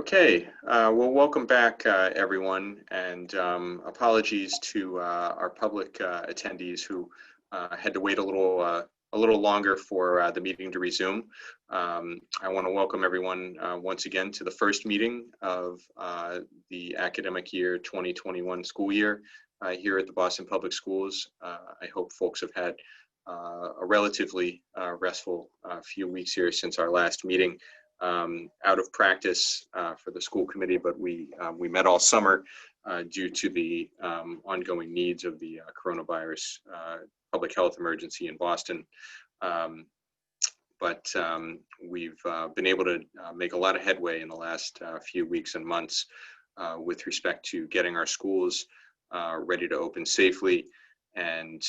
Okay, well, welcome back, everyone, and apologies to our public attendees who had to wait a little longer for the meeting to resume. I want to welcome everyone once again to the first meeting of the academic year 2021 school year here at the Boston Public Schools. I hope folks have had a relatively restful few weeks here since our last meeting. Out of practice for the school committee, but we met all summer due to the ongoing needs of the coronavirus public health emergency in Boston. But we've been able to make a lot of headway in the last few weeks and months with respect to getting our schools ready to open safely and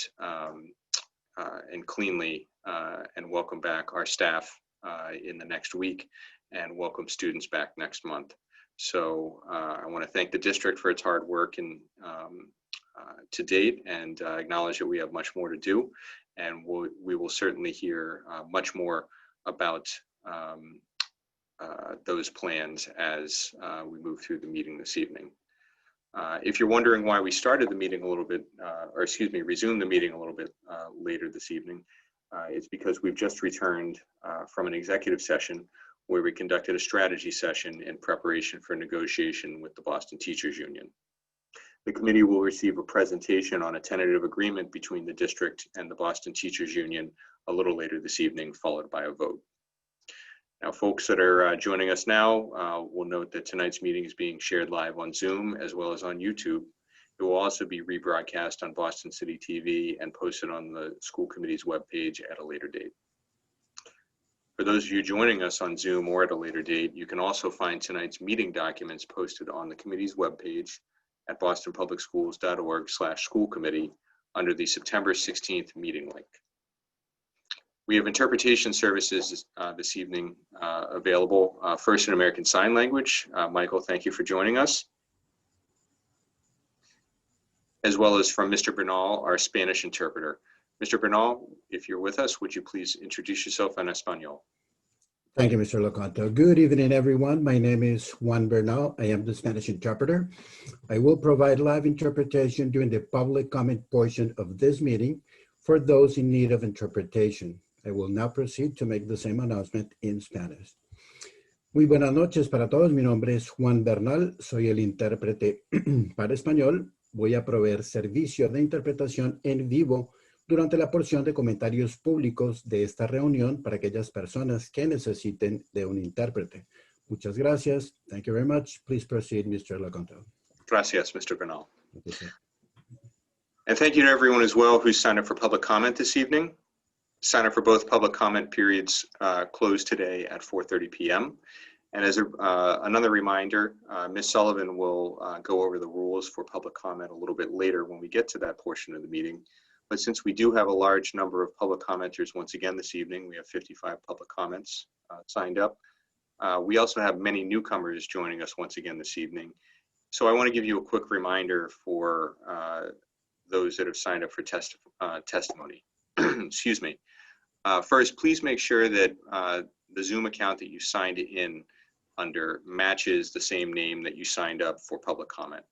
cleanly, and welcome back our staff in the next week and welcome students back next month. So I want to thank the district for its hard work and to date, and acknowledge that we have much more to do, and we will certainly hear much more about those plans as we move through the meeting this evening. If you're wondering why we started the meeting a little bit, or excuse me, resumed the meeting a little bit later this evening, it's because we've just returned from an executive session where we conducted a strategy session in preparation for negotiation with the Boston Teachers Union. The committee will receive a presentation on a tentative agreement between the district and the Boston Teachers Union a little later this evening, followed by a vote. Now, folks that are joining us now will note that tonight's meeting is being shared live on Zoom as well as on YouTube. It will also be rebroadcast on Boston City TV and posted on the school committee's webpage at a later date. For those of you joining us on Zoom or at a later date, you can also find tonight's meeting documents posted on the committee's webpage at bostonpublicschools.org/school committee under the September 16th meeting link. We have interpretation services this evening available, first in American Sign Language. Michael, thank you for joining us. As well as from Mr. Bernal, our Spanish interpreter. Mr. Bernal, if you're with us, would you please introduce yourself en español? Thank you, Mr. Locanto. Good evening, everyone. My name is Juan Bernal. I am the Spanish interpreter. I will provide live interpretation during the public comment portion of this meeting for those in need of interpretation. I will now proceed to make the same announcement in Spanish. Muy buenas noches para todos. Mi nombre es Juan Bernal. Soy el intérprete para español. Voy a proveer servicio de interpretación en vivo durante la porción de comentarios públicos de esta reunión para aquellas personas que necesiten de un intérprete. Muchas gracias. Thank you very much. Please proceed, Mr. Locanto. Gracias, Mr. Bernal. And thank you to everyone as well who signed up for public comment this evening. Sign up for both public comment periods close today at 4:30 p.m. And as another reminder, Ms. Sullivan will go over the rules for public comment a little bit later when we get to that portion of the meeting. But since we do have a large number of public commenters once again this evening, we have 55 public comments signed up. We also have many newcomers joining us once again this evening. So I want to give you a quick reminder for those that have signed up for testimony. Excuse me. First, please make sure that the Zoom account that you signed in under matches the same name that you signed up for public comment.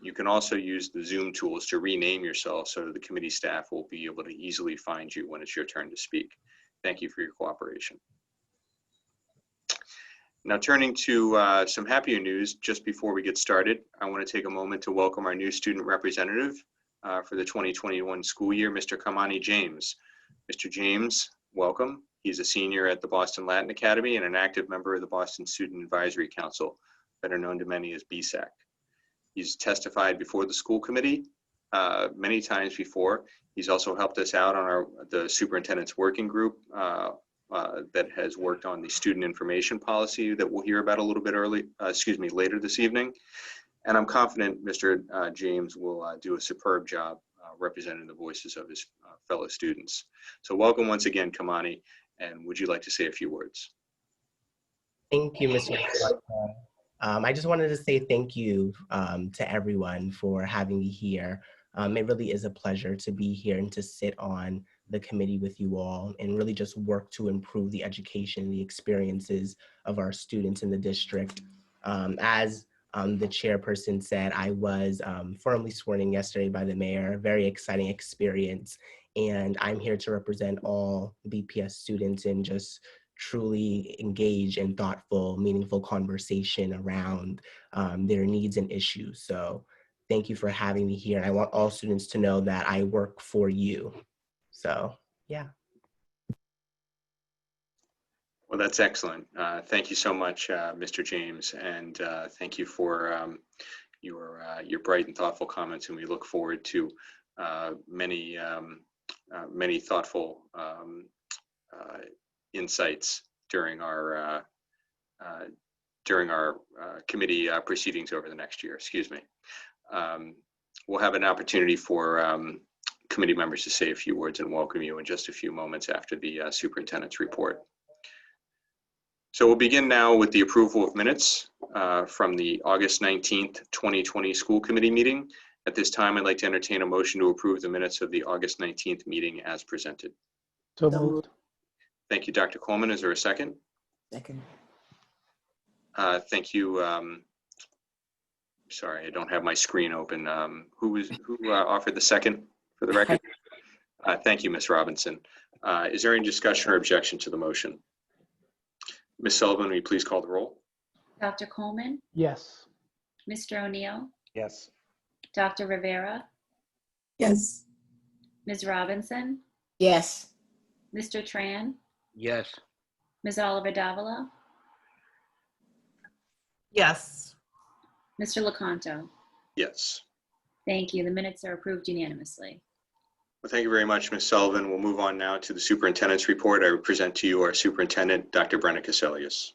You can also use the Zoom tools to rename yourself so the committee staff will be able to easily find you when it's your turn to speak. Thank you for your cooperation. Now, turning to some happier news, just before we get started, I want to take a moment to welcome our new student representative for the 2021 school year, Mr. Kamani James. Mr. James, welcome. He's a senior at the Boston Latin Academy and an active member of the Boston Student Advisory Council, better known to many as BSAC. He's testified before the school committee many times before. He's also helped us out on the superintendent's working group that has worked on the student information policy that we'll hear about a little bit later this evening. And I'm confident Mr. James will do a superb job representing the voices of his fellow students. So welcome once again, Kamani, and would you like to say a few words? Thank you, Mr. I just wanted to say thank you to everyone for having me here. It really is a pleasure to be here and to sit on the committee with you all and really just work to improve the education and the experiences of our students in the district. As the chairperson said, I was formally sworn in yesterday by the mayor. Very exciting experience. And I'm here to represent all BPS students and just truly engage in thoughtful, meaningful conversation around their needs and issues. So thank you for having me here. And I want all students to know that I work for you. So, yeah. Well, that's excellent. Thank you so much, Mr. James, and thank you for your bright and thoughtful comments. And we look forward to many thoughtful insights during our committee proceedings over the next year. Excuse me. We'll have an opportunity for committee members to say a few words and welcome you in just a few moments after the superintendent's report. So we'll begin now with the approval of minutes from the August 19th, 2020 school committee meeting. At this time, I'd like to entertain a motion to approve the minutes of the August 19th meeting as presented. So moved. Thank you, Dr. Coleman. Is there a second? Second. Thank you. Sorry, I don't have my screen open. Who offered the second for the record? Thank you, Ms. Robinson. Is there any discussion or objection to the motion? Ms. Sullivan, will you please call the roll? Dr. Coleman, Yes. Mr. O'Neill, Yes. Dr. Rivera, Yes. Ms. Robinson, Yes. Mr. Tran, Yes. Ms. Oliver Davila, Yes. Mr. Lecanto. Yes. Thank you. The minutes are approved unanimously. Well, thank you very much, Ms. Sullivan. We'll move on now to the superintendent's report. I present to you our superintendent, Dr. Brenna Cassellius.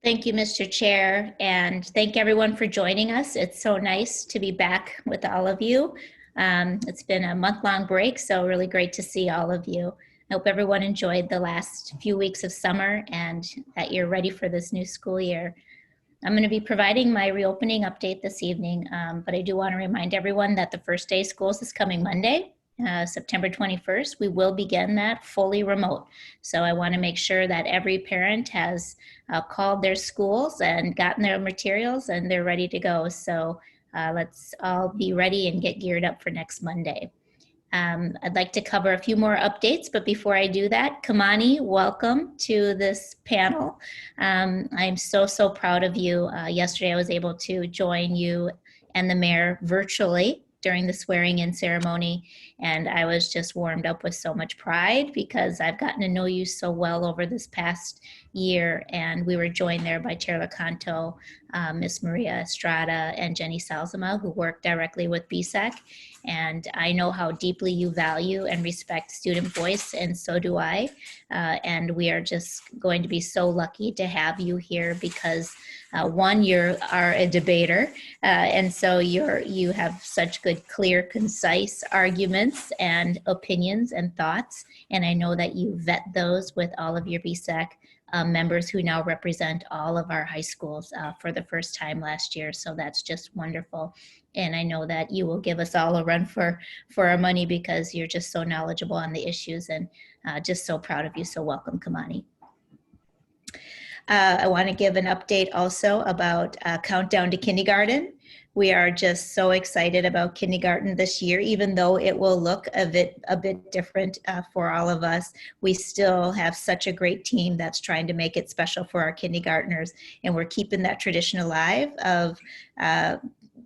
Thank you, Mr. Chair, and thank everyone for joining us. It's so nice to be back with all of you. It's been a month-long break, so really great to see all of you. I hope everyone enjoyed the last few weeks of summer and that you're ready for this new school year. I'm going to be providing my reopening update this evening, but I do want to remind everyone that the first day of schools is coming Monday, September 21st. We will begin that fully remote. So I want to make sure that every parent has called their schools and gotten their materials and they're ready to go. So let's all be ready and get geared up for next Monday. I'd like to cover a few more updates, but before I do that, Kamani, welcome to this panel. I'm so proud of you. Yesterday I was able to join you and the mayor virtually during the swearing-in ceremony, and I was just warmed up with so much pride because I've gotten to know you so well over this past year, and we were joined there by Chair Lecanto, Ms. Maria Estrada, and Jenny Salzama, who work directly with BSEC. And I know how deeply you value and respect student voice, and so do I. And we are just going to be so lucky to have you here because one, you are a debater, and so you have such good, clear, concise arguments and opinions and thoughts. And I know that you vet those with all of your BSEC members who now represent all of our high schools for the first time last year. So that's just wonderful. And I know that you will give us all a run for our money because you're just so knowledgeable on the issues, and just so proud of you. So welcome, Kamani. I want to give an update also about Countdown to Kindergarten. We are just so excited about kindergarten this year, even though it will look a bit different for all of us. We still have such a great team that's trying to make it special for our kindergartners, and we're keeping that tradition alive of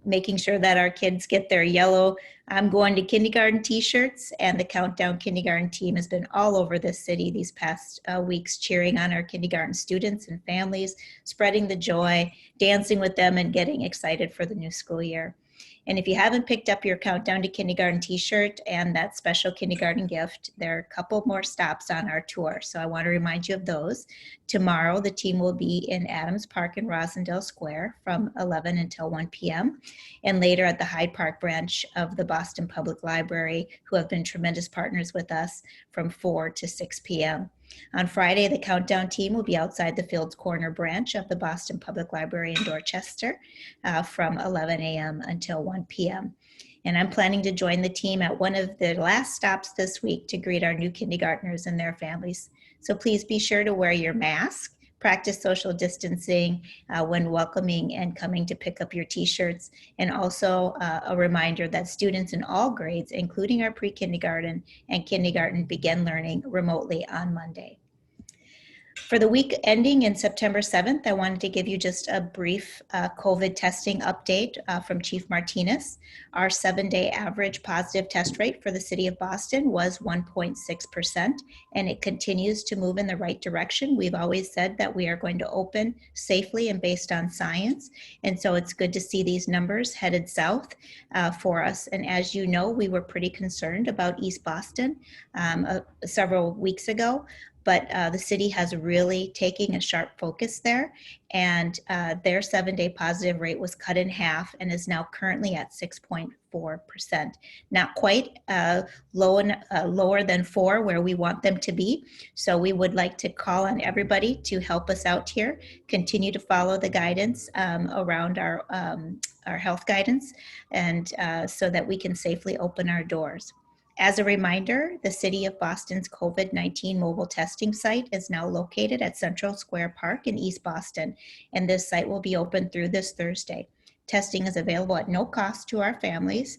making sure that our kids get their yellow I'm going to kindergarten t-shirts, and the Countdown Kindergarten team has been all over this city these past weeks, cheering on our kindergarten students and families, spreading the joy, dancing with them, and getting excited for the new school year. And if you haven't picked up your Countdown to Kindergarten t-shirt and that special kindergarten gift, there are a couple more stops on our tour. So I want to remind you of those. Tomorrow, the team will be in Adams Park in Rosendale Square from 11 until 1 p.m. And later at the Hyde Park branch of the Boston Public Library, who have been tremendous partners with us, from 4 to 6 p.m. On Friday, the Countdown team will be outside the Fields Corner branch of the Boston Public Library in Dorchester from 11 a.m. until 1 p.m. And I'm planning to join the team at one of the last stops this week to greet our new kindergartners and their families. So please be sure to wear your mask, practice social distancing when welcoming and coming to pick up your t-shirts. And also a reminder that students in all grades, including our pre-kindergarten and kindergarten, begin learning remotely on Monday. For the week ending in September 7th, I wanted to give you just a brief COVID testing update from Chief Martinez. Our 7-day average positive test rate for the city of Boston was 1.6%, and it continues to move in the right direction. We've always said that we are going to open safely and based on science, and so it's good to see these numbers headed south for us. And as you know, we were pretty concerned about East Boston several weeks ago. But the city has really taken a sharp focus there, and their 7-day positive rate was cut in half and is now currently at 6.4%. Not quite lower than 4 where we want them to be. So we would like to call on everybody to help us out here, continue to follow the guidance around our health guidance, and so that we can safely open our doors. As a reminder, the City of Boston's COVID-19 mobile testing site is now located at Central Square Park in East Boston, and this site will be open through this Thursday. Testing is available at no cost to our families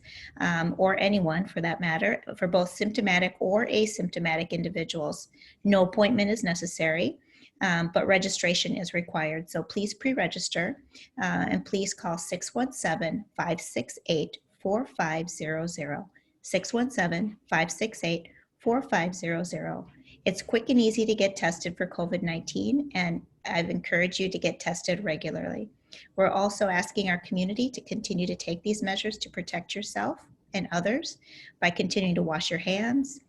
or anyone for that matter, for both symptomatic or asymptomatic individuals. No appointment is necessary, but registration is required. So please pre-register and please call 617-568-4500. 617-568-4500. It's quick and easy to get tested for COVID-19, and I've encouraged you to get tested regularly. We're also asking our community to continue to take these measures to protect yourself and others by continuing to wash your hands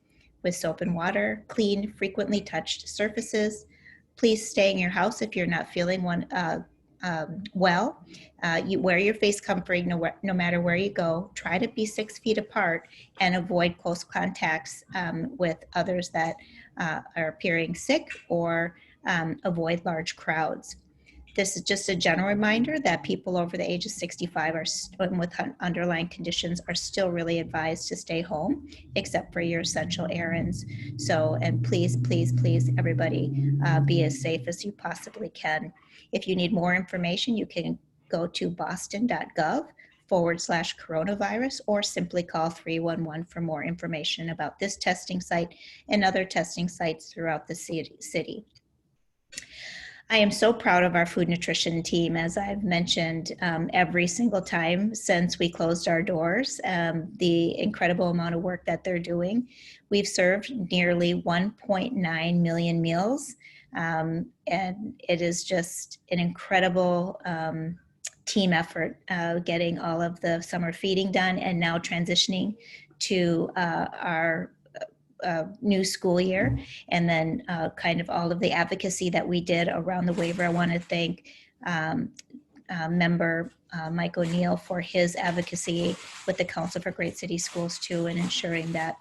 with soap and water, clean, frequently touched surfaces. Please stay in your house if you're not feeling well. You wear your face covering no matter where you go. Try to be 6 feet apart and avoid close contacts with others that are appearing sick, or avoid large crowds. This is just a general reminder that people over the age of 65 with underlying conditions are still really advised to stay home, except for your essential errands. So, and please, please, please, everybody, be as safe as you possibly can. If you need more information, you can go to boston.gov/coronavirus, or simply call 311 for more information about this testing site and other testing sites throughout the city. I am so proud of our food nutrition team, as I've mentioned every single time since we closed our doors, the incredible amount of work that they're doing. We've served nearly 1.9 million meals, and it is just an incredible team effort getting all of the summer feeding done and now transitioning to our new school year, and then kind of all of the advocacy that we did around the waiver. I want to thank member Mike O'Neill for his advocacy with the Council for Great City Schools too, and ensuring that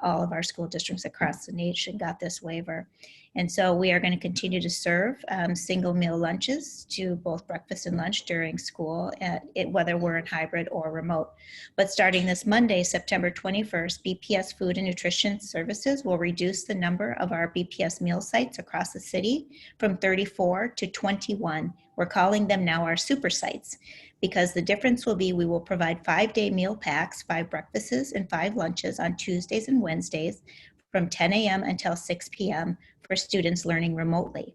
all of our school districts across the nation got this waiver. And so we are going to continue to serve single meal lunches to both breakfast and lunch during school, whether we're in hybrid or remote. But starting this Monday, September 21st, BPS Food and Nutrition Services will reduce the number of our BPS meal sites across the city from 34 to 21. We're calling them now our super sites, because the difference will be we will provide 5-day meal packs, 5 breakfasts and 5 lunches on Tuesdays and Wednesdays from 10 a.m. until 6 p.m. for students learning remotely.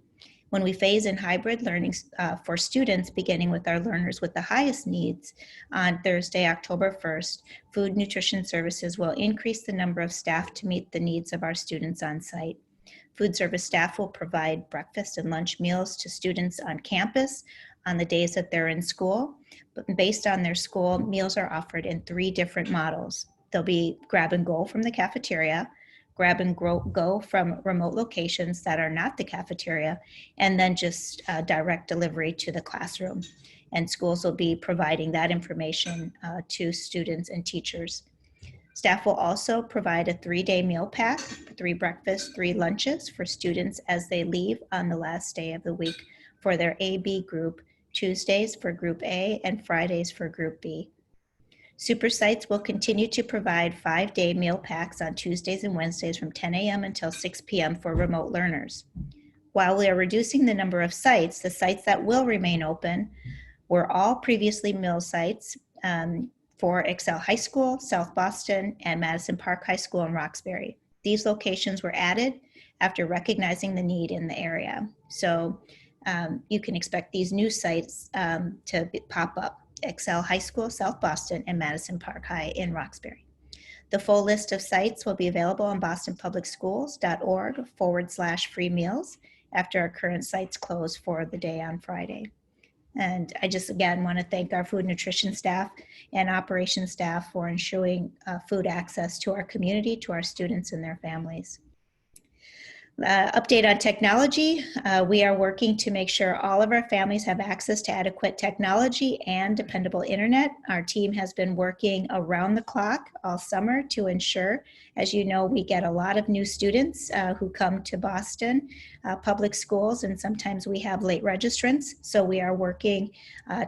When we phase in hybrid learning for students, beginning with our learners with the highest needs, on Thursday, October 1st, Food Nutrition Services will increase the number of staff to meet the needs of our students on site. Food service staff will provide breakfast and lunch meals to students on campus on the days that they're in school. But based on their school, meals are offered in 3 different models. They'll be grab and go from the cafeteria, grab and go from remote locations that are not the cafeteria, and then just direct delivery to the classroom. And schools will be providing that information to students and teachers. Staff will also provide a 3-day meal pack, 3 breakfasts, 3 lunches for students as they leave on the last day of the week for their A-B group, Tuesdays for Group A and Fridays for Group B. Super sites will continue to provide 5-day meal packs on Tuesdays and Wednesdays from 10 a.m. until 6 p.m. for remote learners. While we are reducing the number of sites, the sites that will remain open were all previously mill sites for Excel High School, South Boston, and Madison Park High School in Roxbury. These locations were added after recognizing the need in the area. So you can expect these new sites to pop up: Excel High School, South Boston, and Madison Park High in Roxbury. The full list of sites will be available on bostonpublicschools.org/free meals after our current sites close for the day on Friday. And I just, again, want to thank our food nutrition staff and operations staff for ensuring food access to our community, to our students and their families. Update on technology. We are working to make sure all of our families have access to adequate technology and dependable internet. Our team has been working around the clock all summer to ensure, as you know, we get a lot of new students who come to Boston public schools, and sometimes we have late registrants. So we are working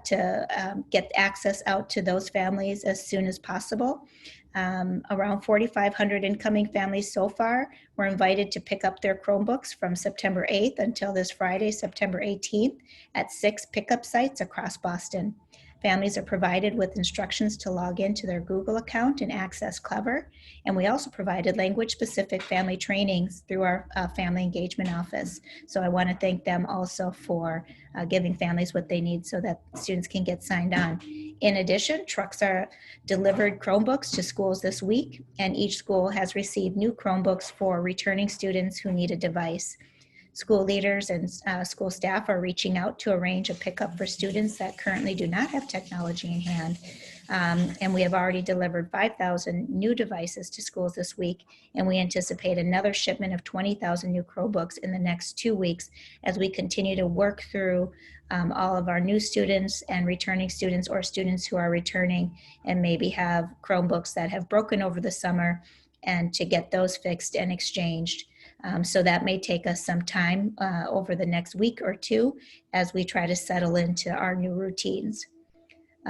to get access out to those families as soon as possible. Around 4,500 incoming families so far were invited to pick up their Chromebooks from September 8th until this Friday, September 18th, at 6 pickup sites across Boston. Families are provided with instructions to log into their Google account and access Clever. And we also provided language-specific family trainings through our Family Engagement Office. So I want to thank them also for giving families what they need so that students can get signed on. In addition, trucks are delivered Chromebooks to schools this week, and each school has received new Chromebooks for returning students who need a device. School leaders and school staff are reaching out to arrange a pickup for students that currently do not have technology in hand. And we have already delivered 5,000 new devices to schools this week, and we anticipate another shipment of 20,000 new Chromebooks in the next 2 weeks as we continue to work through all of our new students and returning students, or students who are returning and maybe have Chromebooks that have broken over the summer, and to get those fixed and exchanged. So that may take us some time over the next week or two as we try to settle into our new routines.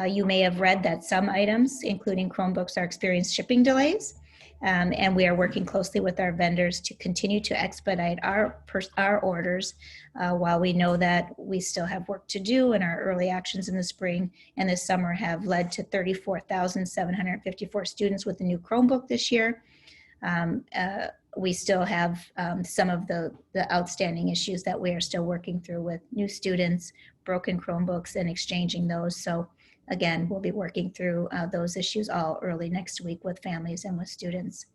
You may have read that some items, including Chromebooks, are experiencing shipping delays, and we are working closely with our vendors to continue to expedite our orders while we know that we still have work to do, and our early actions in the spring and this summer have led to 34,754 students with a new Chromebook this year. We still have some of the outstanding issues that we are still working through with new students, broken Chromebooks, and exchanging those. So again, we'll be working through those issues all early next week with families and with students.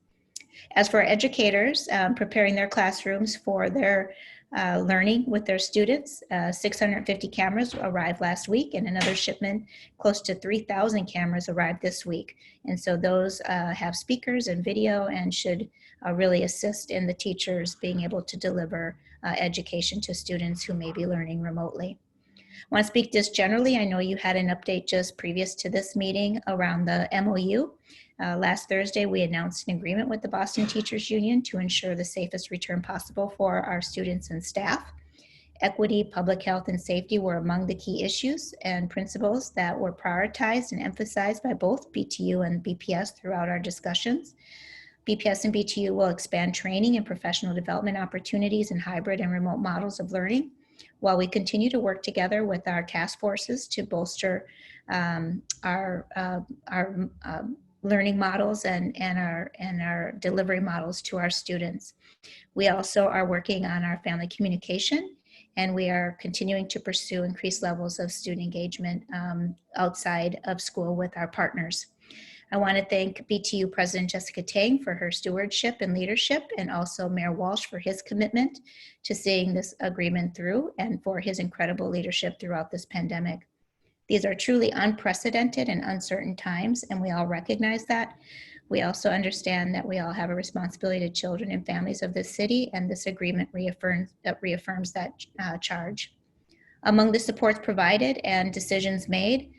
As for educators, preparing their classrooms for their learning with their students, 650 cameras arrived last week, and another shipment close to 3,000 cameras arrived this week. And so those have speakers and video and should really assist in the teachers being able to deliver education to students who may be learning remotely. I want to speak just generally. I know you had an update just previous to this meeting around the MOU. Last Thursday, we announced an agreement with the Boston Teachers Union to ensure the safest return possible for our students and staff. Equity, public health, and safety were among the key issues and principles that were prioritized and emphasized by both BTU and BPS throughout our discussions. BPS and BTU will expand training and professional development opportunities in hybrid and remote models of learning, while we continue to work together with our task forces to bolster our learning models and our delivery models to our students. We also are working on our family communication, and we are continuing to pursue increased levels of student engagement outside of school with our partners. I want to thank BTU President Jessica Tang for her stewardship and leadership, and also Mayor Walsh for his commitment to seeing this agreement through and for his incredible leadership throughout this pandemic. These are truly unprecedented and uncertain times, and we all recognize that. We also understand that we all have a responsibility to children and families of this city, and this agreement reaffirms that charge. Among the supports provided and decisions made,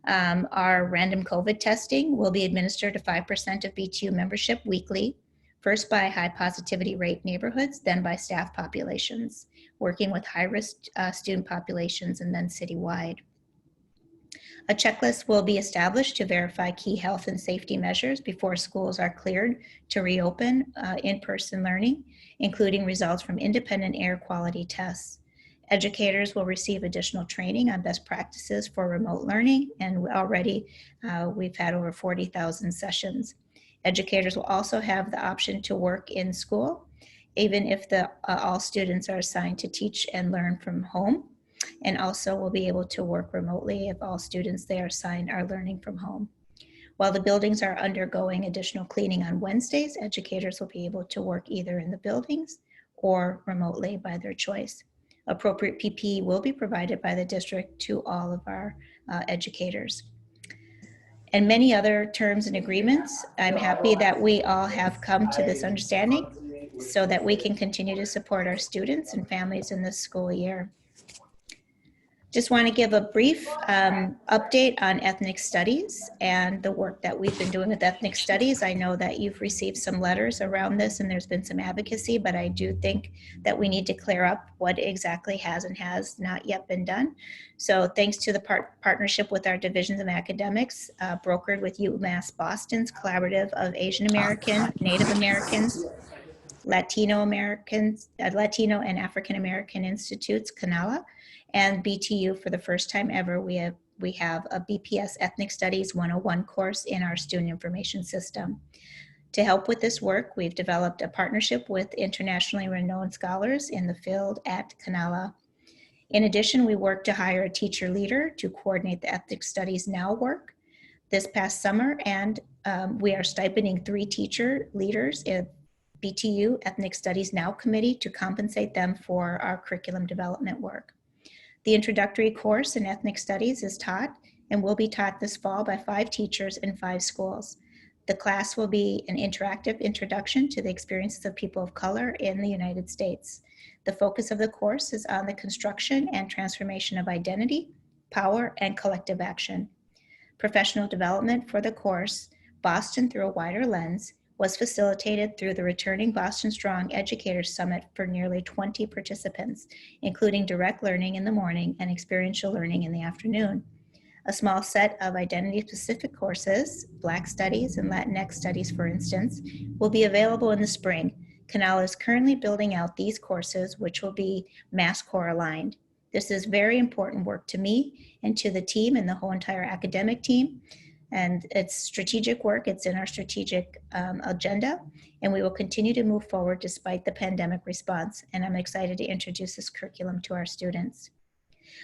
our random COVID testing will be administered to 5% of BTU membership weekly, first by high positivity rate neighborhoods, then by staff populations, working with high-risk student populations, and then citywide. A checklist will be established to verify key health and safety measures before schools are cleared to reopen in-person learning, including results from independent air quality tests. Educators will receive additional training on best practices for remote learning, and already we've had over 40,000 sessions. Educators will also have the option to work in school, even if all students are assigned to teach and learn from home, and also will be able to work remotely if all students they are assigned are learning from home. While the buildings are undergoing additional cleaning on Wednesdays, educators will be able to work either in the buildings or remotely by their choice. Appropriate PPE will be provided by the district to all of our educators. And many other terms and agreements. I'm happy that we all have come to this understanding so that we can continue to support our students and families in this school year. Just want to give a brief update on ethnic studies and the work that we've been doing with ethnic studies. I know that you've received some letters around this and there's been some advocacy, but I do think that we need to clear up what exactly has and has not yet been done. So thanks to the partnership with our divisions of academics, brokered with UMass Boston's collaborative of Asian American, Native Americans, Latino and African American Institutes, CANALA, and BTU. For the first time ever, we have a BPS Ethnic Studies 101 course in our student information system. To help with this work, we've developed a partnership with internationally renowned scholars in the field at CANALA. In addition, we work to hire a teacher leader to coordinate the Ethnic Studies Now work this past summer, and we are stipending 3 teacher leaders in BTU Ethnic Studies Now Committee to compensate them for our curriculum development work. The introductory course in ethnic studies is taught and will be taught this fall by 5 teachers in 5 schools. The class will be an interactive introduction to the experiences of people of color in the United States. The focus of the course is on the construction and transformation of identity, power, and collective action. Professional development for the course, Boston Through a Wider Lens, was facilitated through the returning Boston Strong Educators Summit for nearly 20 participants, including direct learning in the morning and experiential learning in the afternoon. A small set of identity-specific courses, Black Studies and Latinx Studies, for instance, will be available in the spring. CANALA is currently building out these courses, which will be MassCore aligned. This is very important work to me and to the team and the whole entire academic team. And it's strategic work. It's in our strategic agenda, and we will continue to move forward despite the pandemic response. And I'm excited to introduce this curriculum to our students.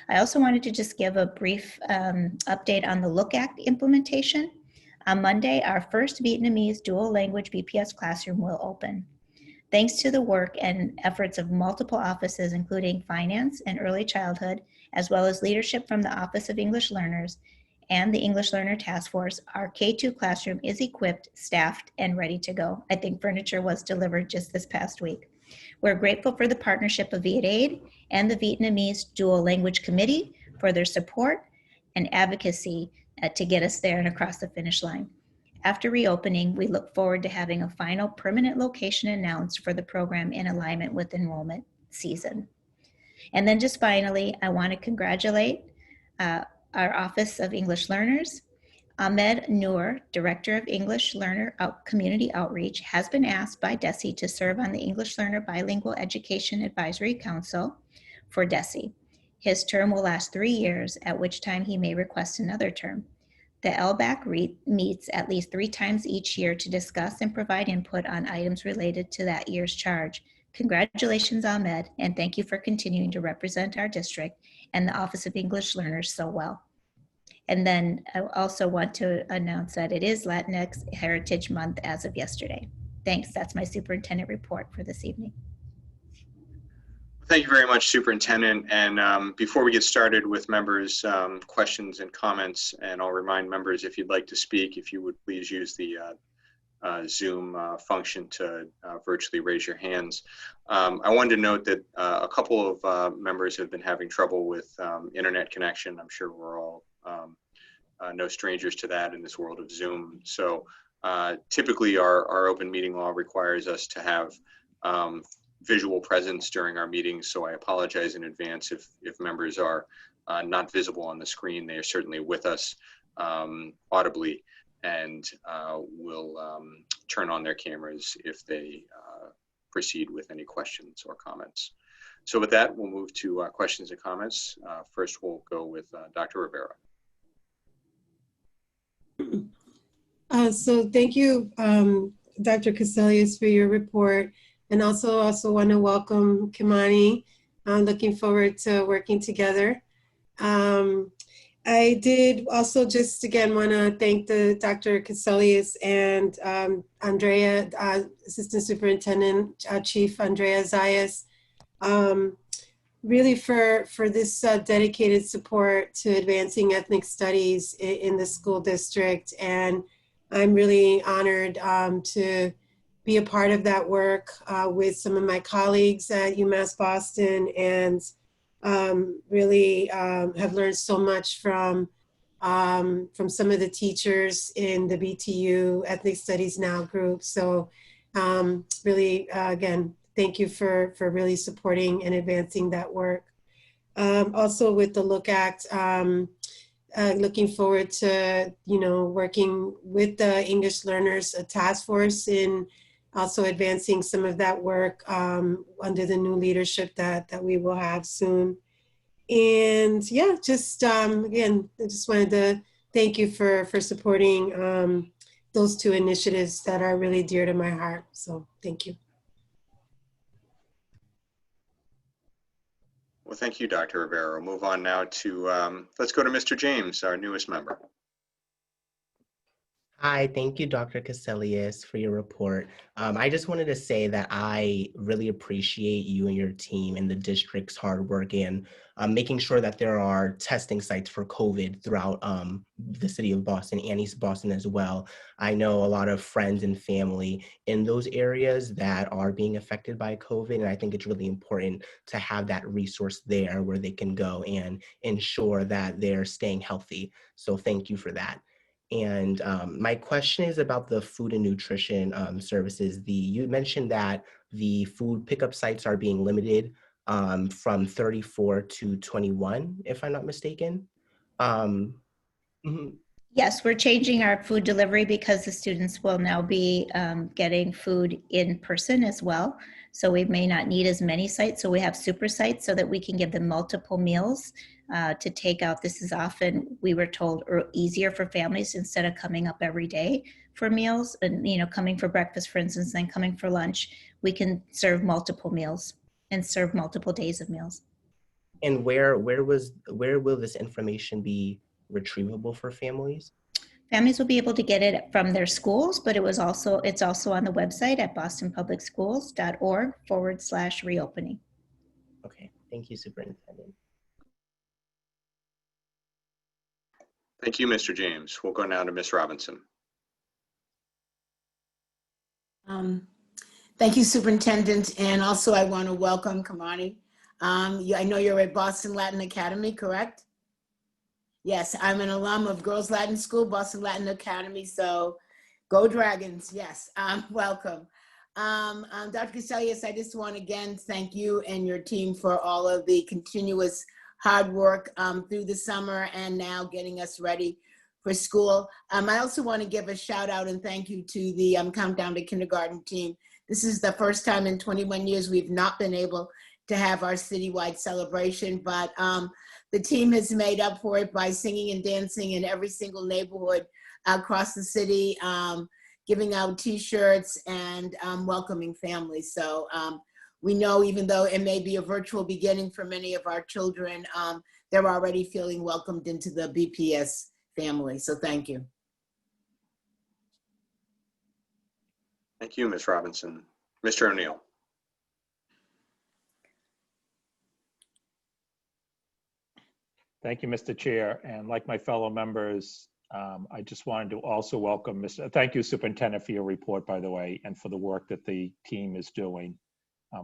I also wanted to just give a brief update on the Look Act implementation. On Monday, our first Vietnamese dual language BPS classroom will open. Thanks to the work and efforts of multiple offices, including finance and early childhood, as well as leadership from the Office of English Learners and the English Learner Task Force, our K-2 classroom is equipped, staffed, and ready to go. I think furniture was delivered just this past week. We're grateful for the partnership of VietAid and the Vietnamese Dual Language Committee for their support and advocacy to get us there and across the finish line. After reopening, we look forward to having a final permanent location announced for the program in alignment with enrollment season. And then just finally, I want to congratulate our Office of English Learners. Ahmed Noor, Director of English Learner Community Outreach, has been asked by DESE to serve on the English Learner Bilingual Education Advisory Council for DESE. His term will last 3 years, at which time he may request another term. The LBAC meets at least 3 times each year to discuss and provide input on items related to that year's charge. Congratulations, Ahmed, and thank you for continuing to represent our district and the Office of English Learners so well. And then I also want to announce that it is Latinx Heritage Month as of yesterday. Thanks, that's my superintendent report for this evening. Thank you very much, Superintendent. And before we get started with members' questions and comments, and I'll remind members, if you'd like to speak, if you would please use the Zoom function to virtually raise your hands. I wanted to note that a couple of members have been having trouble with internet connection. I'm sure we're all no strangers to that in this world of Zoom. So typically our open meeting law requires us to have visual presence during our meetings. So I apologize in advance if members are not visible on the screen. They are certainly with us audibly, and will turn on their cameras if they proceed with any questions or comments. So with that, we'll move to questions and comments. First, we'll go with Dr. Rivera. So thank you, Dr. Cassellius, for your report. And also want to welcome Kimani. I'm looking forward to working together. I did also just again want to thank the Dr. Cassellius and Andrea, Assistant Superintendent, Chief Andrea Zayas, really for this dedicated support to advancing ethnic studies in the school district. And I'm really honored to be a part of that work with some of my colleagues at UMass Boston, and really have learned so much from some of the teachers in the BTU Ethnic Studies Now group. So really, again, thank you for really supporting and advancing that work. Also with the Look Act, looking forward to, working with the English Learners Task Force in also advancing some of that work under the new leadership that we will have soon. And yeah, just again, I just wanted to thank you for supporting those two initiatives that are really dear to my heart. So thank you. Well, thank you, Dr. Rivera. We'll move on now to, let's go to Mr. James, our newest member. Hi, thank you, Dr. Cassellius, for your report. I just wanted to say that I really appreciate you and your team and the district's hard work in making sure that there are testing sites for COVID throughout the city of Boston and East Boston as well. I know a lot of friends and family in those areas that are being affected by COVID, and I think it's really important to have that resource there where they can go and ensure that they're staying healthy. So thank you for that. And my question is about the food and nutrition services. You mentioned that the food pickup sites are being limited from 34 to 21, if I'm not mistaken. Yes, we're changing our food delivery because the students will now be getting food in person as well. So we may not need as many sites. So we have super sites so that we can give them multiple meals to take out. This is often, we were told, easier for families instead of coming up every day for meals and, coming for breakfast, for instance, then coming for lunch. We can serve multiple meals and serve multiple days of meals. And where will this information be retrievable for families? Families will be able to get it from their schools, but it's also on the website at bostonpublicschools.org/reopening. Okay, thank you, Superintendent. Thank you, Mr. James. We'll go now to Ms. Robinson. Thank you, Superintendent. And also I want to welcome Kimani. I know you're at Boston Latin Academy, correct? Yes, I'm an alum of Girls Latin School, Boston Latin Academy. So go Dragons, yes, welcome. Dr. Cassellius, I just want to again thank you and your team for all of the continuous hard work through the summer and now getting us ready for school. I also want to give a shout out and thank you to the Countdown to Kindergarten team. This is the first time in 21 years we've not been able to have our citywide celebration, but the team has made up for it by singing and dancing in every single neighborhood across the city, giving out t-shirts and welcoming families. So we know even though it may be a virtual beginning for many of our children, they're already feeling welcomed into the BPS family. So thank you. Thank you, Ms. Robinson. Mr. O'Neill. Thank you, Mr. Chair. And like my fellow members, I just wanted to also welcome thank you, Superintendent, for your report, by the way, and for the work that the team is doing.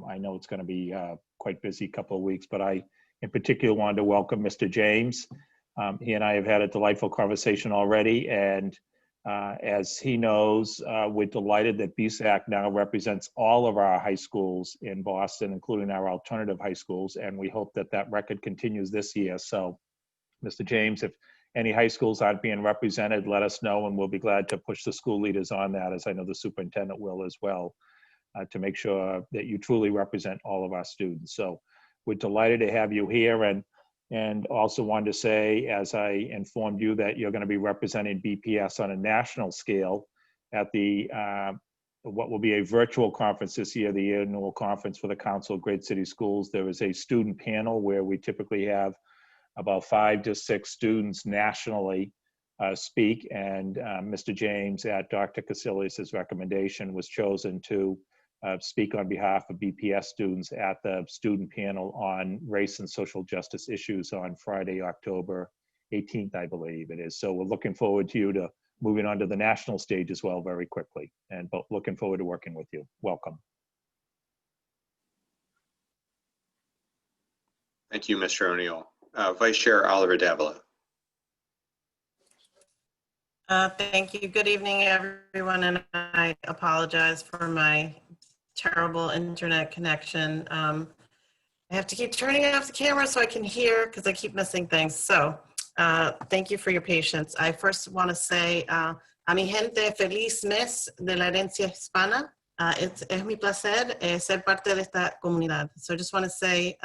I know it's going to be quite busy couple of weeks, but I, in particular, wanted to welcome Mr. James. He and I have had a delightful conversation already, and as he knows, we're delighted that BSAC now represents all of our high schools in Boston, including our alternative high schools, and we hope that that record continues this year. So Mr. James, if any high schools aren't being represented, let us know, and we'll be glad to push the school leaders on that, as I know the superintendent will as well, to make sure that you truly represent all of our students. So we're delighted to have you here, and also wanted to say, as I informed you, that you're going to be representing BPS on a national scale at the what will be a virtual conference this year, the annual conference for the Council of Great City Schools. There is a student panel where we typically have about 5 to 6 students nationally speak, and Mr. James, at Dr. Casilius's recommendation, was chosen to speak on behalf of BPS students at the student panel on race and social justice issues on Friday, October 18th, I believe it is. So we're looking forward to you to moving on to the national stage as well very quickly, and but looking forward to working with you. Welcome. Thank you, Mr. O'Neill. Vice Chair Oliver Davila. Thank you. Good evening, everyone, and I apologize for my terrible internet connection. I have to keep turning off the camera so I can hear because I keep missing things. So thank you for your patience. I first want to say a mi gente, feliz mes de la herencia hispana. Es mi placer ser parte de esta comunidad. So I just want to say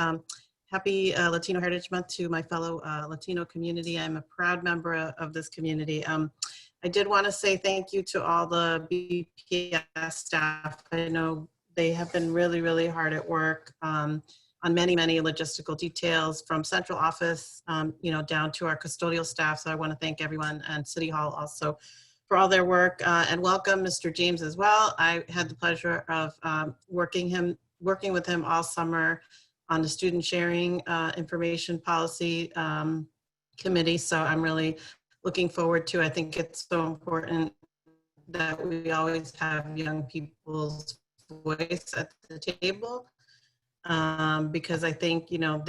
happy Latino Heritage Month to my fellow Latino community. I'm a proud member of this community. I did want to say thank you to all the BPS staff. I know they have been really, really hard at work on many, many logistical details, from central office, you know, down to our custodial staff. So I want to thank everyone, and City Hall also, for all their work, and welcome Mr. James as well. I had the pleasure of working with him all summer on the student sharing information policy committee. So I'm really looking forward to, I think it's so important that we always have young people's voice at the table, because I think, you know,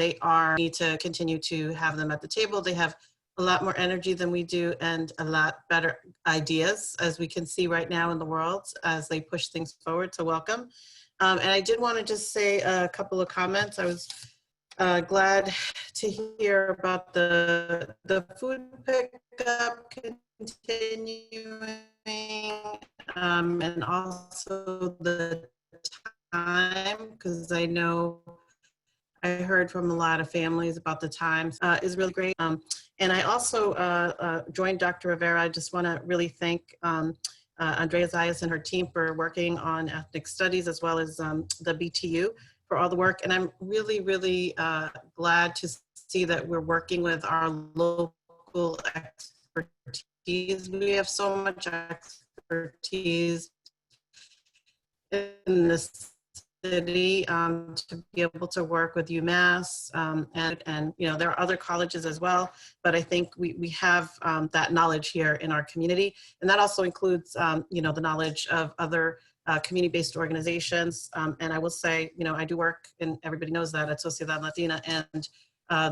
need to continue to have them at the table. They have a lot more energy than we do, and a lot better ideas, as we can see right now in the world, as they push things forward. So welcome. And I did want to just say a couple of comments. I was glad to hear about the food pickup continuing, and also the time, because I know I heard from a lot of families about the times is really great. And I also joined Dr. Rivera. I just want to really thank Andrea Zayas and her team for working on ethnic studies, as well as the BTU for all the work. And I'm really, really glad to see that we're working with our local expertise. We have so much expertise in this city to be able to work with UMass, and you know, there are other colleges as well, but I think we have that knowledge here in our community, and that also includes you know, the knowledge of other community-based organizations. And I will say, you know, I do work, and everybody knows that, at Sociedad Latina, and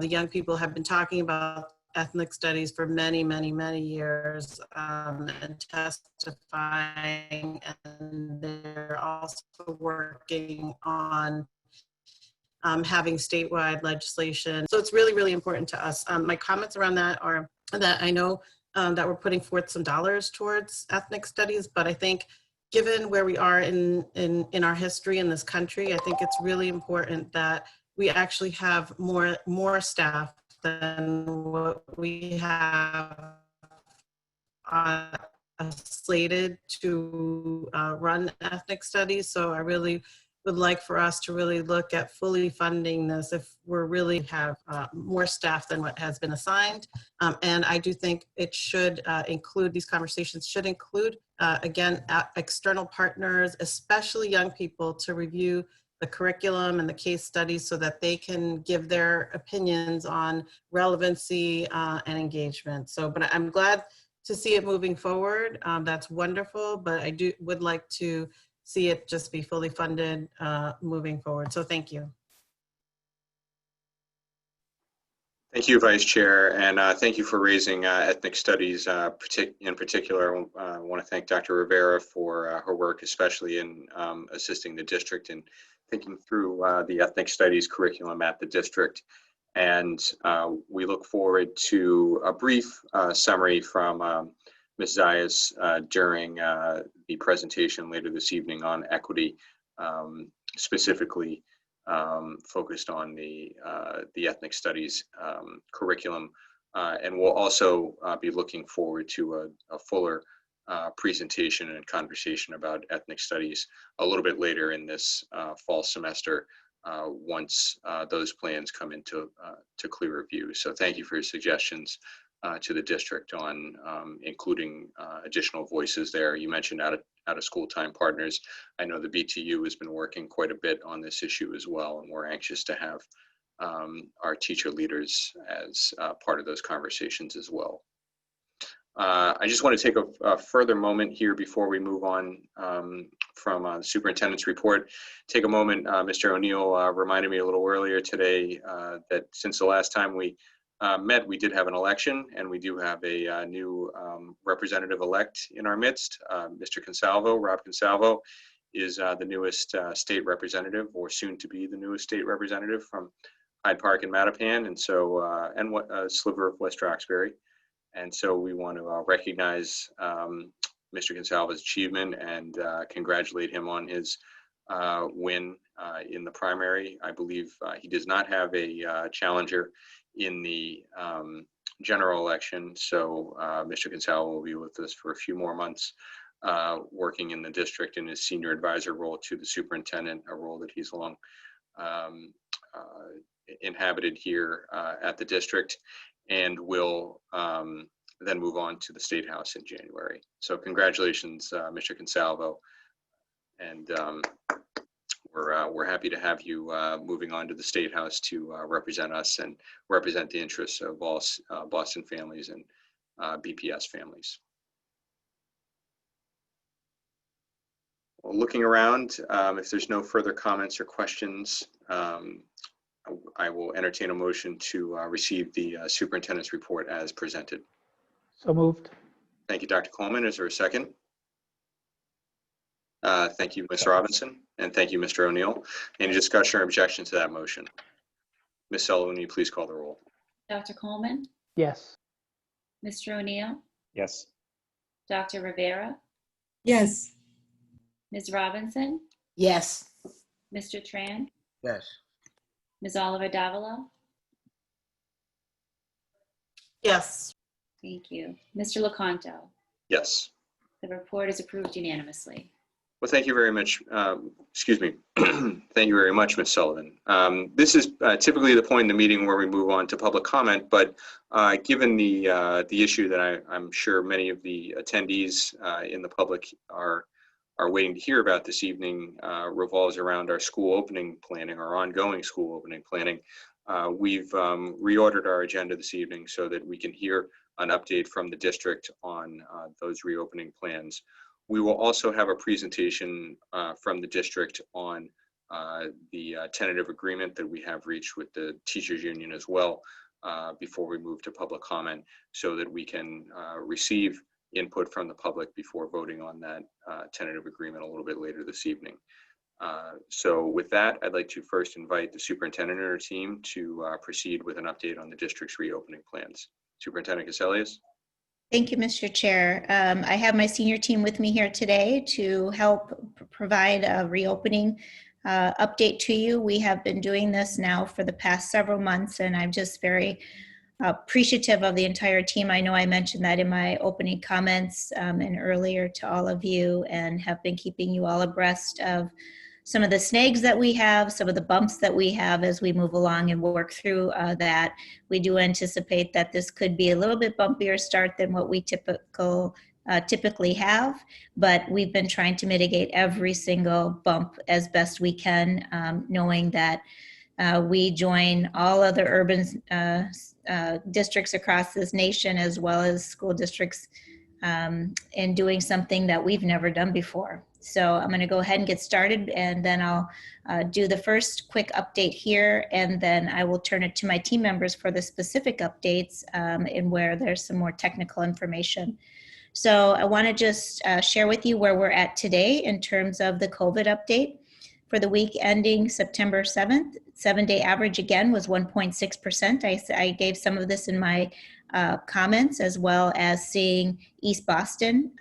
the young people have been talking about ethnic studies for many, many, many years, and testifying, and they're also working on having statewide legislation. So it's really, really important to us. My comments around that are that I know that we're putting forth some dollars towards ethnic studies, but I think given where we are in our history in this country, I think it's really important that we actually have more staff than what we have slated to run ethnic studies. So I really would like for us to really look at fully funding this if we're really have more staff than what has been assigned. And I do think it should include, these conversations should include, again, external partners, especially young people, to review the curriculum and the case studies so that they can give their opinions on relevancy and engagement. So, but I'm glad to see it moving forward. That's wonderful, but I would like to see it just be fully funded moving forward. So thank you. Thank you, Vice Chair, and thank you for raising ethnic studies in particular. I want to thank Dr. Rivera for her work, especially in assisting the district in thinking through the ethnic studies curriculum at the district. And we look forward to a brief summary from Ms. Zayas during the presentation later this evening on equity, specifically focused on the ethnic studies curriculum. And we'll also be looking forward to a fuller presentation and conversation about ethnic studies a little bit later in this fall semester once those plans come into to clearer view. So thank you for your suggestions to the district on including additional voices there. You mentioned out of school time partners. I know the BTU has been working quite a bit on this issue as well, and we're anxious to have our teacher leaders as part of those conversations as well. I just want to take a further moment here before we move on from the superintendent's report. Take a moment, Mr. O'Neill reminded me a little earlier today that since the last time we met, we did have an election, and we do have a new representative-elect in our midst. Mr. Consalvo, Rob Consalvo, is the newest state representative, or soon to be the newest state representative from Hyde Park and Mattapan, and so and a sliver of West Roxbury. And so we want to recognize Mr. Consalvo's achievement and congratulate him on his win in the primary. I believe he does not have a challenger in the general election. So Mr. Consalvo will be with us for a few more months working in the district in his senior advisor role to the superintendent, a role that he's long inhabited here at the district, and will then move on to the State House in January. So congratulations, Mr. Consalvo. And we're happy to have you moving on to the State House to represent us and represent the interests of all Boston families and BPS families. Well, looking around, if there's no further comments or questions, I will entertain a motion to receive the superintendent's report as presented. So moved. Thank you, Dr. Coleman. Is there a second? Thank you, Ms. Robinson, and thank you, Mr. O'Neill. Any discussion or objection to that motion? Ms. Sullivan, will you please call the roll? Dr. Coleman, Yes. Mr. O'Neill, Yes. Dr. Rivera, Yes. Ms. Robinson, Yes. Mr. Tran, Yes. Ms. Oliver Davila. Yes. Thank you. Mr. Lecanto, Yes. the report is approved unanimously. Well, thank you very much. Excuse me. Thank you very much, Ms. Sullivan. This is typically the point in the meeting where we move on to public comment, but given the issue that I'm sure many of the attendees in the public are waiting to hear about this evening revolves around our school opening planning, our ongoing school opening planning. We've reordered our agenda this evening so that we can hear an update from the district on those reopening plans. We will also have a presentation from the district on the tentative agreement that we have reached with the teachers union as well before we move to public comment, so that we can receive input from the public before voting on that tentative agreement a little bit later this evening. So with that, I'd like to first invite the superintendent and her team to proceed with an update on the district's reopening plans. Superintendent Cassellius. Thank you, Mr. Chair. I have my senior team with me here today to help provide a reopening update to you. We have been doing this now for the past several months, and I'm just very appreciative of the entire team. I know I mentioned that in my opening comments and earlier to all of you, and have been keeping you all abreast of some of the snags that we have, some of the bumps that we have as we move along and work through that. We do anticipate that this could be a little bit bumpier start than what we typically have, but we've been trying to mitigate every single bump as best we can, knowing that we join all other urban districts across this nation, as well as school districts, in doing something that we've never done before. So I'm going to go ahead and get started, and then I'll do the first quick update here, and then I will turn it to my team members for the specific updates and where there's some more technical information. So I want to just share with you where we're at today in terms of the COVID update. For the week ending September 7th, 7-day average again was 1.6%. I gave some of this in my comments, as well as seeing East Boston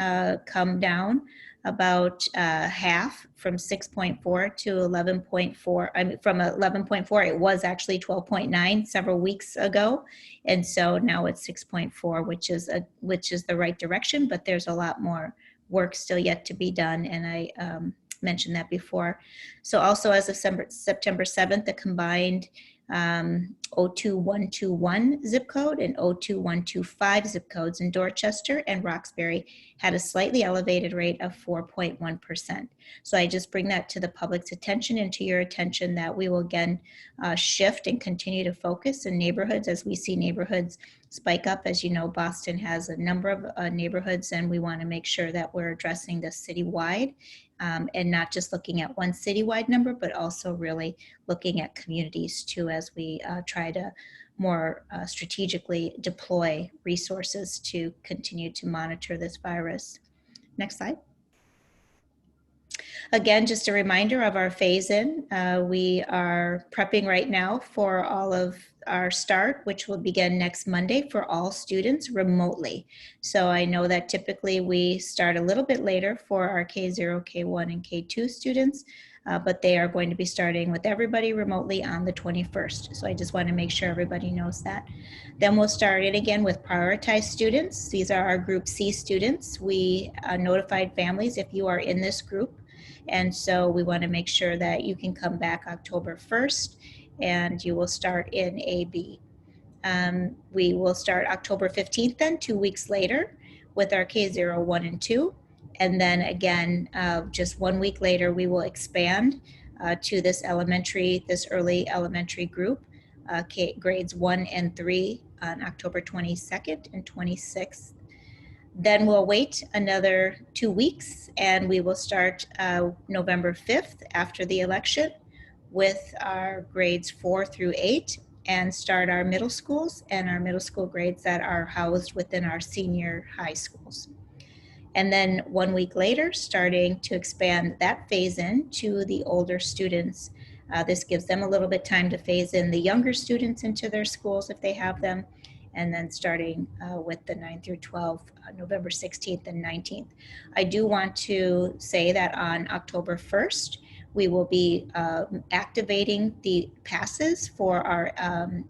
come down about half, from 6.4 to 11.4. I mean, from 11.4, it was actually 12.9 several weeks ago, and so now it's 6.4, which is the right direction. But there's a lot more work still yet to be done, and I mentioned that before. So also, as of September 7th, the combined 02121 zip code and 02125 zip codes in Dorchester and Roxbury had a slightly elevated rate of 4.1%. So I just bring that to the public's attention and to your attention, that we will again shift and continue to focus in neighborhoods as we see neighborhoods spike up. As you know, Boston has a number of neighborhoods, and we want to make sure that we're addressing this citywide, and not just looking at one citywide number, but also really looking at communities too, as we try to more strategically deploy resources to continue to monitor this virus. Next slide. Again, just a reminder of our phase-in. We are prepping right now for all of our start, which will begin next Monday for all students remotely. So I know that typically we start a little bit later for our K0, K1, and K2 students, but they are going to be starting with everybody remotely on the 21st. So I just want to make sure everybody knows that. Then we'll start it again with prioritized students. These are our Group C students. We notified families if you are in this group. And so we want to make sure that you can come back October 1st, and you will start in AB. We will start October 15th then, 2 weeks later, with our K0, 1, and 2. And then again, just 1 week later, we will expand to this early elementary group, grades 1 and 3 on October 22nd and 26th. Then we'll wait another 2 weeks, and we will start November 5th after the election with our grades 4 through 8, and start our middle schools and our middle school grades that are housed within our senior high schools. And then 1 week later, starting to expand that phase in to the older students. This gives them a little bit time to phase in the younger students into their schools if they have them. And then starting with the 9 through 12, November 16th and 19th. I do want to say that on October 1st, we will be activating the passes for our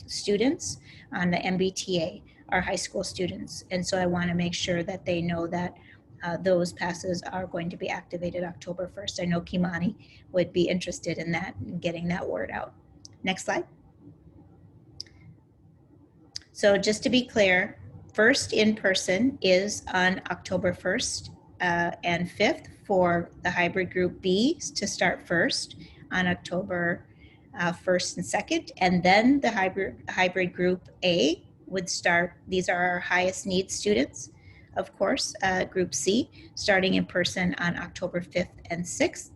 students on the MBTA, our high school students. And so I want to make sure that they know that those passes are going to be activated October 1st. I know Kimani would be interested in that and getting that word out. Next slide. So just to be clear, first in-person is on October 1st and 5th for the hybrid group B to start first on October 1st and 2nd. And then the hybrid group A would start. These are our highest needs students, of course, group C, starting in person on October 5th and 6th.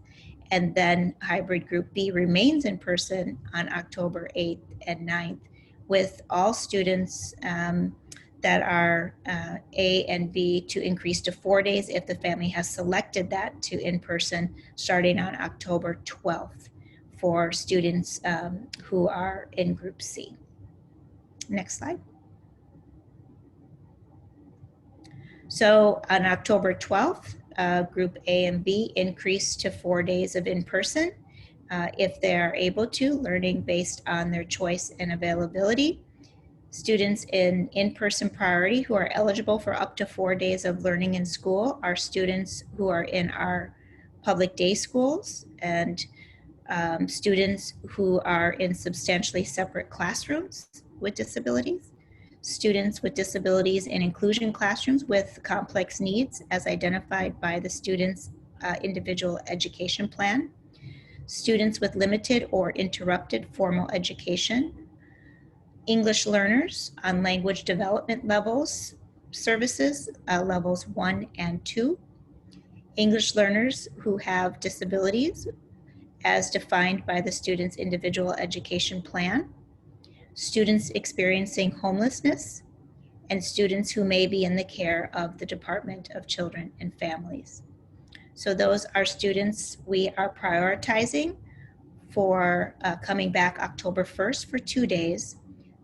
And then hybrid group B remains in person on October 8th and 9th, with all students that are A and B to increase to 4 days if the family has selected that to in-person, starting on October 12th for students who are in Group C. Next slide. So on October 12th, Group A and B increased to 4 days of in-person. If they are able to, learning based on their choice and availability. Students in-person priority who are eligible for up to 4 days of learning in school are students who are in our public day schools, and students who are in substantially separate classrooms with disabilities. Students with disabilities in inclusion classrooms with complex needs as identified by the student's individual education plan. Students with limited or interrupted formal education, English learners on language development levels, services, levels 1 and 2, English learners who have disabilities as defined by the student's individual education plan, students experiencing homelessness, and students who may be in the care of the Department of Children and Families. So those are students we are prioritizing for coming back October 1st for 2 days.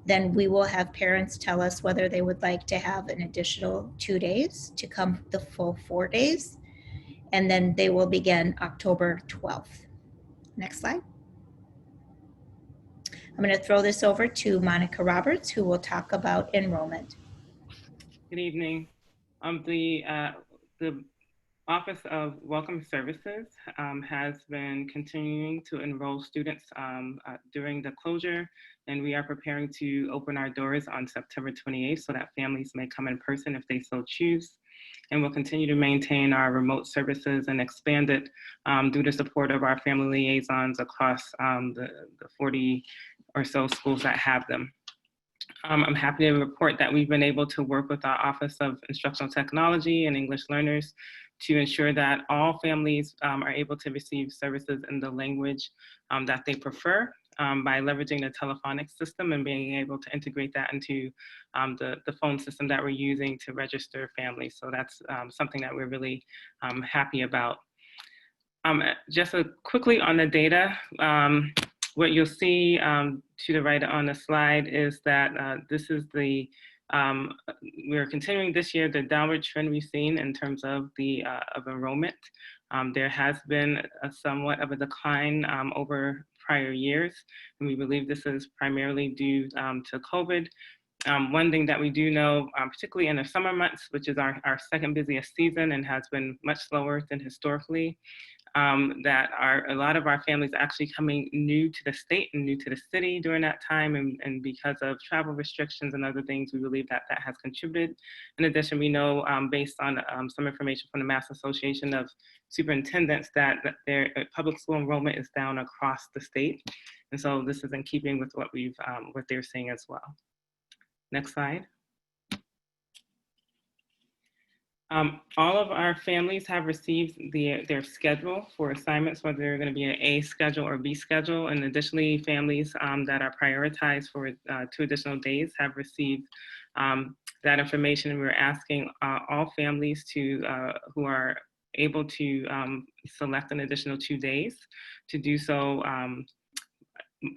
Then we will have parents tell us whether they would like to have an additional 2 days to come the full 4 days. And then they will begin October 12th. Next slide. I'm going to throw this over to Monica Roberts, who will talk about enrollment. Good evening. The Office of Welcome Services has been continuing to enroll students during the closure, and we are preparing to open our doors on September 28th so that families may come in person if they so choose. And we'll continue to maintain our remote services and expand it due to support of our family liaisons across the 40 or so schools that have them. I'm happy to report that we've been able to work with our Office of Instructional Technology and English Learners to ensure that all families are able to receive services in the language that they prefer by leveraging the telephonic system and being able to integrate that into the phone system that we're using to register families. So that's something that we're really happy about. Just quickly on the data, what you'll see to the right on the slide is that this is the, we're continuing this year the downward trend we've seen in terms of of enrollment. There has been somewhat of a decline over prior years, and we believe this is primarily due to COVID. One thing that we do know, particularly in the summer months, which is our second busiest season and has been much slower than historically, that a lot of our families actually coming new to the state and new to the city during that time, and because of travel restrictions and other things, we believe that that has contributed. In addition, we know based on some information from the Mass Association of Superintendents that their public school enrollment is down across the state, and so this is in keeping with what what they're seeing as well. Next slide. All of our families have received their schedule for assignments, whether they're going to be an A schedule or B schedule. And additionally, families that are prioritized for 2 additional days have received that information. And we're asking all families to who are able to select an additional 2 days to do so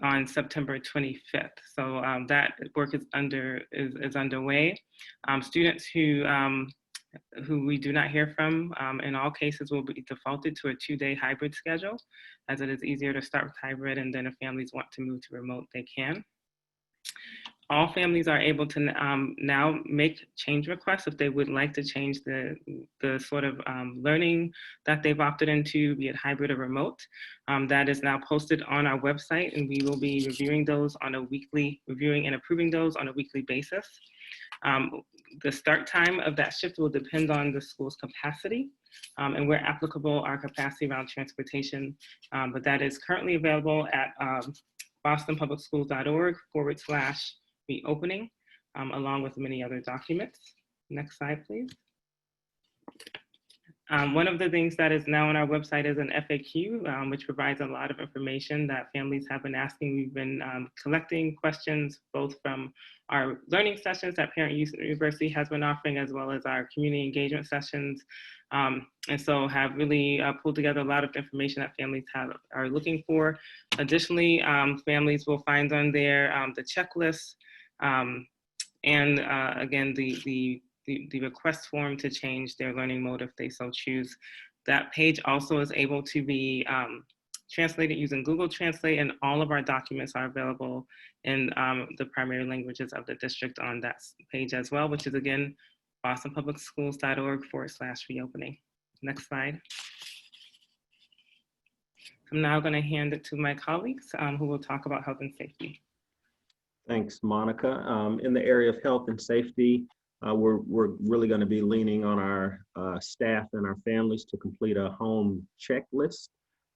on September 25th. So that work is underway. Students who we do not hear from, in all cases will be defaulted to a 2-day hybrid schedule, as it is easier to start with hybrid, and then if families want to move to remote, they can. All families are able to now make change requests if they would like to change the sort of learning that they've opted into, be it hybrid or remote. That is now posted on our website, and we will be reviewing those on a weekly, reviewing and approving those on a weekly basis. The start time of that shift will depend on the school's capacity and where applicable our capacity around transportation, but that is currently available at bostonpublicsschools.org/reopening, along with many other documents. Next slide, please. One of the things that is now on our website is an FAQ, which provides a lot of information that families have been asking. We've been collecting questions both from our learning sessions that Parent University has been offering, as well as our community engagement sessions. And so have really pulled together a lot of information that families are looking for. Additionally, families will find on there the checklist and again, the request form to change their learning mode if they so choose. That page also is able to be translated using Google Translate, and all of our documents are available in the primary languages of the district on that page as well, which is again, bostonpublicsschools.org/reopening. Next slide. I'm now going to hand it to my colleagues who will talk about health and safety. Thanks, Monica. In the area of health and safety, we're really going to be leaning on our staff and our families to complete a home checklist.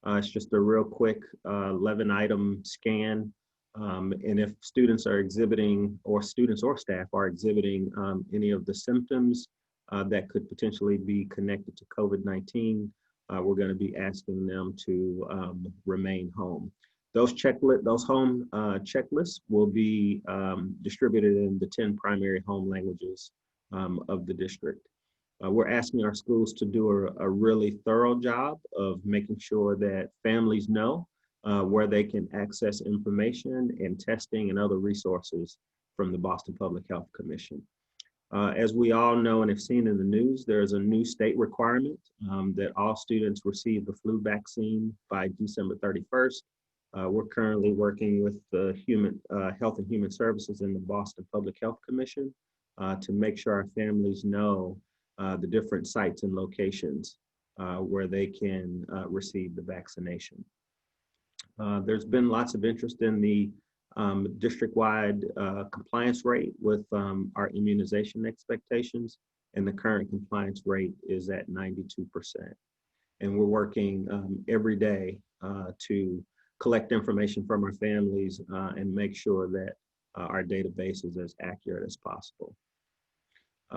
It's just a real quick 11-item scan. And if students are exhibiting, or students or staff are exhibiting any of the symptoms that could potentially be connected to COVID-19, we're going to be asking them to remain home. Those home checklists will be distributed in the 10 primary home languages of the district. We're asking our schools to do a really thorough job of making sure that families know where they can access information and testing and other resources from the Boston Public Health Commission. As we all know and have seen in the news, there is a new state requirement that all students receive the flu vaccine by December 31st. We're currently working with the Health and Human Services and the Boston Public Health Commission to make sure our families know the different sites and locations where they can receive the vaccination. There's been lots of interest in the district-wide compliance rate with our immunization expectations, and the current compliance rate is at 92%. And we're working every day to collect information from our families and make sure that our database is as accurate as possible.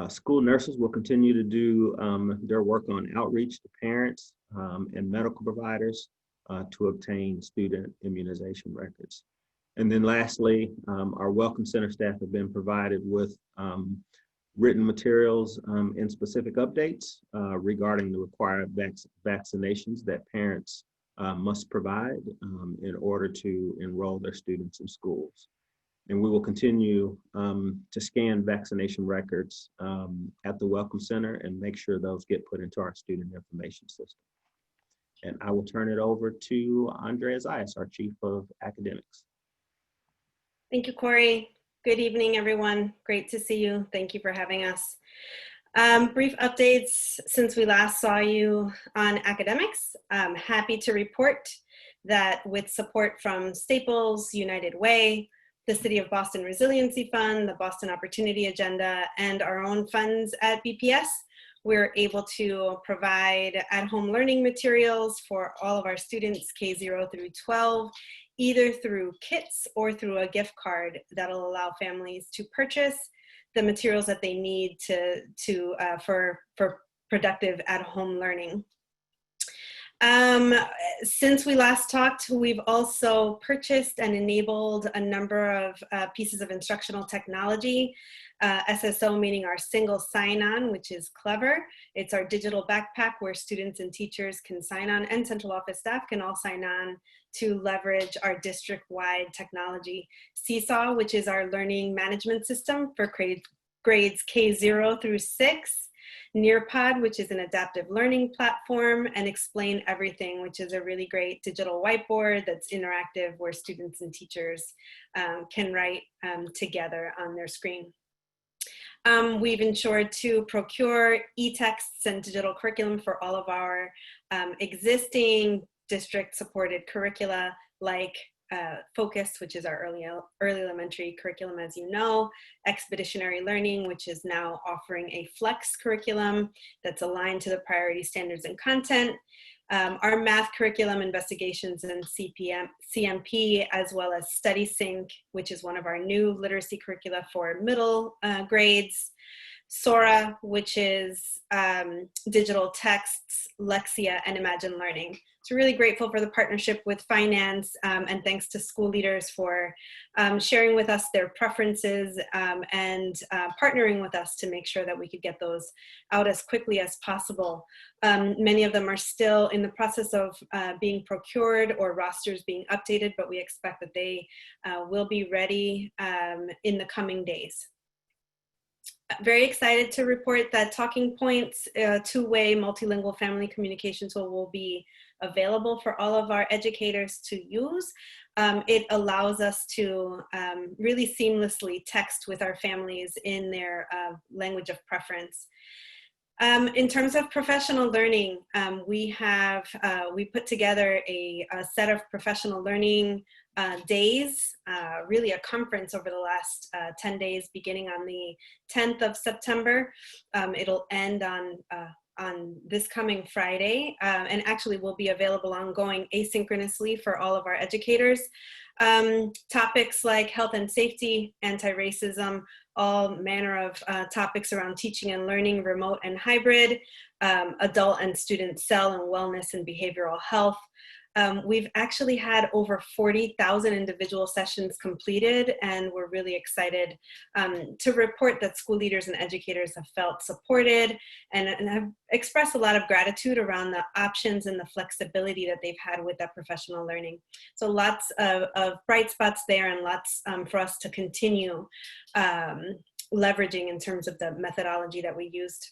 School nurses will continue to do their work on outreach to parents and medical providers to obtain student immunization records. And then lastly, our Welcome Center staff have been provided with written materials and specific updates regarding the required vaccinations that parents must provide in order to enroll their students in schools. And we will continue to scan vaccination records at the Welcome Center and make sure those get put into our student information system. And I will turn it over to Andrea Zayas, our Chief of Academics. Thank you, Corey. Good evening, everyone. Great to see you. Thank you for having us. Brief updates since we last saw you on academics. I'm happy to report that with support from Staples, United Way, the City of Boston Resiliency Fund, the Boston Opportunity Agenda, and our own funds at BPS, we're able to provide at-home learning materials for all of our students K0 through 12, either through kits or through a gift card that'll allow families to purchase the materials that they need for productive at-home learning. Since we last talked, we've also purchased and enabled a number of pieces of instructional technology. SSO meaning our single sign-on, which is Clever. It's our digital backpack where students and teachers can sign on, and central office staff can all sign on to leverage our district-wide technology. Seesaw, which is our learning management system for grades K0 through 6. Nearpod, which is an adaptive learning platform, and Explain Everything, which is a really great digital whiteboard that's interactive where students and teachers can write together on their screen. We've ensured to procure e-texts and digital curriculum for all of our existing district-supported curricula like Focus, which is our early elementary curriculum, as you know, Expeditionary Learning, which is now offering a flex curriculum that's aligned to the priority standards and content, our math curriculum, Investigations and CMP, as well as StudySync, which is one of our new literacy curricula for middle grades, Sora, which is digital texts, Lexia, and Imagine Learning. So really grateful for the partnership with finance and thanks to school leaders for sharing with us their preferences and partnering with us to make sure that we could get those out as quickly as possible. Many of them are still in the process of being procured or rosters being updated, but we expect that they will be ready in the coming days. Very excited to report that Talking Points, two-way multilingual family communication tool, will be available for all of our educators to use. It allows us to really seamlessly text with our families in their language of preference. In terms of professional learning, we put together a set of professional learning days, really a conference over the last 10 days, beginning on the 10th of September. It'll end on this coming Friday, and actually will be available ongoing asynchronously for all of our educators. Topics like health and safety, anti-racism, all manner of topics around teaching and learning, remote and hybrid, adult and student cell and wellness and behavioral health, We've actually had over 40,000 individual sessions completed, and we're really excited to report that school leaders and educators have felt supported and have expressed a lot of gratitude around the options and the flexibility that they've had with that professional learning. So lots of bright spots there, and lots for us to continue leveraging in terms of the methodology that we used.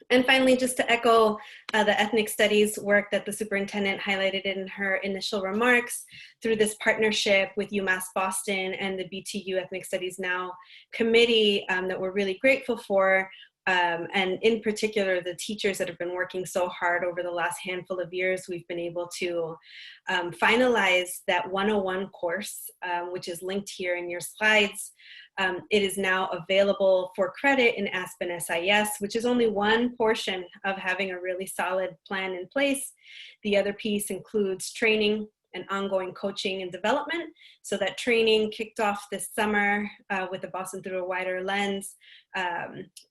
And finally, just to echo the ethnic studies work that the superintendent highlighted in her initial remarks, through this partnership with UMass Boston and the BTU Ethnic Studies Now committee that we're really grateful for, and in particular, the teachers that have been working so hard over the last handful of years, we've been able to finalize that 101 course, which is linked here in your slides. It is now available for credit in Aspen SIS, which is only one portion of having a really solid plan in place. The other piece includes training and ongoing coaching and development. So that training kicked off this summer with the Boston Through a Wider Lens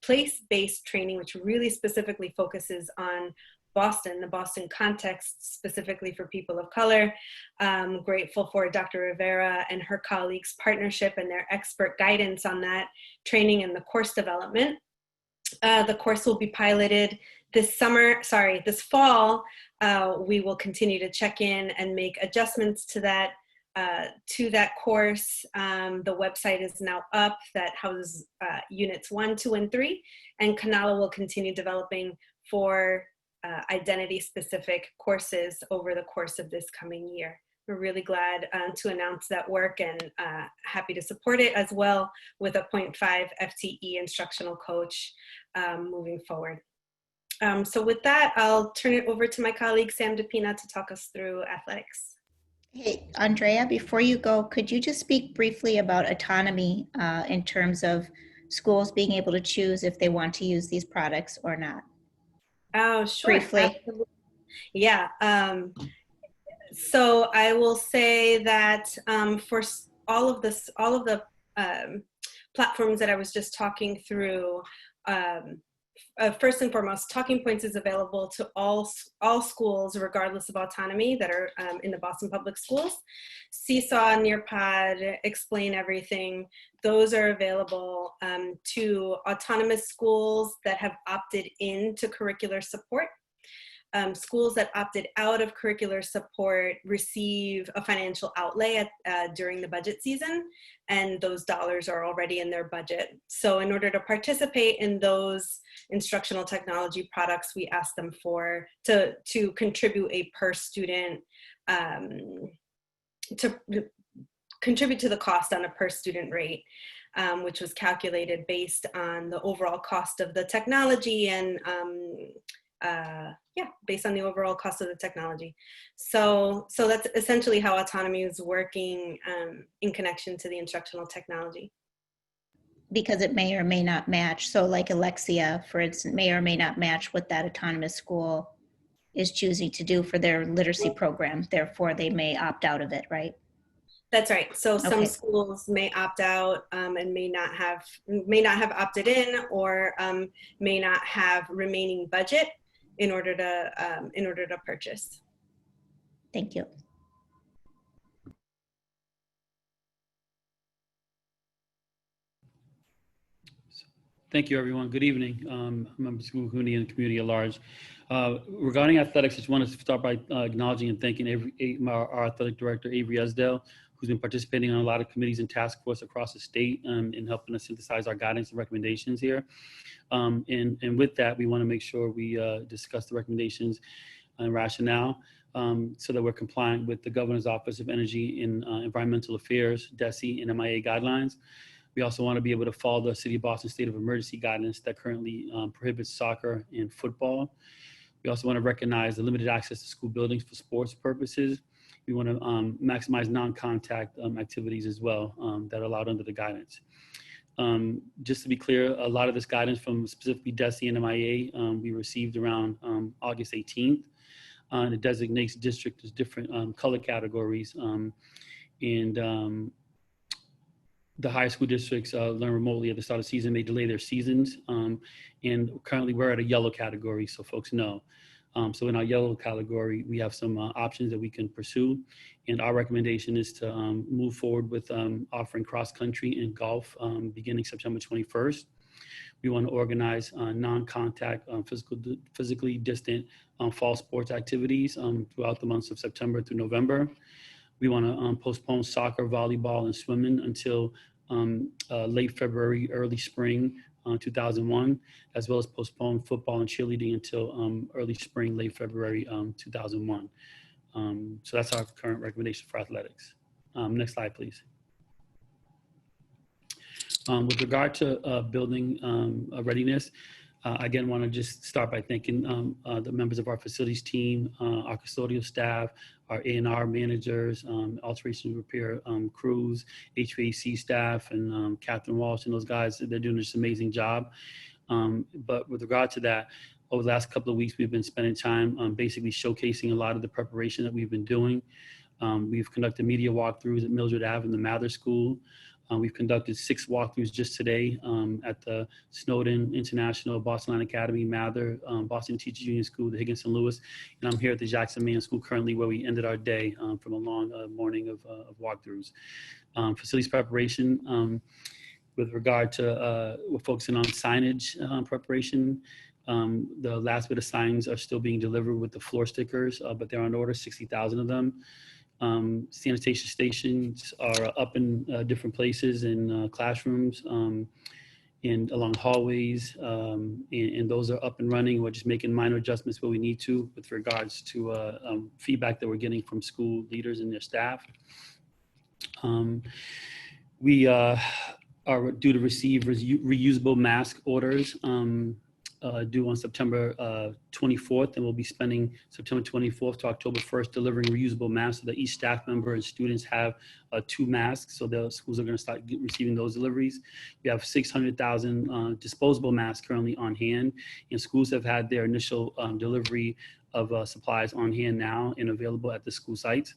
place-based training, which really specifically focuses on Boston, the Boston context, specifically for people of color. I'm grateful for Dr. Rivera and her colleagues' partnership and their expert guidance on that training and the course development. The course will be piloted this fall. We will continue to check in and make adjustments to that course. The website is now up that houses units 1, 2, and 3, and Kanala will continue developing for identity-specific courses over the course of this coming year. We're really glad to announce that work, and happy to support it as well with a 0.5 FTE instructional coach moving forward. So with that, I'll turn it over to my colleague, Sam DePina, to talk us through athletics. Hey, Andrea, before you go, could you just speak briefly about autonomy in terms of schools being able to choose if they want to use these products or not? Oh, sure. Briefly. Absolutely. Yeah. So I will say that for all of the platforms that I was just talking through, first and foremost, Talking Points is available to all schools, regardless of autonomy, that are in the Boston Public Schools. Seesaw, Nearpod, Explain Everything, those are available to autonomous schools that have opted into curricular support. Schools that opted out of curricular support receive a financial outlay during the budget season, and those dollars are already in their budget. So in order to participate in those instructional technology products, we ask them to contribute a per student, to contribute to the cost on a per student rate, which was calculated based on the overall cost of the technology and based on the overall cost of the technology. So that's essentially how autonomy is working in connection to the instructional technology. Because it may or may not match. So like Alexia, for instance, may or may not match what that autonomous school is choosing to do for their literacy program. Therefore, they may opt out of it, right? That's right. So some Okay. schools may opt out and may not have opted in, or may not have remaining budget in order to purchase. Thank you. Thank you, everyone. Good evening, members of School and the community at large. Regarding athletics, I just want to start by acknowledging and thanking our athletic director, Avery Esdale, who's been participating on a lot of committees and task force across the state in helping us synthesize our guidance and recommendations here. And with that, we want to make sure we discuss the recommendations and rationale so that we're compliant with the Governor's Office of Energy and Environmental Affairs, DESE, and MIA guidelines. We also want to be able to follow the City of Boston State of Emergency guidance that currently prohibits soccer and football. We also want to recognize the limited access to school buildings for sports purposes. We want to maximize non-contact activities as well that are allowed under the guidance. Just to be clear, a lot of this guidance from specifically DESE and MIA we received around August 18th. And it designates districts as different color categories. The high school districts learn remotely at the start of the season, may delay their seasons. And currently we're at a yellow category, so folks know. So in our yellow category, we have some options that we can pursue. And our recommendation is to move forward with offering cross-country and golf beginning September 21st. We want to organize non-contact, physically distant fall sports activities throughout the months of September through November. We want to postpone soccer, volleyball, and swimming until late February, early spring 2001, as well as postpone football and cheerleading until early spring, late February 2001. So that's our current recommendation for athletics. Next slide, please. With regard to building readiness, again, want to just start by thanking the members of our facilities team, our custodial staff, our A&R managers, alteration repair crews, HVAC staff, and Catherine Walsh and those guys. They're doing this amazing job. But with regard to that, over the last couple of weeks, we've been spending time basically showcasing a lot of the preparation that we've been doing. We've conducted media walkthroughs at Mildred Ave and the Mather School. We've conducted 6 walkthroughs just today at the Snowden International, Boston Latin Academy, Mather, Boston Teachers Union School, the Higginson Lewis, and I'm here at the Jackson Man School currently, where we ended our day from a long morning of walkthroughs. Facilities preparation, with regard to, we're focusing on signage preparation. The last bit of signs are still being delivered with the floor stickers, but they're on order, 60,000 of them. Sanitation stations are up in different places in classrooms and along hallways, and those are up and running. We're just making minor adjustments where we need to with regards to feedback that we're getting from school leaders and their staff. We are due to receive reusable mask orders due on September 24th, and we'll be spending September 24th to October 1st delivering reusable masks so that each staff member and students have 2 masks. So the schools are going to start receiving those deliveries. We have 600,000 disposable masks currently on hand, and schools have had their initial delivery of supplies on hand now and available at the school sites.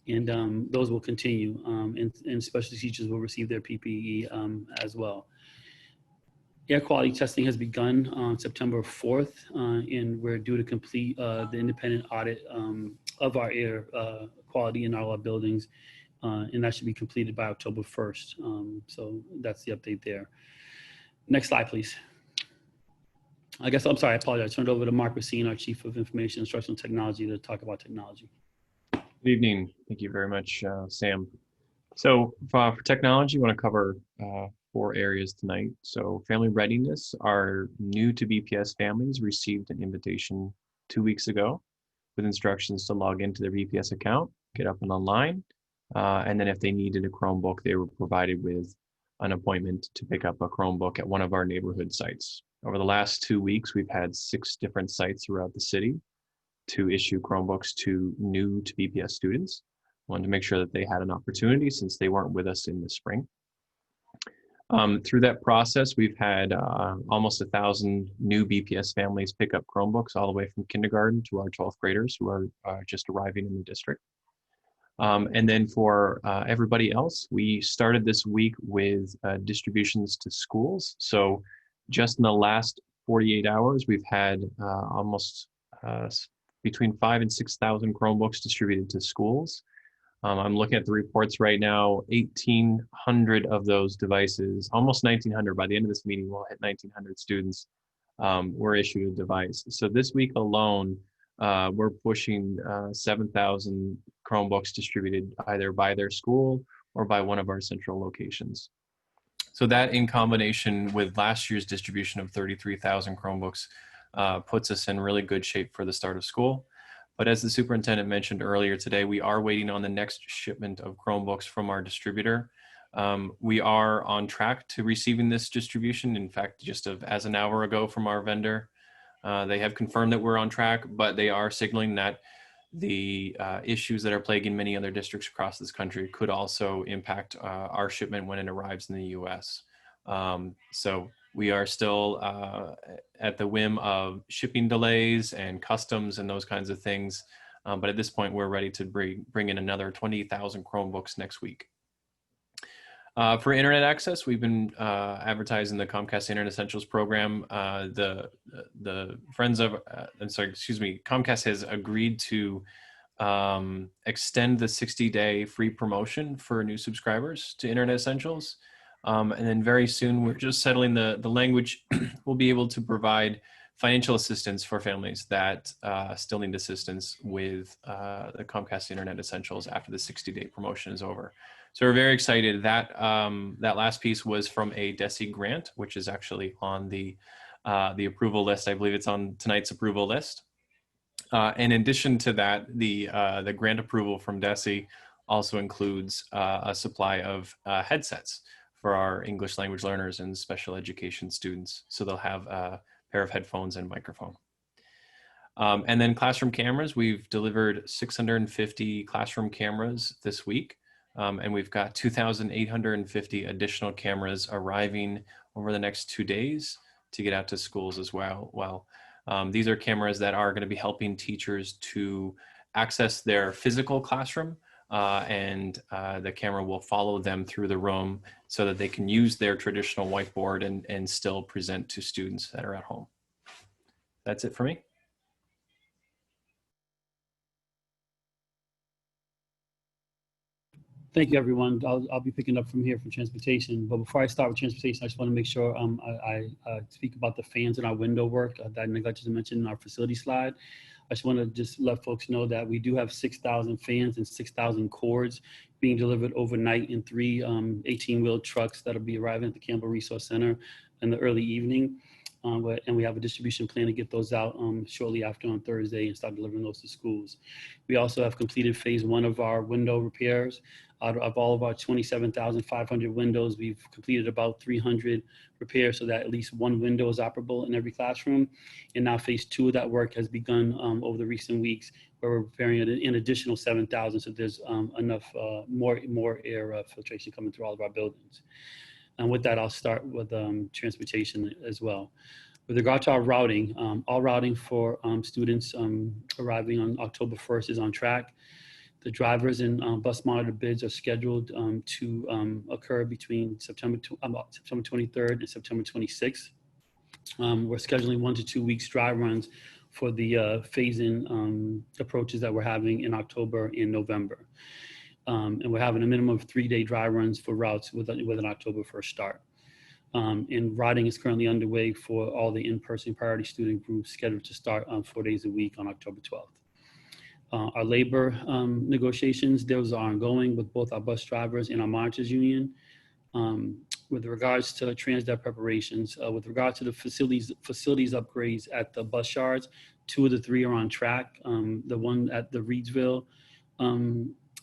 And those will continue, and specialty teachers will receive their PPE as well. Air quality testing has begun on September 4th, and we're due to complete the independent audit of our air quality in all our buildings, and that should be completed by October 1st. So that's the update there. Next slide, please. I apologize. Turn it over to Mark Racine, our Chief of Information and Instructional Technology, to talk about technology. Good evening. Thank you very much, Sam. So for technology, I want to cover 4 areas tonight. So family readiness, our new to BPS families received an invitation 2 weeks ago with instructions to log into their BPS account, get up and online. And then if they needed a Chromebook, they were provided with an appointment to pick up a Chromebook at one of our neighborhood sites. Over the last 2 weeks, we've had 6 different sites throughout the city to issue Chromebooks to new to BPS students. Wanted to make sure that they had an opportunity since they weren't with us in the spring. Through that process, we've had almost 1,000 new BPS families pick up Chromebooks all the way from kindergarten to our 12th graders who are just arriving in the district. And then for everybody else, we started this week with distributions to schools. So just in the last 48 hours, we've had almost between 5,000 and 6,000 Chromebooks distributed to schools. I'm looking at the reports right now, 1,800 of those devices, almost 1,900. By the end of this meeting, we'll hit 1,900 students were issued a device. So this week alone, we're pushing 7,000 Chromebooks distributed either by their school or by one of our central locations. So that in combination with last year's distribution of 33,000 Chromebooks puts us in really good shape for the start of school. But as the superintendent mentioned earlier today, we are waiting on the next shipment of Chromebooks from our distributor. We are on track to receiving this distribution. In fact, just as an hour ago from our vendor, they have confirmed that we're on track, but they are signaling that the issues that are plaguing many other districts across this country could also impact our shipment when it arrives in the US. So we are still at the whim of shipping delays and customs and those kinds of things. But at this point, we're ready to bring in another 20,000 Chromebooks next week. For internet access, we've been advertising the Comcast Internet Essentials program. Comcast has agreed to extend the 60-day free promotion for new subscribers to Internet Essentials. And then very soon, we're just settling the language. We'll be able to provide financial assistance for families that still need assistance with the Comcast Internet Essentials after the 60-day promotion is over. So we're very excited. That last piece was from a DESE grant, which is actually on the approval list. I believe it's on tonight's approval list. In addition to that, the grant approval from DESE also includes a supply of headsets for our English language learners and special education students. So they'll have a pair of headphones and microphone. And then classroom cameras, we've delivered 650 classroom cameras this week. And we've got 2,850 additional cameras arriving over the next 2 days to get out to schools as well. These are cameras that are going to be helping teachers to access their physical classroom, and the camera will follow them through the room so that they can use their traditional whiteboard and still present to students that are at home. That's it for me. Thank you, everyone. I'll be picking up from here from transportation. But before I start with transportation, I just want to make sure I speak about the fans in our window work that I neglected to mention in our facility slide. I just want to let folks know that we do have 6,000 fans and 6,000 cords being delivered overnight in 3 18-wheel trucks that'll be arriving at the Campbell Resource Center in the early evening. And we have a distribution plan to get those out shortly after on Thursday and start delivering those to schools. We also have completed phase 1 of our window repairs. Out of all of our 27,500 windows, we've completed about 300 repairs so that at least 1 window is operable in every classroom. And now phase 2 of that work has begun over the recent weeks, where we're repairing an additional 7,000. So there's enough more air filtration coming through all of our buildings. And with that, I'll start with transportation as well. With regard to our routing, all routing for students arriving on October 1st is on track. The drivers and bus monitor bids are scheduled to occur between September 23rd and September 26th. We're scheduling 1 to 2 weeks dry runs for the phase-in approaches that we're having in October and November. And we're having a minimum of 3-day dry runs for routes with an October 1st start. And routing is currently underway for all the in-person priority student groups scheduled to start 4 days a week on October 12th. Our labor negotiations, those are ongoing with both our bus drivers and our monitors union. With regards to TransDev preparations, with regard to the facilities upgrades at the bus yards, 2 of the 3 are on track. The one at the Reedsville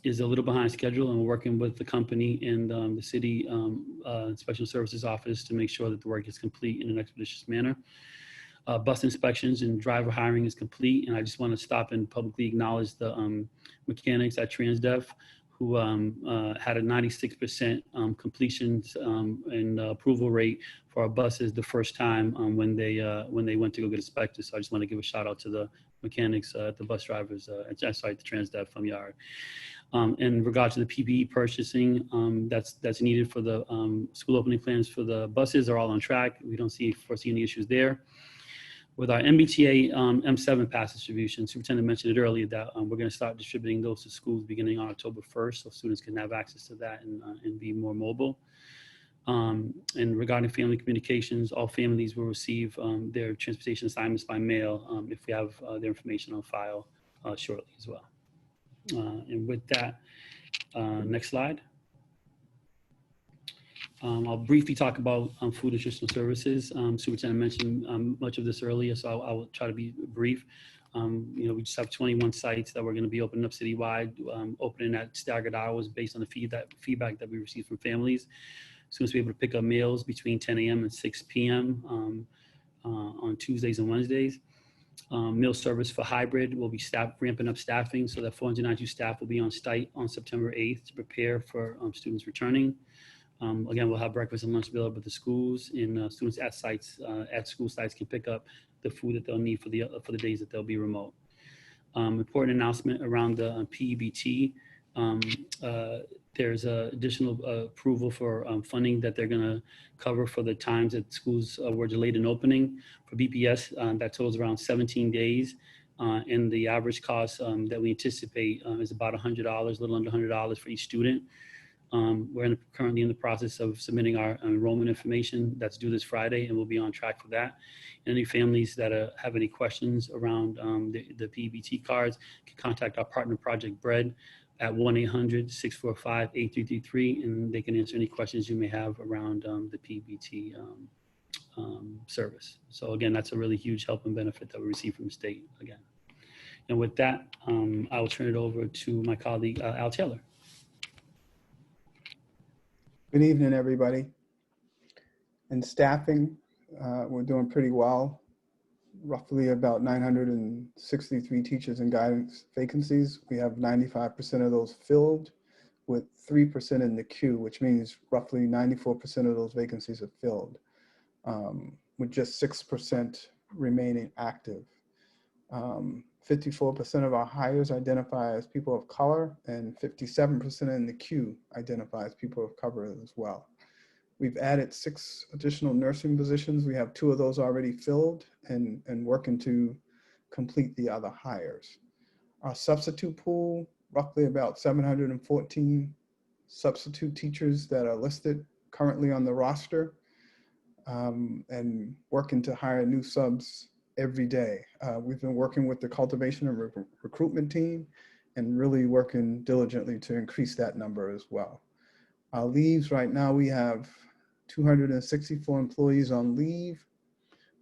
is a little behind schedule, and we're working with the company and the city inspection services office to make sure that the work is complete in an expeditious manner. Bus inspections and driver hiring is complete, and I just want to stop and publicly acknowledge the mechanics at TransDev who had a 96% completions and approval rate for our buses the first time when they went to go get inspected. So I just want to give a shout out to the mechanics, the bus drivers, the TransDev from Yard. In regard to the PPE purchasing that's needed for the school opening plans for the buses are all on track. We don't foresee any issues there. With our MBTA M7 pass distribution, Superintendent mentioned it earlier that we're going to start distributing those to schools beginning on October 1st, so students can have access to that and be more mobile. And regarding family communications, all families will receive their transportation assignments by mail if we have their information on file shortly as well. And with that, next slide. I'll briefly talk about food nutritional services. Superintendent mentioned much of this earlier, so I will try to be brief. We just have 21 sites that we're going to be opening up citywide, opening at staggered hours based on the feedback that we receive from families. Students will be able to pick up meals between 10 a.m. and 6 p.m. On Tuesdays and Wednesdays. Meal service for hybrid will be ramping up staffing so that 492 staff will be on site on September 8th to prepare for students returning. Again, we'll have breakfast and lunch available at the schools, and students at school sites can pick up the food that they'll need for the days that they'll be remote. Important announcement around the PEBT. Um, there's additional approval for funding that they're going to cover for the times that schools were delayed in opening for BPS. That totals around 17 days. And the average cost that we anticipate is about $100, a little under $100 for each student. We're currently in the process of submitting our enrollment information that's due this Friday, and we'll be on track for that. Any families that have any questions around the PBT cards can contact our partner, Project Bread, at 1-800-645-8333, and they can answer any questions you may have around the PBT service. So again, that's a really huge help and benefit that we receive from the state again. And with that, I will turn it over to my colleague, Al Taylor. Good evening, everybody. In staffing, we're doing pretty well. Roughly about 963 teachers and guidance vacancies. We have 95% of those filled with 3% in the queue, which means roughly 94% of those vacancies are filled, with just 6% remaining active. 54% of our hires identify as people of color, and 57% in the queue identify as people of color as well. We've added 6 additional nursing positions. We have 2 of those already filled and working to complete the other hires. Our substitute pool, roughly about 714 substitute teachers that are listed currently on the roster, and working to hire new subs every day. We've been working with the cultivation and recruitment team and really working diligently to increase that number as well. Our leaves right now, we have 264 employees on leave.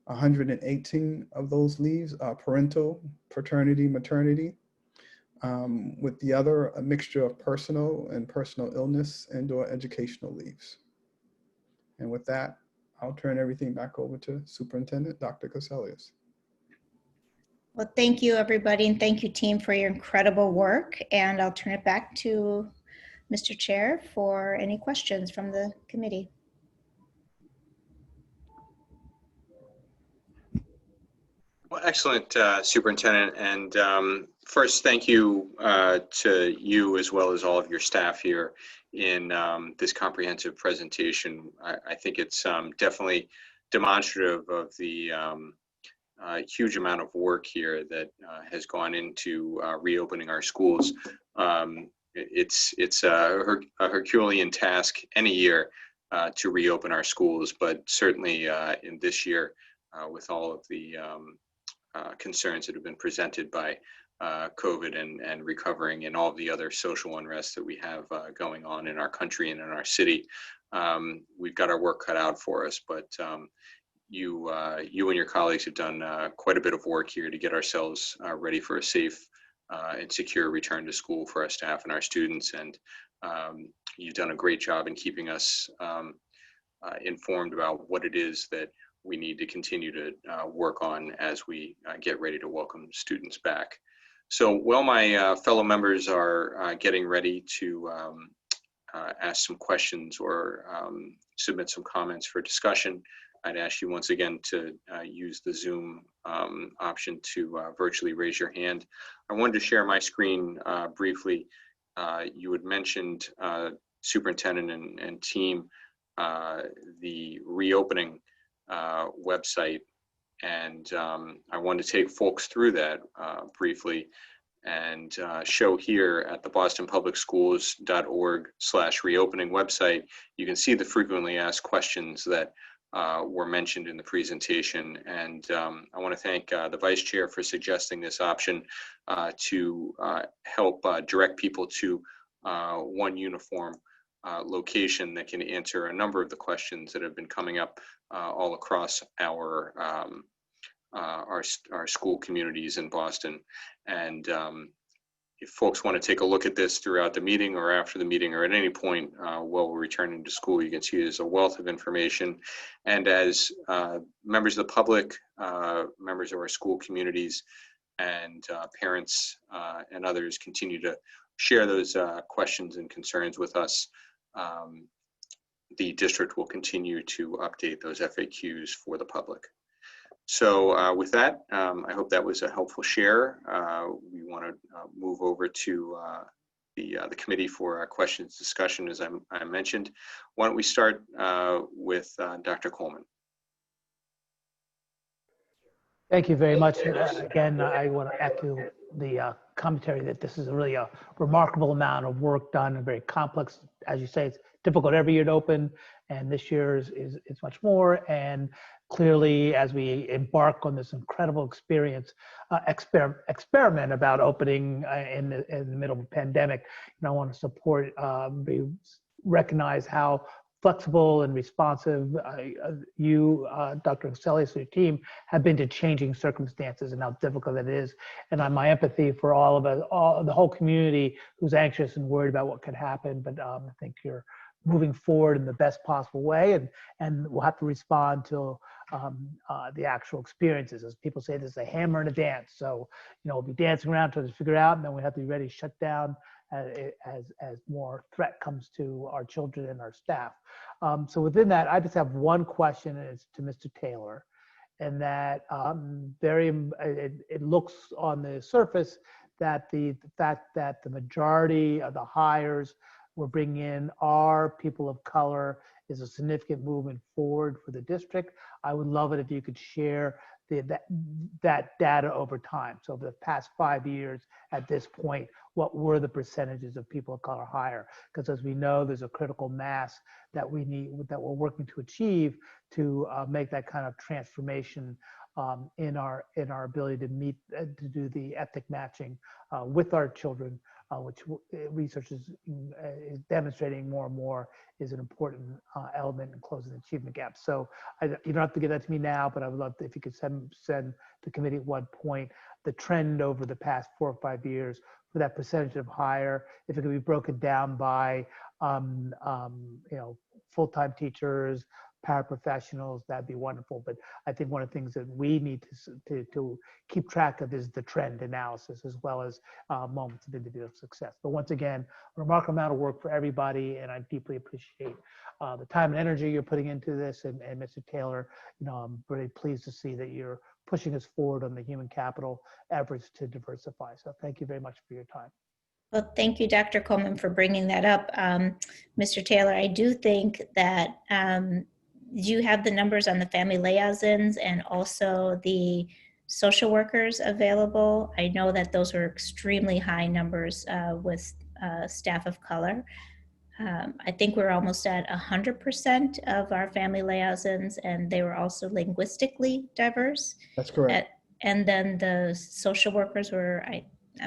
118 of those leaves are parental, paternity, maternity, with the other a mixture of personal illness and/or educational leaves. And with that, I'll turn everything back over to Superintendent Dr. Cassellius. Well, thank you, everybody, and thank you, team, for your incredible work. And I'll turn it back to Mr. Chair for any questions from the committee. Well, excellent, Superintendent. And first, thank you to you as well as all of your staff here in this comprehensive presentation. I think it's definitely demonstrative of the huge amount of work here that has gone into reopening our schools. It's a Herculean task any year to reopen our schools, but certainly in this year with all of the concerns that have been presented by COVID and recovering and all of the other social unrest that we have going on in our country and in our city, we've got our work cut out for us. But you and your colleagues have done quite a bit of work here to get ourselves ready for a safe and secure return to school for our staff and our students. And you've done a great job in keeping us informed about what it is that we need to continue to work on as we get ready to welcome students back. So while my fellow members are getting ready to ask some questions or submit some comments for discussion, I'd ask you once again to use the Zoom option to virtually raise your hand. I wanted to share my screen briefly. You had mentioned, Superintendent and team, the reopening website, and I wanted to take folks through that briefly and show here at the bostonpublicschools.org/reopening website. You can see the frequently asked questions that were mentioned in the presentation, and I want to thank the Vice Chair for suggesting this option to help direct people to one uniform location that can answer a number of the questions that have been coming up all across our school communities in Boston. And if folks want to take a look at this throughout the meeting or after the meeting or at any point while we're returning to school, you can see there's a wealth of information. And as members of the public, members of our school communities, and parents and others continue to share those questions and concerns with us, the district will continue to update those FAQs for the public. So with that, I hope that was a helpful share. We want to move over to the committee for questions discussion, as I mentioned. Why don't we start with Dr. Coleman? Thank you very much. Again, I want to echo the commentary that this is really a remarkable amount of work done and very complex. As you say, it's difficult every year to open, and this year is much more. And clearly, as we embark on this incredible experiment about opening in the middle of a pandemic, I want to support, recognize how flexible and responsive you, Dr. Casellas, and your team have been to changing circumstances and how difficult it is. And my empathy for all of us, the whole community who's anxious and worried about what could happen. But I think you're moving forward in the best possible way, and we'll have to respond to the actual experiences. As people say, this is a hammer and a dance. So, we'll be dancing around trying to figure it out, and then we have to be ready to shut down as more threat comes to our children and our staff. So within that, I just have one question, and it's to Mr. Taylor, and that it looks on the surface that the fact that the majority of the hires we're bringing in are people of color is a significant movement forward for the district. I would love it if you could share that data over time. So over the past 5 years at this point, what were the percentages of people of color hire? Because as we know, there's a critical mass that we need, that we're working to achieve to make that kind of transformation in our ability to do the ethnic matching with our children, which research is demonstrating more and more is an important element in closing the achievement gap. So you don't have to give that to me now, but I would love to, if you could send the committee at one point the trend over the past 4 or 5 years for that percentage of hire, if it could be broken down by full-time teachers, paraprofessionals, that'd be wonderful. But I think one of the things that we need to keep track of is the trend analysis, as well as moments of individual success. But once again, a remarkable amount of work for everybody, and I deeply appreciate the time and energy you're putting into this. And Mr. Taylor, I'm really pleased to see that you're pushing us forward on the human capital efforts to diversify. So thank you very much for your time. Well, thank you, Dr. Coleman, for bringing that up. Mr. Taylor, I do think that you have the numbers on the family liaisons and also the social workers available. I know that those are extremely high numbers with staff of color. I think we're almost at 100% of our family liaisons, and they were also linguistically diverse. That's correct. And then the social workers were,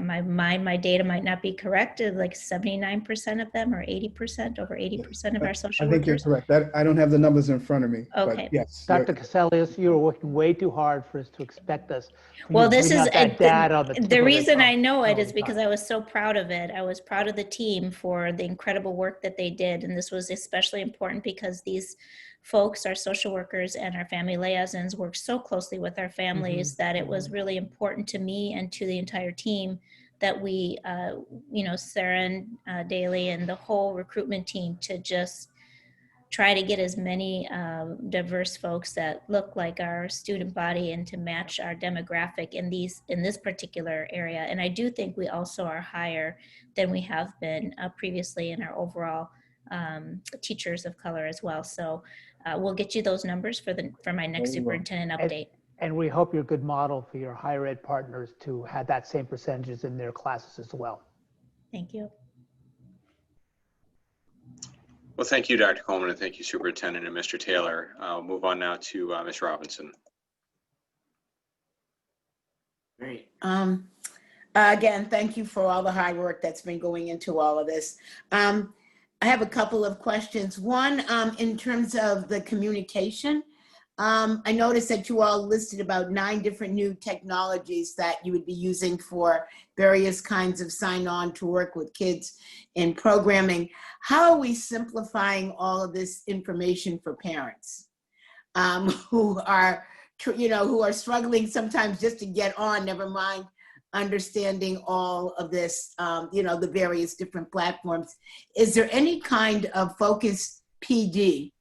my data might not be correct, like 79% of them, or 80%, over 80% of our social workers. I think you're correct. I don't have the numbers in front of me. Okay. But yes. Dr. Casellas, you were working way too hard for us to expect us. Well, this is the reason I know it all is the because time. I was so proud of it. I was proud of the team for the incredible work that they did. And this was especially important because these folks, our social workers and our family liaisons, work so closely with our families that it was really important to me and to the entire team that we, Sarah and Daly and the whole recruitment team, to just try to get as many diverse folks that look like our student body and to match our demographic in this particular area. And I do think we also are higher than we have been previously in our overall teachers of color as well. So we'll get you those numbers for my next superintendent update. And we hope you're a good model for your higher ed partners to have that same percentages in their classes as well. Thank you. Well, thank you, Dr. Coleman, and thank you, Superintendent and Mr. Taylor. I'll move on now to Ms. Robinson. Great. Again, thank you for all the hard work that's been going into all of this. I have a couple of questions. One, in terms of the communication, I noticed that you all listed about 9 different new technologies that you would be using for various kinds of sign-on to work with kids in programming. How are we simplifying all of this information for parents who are struggling sometimes just to get on, never mind understanding all of this, the various different platforms? Is there any kind of focused PD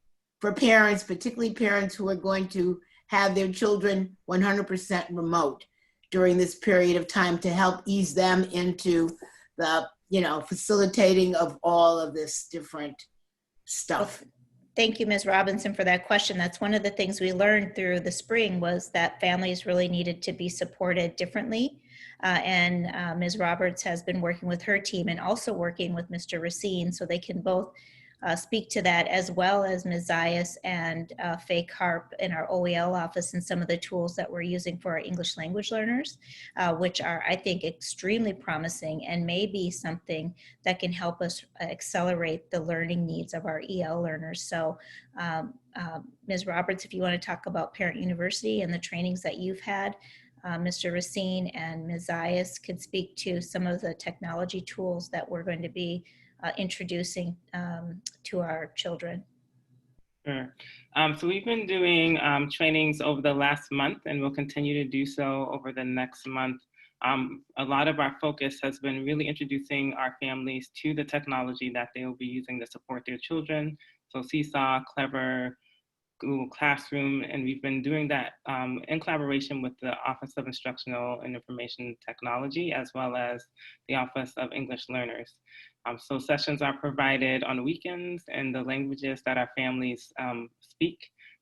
for parents, particularly parents who are going to have their children 100% remote during this period of time, to help ease them into the facilitating of all of this different stuff. Thank you, Ms. Robinson, for that question. That's one of the things we learned through the spring was that families really needed to be supported differently. And Ms. Roberts has been working with her team and also working with Mr. Racine so they can both speak to that, as well as Ms. Zayas and Faye Karp in our OEL office and some of the tools that we're using for our English language learners, which are, I think, extremely promising and may be something that can help us accelerate the learning needs of our EL learners. So Ms. Roberts, if you want to talk about Parent University and the trainings that you've had, Mr. Racine and Ms. Zayas could speak to some of the technology tools that we're going to be introducing to our children. Sure. So we've been doing trainings over the last month, and we'll continue to do so over the next month. A lot of our focus has been really introducing our families to the technology that they will be using to support their children. So Seesaw, Clever, Google Classroom, and we've been doing that in collaboration with the Office of Instructional and Information Technology, as well as the Office of English Learners. So sessions are provided on weekends in the languages that our families speak.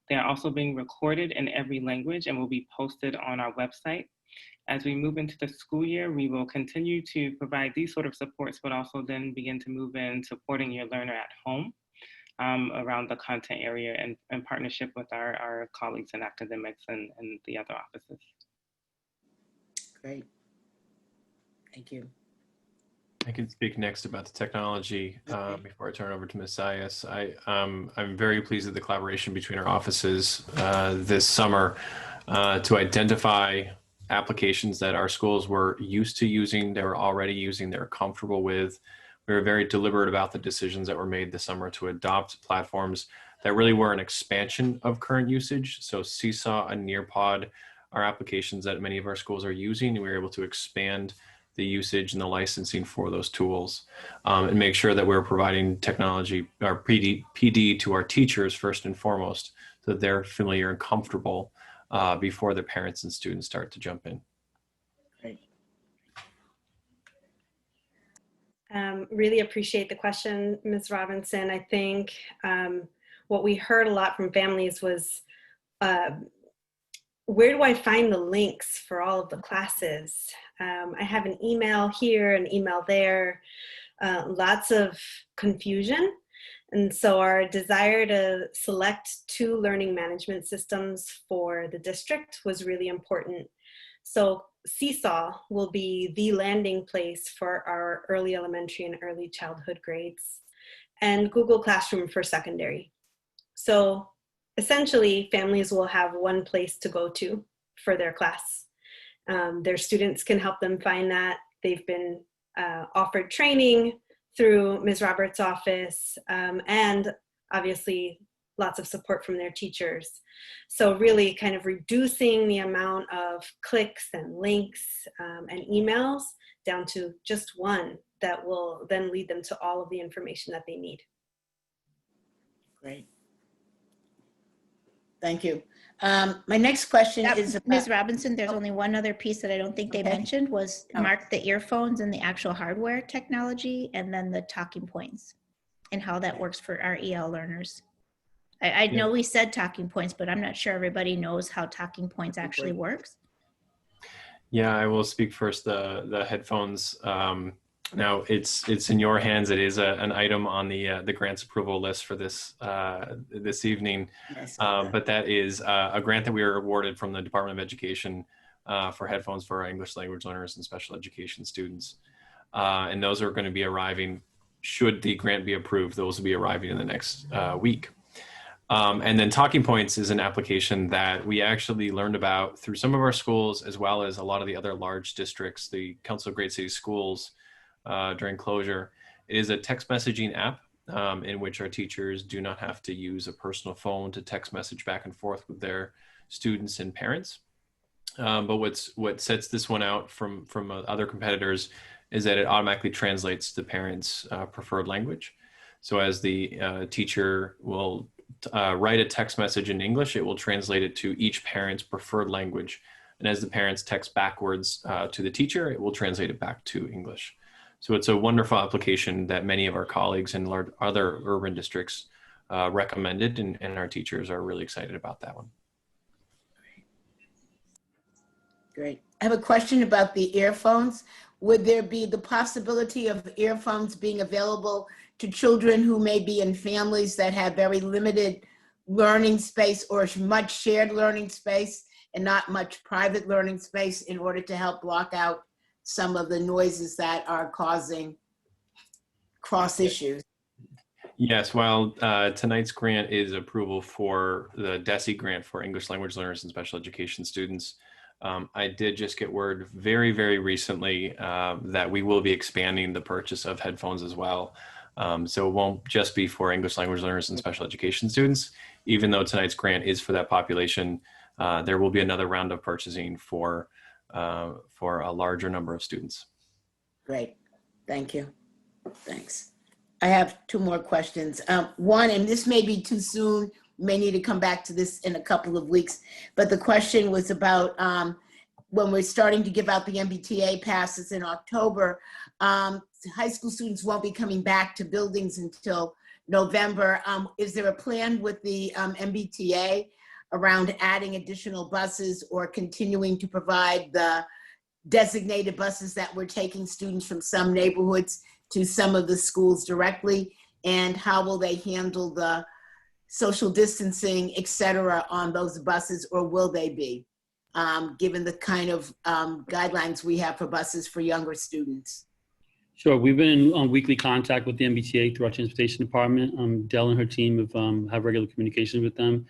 They are also being recorded in every language and will be posted on our website. As we move into the school year, we will continue to provide these sort of supports, but also then begin to move in supporting your learner at home around the content area and in partnership with our colleagues in academics and the other offices. Great. Thank you. I can speak next about the technology before I turn over to Ms. Zayas. I'm very pleased with the collaboration between our offices this summer to identify applications that our schools were used to using, they were already using, they were comfortable with. We were very deliberate about the decisions that were made this summer to adopt platforms that really were an expansion of current usage. So Seesaw and Nearpod are applications that many of our schools are using, and we were able to expand the usage and the licensing for those tools and make sure that we're providing technology or PD to our teachers first and foremost, so that they're familiar and comfortable before the parents and students start to jump in. Great. Really appreciate the question, Ms. Robinson. I think what we heard a lot from families was, where do I find the links for all of the classes? I have an email here, an email there, lots of confusion. And so our desire to select 2 learning management systems for the district was really important. So Seesaw will be the landing place for our early elementary and early childhood grades, and Google Classroom for secondary. So essentially, families will have one place to go to for their class. Their students can help them find that. They've been offered training through Ms. Roberts' office, and obviously lots of support from their teachers. So really kind of reducing the amount of clicks and links and emails down to just one that will then lead them to all of the information that they need. Great. Thank you. My next question is about, Ms. Robinson, there's only one other piece that I don't think they mentioned was Mark, the earphones and the actual hardware technology, and then the talking points and how that works for our EL learners. I know we said talking points, but I'm not sure everybody knows how talking points actually works. Yeah, I will speak first. The headphones. Now it's in your hands. It is an item on the grants approval list for this this evening. Yes. But that is a grant that we were awarded from the Department of Education for headphones for our English language learners and special education students. And those are going to be arriving, should the grant be approved, those will be arriving in the next week. And then Talking Points is an application that we actually learned about through some of our schools, as well as a lot of the other large districts, the Council of Great Cities Schools during closure. It is a text messaging app in which our teachers do not have to use a personal phone to text message back and forth with their students and parents. But what sets this one out from other competitors is that it automatically translates the parents' preferred language. So as the teacher will write a text message in English, it will translate it to each parent's preferred language. And as the parents text backwards to the teacher, it will translate it back to English. So it's a wonderful application that many of our colleagues in other urban districts recommended, and our teachers are really excited about that one. Great. I have a question about the earphones. Would there be the possibility of earphones being available to children who may be in families that have very limited learning space or much shared learning space and not much private learning space, in order to help block out some of the noises that are causing cross issues? Yes, while tonight's grant is approval for the DESE grant for English language learners and special education students, I did just get word very, very recently that we will be expanding the purchase of headphones as well. So it won't just be for English language learners and special education students. Even though tonight's grant is for that population, there will be another round of purchasing for a larger number of students. Great. Thank you. Thanks. I have two more questions. One, and this may be too soon, may need to come back to this in a couple of weeks, but the question was about when we're starting to give out the MBTA passes in October, high school students won't be coming back to buildings until November. Is there a plan with the MBTA around adding additional buses or continuing to provide the designated buses that were taking students from some neighborhoods to some of the schools directly? And how will they handle the social distancing, et cetera, on those buses, or will they be, given the kind of guidelines we have for buses for younger students? Sure. We've been in weekly contact with the MBTA through our transportation department. Dell and her team have regular communication with them.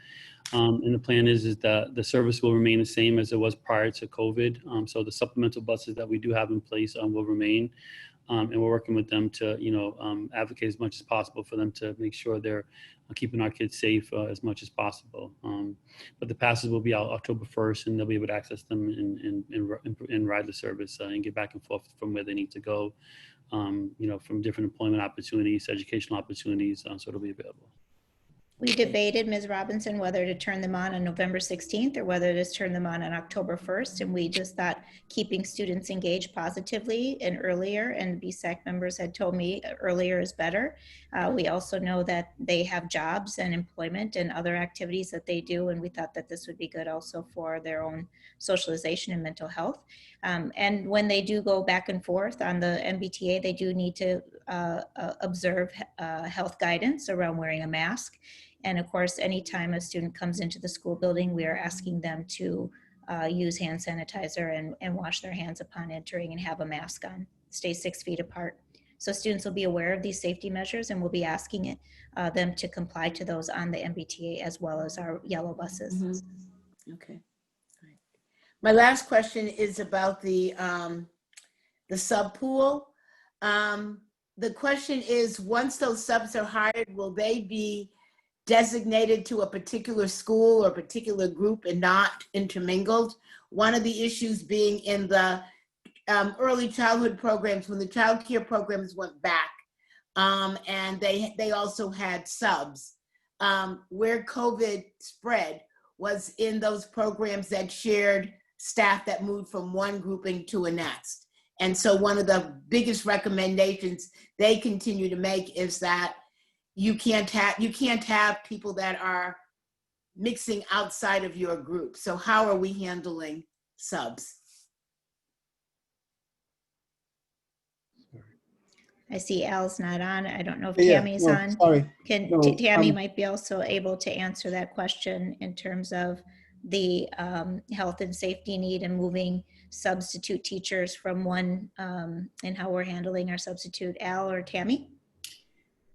And the plan is that the service will remain the same as it was prior to COVID. So the supplemental buses that we do have in place will remain. And we're working with them to, advocate as much as possible for them to make sure they're keeping our kids safe as much as possible. But the passes will be out October 1st, and they'll be able to access them and ride the service and get back and forth from where they need to go, from different employment opportunities, educational opportunities, so it'll be available. We debated, Ms. Robinson, whether to turn them on November 16th or whether to turn them on October 1st. And we just thought keeping students engaged positively and earlier, and BSAC members had told me earlier is better. We also know that they have jobs and employment and other activities that they do. And we thought that this would be good also for their own socialization and mental health. And when they do go back and forth on the MBTA, they do need to observe health guidance around wearing a mask. And of course, anytime a student comes into the school building, we are asking them to use hand sanitizer and wash their hands upon entering and have a mask on, stay 6 feet apart. So students will be aware of these safety measures, and we'll be asking them to comply to those on the MBTA as well as our yellow buses. Mm-hmm. Okay. Right. My last question is about the sub pool. The question is, once those subs are hired, will they be designated to a particular school or particular group and not intermingled? One of the issues being in the early childhood programs, when the child care programs went back, and they also had subs, where COVID spread was in those programs that shared staff that moved from one grouping to a next. And so one of the biggest recommendations they continue to make is that you can't have people that are mixing outside of your group. So how are we handling subs? I see Al's not on. I don't know if Yeah, Tammy's no, on. sorry. No, Tammy might be also able to answer that question in terms of the health and safety need and moving substitute teachers from one and how we're handling our substitute. Al or Tammy?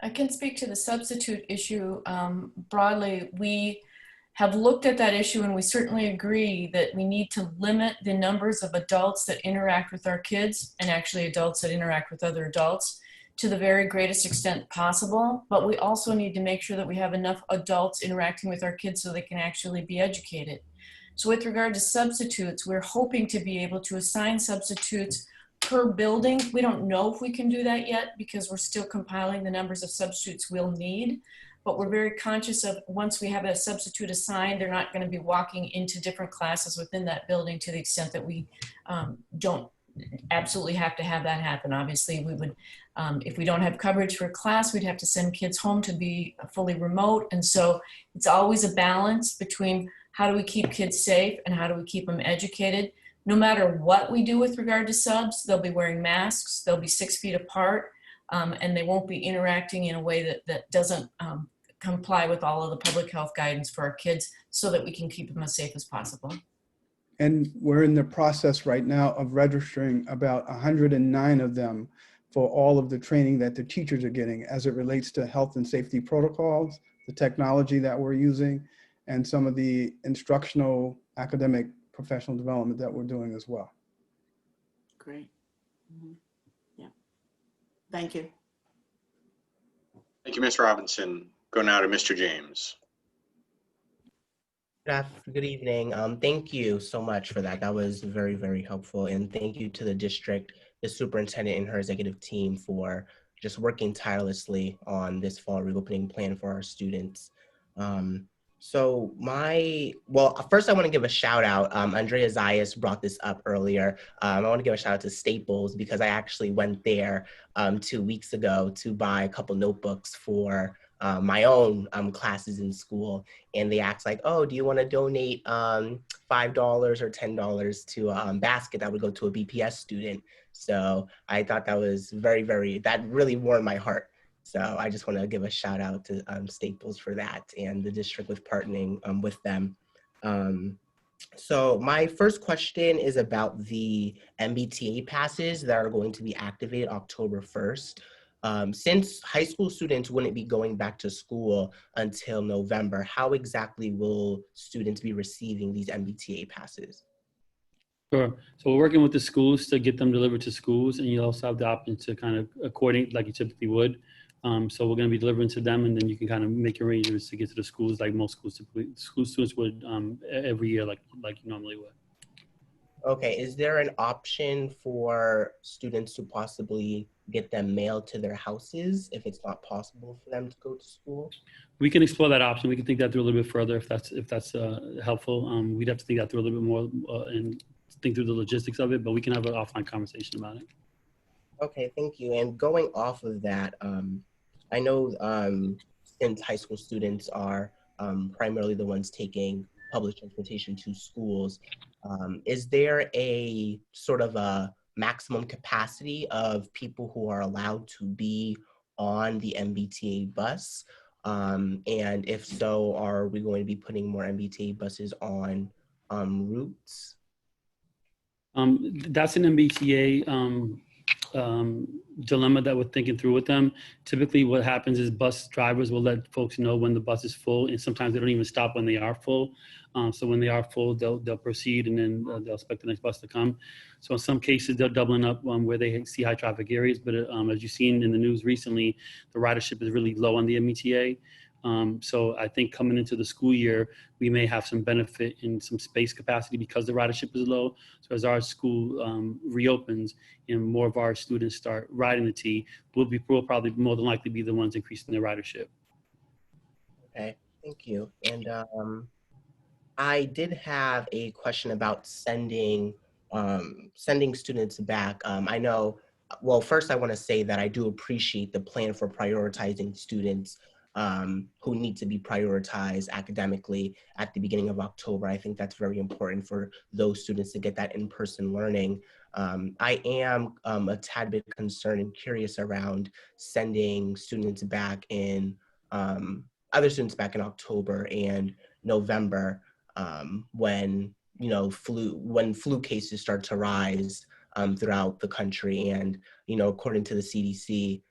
I can speak to the substitute issue broadly. We have looked at that issue, and we certainly agree that we need to limit the numbers of adults that interact with our kids, and actually adults that interact with other adults, to the very greatest extent possible. But we also need to make sure that we have enough adults interacting with our kids so they can actually be educated. So with regard to substitutes, we're hoping to be able to assign substitutes per building. We don't know if we can do that yet because we're still compiling the numbers of substitutes we'll need, but we're very conscious of once we have a substitute assigned, they're not going to be walking into different classes within that building to the extent that we don't absolutely have to have that happen. Obviously, we would, if we don't have coverage for class, we'd have to send kids home to be fully remote. And so it's always a balance between how do we keep kids safe and how do we keep them educated. No matter what we do with regard to subs, they'll be wearing masks, they'll be 6 feet apart, and they won't be interacting in a way that doesn't comply with all of the public health guidance for our kids so that we can keep them as safe as possible. And we're in the process right now of registering about 109 of them for all of the training that the teachers are getting as it relates to health and safety protocols, the technology that we're using, and some of the instructional academic professional development that we're doing as well. Great. Yeah. Thank you. Thank you, Ms. Robinson. Go now to Mr. James. Good evening. Thank you so much for that. That was very, very helpful. And thank you to the district, the superintendent and her executive team for just working tirelessly on this fall reopening plan for our students. First I want to give a shout out. Andrea Zayas brought this up earlier. I want to give a shout out to Staples because I actually went there 2 weeks ago to buy a couple notebooks for my own classes in school, and they asked like, oh, do you want to donate $5 or $10 to a basket that would go to a BPS student? So I thought that was that really warmed my heart. So I just want to give a shout out to Staples for that and the district with partnering with them. So my first question is about the MBTA passes that are going to be activated October 1st. Since high school students wouldn't be going back to school until November, how exactly will students be receiving these MBTA passes? Sure. So we're working with the schools to get them delivered to schools, and you also have the option to kind of coordinate like you typically would. So we're going to be delivering to them, and then you can kind of make arrangements to get to the schools like most schools typically, school students would every year like you normally would. Okay, is there an option for students to possibly get them mailed to their houses if it's not possible for them to go to school? We can explore that option. We can think that through a little bit further if that's helpful. We'd have to think that through a little bit more and think through the logistics of it, but we can have an offline conversation about it. Okay, thank you. And going off of that, I know since high school students are primarily the ones taking public transportation to schools, is there a sort of a maximum capacity of people who are allowed to be on the MBTA bus? And if so, are we going to be putting more MBTA buses on routes? That's an MBTA dilemma that we're thinking through with them. Typically what happens is bus drivers will let folks know when the bus is full, and sometimes they don't even stop when they are full. So when they are full, they'll proceed, and then they'll expect the next bus to come. So in some cases, they're doubling up where they see high traffic areas, but as you've seen in the news recently, the ridership is really low on the MBTA. So I think coming into the school year, we may have some benefit in some space capacity because the ridership is low. So as our school reopens and more of our students start riding the T, we'll probably more than likely be the ones increasing their ridership. Okay, thank you. And I did have a question about sending students back. I know, well, first I want to say that I do appreciate the plan for prioritizing students who need to be prioritized academically at the beginning of October. I think that's very important for those students to get that in-person learning. I am a tad bit concerned and curious around sending students back in, other students back in October and November when flu cases start to rise throughout the country. And, according to the CDC,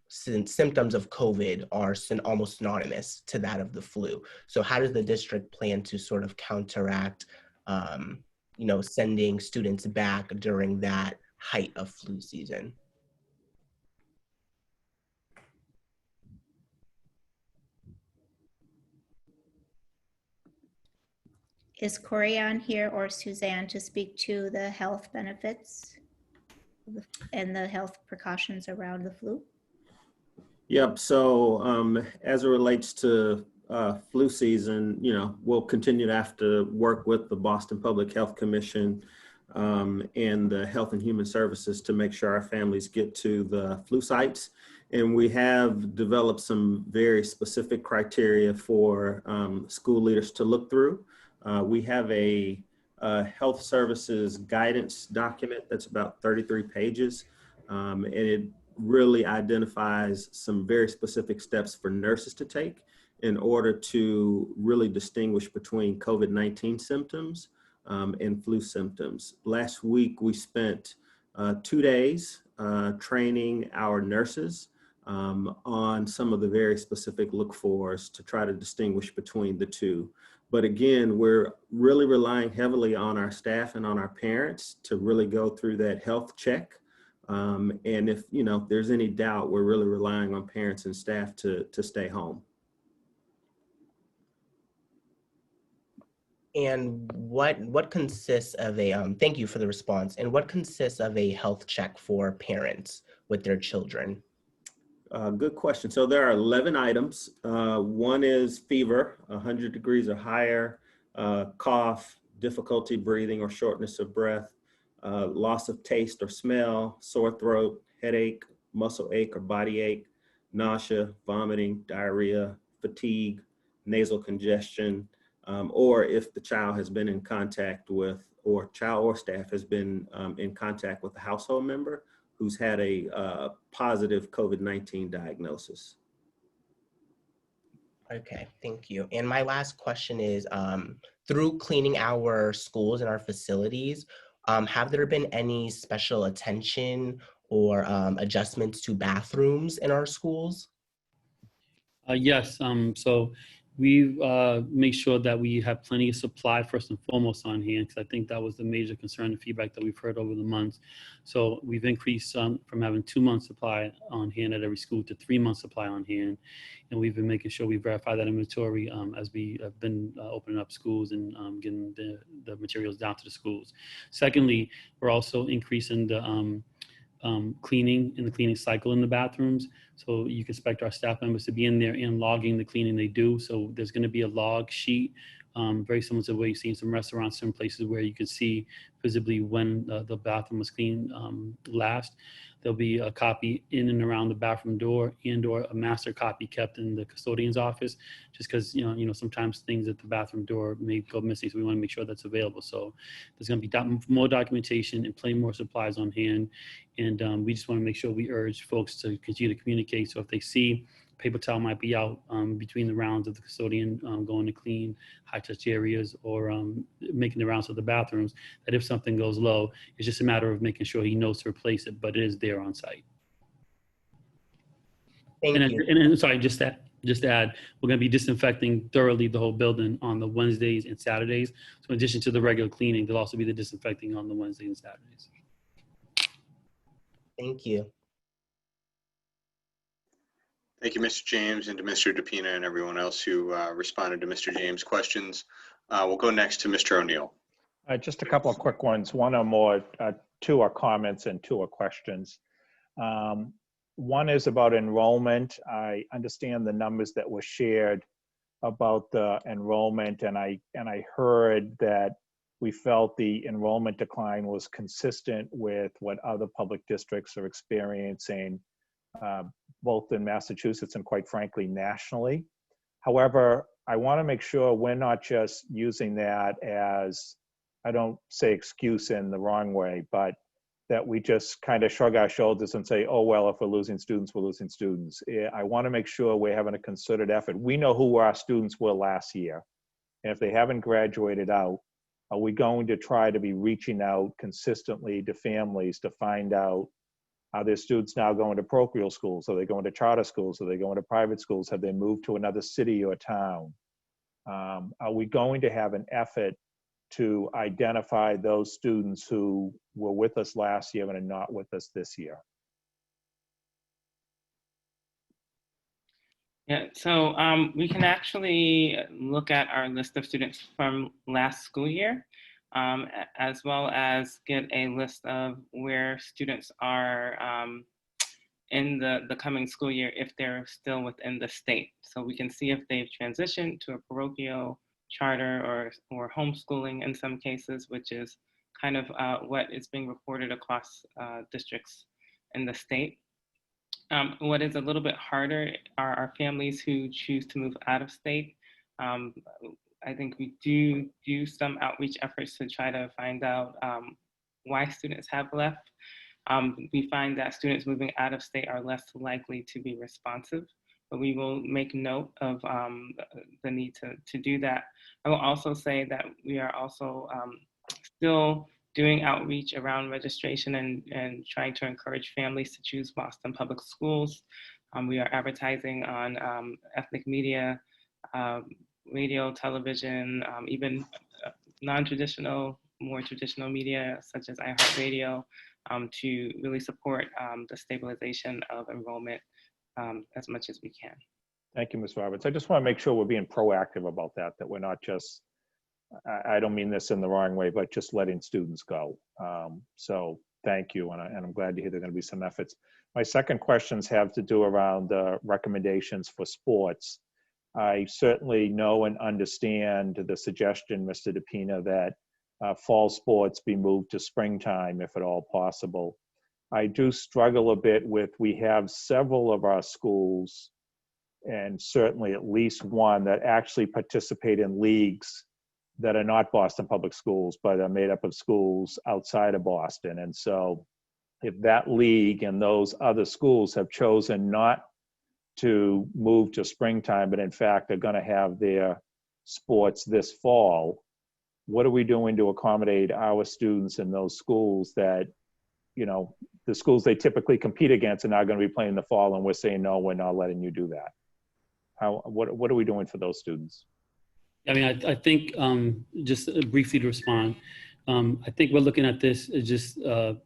since symptoms of COVID are almost synonymous to that of the flu. So how does the district plan to sort of counteract, sending students back during that height of flu season? Is Corey on here or Suzanne to speak to the health benefits and the health precautions around the flu? Yep. So as it relates to flu season, we'll continue to have to work with the Boston Public Health Commission and the Health and Human Services to make sure our families get to the flu sites. And we have developed some very specific criteria for school leaders to look through. We have a health services guidance document that's about 33 pages. And it really identifies some very specific steps for nurses to take in order to really distinguish between COVID-19 symptoms and flu symptoms. Last week, we spent 2 days training our nurses on some of the very specific look-fors to try to distinguish between the two. But again, we're really relying heavily on our staff and on our parents to really go through that health check. And if there's any doubt, we're really relying on parents and staff to stay home. And what consists of a, thank you for the response, and what consists of a health check for parents with their children? Good question. So there are 11 items. One is fever, 100 degrees or higher, cough, difficulty breathing or shortness of breath, loss of taste or smell, sore throat, headache, muscle ache or body ache, nausea, vomiting, diarrhea, fatigue, nasal congestion, or if the child has been in contact with, or child or staff has been in contact with a household member who's had a positive COVID-19 diagnosis. Okay, thank you. And my last question is, through cleaning our schools and our facilities, have there been any special attention or adjustments to bathrooms in our schools? Yes, so we make sure that we have plenty of supply first and foremost on hand, because I think that was the major concern and feedback that we've heard over the months. So we've increased from having 2 months supply on hand at every school to 3 months supply on hand. And we've been making sure we verify that inventory as we have been opening up schools and getting the materials down to the schools. Secondly, we're also increasing the cleaning and the cleaning cycle in the bathrooms. So you can expect our staff members to be in there and logging the cleaning they do. So there's going to be a log sheet, very similar to what you see in some restaurants, some places where you can see visibly when the bathroom was cleaned last. There'll be a copy in and around the bathroom door and/or a master copy kept in the custodian's office, just because sometimes things at the bathroom door may go missing, so we want to make sure that's available. So there's going to be more documentation and plenty more supplies on hand, and we just want to make sure we urge folks to continue to communicate. So if they see paper towel might be out between the rounds of the custodian going to clean high-touch areas or making the rounds of the bathrooms, that if something goes low, it's just a matter of making sure he knows to replace it, but it is there on site. Thank you. And sorry, just to add, we're going to be disinfecting thoroughly the whole building on the Wednesdays and Saturdays. So in addition to the regular cleaning, there'll also be the disinfecting on the Wednesdays and Saturdays. Thank you. Thank you, Mr. James, and to Mr. DePina and everyone else who responded to Mr. James' questions. We'll go next to Mr. O'Neill. Just a couple of quick ones. One or more, 2 are comments and 2 are questions. One is about enrollment. I understand the numbers that were shared about the enrollment, and I heard that we felt the enrollment decline was consistent with what other public districts are experiencing, both in Massachusetts and quite frankly, nationally. However, I want to make sure we're not just using that as, I don't say excuse in the wrong way, but that we just kind of shrug our shoulders and say, oh, well, if we're losing students, we're losing students. I want to make sure we're having a concerted effort. We know who our students were last year. And if they haven't graduated out, are we going to try to be reaching out consistently to families to find out, are their students now going to parochial schools? Are they going to charter schools? Are they going to private schools? Have they moved to another city or town? Are we going to have an effort to identify those students who were with us last year and are not with us this year? Yeah, so we can actually look at our list of students from last school year, as well as get a list of where students are in the coming school year if they're still within the state. So we can see if they've transitioned to a parochial, charter, or homeschooling in some cases, which is kind of what is being reported across districts in the state. What is a little bit harder are our families who choose to move out of state. I think we do some outreach efforts to try to find out why students have left. We find that students moving out of state are less likely to be responsive, but we will make note of the need to do that. I will also say that we are also still doing outreach around registration and trying to encourage families to choose Boston Public Schools. We are advertising on ethnic media, radio, television, even non-traditional, more traditional media such as iHeartRadio, to really support the stabilization of enrollment as much as we can. Thank you, Ms. Roberts. I just want to make sure we're being proactive about that we're not just, I don't mean this in the wrong way, but just letting students go. So thank you, and I'm glad to hear there are going to be some efforts. My second questions have to do around recommendations for sports. I certainly know and understand the suggestion, Mr. DePina, that fall sports be moved to springtime if at all possible. I do struggle a bit with, we have several of our schools, and certainly at least one, that actually participate in leagues that are not Boston Public Schools, but are made up of schools outside of Boston. And so if that league and those other schools have chosen not to move to springtime, but in fact are going to have their sports this fall, what are we doing to accommodate our students in those schools that, you know, the schools they typically compete against are now going to be playing in the fall, and we're saying, no, we're not letting you do that? What are we doing for those students? I mean, I think just briefly to respond, I think we're looking at this as just a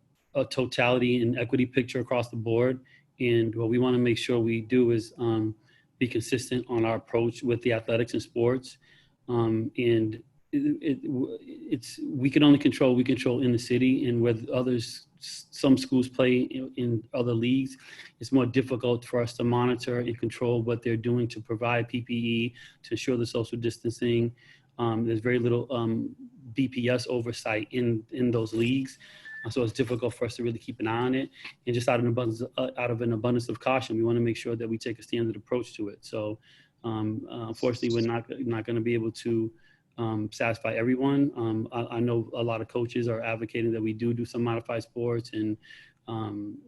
totality and equity picture across the board. And what we want to make sure we do is be consistent on our approach with the athletics and sports. And we can only control what we control in the city, and where others, some schools play in other leagues, it's more difficult for us to monitor and control what they're doing to provide PPE, to ensure the social distancing. There's very little BPS oversight in those leagues. So it's difficult for us to really keep an eye on it. And just out of an abundance of caution, we want to make sure that we take a standard approach to it. So unfortunately, we're not going to be able to satisfy everyone. I know a lot of coaches are advocating that we do some modified sports, and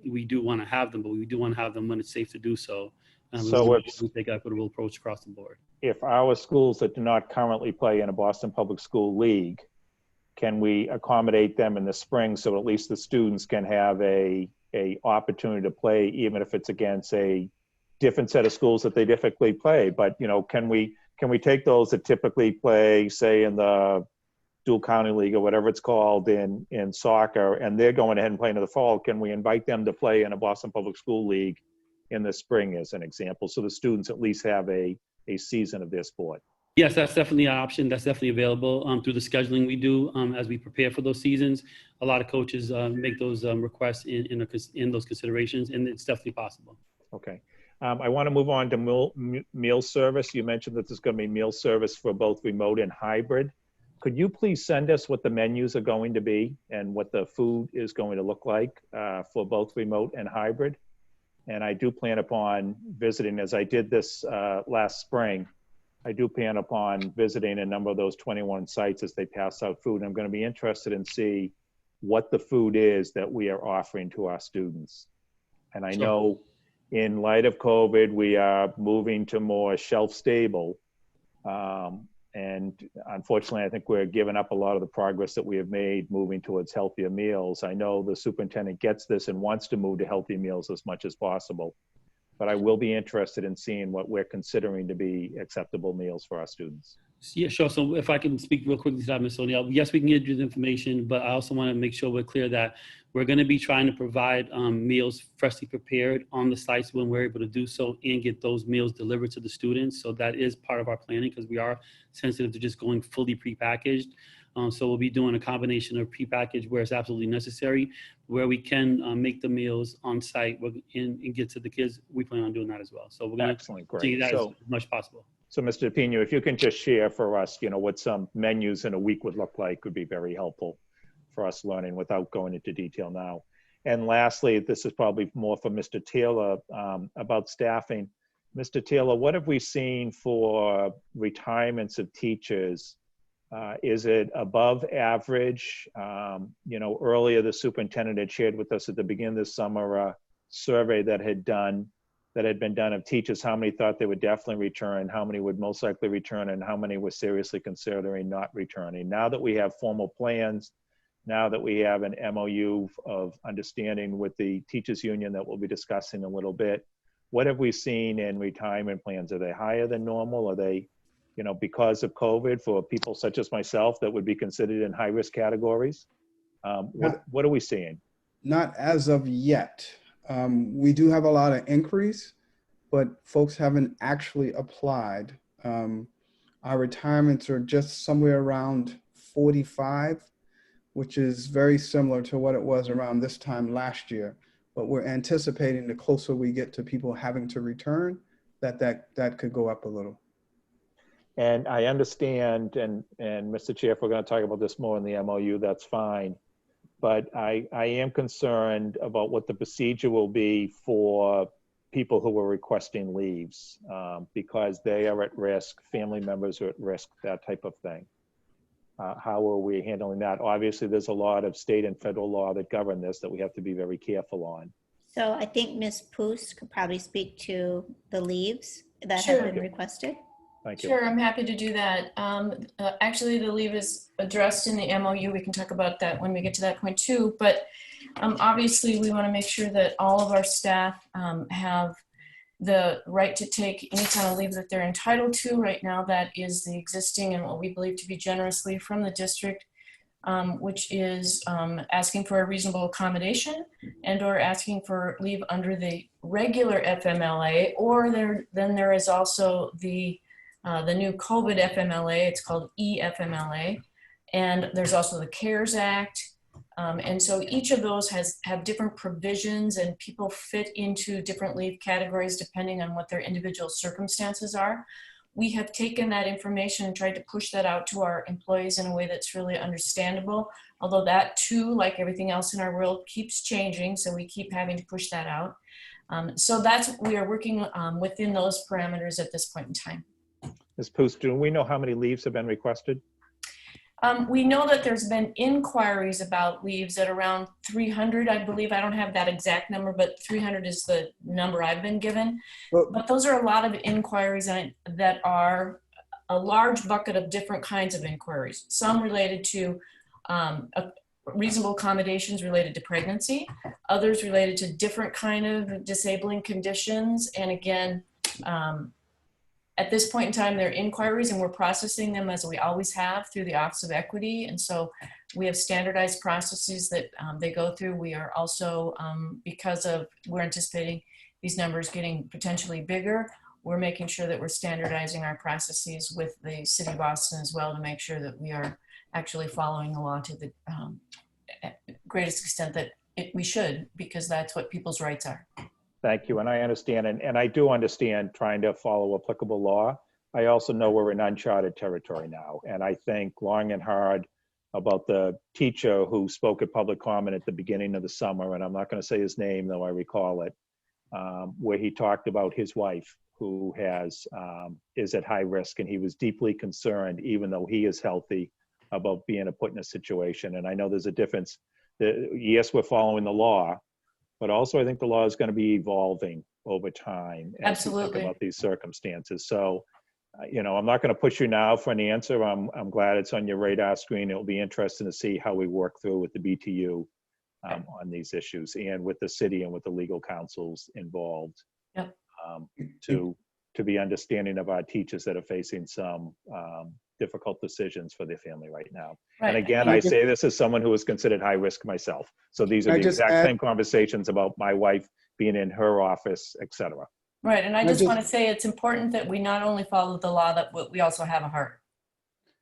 we do want to have them, but we do want to have them when it's safe to do so. So we take an equitable approach across the board. If our schools that do not currently play in a Boston Public School league, can we accommodate them in the spring so at least the students can have a opportunity to play, even if it's against a different set of schools that they typically play? But, you know, can we take those that typically play, say, in the Dual County League or whatever it's called in soccer, and they're going ahead and playing in the fall? Can we invite them to play in a Boston Public School league in the spring, as an example, so the students at least have a season of their sport? Yes, that's definitely an option. That's definitely available through the scheduling we do as we prepare for those seasons. A lot of coaches make those requests in those considerations, and it's definitely possible. Okay. I want to move on to meal service. You mentioned that there's going to be meal service for both remote and hybrid. Could you please send us what the menus are going to be and what the food is going to look like for both remote and hybrid? And I do plan upon visiting, as I did this last spring, I do plan upon visiting a number of those 21 sites as they pass out food. And I'm going to be interested in see what the food is that we are offering to our students. And I know in light of COVID, we are moving to more shelf-stable. And unfortunately, I think we're giving up a lot of the progress that we have made moving towards healthier meals. I know the superintendent gets this and wants to move to healthy meals as much as possible. But I will be interested in seeing what we're considering to be acceptable meals for our students. Yeah, sure. So if I can speak real quickly to that, Ms. O'Neill. Yes, we can get you the information, but I also want to make sure we're clear that we're going to be trying to provide meals freshly prepared on the sites when we're able to do so, and get those meals delivered to the students. So that is part of our planning, because we are sensitive to just going fully prepackaged. So we'll be doing a combination of prepackaged where it's absolutely necessary. Where we can make the meals on site and get to the kids, we plan on doing that as well. So we're going to do that as much as possible. So Mr. DePino, if you can just share for us, you know, what some menus in a week would look like, would be very helpful for us learning without going into detail now. And lastly, this is probably more for Mr. Taylor about staffing. Mr. Taylor, what have we seen for retirements of teachers? Is it above average? Earlier the superintendent had shared with us at the beginning of the summer a survey that had been done of teachers, how many thought they would definitely return, how many would most likely return, and how many were seriously considering not returning. Now that we have formal plans, now that we have an MOU of understanding with the teachers union that we'll be discussing a little bit, what have we seen in retirement plans? Are they higher than normal? Are they, because of COVID, for people such as myself that would be considered in high risk categories? What are we seeing? Not as of yet. We do have a lot of inquiries, but folks haven't actually applied. Our retirements are just somewhere around 45, which is very similar to what it was around this time last year. But we're anticipating the closer we get to people having to return, that could go up a little. And I understand, and Mr. Chair, if we're going to talk about this more in the MOU, that's fine. But I am concerned about what the procedure will be for people who are requesting leaves because they are at risk, family members are at risk, that type of thing. How are we handling that? Obviously, there's a lot of state and federal law that govern this that we have to be very careful on. So I think Ms. Poos could probably speak to the leaves that Sure. have been requested. Thank you. Sure, I'm happy to do that. Actually, the leave is addressed in the MOU. We can talk about that when we get to that point too. But obviously, we want to make sure that all of our staff have the right to take any kind of leave that they're entitled to. Right now, that is the existing and what we believe to be generous leave from the district, which is asking for a reasonable accommodation and or asking for leave under the regular FMLA, or then there is also the new COVID FMLA. It's called eFMLA, and there's also the CARES Act. And so each of those have different provisions, and people fit into different leave categories depending on what their individual circumstances are. We have taken that information and tried to push that out to our employees in a way that's really understandable, although that too, like everything else in our world, keeps changing, so we keep having to push that out. So we are working within those parameters at this point in time. Ms. Poos, do we know how many leaves have been requested? We know that there's been inquiries about leaves at around 300, I believe. I don't have that exact number, but 300 is the number I've been given. But those are a lot of inquiries that are a large bucket of different kinds of inquiries. Some related to reasonable accommodations related to pregnancy, others related to different kind of disabling conditions. And again, at this point in time, they're inquiries and we're processing them as we always have through the Office of Equity. And so we have standardized processes that they go through. We are also, because we're anticipating these numbers getting potentially bigger, we're making sure that we're standardizing our processes with the City of Boston as well to make sure that we are actually following the law to the greatest extent that we should, because that's what people's rights are. Thank you, and I understand, and I do understand trying to follow applicable law. I also know we're in uncharted territory now, and I think long and hard about the teacher who spoke at public comment at the beginning of the summer, and I'm not going to say his name, though I recall it, where he talked about his wife who is at high risk, and he was deeply concerned, even though he is healthy, about being put in a situation. And I know there's a difference. Yes, we're following the law, but also I think the law is going to be evolving over time as we think about these circumstances. So, I'm not going to push you now for an answer. I'm glad it's on your radar screen. It'll be interesting to see how we work through with the BTU on these issues and with the city and with the legal counsels involved. Yep. To be understanding of our teachers that are facing some difficult decisions for their family right now. Right. And again, I say this as someone who is considered high risk myself. So these are the exact same conversations about my wife being in her office, et cetera. Right, and I just want to say it's important that we not only follow the law, that we also have a heart.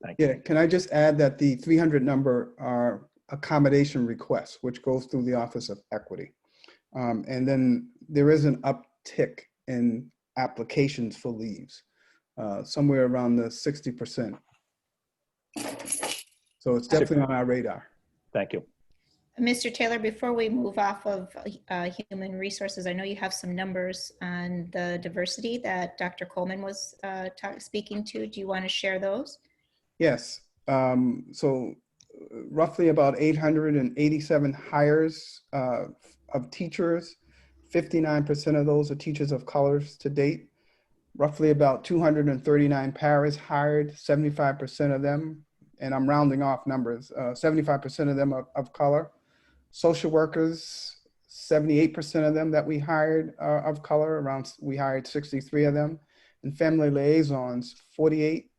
Thank you. Yeah, can I just add that the 300 number are accommodation requests, which goes through the Office of Equity. And then there is an uptick in applications for leaves, somewhere around the 60%. So it's definitely on our radar. Thank you. Mr. Taylor, before we move off of human resources, I know you have some numbers on the diversity that Dr. Coleman was speaking to. Do you want to share those? Yes. So roughly about 887 hires of teachers. 59% of those are teachers of colors to date. Roughly about 239 paras hired, 75% of them, and I'm rounding off numbers, 75% of them of color. Social workers, 78% of them that we hired are of color, we hired 63 of them. And family liaisons, 48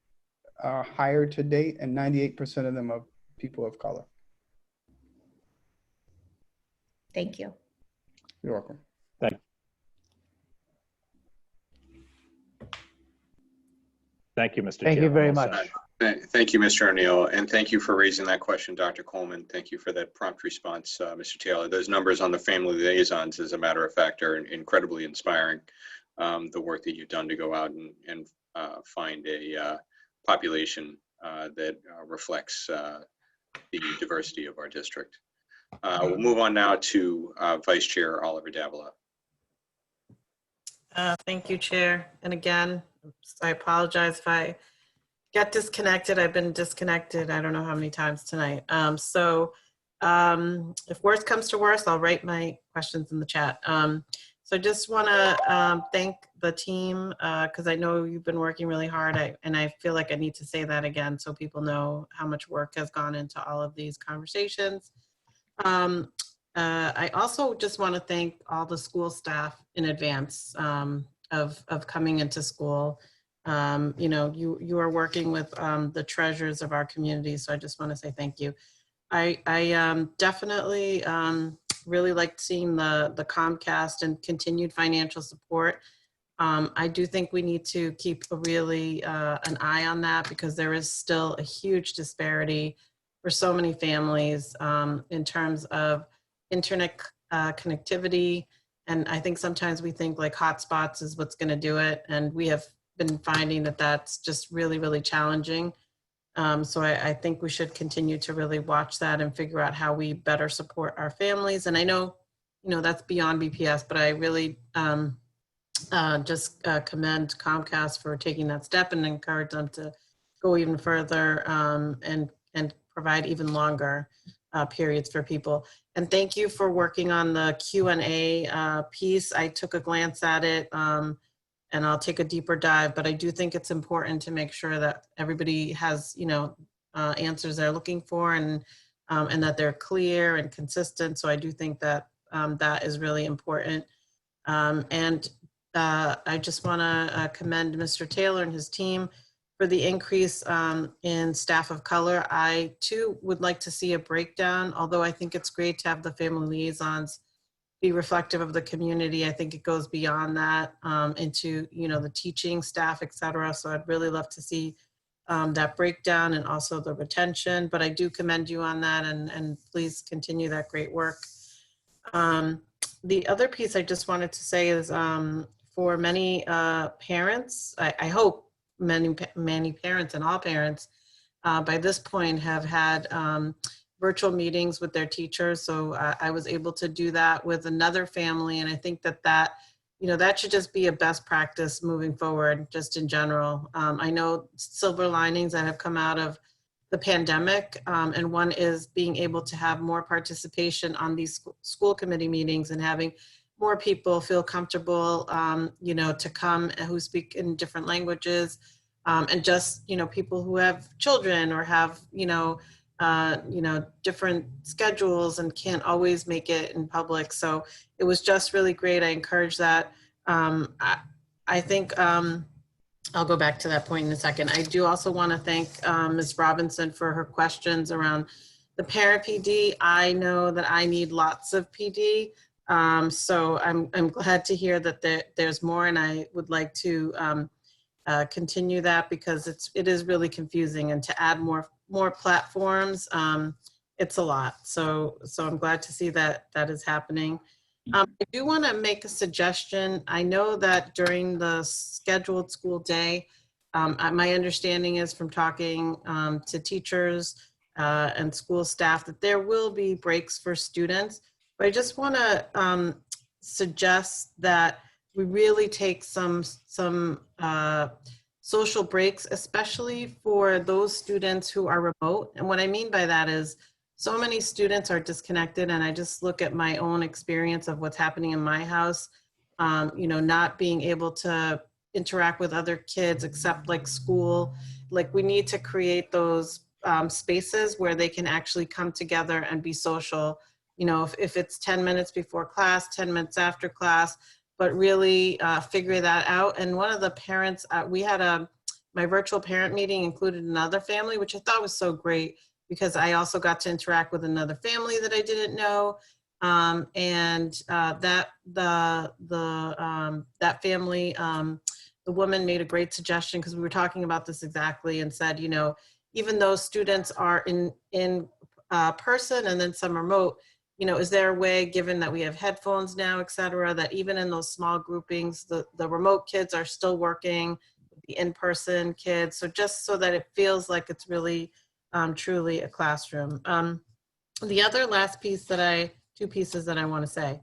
are hired to date, and 98% of them are people of color. Thank you. You're welcome. Thank you, Mr. Chair. Thank you very much. Thank you, Mr. O'Neill, and thank you for raising that question, Dr. Coleman. Thank you for that prompt response, Mr. Taylor. Those numbers on the family liaisons, as a matter of fact, are incredibly inspiring. The work that you've done to go out and find a population that reflects the diversity of our district. We'll move on now to Vice Chair Oliver Davila. Thank you, Chair. And again, I apologize if I get disconnected. I've been disconnected I don't know how many times tonight. If worse comes to worse, I'll write my questions in the chat. So I just want to thank the team because I know you've been working really hard, and I feel like I need to say that again so people know how much work has gone into all of these conversations. I also just want to thank all the school staff in advance of coming into school. You know, you are working with the treasures of our community, so I just want to say thank you. I definitely really liked seeing the Comcast and continued financial support. I do think we need to keep really an eye on that because there is still a huge disparity for so many families in terms of internet connectivity. And I think sometimes we think like hotspots is what's going to do it. And we have been finding that that's just really, really challenging. So I think we should continue to really watch that and figure out how we better support our families. And I know, you know, that's beyond BPS, but I really just commend Comcast for taking that step and encourage them to go even further and provide even longer periods for people. And thank you for working on the Q&A piece. I took a glance at it and I'll take a deeper dive, but I do think it's important to make sure that everybody has, you know, answers they're looking for and that they're clear and consistent. So I do think that that is really important. And I just want to commend Mr. Taylor and his team for the increase in staff of color. I too would like to see a breakdown, although I think it's great to have the family liaisons be reflective of the community. I think it goes beyond that into, you know, the teaching staff, et cetera. So I'd really love to see that breakdown and also the retention, but I do commend you on that and please continue that great work. The other piece I just wanted to say is for many parents, I hope many parents and all parents by this point have had virtual meetings with their teachers. So I was able to do that with another family. And I think that, you know, that should just be a best practice moving forward, just in general. I know silver linings that have come out of the pandemic, and one is being able to have more participation on these school committee meetings and having more people feel comfortable, you know, to come who speak in different languages, and just, you know, people who have children or have, you know, different schedules and can't always make it in public. So it was just really great. I encourage that. I think I'll go back to that point in a second. I do also want to thank Ms. Robinson for her questions around the parent PD. I know that I need lots of PD. So I'm glad to hear that there's more, and I would like to continue that because it is really confusing, and to add more platforms, it's a lot. So I'm glad to see that is happening. I do want to make a suggestion. I know that during the scheduled school day, my understanding is from talking to teachers and school staff that there will be breaks for students. But I just want to suggest that we really take some social breaks, especially for those students who are remote. And what I mean by that is so many students are disconnected, and I just look at my own experience of what's happening in my house, you know, not being able to interact with other kids except like school. Like we need to create those spaces where they can actually come together and be social. You know, if it's 10 minutes before class, 10 minutes after class, but really figure that out. And one of the parents, we had my virtual parent meeting included another family, which I thought was so great because I also got to interact with another family that I didn't know. That family, the woman made a great suggestion because we were talking about this exactly and said, you know, even though students are in person and then some remote, you know, is there a way, given that we have headphones now, et cetera, that even in those small groupings, the remote kids are still working, the in-person kids, so just so that it feels like it's really truly a classroom. The other last piece two pieces that I want to say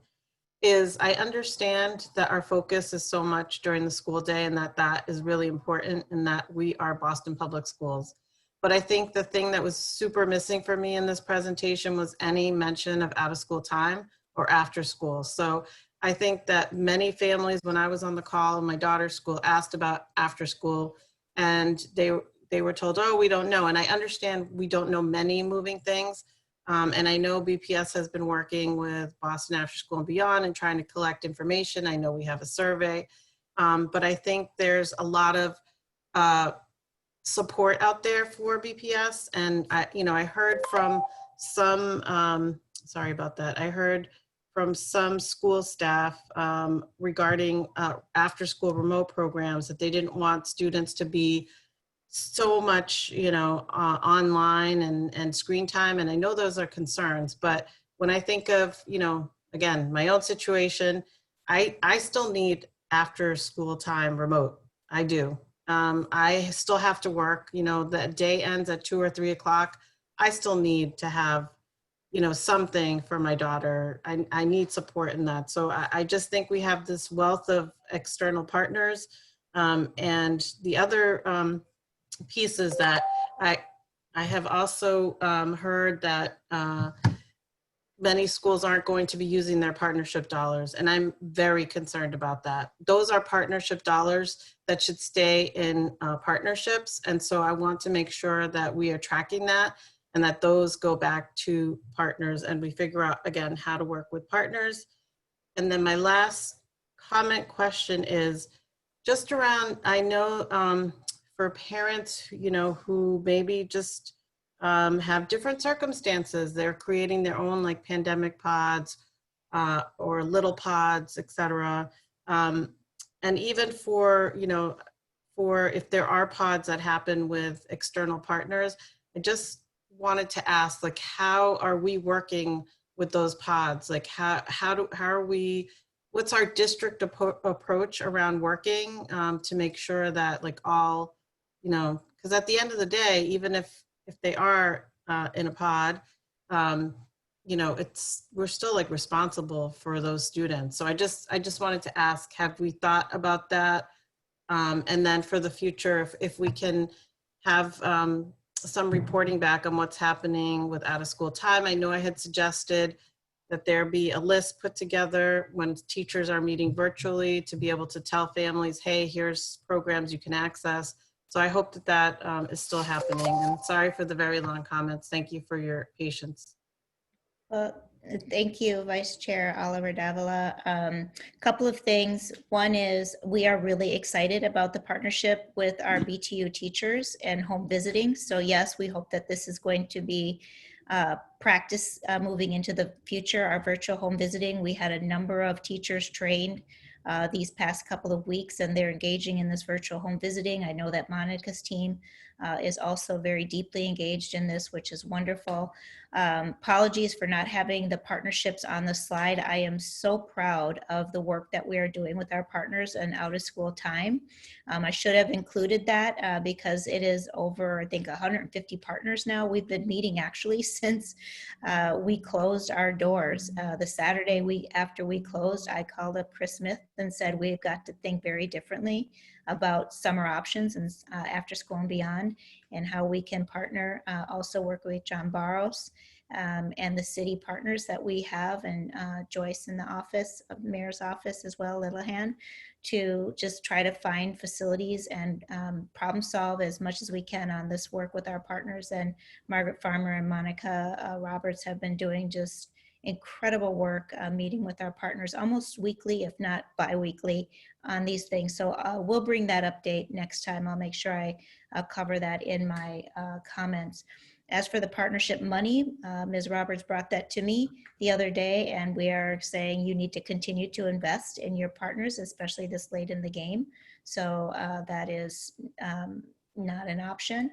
is I understand that our focus is so much during the school day and that is really important and that we are Boston Public Schools. But I think the thing that was super missing for me in this presentation was any mention of out of school time or after school. So I think that many families, when I was on the call in my daughter's school, asked about after school and they were told, oh, we don't know. And I understand we don't know many moving things. And I know BPS has been working with Boston After School and Beyond and trying to collect information. I know we have a survey, but I think there's a lot of support out there for BPS. And I heard from some, sorry about that. I heard from some school staff regarding after school remote programs that they didn't want students to be so much, online and screen time. And I know those are concerns, but when I think of, again, my own situation, I still need after school time remote. I do. I still have to work, the day ends at 2 or 3 o'clock. I still need to have, something for my daughter. I need support in that. So I just think we have this wealth of external partners. And the other pieces that I have also heard that many schools aren't going to be using their partnership dollars, and I'm very concerned about that. Those are partnership dollars that should stay in partnerships, and so I want to make sure that we are tracking that and that those go back to partners and we figure out, again, how to work with partners. And then my last question is just around, I know for parents, who maybe just have different circumstances. They're creating their own like pandemic pods or little pods, et cetera. And even for if there are pods that happen with external partners, I just wanted to ask, like, how are we working with those pods? Like, how are we, what's our district approach around working to make sure that like all, because at the end of the day, even if they are in a pod, we're still like responsible for those students. So I just wanted to ask, have we thought about that? And then for the future, if we can have some reporting back on what's happening with out of school time. I know I had suggested that there be a list put together when teachers are meeting virtually to be able to tell families, hey, here's programs you can access. So I hope that is still happening. And sorry for the very long comments. Thank you for your patience. Well, thank you, Vice Chair Oliver Davila. Couple of things. One is we are really excited about the partnership with our BTU teachers and home visiting. So yes, we hope that this is going to be practice moving into the future, our virtual home visiting. We had a number of teachers trained these past couple of weeks, and they're engaging in this virtual home visiting. I know that Monica's team is also very deeply engaged in this, which is wonderful. Apologies for not having the partnerships on the slide. I am so proud of the work that we are doing with our partners and out of school time. I should have included that because it is over, I think, 150 partners now. We've been meeting actually since we closed our doors. The Saturday after we closed, I called up Chris Smith and said, we've got to think very differently about summer options and after school and beyond, and how we can partner, also work with John Barros and the city partners that we have, and Joyce in the office, mayor's office as well, Littlehan, to just try to find facilities and problem solve as much as we can on this work with our partners. And Margaret Farmer and Monica Roberts have been doing just incredible work meeting with our partners almost weekly, if not bi-weekly, on these things. So we'll bring that update next time. I'll make sure I cover that in my comments. As for the partnership money, Ms. Roberts brought that to me the other day, and we are saying you need to continue to invest in your partners, especially this late in the game. So that is not an option.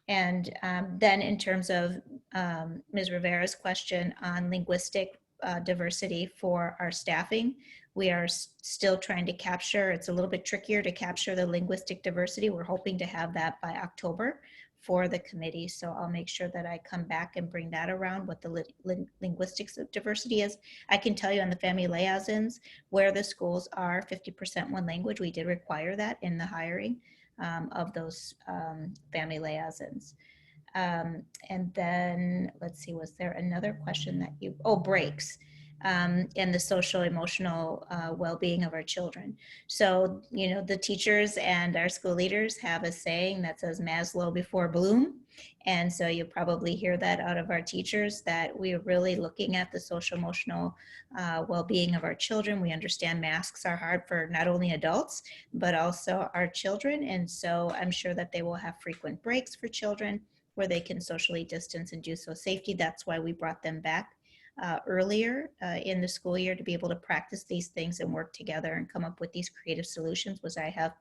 And then in terms of Ms. Rivera's question on linguistic diversity for our staffing, we are still trying to capture, it's a little bit trickier to capture the linguistic diversity. We're hoping to have that by October for the committee. So I'll make sure that I come back and bring that around, what the linguistics of diversity is. I can tell you on the family liaisons, where the schools are 50% one language, we did require that in the hiring of those family liaisons. And then, let's see, was there another question that you, breaks. And the social emotional well-being of our children. So, you know, the teachers and our school leaders have a saying that says Maslow before Bloom. And so you probably hear that out of our teachers, that we're really looking at the social emotional well-being of our children. We understand masks are hard for not only adults, but also our children. And so I'm sure that they will have frequent breaks for children where they can socially distance and do so safety. That's why we brought them back earlier in the school year, to be able to practice these things and work together and come up with these creative solutions, which I have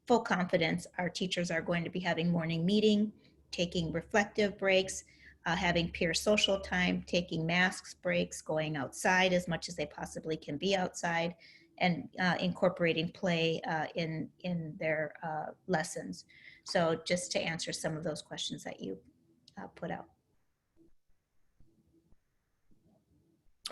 full confidence our teachers are going to be having morning meeting, taking reflective breaks, having peer social time, taking masks breaks, going outside as much as they possibly can be outside, and incorporating play in their lessons. So just to answer some of those questions that you put out.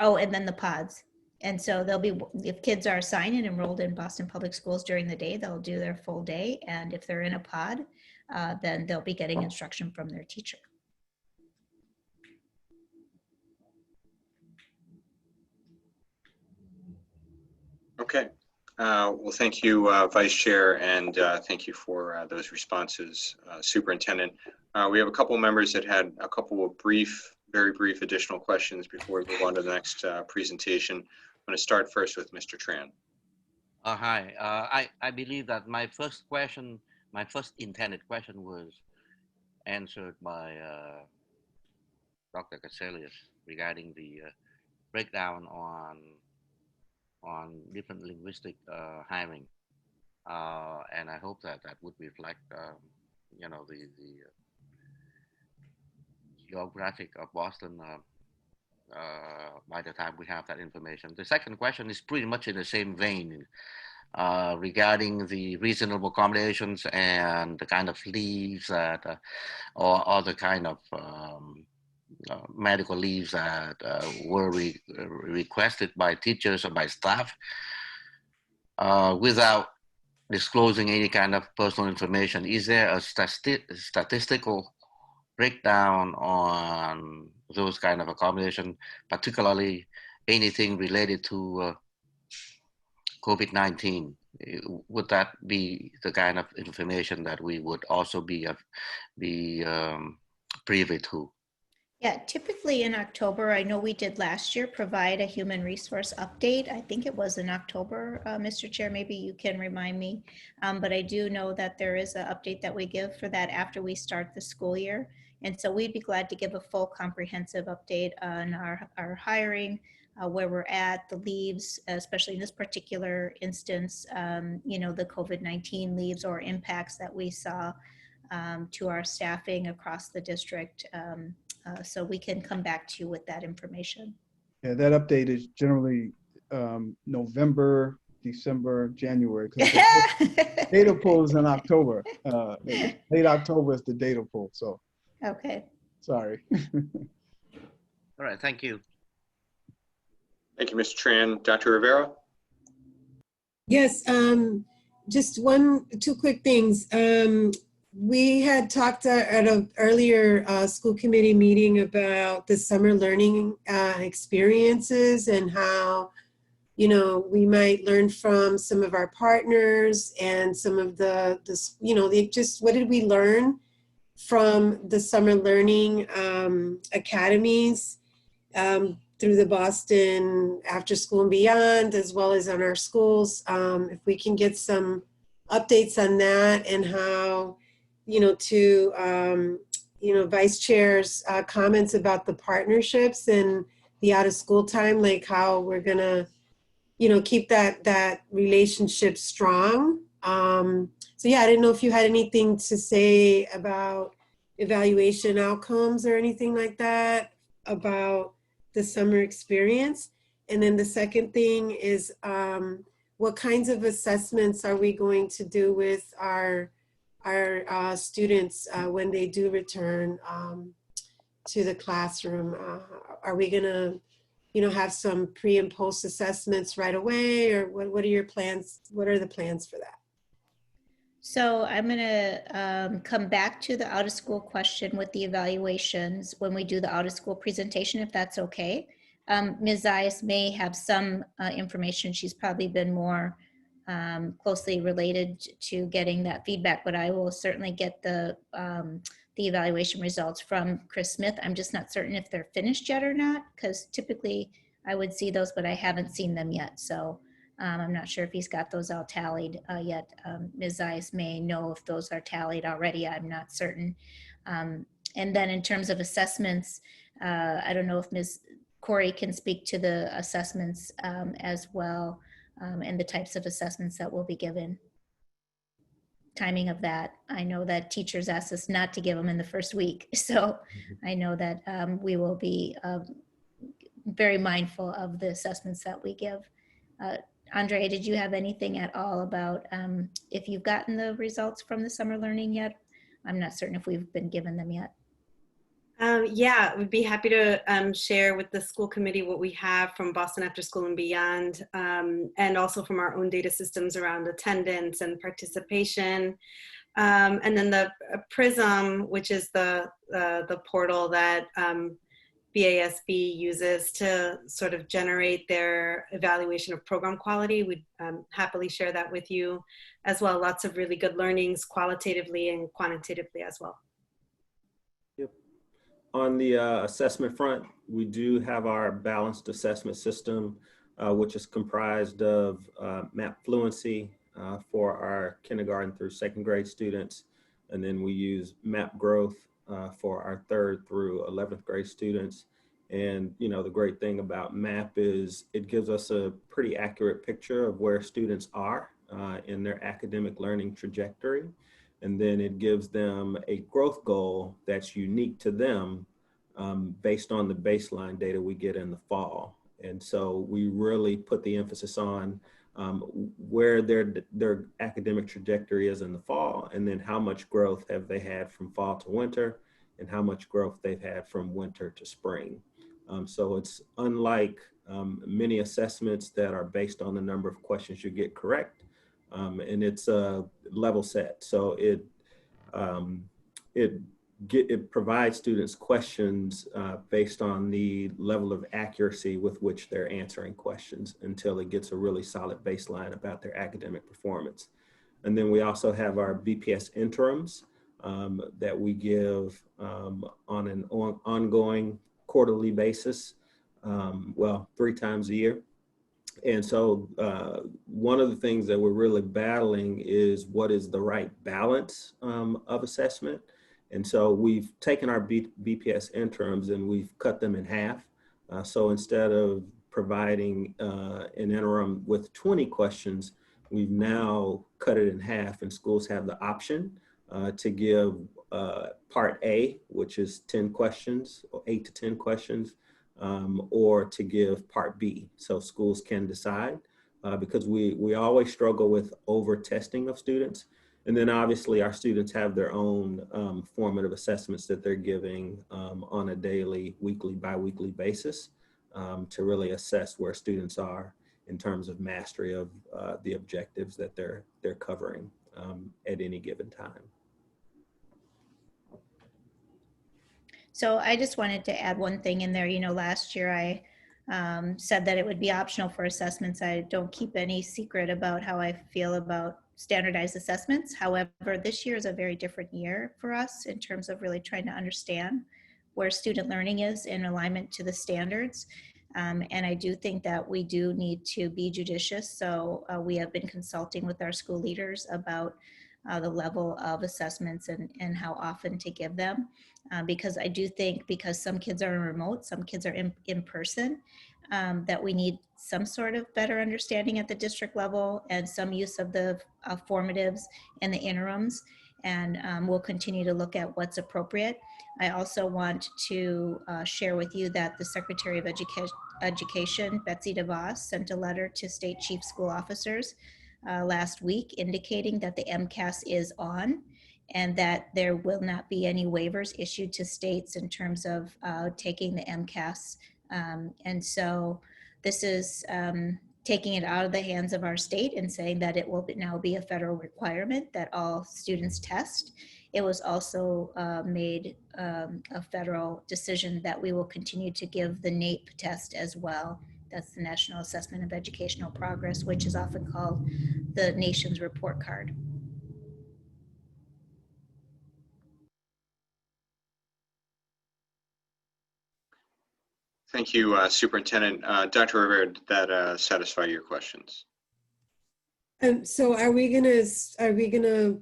Oh, and then the pods. And so they'll be, if kids are assigned and enrolled in Boston Public Schools during the day, they'll do their full day. And if they're in a pod, then they'll be getting instruction from their teacher. Okay. Well, thank you, Vice Chair, and thank you for those responses, Superintendent. We have a couple of members that had a couple of very brief additional questions before we move on to the next presentation. I'm going to start first with Mr. Tran. Hi. I believe that my first intended question was answered by Dr. Caselius regarding the breakdown on different linguistic hiring, and I hope that would reflect, you know, the geographic of Boston by the time we have that information. The second question is pretty much in the same vein regarding the reasonable accommodations and the kind of leaves that, or other kind of medical leaves that were requested by teachers or by staff without disclosing any kind of personal information. Is there a statistical breakdown on those kind of accommodation, particularly anything related to COVID-19? Would that be the kind of information that we would also be privy to? Yeah, typically in October, I know we did last year, provide a human resource update. I think it was in October, Mr. Chair, maybe you can remind me. But I do know that there is an update that we give for that after we start the school year. And so we'd be glad to give a full comprehensive update on our hiring, where we're at, the leaves, especially in this particular instance, you know, the COVID-19 leaves or impacts that we saw to our staffing across the district so we can come back to you with that information. Yeah, that update is generally November, December, January, because the data pool is in October. Late October is the data pool, so Okay. sorry. All right, thank you. Thank you, Mr. Tran. Dr. Rivera? Yes, just two quick things. We had talked at an earlier school committee meeting about the summer learning experiences and how, you know, we might learn from some of our partners and some of just what did we learn from the summer learning academies through the Boston After School and Beyond, as well as on our schools. If we can get some updates on that and how, Vice Chair's comments about the partnerships and the out of school time, like how we're gonna, keep that relationship strong. So yeah, I didn't know if you had anything to say about evaluation outcomes or anything like that about the summer experience. And then the second thing is what kinds of assessments are we going to do with our students when they do return to the classroom? Are we gonna, have some pre and post assessments right away, or what are your plans? What are the plans for that? So I'm going to come back to the out of school question with the evaluations when we do the out of school presentation, if that's okay. Ms. Zayas may have some information. She's probably been more closely related to getting that feedback, but I will certainly get the evaluation results from Chris Smith. I'm just not certain if they're finished yet or not, because typically I would see those, but I haven't seen them yet. So I'm not sure if he's got those all tallied yet. Ms. Zayas may know if those are tallied already. I'm not certain. And then in terms of assessments, I don't know if Ms. Corey can speak to the assessments as well, and the types of assessments that will be given. Timing of that. I know that teachers asked us not to give them in the first week. So I know that we will be very mindful of the assessments that we give. Andrea, did you have anything at all about if you've gotten the results from the summer learning yet? I'm not certain if we've been given them yet. Yeah, we'd be happy to share with the school committee what we have from Boston After School and Beyond, and also from our own data systems around attendance and participation. And then the PRISM, which is the portal that BASB uses to sort of generate their evaluation of program quality. We'd happily share that with you as well. Lots of really good learnings qualitatively and quantitatively as well. Yep. On the assessment front, we do have our balanced assessment system, which is comprised of MAP Fluency for our kindergarten through second grade students. And then we use MAP Growth for our 3rd through 11th grade students. And the great thing about MAP is it gives us a pretty accurate picture of where students are in their academic learning trajectory. And then it gives them a growth goal that's unique to them based on the baseline data we get in the fall. And so we really put the emphasis on where their academic trajectory is in the fall, and then how much growth have they had from fall to winter, and how much growth they've had from winter to spring. So it's unlike many assessments that are based on the number of questions you get correct, and it's a level set. So it provides students questions based on the level of accuracy with which they're answering questions until it gets a really solid baseline about their academic performance. And then we also have our BPS interims that we give on an ongoing quarterly basis, 3 times a year. And so one of the things that we're really battling is what is the right balance of assessment. And so we've taken our BPS interims and we've cut them in half. So instead of providing an interim with 20 questions, we've now cut it in half, and schools have the option to give part A, which is 10 questions, or 8 to 10 questions, or to give part B. So schools can decide because we always struggle with over testing of students. And then obviously our students have their own formative assessments that they're giving on a daily, weekly, bi-weekly basis to really assess where students are in terms of mastery of the objectives that they're covering at any given time. So I just wanted to add one thing in there. You know, last year I said that it would be optional for assessments. I don't keep any secret about how I feel about standardized assessments. However, this year is a very different year for us in terms of really trying to understand where student learning is in alignment to the standards. And I do think that we do need to be judicious. So we have been consulting with our school leaders about the level of assessments and how often to give them. Because I do think because some kids are remote, some kids are in person, that we need some sort of better understanding at the district level and some use of the formatives and the interims. And we'll continue to look at what's appropriate. I also want to share with you that the Secretary of Education, Betsy DeVos, sent a letter to state chief school officers last week indicating that the MCAS is on and that there will not be any waivers issued to states in terms of taking the MCAS. And so this is taking it out of the hands of our state and saying that it will now be a federal requirement that all students test. It was also made a federal decision that we will continue to give the NAEP test as well. That's the National Assessment of Educational Progress, which is often called the nation's report card. Thank you, Superintendent. Dr. Rivera, did that satisfy your questions? So are we gonna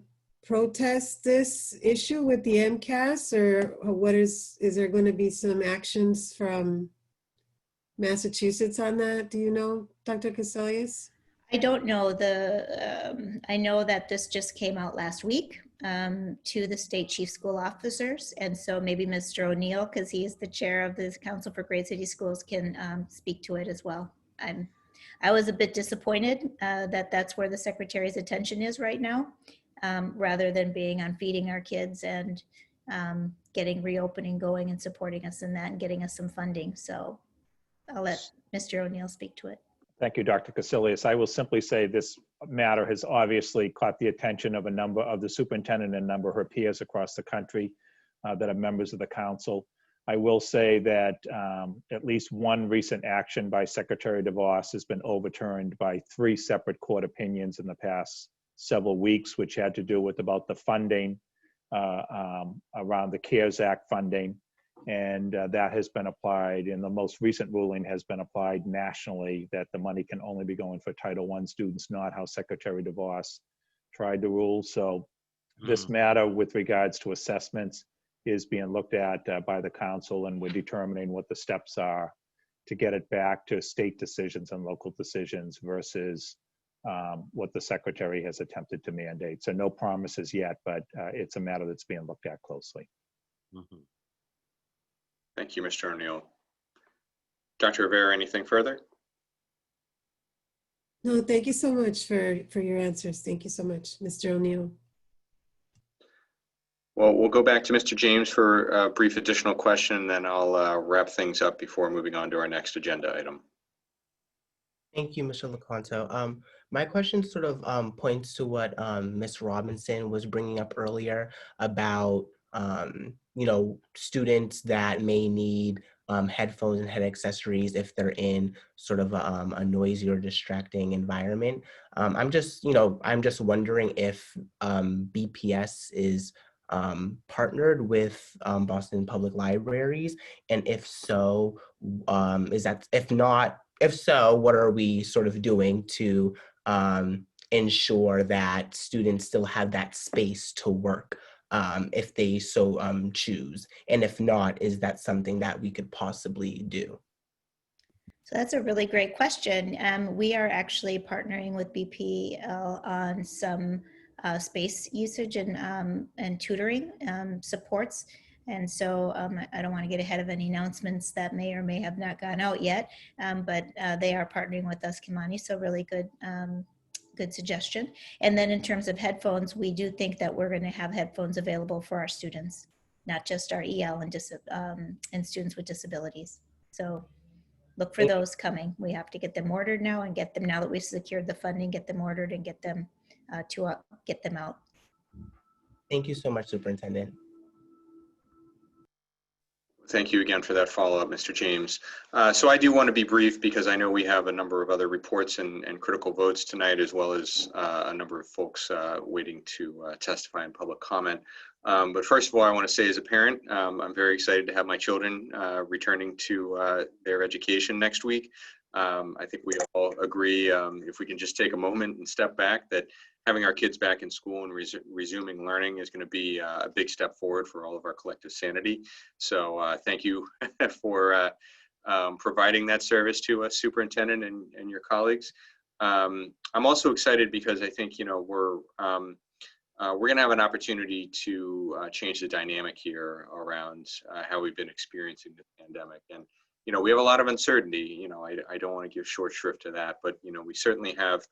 protest this issue with the MCAS, or what is there going to be some actions from Massachusetts on that? Do you know, Dr. Cassellius? I don't know. I know that this just came out last week to the state chief school officers. And so maybe Mr. O'Neill, because he is the chair of the Council for Great City Schools, can speak to it as well. I was a bit disappointed that that's where the secretary's attention is right now, rather than being on feeding our kids and getting reopening going and supporting us in that and getting us some funding. So I'll let Mr. O'Neill speak to it. Thank you, Dr. Cassellius. I will simply say this matter has obviously caught the attention of a number of the superintendent and a number of her peers across the country that are members of the council. I will say that at least one recent action by Secretary DeVos has been overturned by 3 separate court opinions in the past several weeks, which had to do with about the funding around the CARES Act funding. And that has been applied, and the most recent ruling has been applied nationally, that the money can only be going for Title I students, not how Secretary DeVos tried to rule. So this matter with regards to assessments is being looked at by the council, and we're determining what the steps are to get it back to state decisions and local decisions versus what the secretary has attempted to mandate. So no promises yet, but it's a matter that's being looked at closely. Mm-hmm. Thank you, Mr. O'Neill. Dr. Rivera, anything further? No, thank you so much for your answers. Thank you so much, Mr. O'Neill. Well, we'll go back to Mr. James for a brief additional question, and then I'll wrap things up before moving on to our next agenda item. Thank you, Mr. Lecanto. My question sort of points to what Ms. Robinson was bringing up earlier about students that may need headphones and head accessories if they're in sort of a noisy or distracting environment. I'm just wondering if BPS is partnered with Boston Public Libraries, and if so, if so, what are we sort of doing to ensure that students still have that space to work if they so choose? And if not, is that something that we could possibly do? So that's a really great question. We are actually partnering with BPL on some space usage and tutoring supports. And so I don't want to get ahead of any announcements that may or may have not gone out yet, but they are partnering with us, Kimani, so really good, good suggestion. And then in terms of headphones, we do think that we're going to have headphones available for our students, not just our EL and students with disabilities. So look for those coming. We have to get them ordered now and get them, now that we've secured the funding, get them ordered and get them get them out. Thank you so much, Superintendent. Thank you again for that follow-up, Mr. James. So I do want to be brief because I know we have a number of other reports and critical votes tonight, as well as a number of folks waiting to testify in public comment. But first of all, I want to say as a parent, I'm very excited to have my children returning to their education next week. I think we all agree, if we can just take a moment and step back, that having our kids back in school and resuming learning is going to be a big step forward for all of our collective sanity. So thank you for providing that service to us, Superintendent and your colleagues. I'm also excited because I think, you know, we're going to have an opportunity to change the dynamic here around how we've been experiencing the pandemic. And, you know, we have a lot of uncertainty. You know, I don't want to give short shrift to that, but, you know, we certainly have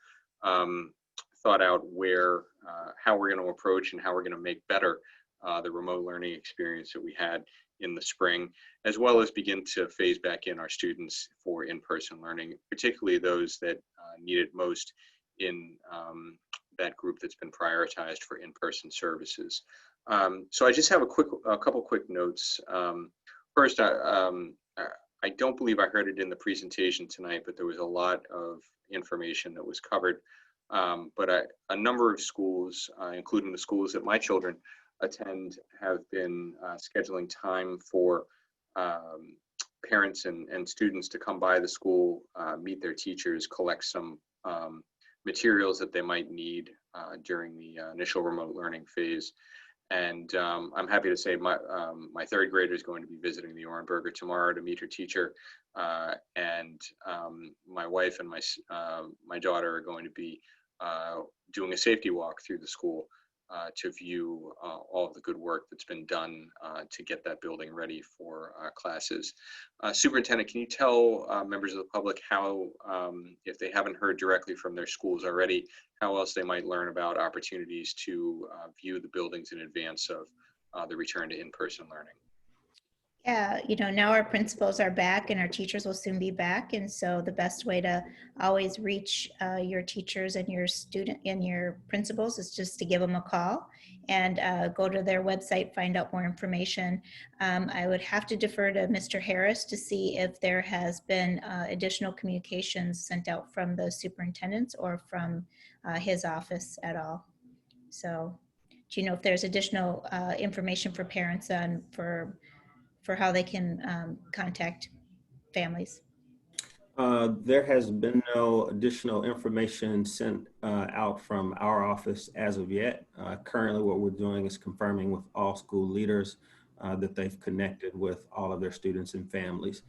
thought out where, how we're going to approach and how we're going to make better the remote learning experience that we had in the spring, as well as begin to phase back in our students for in-person learning, particularly those that need it most in that group that's been prioritized for in-person services. So I just have a couple quick notes. First, I don't believe I heard it in the presentation tonight, but there was a lot of information that was covered. But a number of schools, including the schools that my children attend, have been scheduling time for parents and students to come by the school, meet their teachers, collect some materials that they might need during the initial remote learning phase. And I'm happy to say my third grader is going to be visiting the Orenburger tomorrow to meet her teacher. And my wife and my daughter are going to be doing a safety walk through the school to view all of the good work that's been done to get that building ready for classes. Superintendent, can you tell members of the public how, if they haven't heard directly from their schools already, how else they might learn about opportunities to view the buildings in advance of the return to in-person learning? Yeah, you know, now our principals are back and our teachers will soon be back. And so the best way to always reach your teachers and your student and your principals is just to give them a call and go to their website, find out more information. I would have to defer to Mr. Harris to see if there has been additional communications sent out from the superintendents or from his office at all. So do you know if there's additional information for parents on for how they can contact families? There has been no additional information sent out from our office as of yet. Currently, what we're doing is confirming with all school leaders that they've connected with all of their students and families.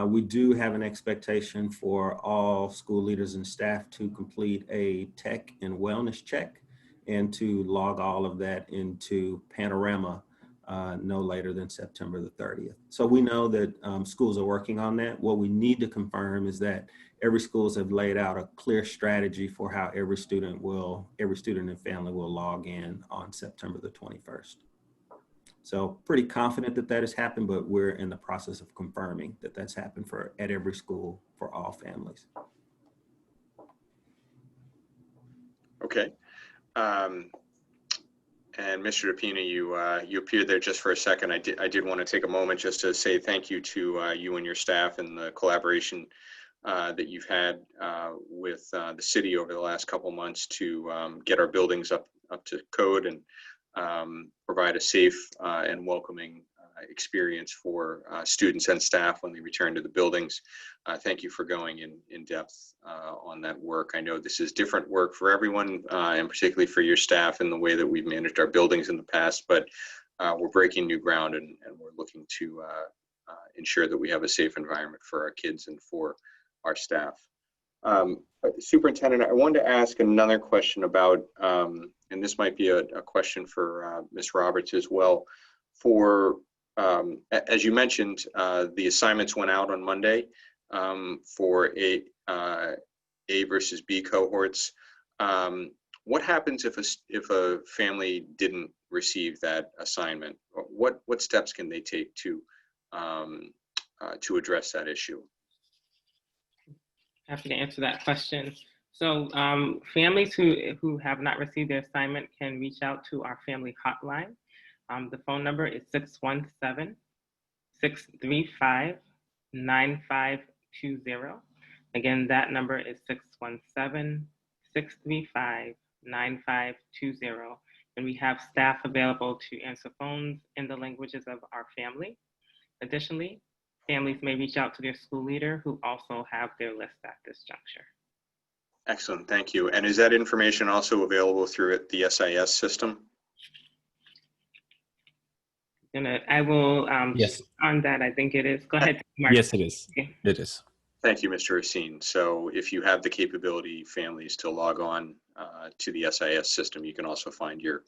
We do have an expectation for all school leaders and staff to complete a tech and wellness check and to log all of that into Panorama no later than September the 30th. So we know that schools are working on that. What we need to confirm is that every schools have laid out a clear strategy for how every student and family will log in on September the 21st. So pretty confident that that has happened, but we're in the process of confirming that that's happened at every school for all families. Okay. And Mr. DePina, you appeared there just for a second. I did want to take a moment just to say thank you to you and your staff and the collaboration that you've had with the city over the last couple months to get our buildings up to code and provide a safe and welcoming experience for students and staff when they return to the buildings. Thank you for going in depth on that work. I know this is different work for everyone, and particularly for your staff in the way that we've managed our buildings in the past, but we're breaking new ground and we're looking to ensure that we have a safe environment for our kids and for our staff. Superintendent, I wanted to ask another question about, and this might be a question for Ms. Roberts as well. For, as you mentioned, the assignments went out on Monday for A versus B cohorts. What happens if a family didn't receive that assignment? What steps can they take to address that issue? Happy to answer that question. So families who have not received their assignment can reach out to our family hotline. The phone number is 617-635-9520. Again, that number is 617-635-9520. And we have staff available to answer phones in the languages of our family. Additionally, families may reach out to their school leader, who also have their list at this juncture. Excellent, thank you. And is that information also available through the SIS system? And I will, yes. On that, I think it is. Go ahead, Mark. Yes, it is. Okay. It is. Thank you, Mr. Racine. So if you have the capability, families, to log on to the SIS system, you can also find your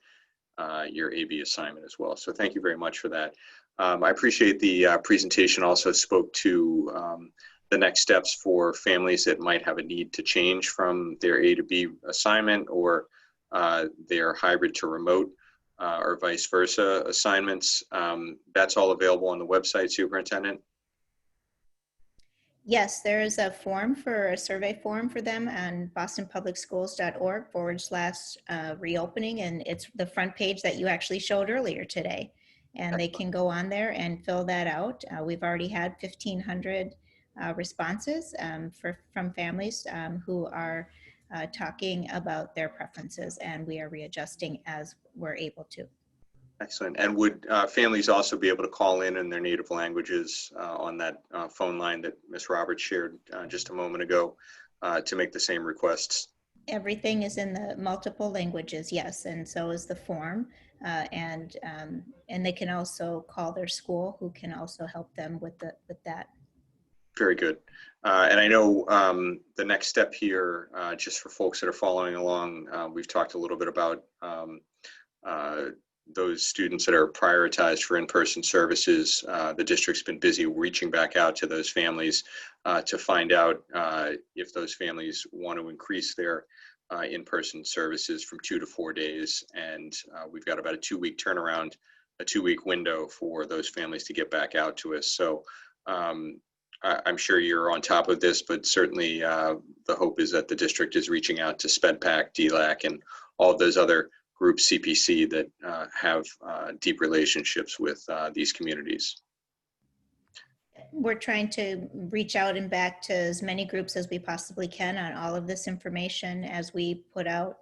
AB assignment as well. So thank you very much for that. I appreciate the presentation also spoke to the next steps for families that might have a need to change from their A to B assignment or their hybrid to remote or vice versa assignments. That's all available on the website, Superintendent? Yes, there is a survey form for them on bostonpublicsschools.org/reopening, and it's the front page that you actually showed earlier today. And they can go on there and fill that out. We've already had 1,500 responses from families who are talking about their preferences, and we are readjusting as we're able to. Excellent. And would families also be able to call in their native languages on that phone line that Ms. Roberts shared just a moment ago to make the same requests? Everything is in the multiple languages, yes, and so is the form. And they can also call their school, who can also help them with that. Very good. And I know the next step here, just for folks that are following along, we've talked a little bit about those students that are prioritized for in-person services. The district's been busy reaching back out to those families to find out if those families want to increase their in-person services from 2 to 4 days. And we've got about a 2-week turnaround, a 2-week window for those families to get back out to us. So I'm sure you're on top of this, but certainly the hope is that the district is reaching out to SPEDPAC, DLAC, and all of those other groups, CPC, that have deep relationships with these communities. We're trying to reach out and back to as many groups as we possibly can on all of this information as we put out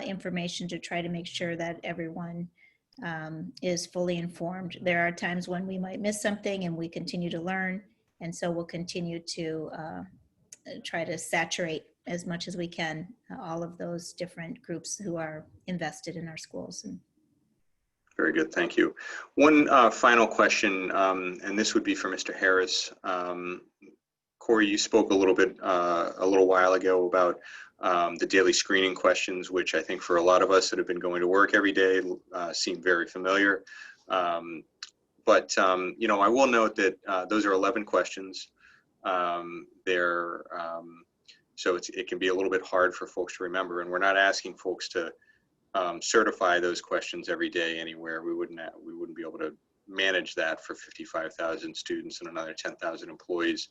information to try to make sure that everyone is fully informed. There are times when we might miss something and we continue to learn. And so we'll continue to try to saturate as much as we can all of those different groups who are invested in our schools. Very good, thank you. One final question, and this would be for Mr. Harris. Corey, you spoke a little while ago about the daily screening questions, which I think for a lot of us that have been going to work every day seem very familiar. But you know, I will note that those are 11 questions. So it can be a little bit hard for folks to remember, and we're not asking folks to certify those questions every day anywhere. We wouldn't be able to manage that for 55,000 students and another 10,000 employees.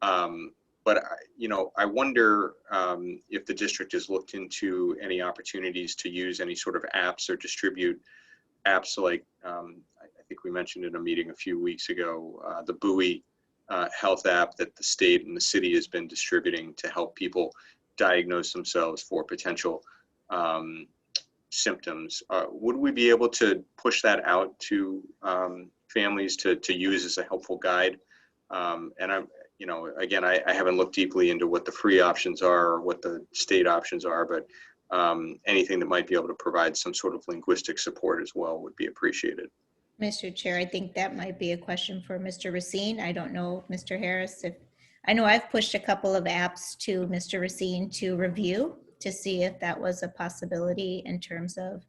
But you know, I wonder if the district has looked into any opportunities to use any sort of apps or distribute apps like I think we mentioned in a meeting a few weeks ago, the Buoy health app that the state and the city has been distributing to help people diagnose themselves for potential symptoms. Would we be able to push that out to families to use as a helpful guide? And I'm, you know, again, I haven't looked deeply into what the free options are or what the state options are, but anything that might be able to provide some sort of linguistic support as well would be appreciated. Mr. Chair, I think that might be a question for Mr. Racine. I don't know, Mr. Harris, if I know I've pushed a couple of apps to Mr. Racine to review to see if that was a possibility in terms of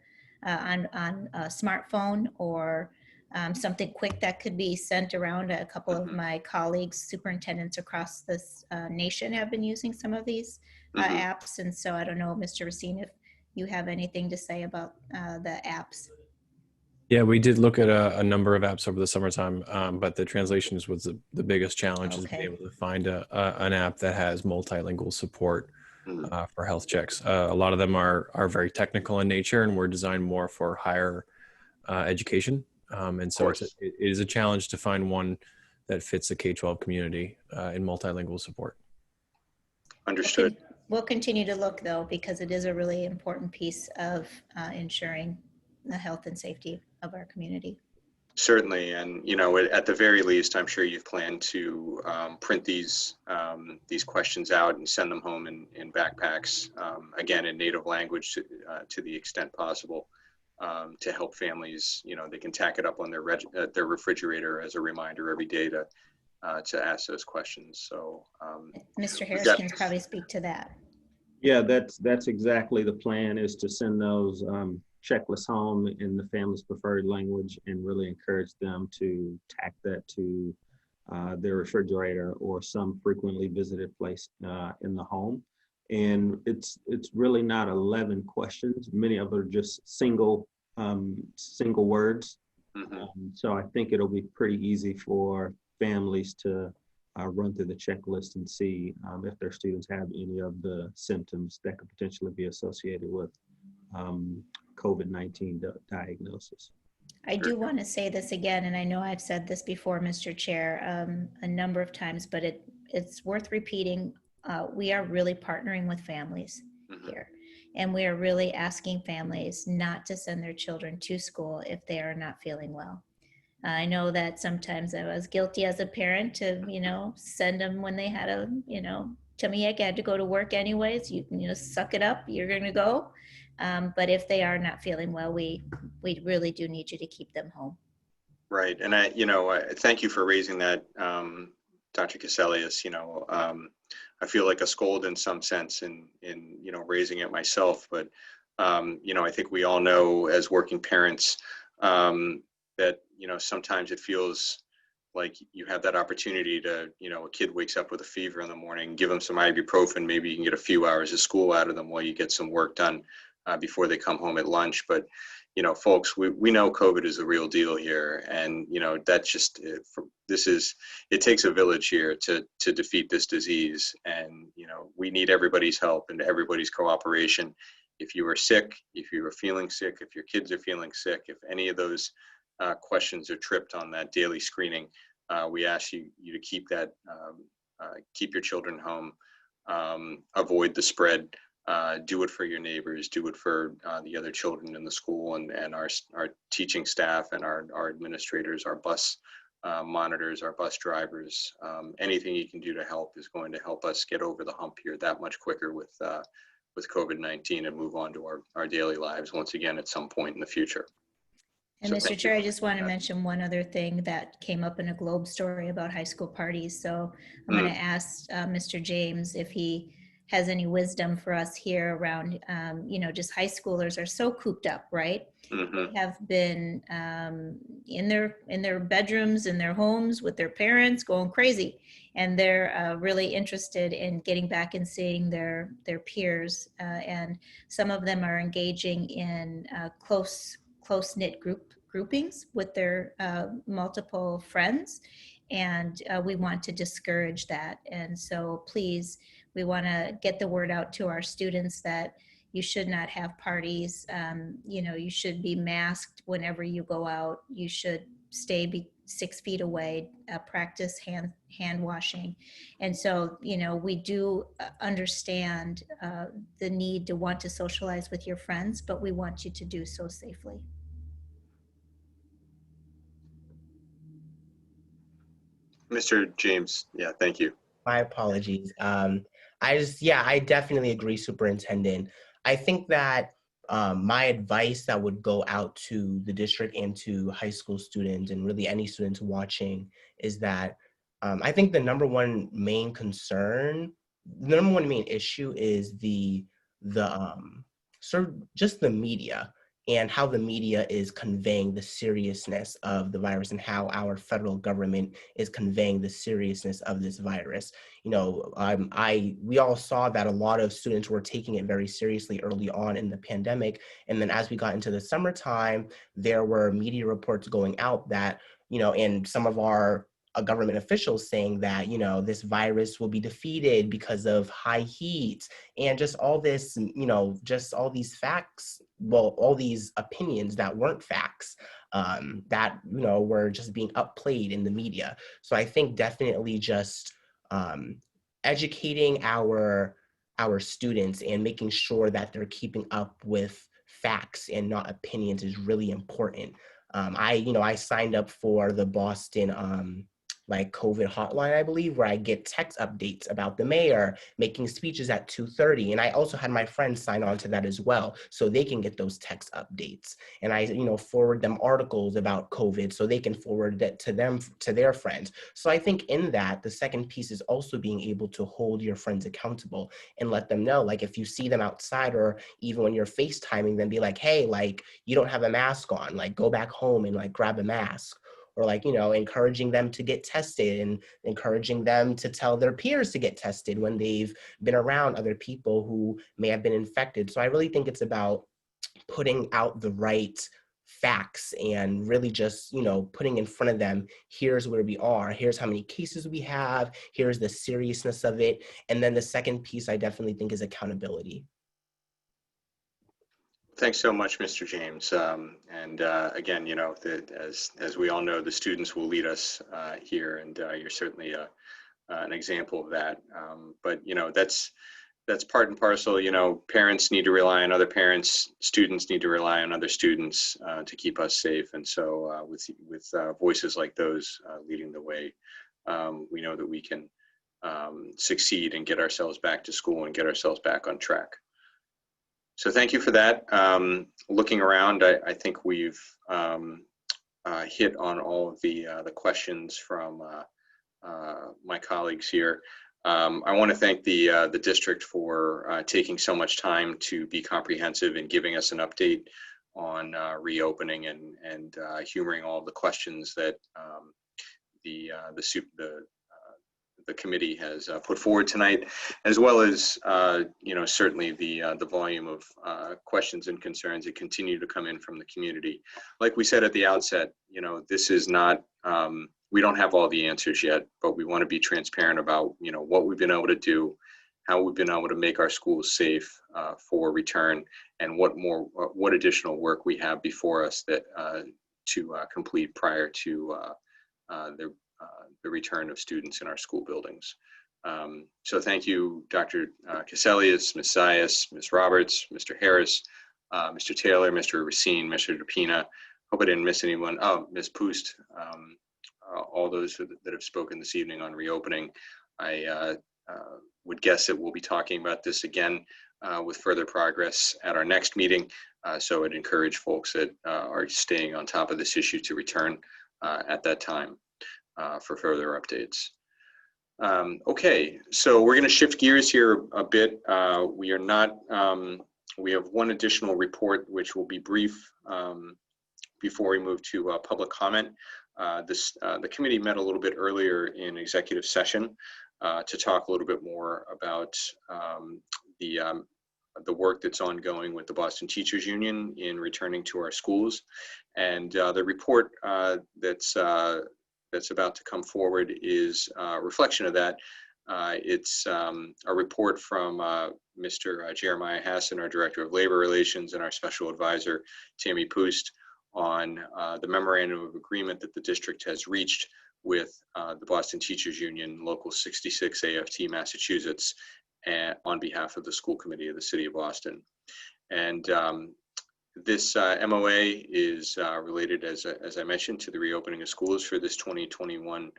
on a smartphone or something quick that could be sent around. A couple of my colleagues, superintendents across this nation have been using some of these apps. And so I don't know, Mr. Racine, if you have anything to say about the apps. Yeah, we did look at a number of apps over the summertime, but the translations was the biggest challenge is being able to find an app that has multilingual support for health checks. A lot of them are very technical in nature and were designed more for higher education. And so it is a challenge to find one that fits the K-12 community in multilingual support. Understood. We'll continue to look though, because it is a really important piece of ensuring the health and safety of our community. Certainly, and you know, at the very least, I'm sure you've planned to print these questions out and send them home in backpacks, again in native language to the extent possible, to help families. You know, they can tack it up on their refrigerator as a reminder every day to ask those questions. So, Mr. Harris can probably speak to that. Yeah, that's exactly the plan, is to send those checklists home in the family's preferred language and really encourage them to tack that to their refrigerator or some frequently visited place in the home. And it's really not 11 questions. Many of them are just single words. So I think it'll be pretty easy for families to run through the checklist and see if their students have any of the symptoms that could potentially be associated with COVID-19 diagnosis. I do want to say this again, and I know I've said this before, Mr. Chair, a number of times, but it's worth repeating. We are really partnering with families here, and we are really asking families not to send their children to school if they are not feeling well. I know that sometimes I was guilty as a parent to, send them when they had a, tummy ache. I had to go to work anyways. You suck it up. You're going to go. But if they are not feeling well, we really do need you to keep them home. Right, and I thank you for raising that, Dr. Cassellius. I feel like a scold in some sense in raising it myself, but I think we all know as working parents that sometimes it feels like you have that opportunity to, a kid wakes up with a fever in the morning, give them some ibuprofen, maybe you can get a few hours of school out of them while you get some work done before they come home at lunch. But, folks, we know COVID is the real deal here. And, that's just, it takes a village here to defeat this disease. And, we need everybody's help and everybody's cooperation. If you are sick, if you are feeling sick, if your kids are feeling sick, if any of those questions are tripped on that daily screening, we ask you to keep your children home, avoid the spread, do it for your neighbors, do it for the other children in the school and our teaching staff and our administrators, our bus monitors, our bus drivers. Anything you can do to help is going to help us get over the hump here that much quicker with COVID-19 and move on to our daily lives once again at some point in the future. And So Mr. Chair, I just want to mention one other thing that came up in a Globe story about high school parties. So I'm going to ask Mr. James if he has any wisdom for us here around, just high schoolers are so cooped up, right? They have been in their bedrooms, in their homes with their parents going crazy. And they're really interested in getting back and seeing their peers. And some of them are engaging in close-knit groupings with their multiple friends, and we want to discourage that. And so please, we want to get the word out to our students that you should not have parties. You should be masked whenever you go out. You should stay 6 feet away, practice hand washing. And so, we do understand the need to want to socialize with your friends, but we want you to do so safely. Mr. James, thank you. My apologies. I definitely agree, Superintendent. I think that my advice that would go out to the district and to high school students and really any students watching is that I think the number one main concern, the number one main issue is the sort of just the media and how the media is conveying the seriousness of the virus and how our federal government is conveying the seriousness of this virus. You know, we all saw that a lot of students were taking it very seriously early on in the pandemic. And then as we got into the summertime, there were media reports going out that, you know, and some of our government officials saying that, you know, this virus will be defeated because of high heat and just all this, you know, just all these facts, well, all these opinions that weren't facts, that, you know, were just being upplayed in the media. So I think definitely just educating our students and making sure that they're keeping up with facts and not opinions is really important. I signed up for the Boston like COVID hotline, I believe, where I get text updates about the mayor making speeches at 2:30. And I also had my friends sign on to that as well, so they can get those text updates. And I, you know, forward them articles about COVID so they can forward that to them, to their friends. So I think in that, the second piece is also being able to hold your friends accountable and let them know, like if you see them outside or even when you're FaceTiming them, be like, hey, like you don't have a mask on, like go back home and like grab a mask. Or like, you know, encouraging them to get tested and encouraging them to tell their peers to get tested when they've been around other people who may have been infected. So I really think it's about putting out the right facts and really just, you know, putting in front of them, here's where we are, here's how many cases we have, here's the seriousness of it. And then the second piece I definitely think is accountability. Thanks so much, Mr. James. Again, you know, as we all know, the students will lead us here, and you're certainly an example of that. But you know, that's part and parcel. You know, parents need to rely on other parents. Students need to rely on other students to keep us safe. And so, with voices like those leading the way, we know that we can succeed and get ourselves back to school and get ourselves back on track. So thank you for that. Looking around, I think we've hit on all of the questions from my colleagues here. I want to thank the district for taking so much time to be comprehensive and giving us an update on reopening and humoring all the questions that the committee has put forward tonight, as well as you know, certainly the volume of questions and concerns that continue to come in from the community. Like we said at the outset, you know, this is not, we don't have all the answers yet, but we want to be transparent about, you know, what we've been able to do, how we've been able to make our schools safe for return, and what additional work we have before us that to complete prior to the return of students in our school buildings. So thank you, Dr. Cassellius, Ms. Zayas, Ms. Roberts, Mr. Harris, Mr. Taylor, Mr. Racine, Mr. DePina. Hope I didn't miss anyone. Oh, Ms. Poost, all those that have spoken this evening on reopening. I would guess that we'll be talking about this again with further progress at our next meeting. So I'd encourage folks that are staying on top of this issue to return at that time for further updates. Okay, so we're going to shift gears here a bit. We have one additional report, which will be brief before we move to public comment. The committee met a little bit earlier in executive session to talk a little bit more about the work that's ongoing with the Boston Teachers Union in returning to our schools. And the report that's about to come forward is a reflection of that. It's a report from Mr. Jeremiah Hassan, our Director of Labor Relations, and our Special Advisor, Tammy Poost, on the memorandum of agreement that the district has reached with the Boston Teachers Union, Local 66 AFT, Massachusetts, on behalf of the School Committee of the City of Boston. And this MOA is related, as I mentioned, to the reopening of schools for this 2020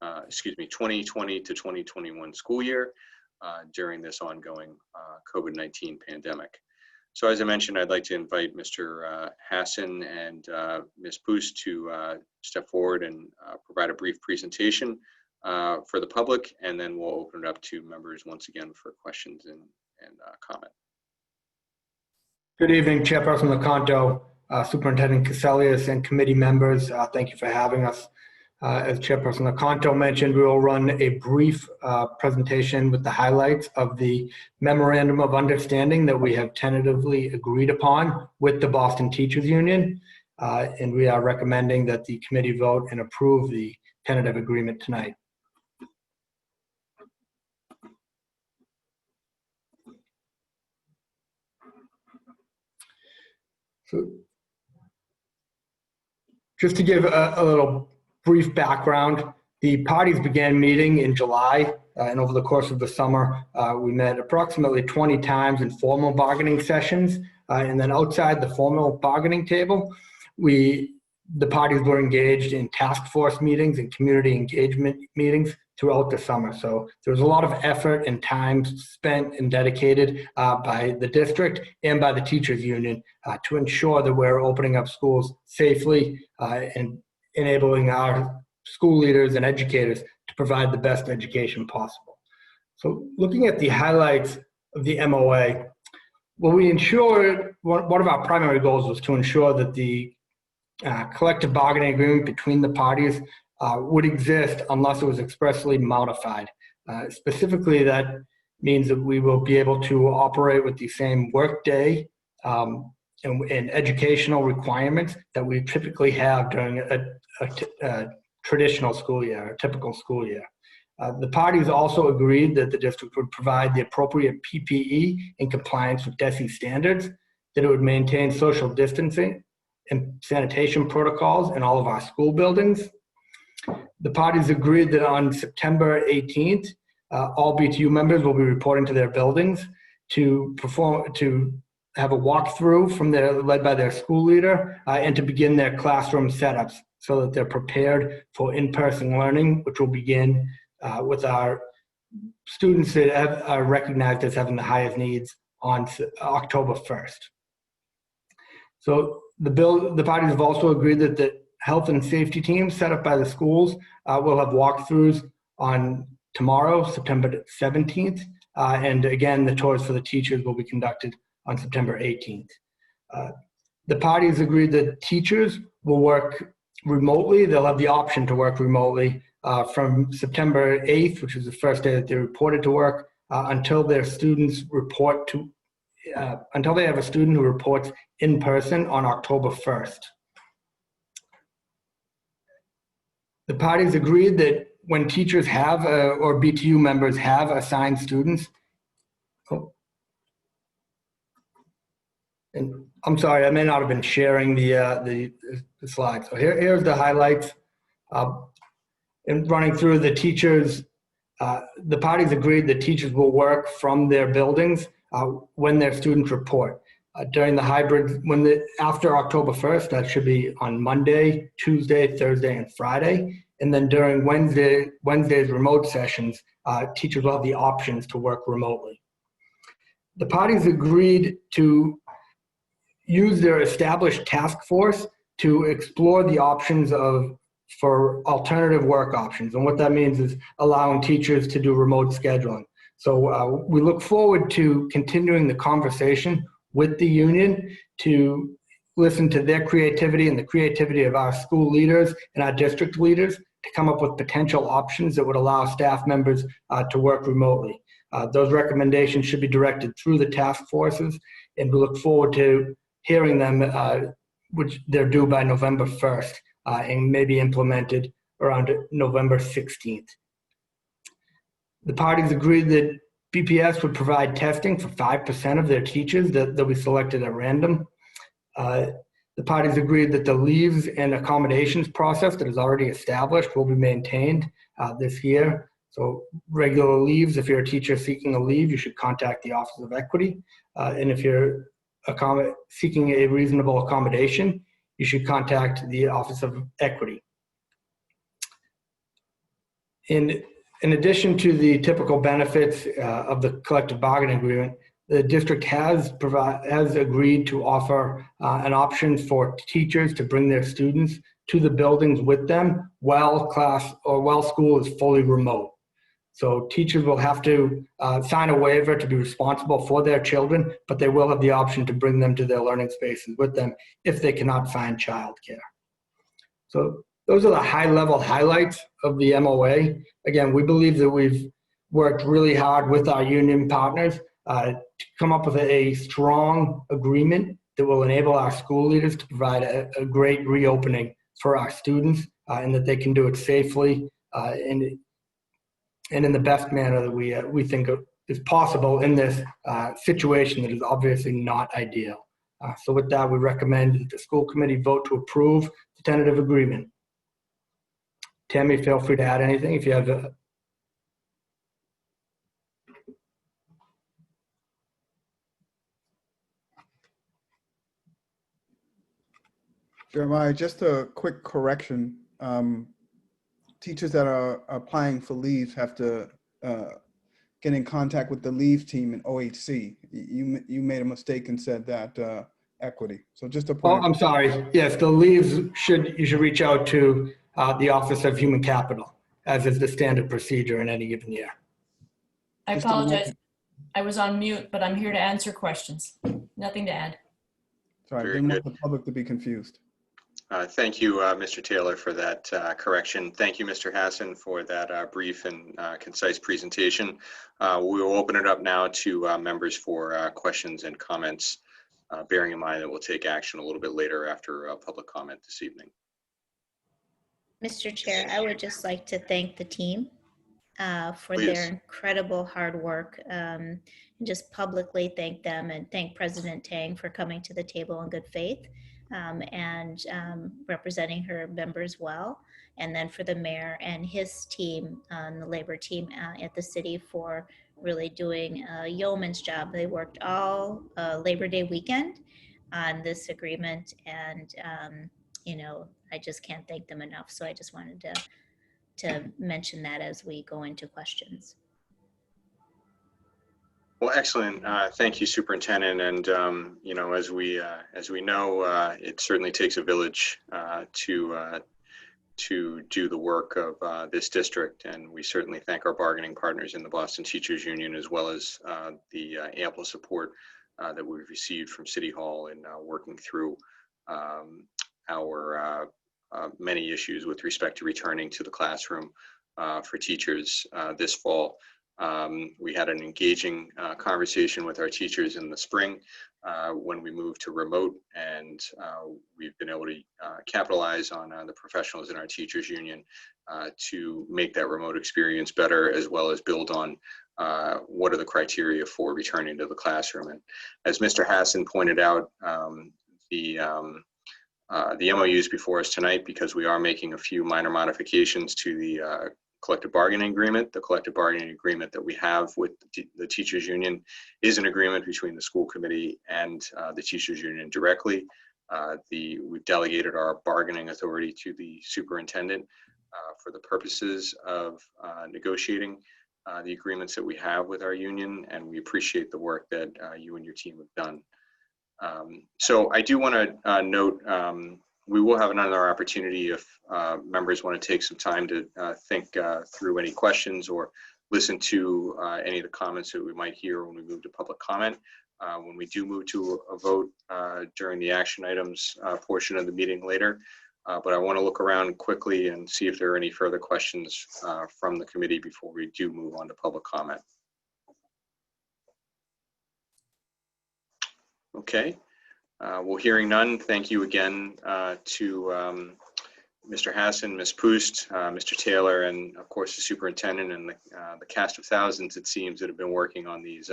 to 2021 school year during this ongoing COVID-19 pandemic. So as I mentioned, I'd like to invite Mr. Hassan and Ms. Poost to step forward and provide a brief presentation for the public, and then we'll open it up to members once again for questions and comment. Good evening, Chairperson Lecanto, Superintendent Caselius, and committee members. Thank you for having us. As Chairperson Lecanto mentioned, we will run a brief presentation with the highlights of the Memorandum of Understanding that we have tentatively agreed upon with the Boston Teachers Union. And we are recommending that the committee vote and approve the tentative agreement tonight. So, just to give a little brief background, the parties began meeting in July, and over the course of the summer, we met approximately 20 times in formal bargaining sessions, and then outside the formal bargaining table, the parties were engaged in task force meetings and community engagement meetings throughout the summer. So there was a lot of effort and time spent and dedicated by the district and by the teachers union to ensure that we're opening up schools safely and enabling our school leaders and educators to provide the best education possible. So looking at the highlights of the MOA, well, we ensured, one of our primary goals was to ensure that the collective bargaining agreement between the parties would exist unless it was expressly modified. Specifically, that means that we will be able to operate with the same workday and educational requirements that we typically have during a traditional school year, a typical school year. The parties also agreed that the district would provide the appropriate PPE in compliance with DESE standards, that it would maintain social distancing and sanitation protocols in all of our school buildings. The parties agreed that on September 18th, all BTU members will be reporting to their buildings to have a walkthrough led by their school leader and to begin their classroom setups so that they're prepared for in-person learning, which will begin with our students that are recognized as having the highest needs on October 1st. So the parties have also agreed that the health and safety teams set up by the schools will have walkthroughs on tomorrow, September 17th. And again, the tours for the teachers will be conducted on September 18th. The parties agreed that teachers will work remotely. They'll have the option to work remotely from September 8th, which is the first day that they reported to work, until their students report to, until they have a student who reports in person on October 1st. The parties agreed that when teachers have, or BTU members have assigned students, and I'm sorry, I may not have been sharing the slides. So here's the highlights. And running through the teachers, the parties agreed that teachers will work from their buildings when their students report. During the hybrid, after October 1st, that should be on Monday, Tuesday, Thursday, and Friday. And then during Wednesday's remote sessions, teachers will have the options to work remotely. The parties agreed to use their established task force to explore the options for alternative work options. And what that means is allowing teachers to do remote scheduling. So we look forward to continuing the conversation with the union to listen to their creativity and the creativity of our school leaders and our district leaders to come up with potential options that would allow staff members to work remotely. Those recommendations should be directed through the task forces, and we look forward to hearing them, which they're due by November 1st and may be implemented around November 16th. The parties agreed that BPS would provide testing for 5% of their teachers that we selected at random. The parties agreed that the leaves and accommodations process that is already established will be maintained this year. So regular leaves, if you're a teacher seeking a leave, you should contact the Office of Equity. And if you're seeking a reasonable accommodation, you should contact the Office of Equity. In addition to the typical benefits of the collective bargaining agreement, the district has agreed to offer an option for teachers to bring their students to the buildings with them while school is fully remote. So teachers will have to sign a waiver to be responsible for their children, but they will have the option to bring them to their learning spaces with them if they cannot find childcare. So those are the high-level highlights of the MOA. Again, we believe that we've worked really hard with our union partners to come up with a strong agreement that will enable our school leaders to provide a great reopening for our students and that they can do it safely and in the best manner that we think is possible in this situation that is obviously not ideal. So with that, we recommend that the school committee vote to approve the tentative agreement. Tammy, feel free to add anything if you have a... Jeremiah, just a quick correction. Teachers that are applying for leave have to get in contact with the leave team in OHC. You made a mistake and said that equity. So just a point. Oh, I'm sorry. Yes, the leaves you should reach out to the Office of Human Capital, as is the standard procedure in any given year. I apologize. I was on mute, but I'm here to answer questions. Nothing to add. Sorry, I didn't want the public to be confused. Thank you, Mr. Taylor, for that correction. Thank you, Mr. Hassan, for that brief and concise presentation. We will open it up now to members for questions and comments, bearing in mind that we'll take action a little bit later after public comment this evening. Mr. Chair, I would just like to thank the team for their incredible hard work and just publicly thank them and thank President Tang for coming to the table in good faith. And representing her members well, and then for the mayor and his team, the labor team at the city for really doing a yeoman's job. They worked all Labor Day weekend on this agreement, and you know, I just can't thank them enough. So I just wanted to mention that as we go into questions. Well, excellent. Thank you, Superintendent. And you know, as we know, it certainly takes a village to do the work of this district, and we certainly thank our bargaining partners in the Boston Teachers Union, as well as the ample support that we've received from City Hall in working through our many issues with respect to returning to the classroom for teachers this fall. We had an engaging conversation with our teachers in the spring when we moved to remote, and we've been able to capitalize on the professionals in our teachers union to make that remote experience better, as well as build on what are the criteria for returning to the classroom. And as Mr. Hassan pointed out, the MOUs before us tonight, because we are making a few minor modifications to the collective bargaining agreement. The collective bargaining agreement that we have with the teachers union is an agreement between the school committee and the teachers union directly. We've delegated our bargaining authority to the superintendent for the purposes of negotiating the agreements that we have with our union, and we appreciate the work that you and your team have done. So I do want to note, we will have another opportunity if members want to take some time to think through any questions or listen to any of the comments that we might hear when we move to public comment. When we do move to a vote during the action items portion of the meeting later. But I want to look around quickly and see if there are any further questions from the committee before we do move on to public comment. Okay. Well, hearing none, thank you again to Mr. Hassan, Ms. Poost, Mr. Taylor, and of course the superintendent and the cast of thousands, it seems, that have been working on these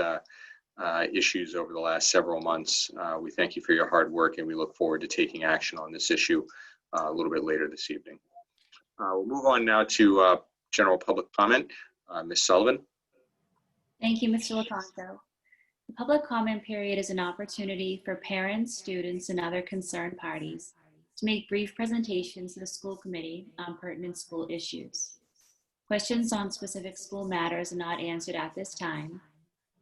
issues over the last several months. We thank you for your hard work, and we look forward to taking action on this issue a little bit later this evening. We'll move on now to general public comment. Ms. Sullivan. Thank you, Mr. Lecanto. The public comment period is an opportunity for parents, students, and other concerned parties to make brief presentations to the school committee on pertinent school issues. Questions on specific school matters are not answered at this time,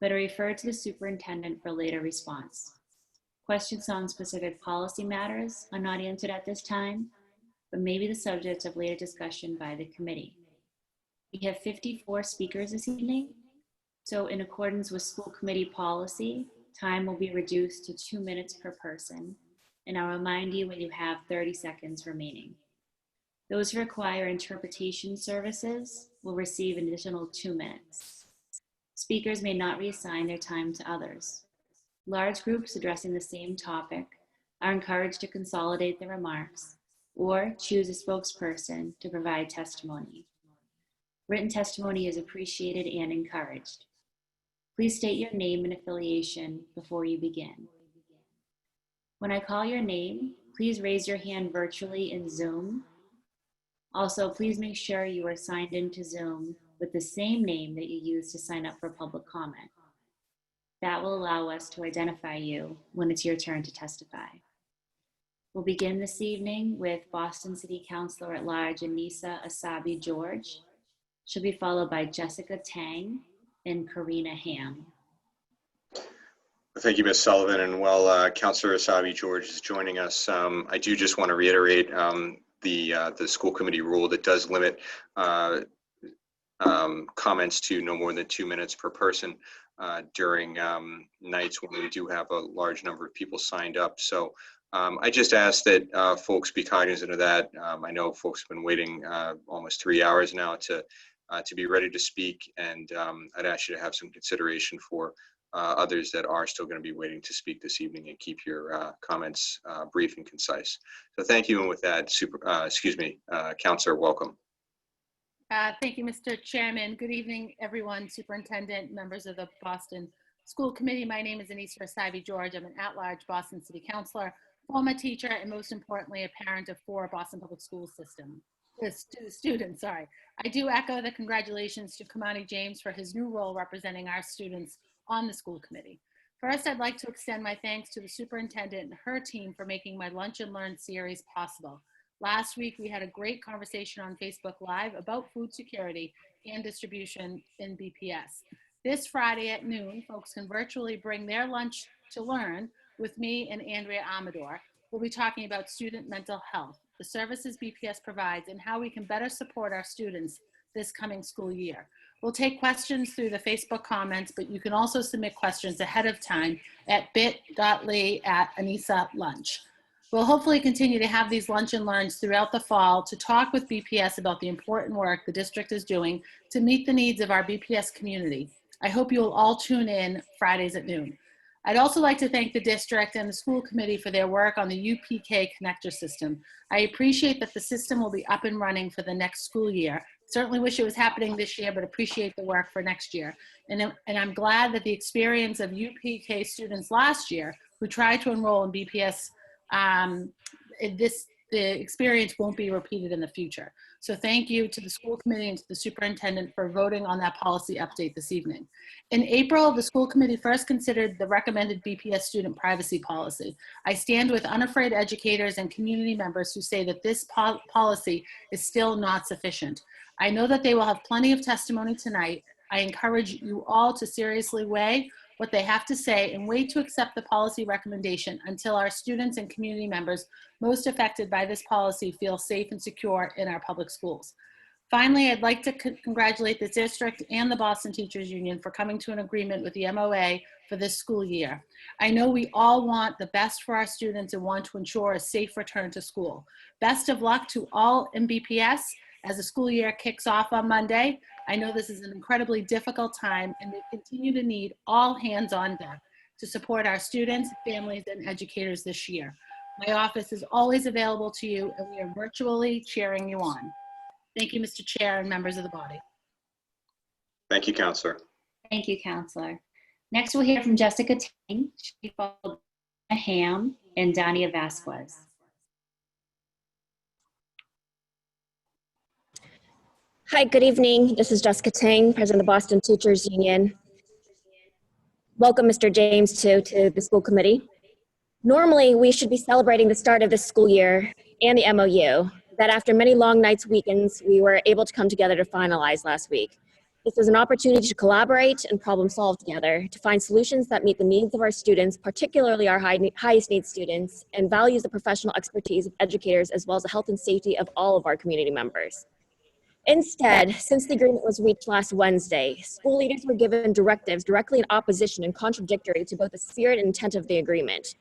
but are referred to the superintendent for later response. Questions on specific policy matters are not answered at this time, but may be the subject of later discussion by the committee. We have 54 speakers this evening, so in accordance with school committee policy, time will be reduced to 2 minutes per person, and I'll remind you when you have 30 seconds remaining. Those who require interpretation services will receive an additional 2 minutes. Speakers may not reassign their time to others. Large groups addressing the same topic are encouraged to consolidate their remarks or choose a spokesperson to provide testimony. Written testimony is appreciated and encouraged. Please state your name and affiliation before you begin. When I call your name, please raise your hand virtually in Zoom. Also, please make sure you are signed into Zoom with the same name that you used to sign up for public comment. That will allow us to identify you when it's your turn to testify. We'll begin this evening with Boston City Councilor at Large Anissa Asabi George. She'll be followed by Jessica Tang and Karina Ham. Thank you, Ms. Sullivan. And while Councilor Asabi George is joining us, I do just want to reiterate the school committee rule that does limit comments to no more than 2 minutes per person during nights when we do have a large number of people signed up. So I just ask that folks be cognizant of that. I know folks have been waiting almost 3 hours now to be ready to speak, and I'd ask you to have some consideration for others that are still going to be waiting to speak this evening, and keep your comments brief and concise. So thank you, and with that, Councilor, welcome. Thank you, Mr. Chairman. Good evening, everyone, Superintendent, members of the Boston School Committee. My name is Anissa Asabi George. I'm an at-large Boston City Councilor, former teacher, and most importantly, a parent of 4 Boston Public School students. Sorry. I do echo the congratulations to Kamani James for his new role representing our students on the school committee. First, I'd like to extend my thanks to the superintendent and her team for making my Lunch and Learn series possible. Last week, we had a great conversation on Facebook Live about food security and distribution in BPS. This Friday at noon, folks can virtually bring their lunch to learn with me and Andrea Amador. We'll be talking about student mental health, the services BPS provides, and how we can better support our students this coming school year. We'll take questions through the Facebook comments, but you can also submit questions ahead of time at bit.ly/AnissaLunch. We'll hopefully continue to have these lunch and learns throughout the fall to talk with BPS about the important work the district is doing to meet the needs of our BPS community. I hope you will all tune in Fridays at noon. I'd also like to thank the district and the school committee for their work on the UPK connector system. I appreciate that the system will be up and running for the next school year. Certainly wish it was happening this year, but appreciate the work for next year. And I'm glad that the experience of UPK students last year who tried to enroll in BPS, the experience won't be repeated in the future. So thank you to the school committee and to the superintendent for voting on that policy update this evening. In April, the school committee first considered the recommended BPS student privacy policy. I stand with unafraid educators and community members who say that this policy is still not sufficient. I know that they will have plenty of testimony tonight. I encourage you all to seriously weigh what they have to say and wait to accept the policy recommendation until our students and community members most affected by this policy feel safe and secure in our public schools. Finally, I'd like to congratulate the district and the Boston Teachers Union for coming to an agreement with the MOA for this school year. I know we all want the best for our students and want to ensure a safe return to school. Best of luck to all in BPS as the school year kicks off on Monday. I know this is an incredibly difficult time, and we continue to need all hands on deck to support our students, families, and educators this year. My office is always available to you, and we are virtually cheering you on. Thank you, Mr. Chair and members of the body. Thank you, Councilor. Thank you, Councilor. Next, we'll hear from Jessica Tang. She'll be followed by Ham and Dania Vasquez. Hi, good evening. This is Jessica Tang, President of the Boston Teachers Union. Welcome, Mr. James, to the school committee. Normally, we should be celebrating the start of this school year and the MOU that after many long nights, weekends, we were able to come together to finalize last week. This is an opportunity to collaborate and problem solve together, to find solutions that meet the needs of our students, particularly our highest need students, and values the professional expertise of educators as well as the health and safety of all of our community members. Instead, since the agreement was reached last Wednesday, school leaders were given directives directly in opposition and contradictory to both the spirit and intent of the agreement.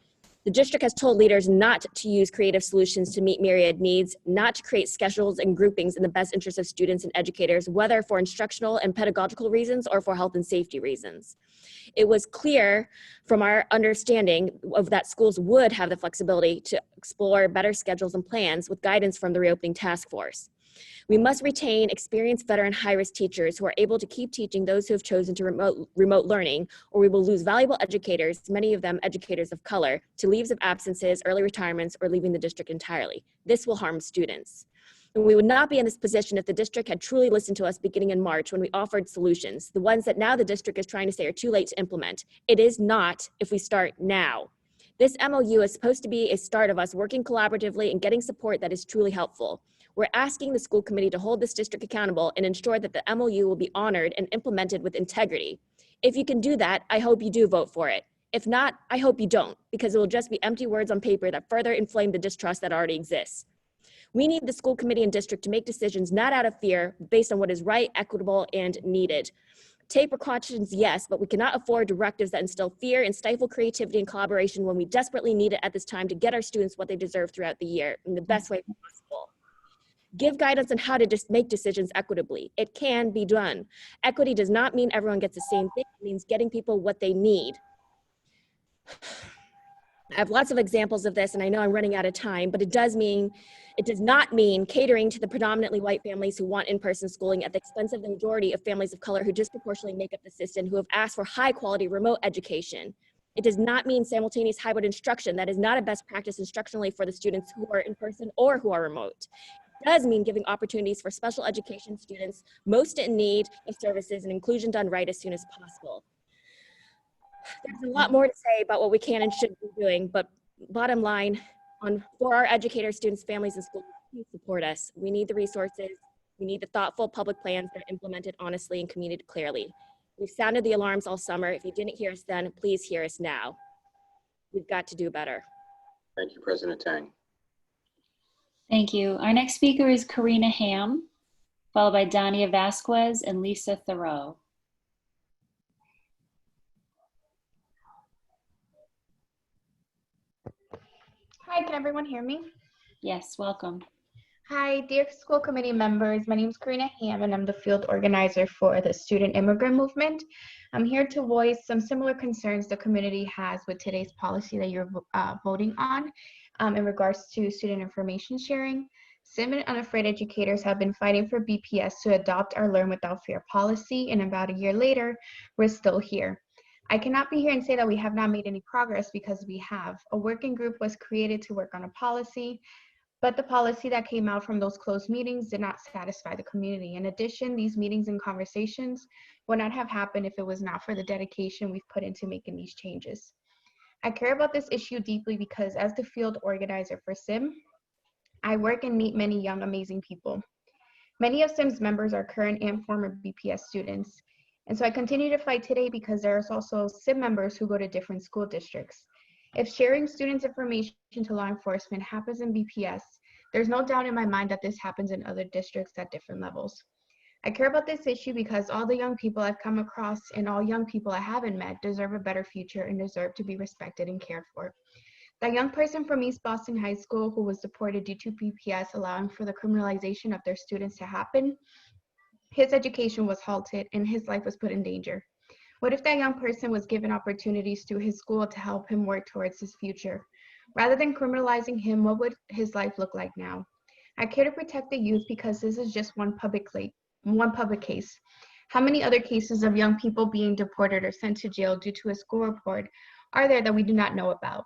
The district has told leaders not to use creative solutions to meet myriad needs, not to create schedules and groupings in the best interest of students and educators, whether for instructional and pedagogical reasons or for health and safety reasons. It was clear from our understanding of that schools would have the flexibility to explore better schedules and plans with guidance from the reopening task force. We must retain experienced veteran high-risk teachers who are able to keep teaching those who have chosen to remote learning, or we will lose valuable educators, many of them educators of color, to leaves of absences, early retirements, or leaving the district entirely. This will harm students. And we would not be in this position if the district had truly listened to us beginning in March when we offered solutions, the ones that now the district is trying to say are too late to implement. It is not if we start now. This MOU is supposed to be a start of us working collaboratively and getting support that is truly helpful. We're asking the school committee to hold this district accountable and ensure that the MOU will be honored and implemented with integrity. If you can do that, I hope you do vote for it. If not, I hope you don't, because it will just be empty words on paper that further inflame the distrust that already exists. We need the school committee and district to make decisions not out of fear, based on what is right, equitable, and needed. Take precautions, yes, but we cannot afford directives that instill fear and stifle creativity and collaboration when we desperately need it at this time to get our students what they deserve throughout the year in the best way possible. Give guidance on how to just make decisions equitably. It can be done. Equity does not mean everyone gets the same thing. It means getting people what they need. I have lots of examples of this, and I know I'm running out of time, but it does not mean catering to the predominantly white families who want in-person schooling at the expense of the majority of families of color who disproportionately make up the system, who have asked for high-quality remote education. It does not mean simultaneous hybrid instruction. That is not a best practice instructionally for the students who are in person or who are remote. Does mean giving opportunities for special education students most in need of services and inclusion done right as soon as possible. There's a lot more to say about what we can and should be doing, but bottom line, for our educators, students, families, and schools, please support us. We need the resources. We need the thoughtful public plans that are implemented honestly and communicated clearly. We've sounded the alarms all summer. If you didn't hear us then, please hear us now. We've got to do better. Thank you, President Tang. Thank you. Our next speaker is Karina Ham, followed by Dania Vasquez and Lisa Thoreau. Hi, can everyone hear me? Yes, welcome. Hi, dear school committee members. My name is Karina Ham, and I'm the field organizer for the Student Immigrant Movement. I'm here to voice some similar concerns the community has with today's policy that you're voting on in regards to student information sharing. SIM and Unafraid educators have been fighting for BPS to adopt our Learn Without Fear policy, and about a year later, we're still here. I cannot be here and say that we have not made any progress, because we have. A working group was created to work on a policy, but the policy that came out from those closed meetings did not satisfy the community. In addition, these meetings and conversations would not have happened if it was not for the dedication we've put into making these changes. I care about this issue deeply because as the field organizer for SIM, I work and meet many young, amazing people. Many of SIM's members are current and former BPS students. And so I continue to fight today because there's also SIM members who go to different school districts. If sharing students' information to law enforcement happens in BPS, there's no doubt in my mind that this happens in other districts at different levels. I care about this issue because all the young people I've come across and all young people I haven't met deserve a better future and deserve to be respected and cared for. That young person from East Boston High School who was deported due to BPS allowing for the criminalization of their students to happen, his education was halted and his life was put in danger. What if that young person was given opportunities through his school to help him work towards his future? Rather than criminalizing him, what would his life look like now? I care to protect the youth because this is just one public case. How many other cases of young people being deported or sent to jail due to a school report are there that we do not know about?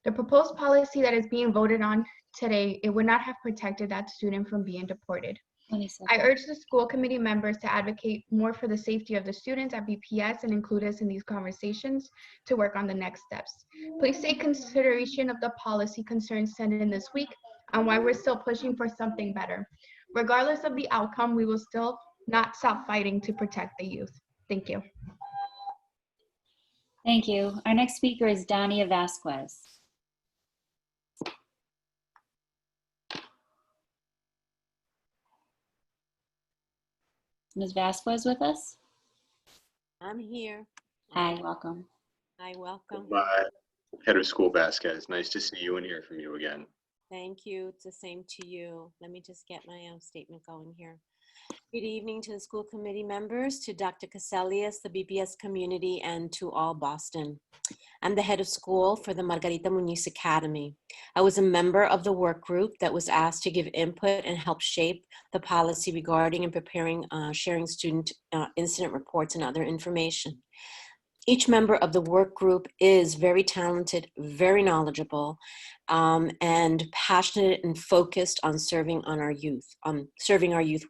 The proposed policy that is being voted on today, it would not have protected that student from being deported. I urge the school committee members to advocate more for the safety of the students at BPS and include us in these conversations to work on the next steps. Please take consideration of the policy concerns sent in this week and why we're still pushing for something better. Regardless of the outcome, we will still not stop fighting to protect the youth. Thank you. Thank you. Our next speaker is Dania Vasquez. Ms. Vasquez with us? I'm here. Hi, welcome. Hi, welcome. Bye. Head of School Vasquez, nice to see you and hear from you again. Thank you. It's the same to you. Let me just get my statement going here. Good evening to the school committee members, to Dr. Caselius, the BPS community, and to all Boston. I'm the head of school for the Margarita Muñiz Academy. I was a member of the work group that was asked to give input and help shape the policy regarding and preparing sharing student incident reports and other information. Each member of the work group is very talented, very knowledgeable, and passionate and focused on serving our youth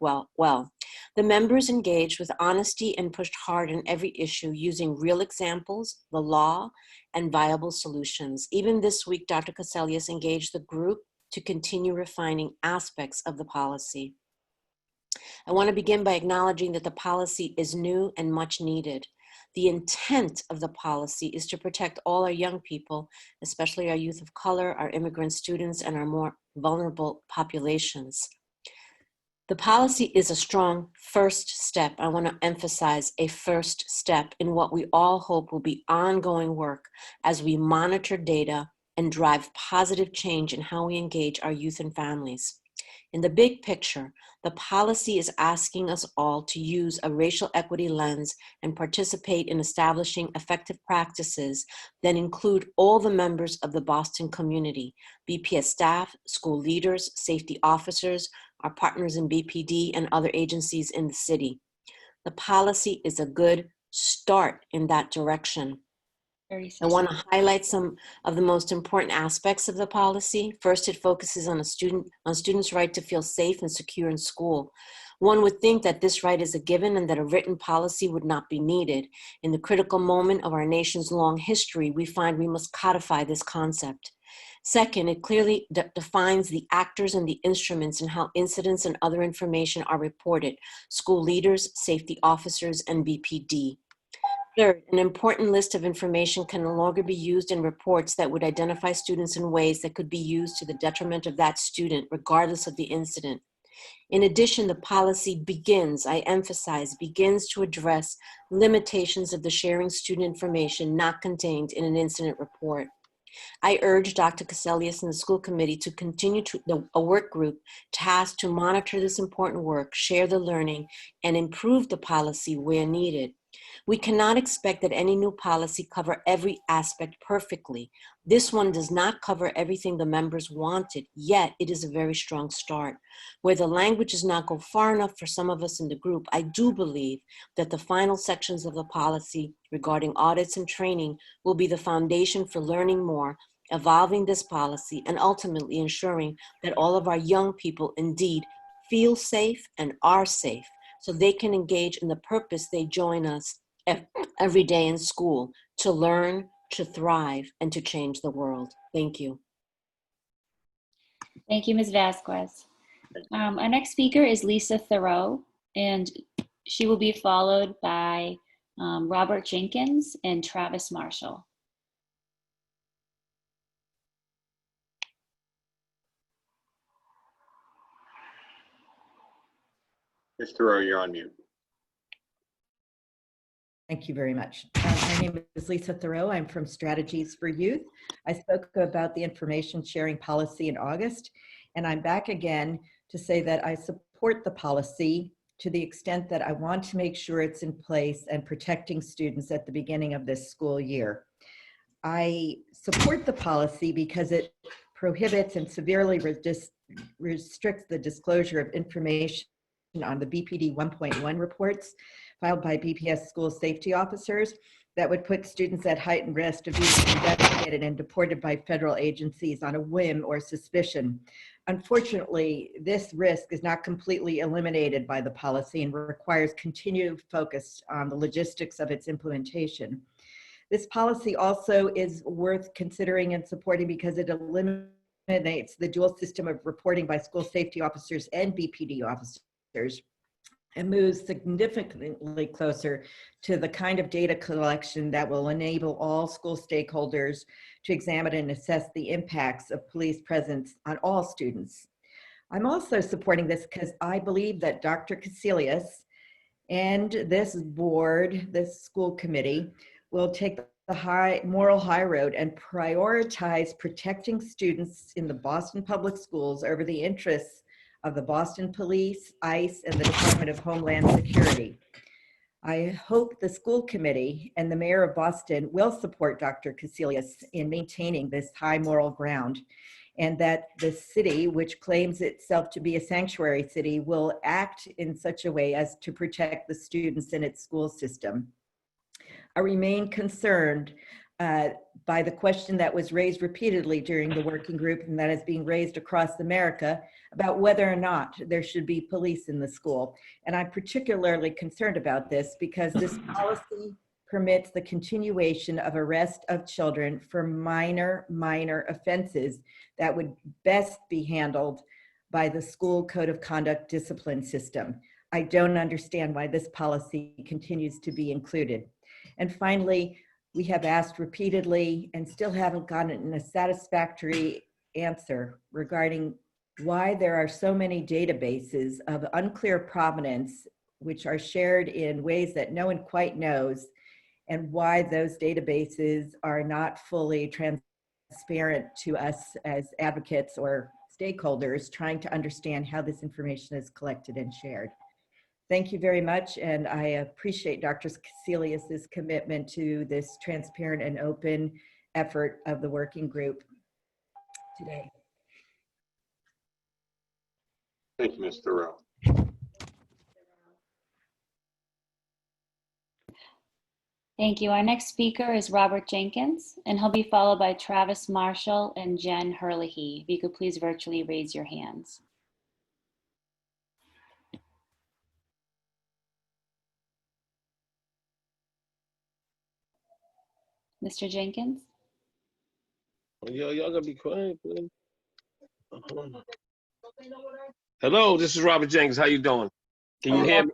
well. The members engaged with honesty and pushed hard on every issue using real examples, the law, and viable solutions. Even this week, Dr. Caselius engaged the group to continue refining aspects of the policy. I want to begin by acknowledging that the policy is new and much needed. The intent of the policy is to protect all our young people, especially our youth of color, our immigrant students, and our more vulnerable populations. The policy is a strong first step. I want to emphasize a first step in what we all hope will be ongoing work as we monitor data and drive positive change in how we engage our youth and families. In the big picture, the policy is asking us all to use a racial equity lens and participate in establishing effective practices that include all the members of the Boston community, BPS staff, school leaders, safety officers, our partners in BPD, and other agencies in the city. The policy is a good start in that direction. I want to highlight some of the most important aspects of the policy. First, it focuses on students' right to feel safe and secure in school. One would think that this right is a given and that a written policy would not be needed. In the critical moment of our nation's long history, we find we must codify this concept. Second, it clearly defines the actors and the instruments and how incidents and other information are reported: school leaders, safety officers, and BPD. Third, an important list of information can no longer be used in reports that would identify students in ways that could be used to the detriment of that student, regardless of the incident. In addition, the policy begins, I emphasize, begins to address limitations of the sharing student information not contained in an incident report. I urge Dr. Caselius and the school committee to continue a work group tasked to monitor this important work, share the learning, and improve the policy where needed. We cannot expect that any new policy cover every aspect perfectly. This one does not cover everything the members wanted, yet it is a very strong start. Where the language does not go far enough for some of us in the group, I do believe that the final sections of the policy regarding audits and training will be the foundation for learning more, evolving this policy, and ultimately ensuring that all of our young people indeed feel safe and are safe, so they can engage in the purpose they join us every day in school: to learn, to thrive, and to change the world. Thank you. Thank you, Ms. Vasquez. Our next speaker is Lisa Thoreau, and she will be followed by Robert Jenkins and Travis Marshall. Ms. Thoreau, you're on mute. Thank you very much. My name is Lisa Thoreau. I'm from Strategies for Youth. I spoke about the information sharing policy in August, and I'm back again to say that I support the policy to the extent that I want to make sure it's in place and protecting students at the beginning of this school year. I support the policy because it prohibits and severely restricts the disclosure of information on the BPD 1.1 reports filed by BPS school safety officers that would put students at heightened risk of being investigated and deported by federal agencies on a whim or suspicion. Unfortunately, this risk is not completely eliminated by the policy and requires continued focus on the logistics of its implementation. This policy also is worth considering and supporting because it eliminates the dual system of reporting by school safety officers and BPD officers. and moves significantly closer to the kind of data collection that will enable all school stakeholders to examine and assess the impacts of police presence on all students. I'm also supporting this because I believe that Dr. Casilius and this board, this school committee, will take the moral high road and prioritize protecting students in the Boston Public Schools over the interests of the Boston Police, ICE, and the Department of Homeland Security. I hope the school committee and the mayor of Boston will support Dr. Casilius in maintaining this high moral ground, and that the city, which claims itself to be a sanctuary city, will act in such a way as to protect the students in its school system. I remain concerned by the question that was raised repeatedly during the working group, and that is being raised across America, about whether or not there should be police in the school. And I'm particularly concerned about this because this policy permits the continuation of arrest of children for minor offenses that would best be handled by the school code of conduct discipline system. I don't understand why this policy continues to be included. And finally, we have asked repeatedly and still haven't gotten a satisfactory answer regarding why there are so many databases of unclear provenance which are shared in ways that no one quite knows, and why those databases are not fully transparent to us as advocates or stakeholders trying to understand how this information is collected and shared. Thank you very much, and I appreciate Dr. Casilius's commitment to this transparent and open effort of the working group today. Thank you, Ms. Thoreau. Thank you. Our next speaker is Robert Jenkins, and he'll be followed by Travis Marshall and Jen Herlihy. If you could please virtually raise your hands. Mr. Jenkins? Y'all gotta be quiet, please. Hello, this is Robert Jenkins. How you doing? Can you hear me?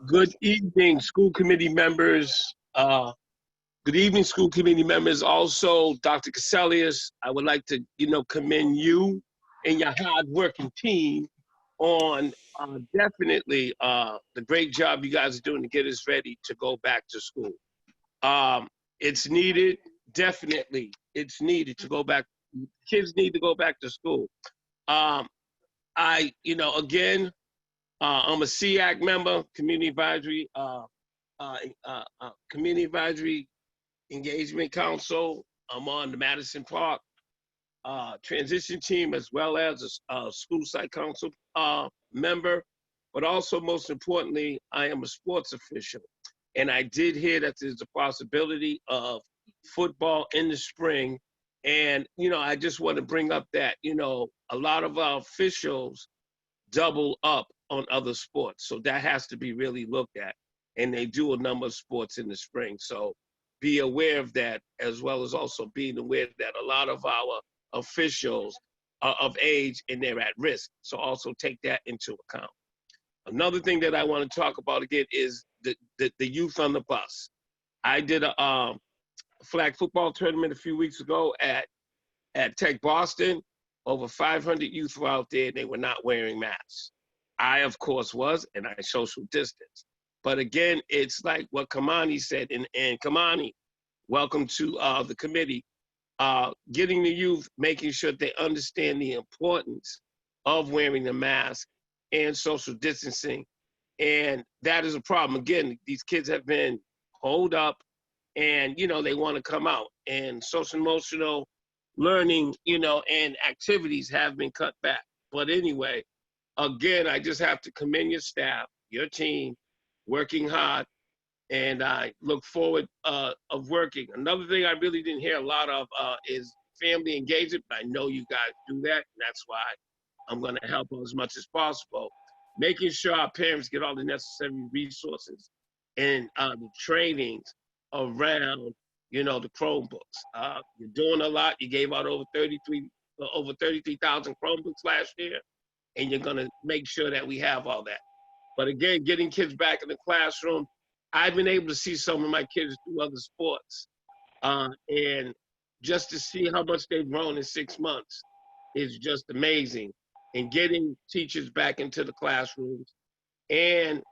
Good evening, school committee members. Good evening, school committee members. Also, Dr. Casilius, I would like to, commend you and your hard-working team on definitely the great job you guys are doing to get us ready to go back to school. It's needed, definitely. It's needed to go back. Kids need to go back to school. Again, I'm a SEAC member, Community Advisory Engagement Council. I'm on the Madison Park transition team, as well as a school site council member. But also, most importantly, I am a sports official. And I did hear that there's a possibility of football in the spring. And, I just want to bring up that, a lot of our officials double up on other sports. So that has to be really looked at. And they do a number of sports in the spring. So be aware of that, as well as also being aware that a lot of our officials are of age and they're at risk. So also take that into account. Another thing that I want to talk about again is the youth on the bus. I did a flag football tournament a few weeks ago at Tech Boston. Over 500 youth were out there and they were not wearing masks. I, of course, was, and I social distance. But again, it's like what Kamani said, and Kamani, welcome to the committee, getting the youth, making sure they understand the importance of wearing the mask and social distancing. And that is a problem. Again, these kids have been holed up and, they want to come out, and social emotional learning, and activities have been cut back. But anyway, again, I just have to commend your staff, your team, working hard, and I look forward of working. Another thing I really didn't hear a lot of is family engagement. I know you guys do that, and that's why I'm going to help as much as possible. Making sure our parents get all the necessary resources and the trainings around, the Chromebooks. You're doing a lot. You gave out over 33,000 Chromebooks last year, and you're going to make sure that we have all that. But again, getting kids back in the classroom, I've been able to see some of my kids do other sports. And just to see how much they've grown in 6 months is just amazing. And getting teachers back into the classrooms and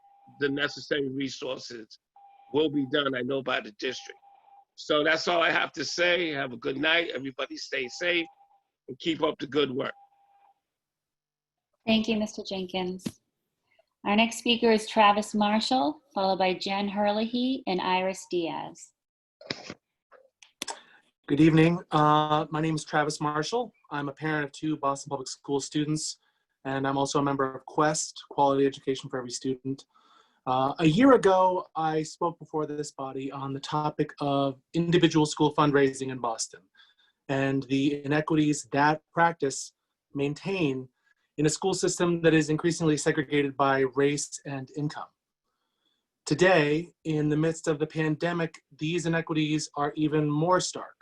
the necessary resources will be done, I know, by the district. So that's all I have to say. Have a good night. Everybody stay safe and keep up the good work. Thank you, Mr. Jenkins. Our next speaker is Travis Marshall, followed by Jen Herlihy and Iris Diaz. Good evening. My name is Travis Marshall. I'm a parent of 2 Boston Public School students, and I'm also a member of Quest, Quality Education for Every Student. A year ago, I spoke before this body on the topic of individual school fundraising in Boston and the inequities that practice maintain in a school system that is increasingly segregated by race and income. Today, in the midst of the pandemic, these inequities are even more stark.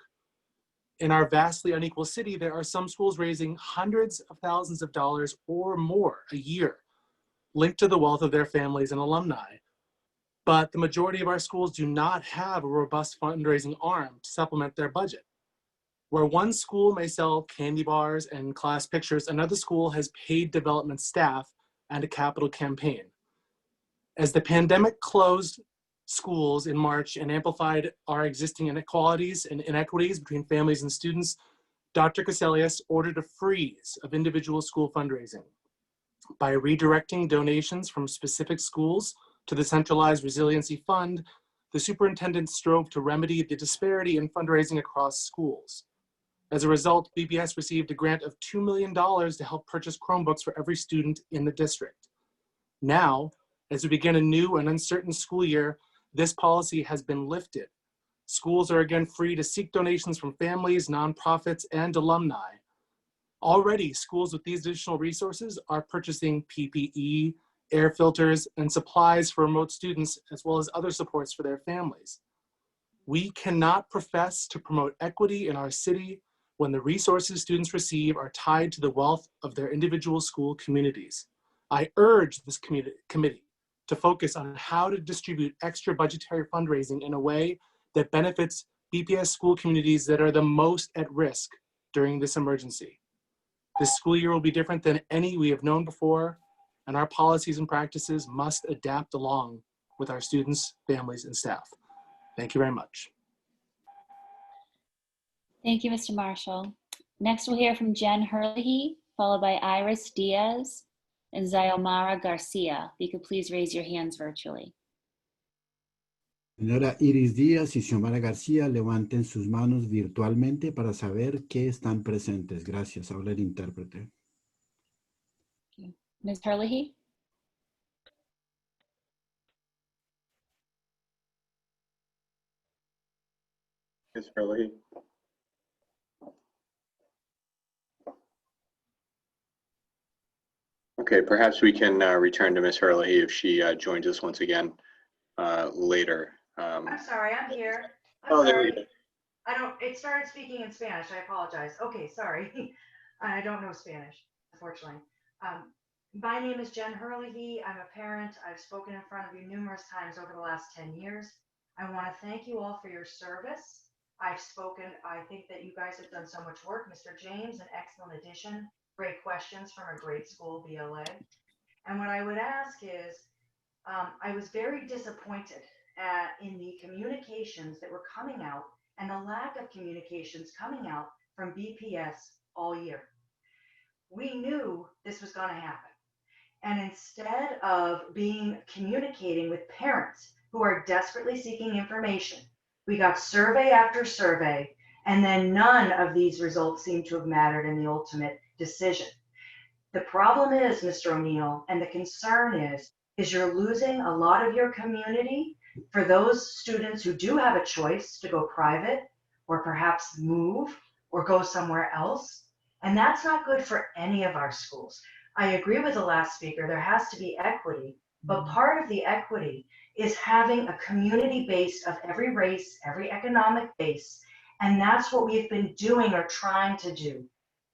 In our vastly unequal city, there are some schools raising hundreds of thousands of dollars or more a year, linked to the wealth of their families and alumni. But the majority of our schools do not have a robust fundraising arm to supplement their budget. Where one school may sell candy bars and class pictures, another school has paid development staff and a capital campaign. As the pandemic closed schools in March and amplified our existing inequalities and inequities between families and students, Dr. Cassellius ordered a freeze of individual school fundraising. By redirecting donations from specific schools to the Centralized Resiliency Fund, the superintendent strove to remedy the disparity in fundraising across schools. As a result, BPS received a grant of $2 million to help purchase Chromebooks for every student in the district. Now, as we begin a new and uncertain school year, this policy has been lifted. Schools are again free to seek donations from families, nonprofits, and alumni. Already, schools with these additional resources are purchasing PPE, air filters, and supplies for remote students, as well as other supports for their families. We cannot profess to promote equity in our city when the resources students receive are tied to the wealth of their individual school communities. I urge this committee to focus on how to distribute extra budgetary fundraising in a way that benefits BPS school communities that are the most at risk during this emergency. This school year will be different than any we have known before, and our policies and practices must adapt along with our students, families, and staff. Thank you very much. Thank you, Mr. Marshall. Next, we'll hear from Jen Herlihy, followed by Iris Diaz and Xiomara Garcia. If you could please raise your hands virtually. Señora Iris Díaz y Xiomara García, levanten sus manos virtualmente para saber que están presentes. Gracias. Habla el intérprete. Ms. Herlihy? Ms. Herlihy? Okay, perhaps we can return to Ms. Herlihy if she joins us once again later. I'm sorry, I'm here. There you go. It started speaking in Spanish. I apologize. Okay, sorry. I don't know Spanish, unfortunately. My name is Jen Herlihy. I'm a parent. I've spoken in front of you numerous times over the last 10 years. I want to thank you all for your service. I think that you guys have done so much work. Mr. James, an excellent addition. Great questions from a great school, BLA. And what I would ask is, I was very disappointed in the communications that were coming out and the lack of communications coming out from BPS all year. We knew this was going to happen. And instead of communicating with parents who are desperately seeking information, we got survey after survey, and then none of these results seem to have mattered in the ultimate decision. The problem is, Mr. O'Neill, and the concern is you're losing a lot of your community for those students who do have a choice to go private or perhaps move or go somewhere else. And that's not good for any of our schools. I agree with the last speaker, there has to be equity, but part of the equity is having a community base of every race, every economic base, and that's what we've been doing or trying to do.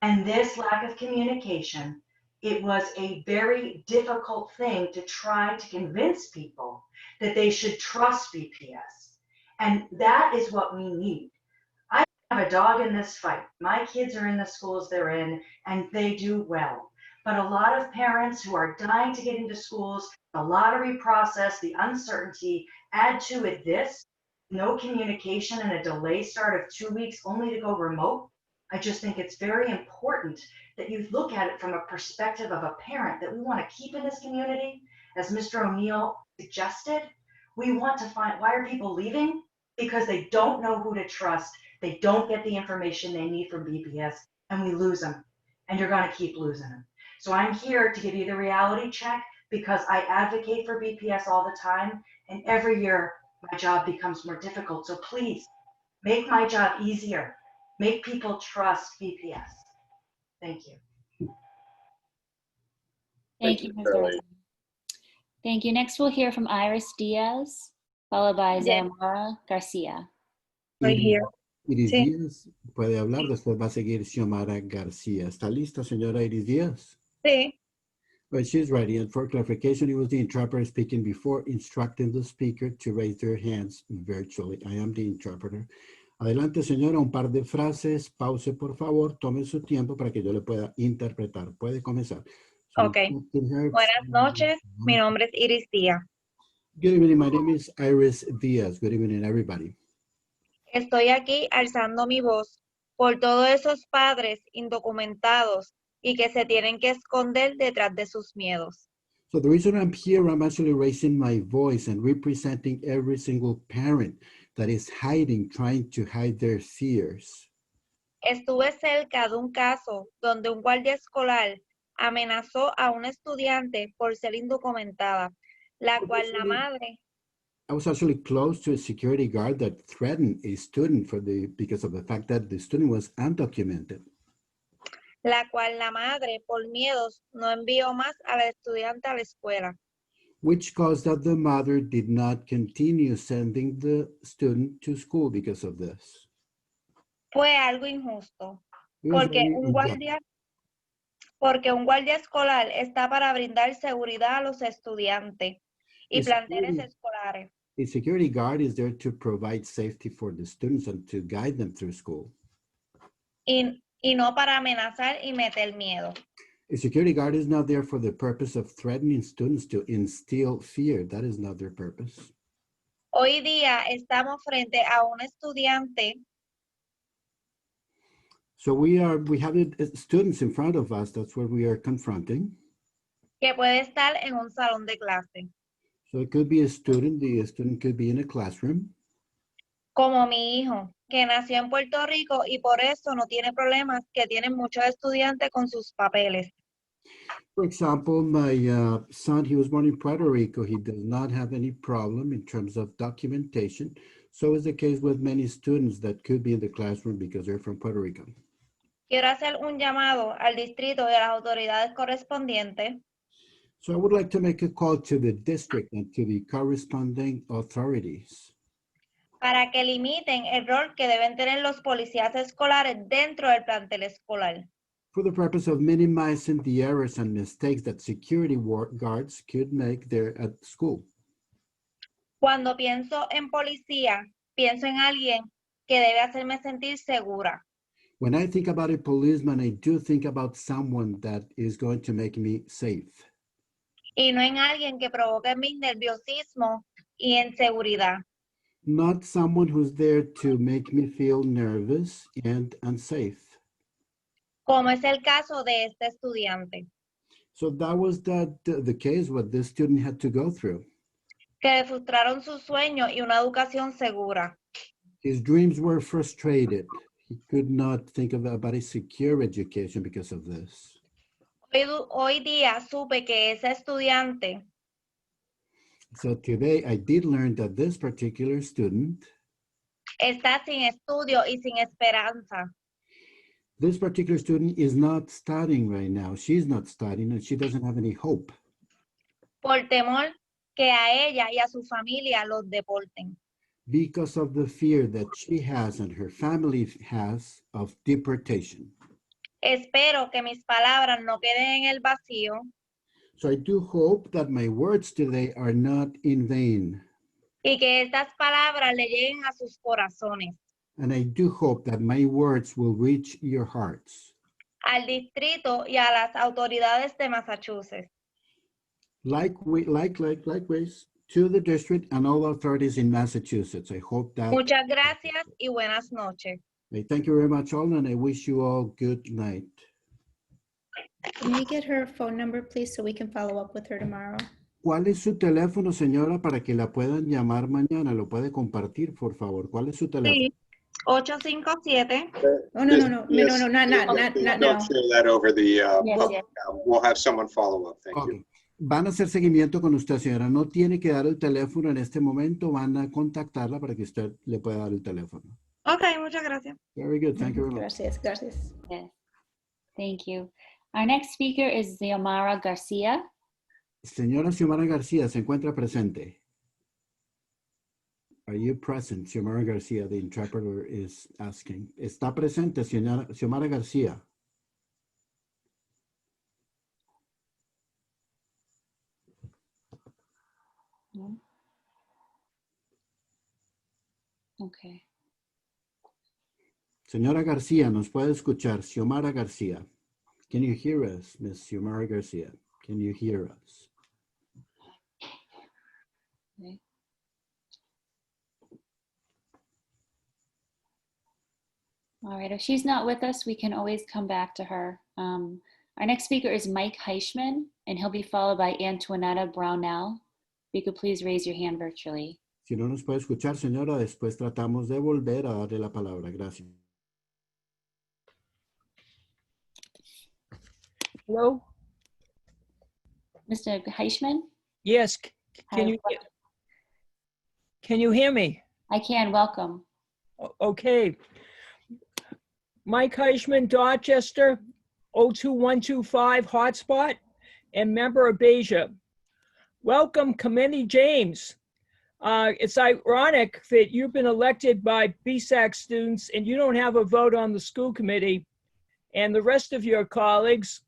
And this lack of communication It was a very difficult thing to try to convince people that they should trust BPS. And that is what we need. I have a dog in this fight. My kids are in the schools they're in, and they do well. But a lot of parents who are dying to get into schools, the lottery process, the uncertainty, add to it this, no communication and a delay start of 2 weeks only to go remote. I just think it's very important that you look at it from a perspective of a parent that we want to keep in this community. As Mr. O'Neill suggested, we want to find, why are people leaving? Because they don't know who to trust. They don't get the information they need from BPS, and we lose them. And you're going to keep losing them. So I'm here to give you the reality check because I advocate for BPS all the time. And every year, my job becomes more difficult. So please make my job easier. Make people trust BPS. Thank you. Thank you, Ms. Rosen. Thank you. Next, we'll hear from Iris Diaz, followed by Zamora Garcia. Iris Díaz puede hablar, después va a seguir Xiomara García. ¿Está lista, señora Iris Díaz? Sí. Well, she's ready. And for clarification, it was the interpreter speaking before instructing the speaker to raise their hands virtually. I am the interpreter. Adelante, señora, un par de frases. Pause, por favor. Tome su tiempo para que yo le pueda interpretar. Puede comenzar. Ok. Buenas noches. Mi nombre es Iris Díaz. Good evening. My name is Iris Díaz. Good evening, everybody. Estoy aquí alzando mi voz por todos esos padres indocumentados y que se tienen que esconder detrás de sus miedos. So the reason I'm here, I'm actually raising my voice and representing every single parent that is hiding, trying to hide their fears. Estuve cerca de un caso donde un guardia escolar amenazó a una estudiante por ser indocumentada, la cual la madre... I was actually close to a security guard that threatened a student because of the fact that the student was undocumented. La cual la madre, por miedos, no envió más a la estudiante a la escuela. Which caused that the mother did not continue sending the student to school because of this. Fue algo injusto, It was porque very un unjust. guardia escolar está para brindar seguridad a los estudiantes y planteles escolares. A security guard is there to provide safety for the students and to guide them through school. Y no para amenazar y meter miedo. A security guard is not there for the purpose of threatening students to instill fear. That is not their purpose. Hoy día estamos frente a un estudiante So we have students in front of us. That's what we are confronting. que puede estar en un salón de clase, So it could be a student. The student could be in a classroom. como mi hijo, que nació en Puerto Rico y por eso no tiene problemas que tienen muchos estudiantes con sus papeles. For example, my son, he was born in Puerto Rico. He does not have any problem in terms of documentation. So is the case with many students that could be in the classroom because they're from Puerto Rico. Quiero hacer un llamado al distrito y a las autoridades correspondientes So I would like to make a call to the district and to the corresponding authorities para que limiten el rol que deben tener los policías escolares dentro del plantel escolar. for the purpose of minimizing the errors and mistakes that security guards could make there at school. Cuando pienso en policía, pienso en alguien que debe hacerme sentir segura. When I think about a policeman, I do think about someone that is going to make me safe. Y no en alguien que provoque mi nerviosismo y inseguridad. Not someone who's there to make me feel nervous and unsafe. Como es el caso de este estudiante, So that was the case what this student had to go through. que le frustraron sus sueños y una educación segura. His dreams were frustrated. He could not think about a secure education because of this. Hoy día supe que ese estudiante So today I did learn that this particular student, está sin estudio y sin esperanza. this particular student is not studying right now. She's not studying and she doesn't have any hope Por temor que a ella y a su familia los deporten. because of the fear that she has and her family has of deportation. Espero que mis palabras no queden en el vacío So I do hope that my words today are not in vain. y que estas palabras le lleguen a sus corazones, And I do hope that my words will reach your hearts. al distrito y a las autoridades de Massachusetts. Likewise to the district and all authorities in Massachusetts. I hope that. Muchas gracias y buenas noches. I thank you very much all, and I wish you all good night. Can we get her phone number, please, so we can follow up with her tomorrow? ¿Cuál es su teléfono, señora, para que la puedan llamar mañana? ¿Lo puede compartir, por favor? ¿Cuál es su teléfono? Sí, 857. Oh, no, not now. Don't share that over the, Yes. we'll have someone follow up. Thank you. Van a hacer seguimiento con usted, señora. No tiene que dar el teléfono en este momento. Van a contactarla para que usted le pueda dar el teléfono. Ok, muchas gracias. Very good. Thank you very much. Gracias. Yes. Thank you. Our next speaker is Xiomara Garcia. Señora Xiomara García, ¿se encuentra presente? Are you present? Xiomara García, the interpreter is asking. ¿Está presente, señora Xiomara García? No. Okay. Señora García, ¿nos puede escuchar? Xiomara García. Can you hear us, Miss Xiomara García? Can you hear us? Okay. All right, if she's not with us, we can always come back to her. Our next speaker is Mike Heichman, and he'll be followed by Antoinetta Brownell. If you could please raise your hand virtually. Si no nos puede escuchar, señora, después tratamos de volver a darle la palabra. Gracias. Hello? Mr. Heichman? Yes, Hi. can you hear me? I can, welcome. Okay. Mike Heichman, Dorchester, 02125 hotspot, and member of Beja. Welcome, Committee James. It's ironic that you've been elected by BSAC students and you don't have a vote on the school committee, and the rest of your colleagues,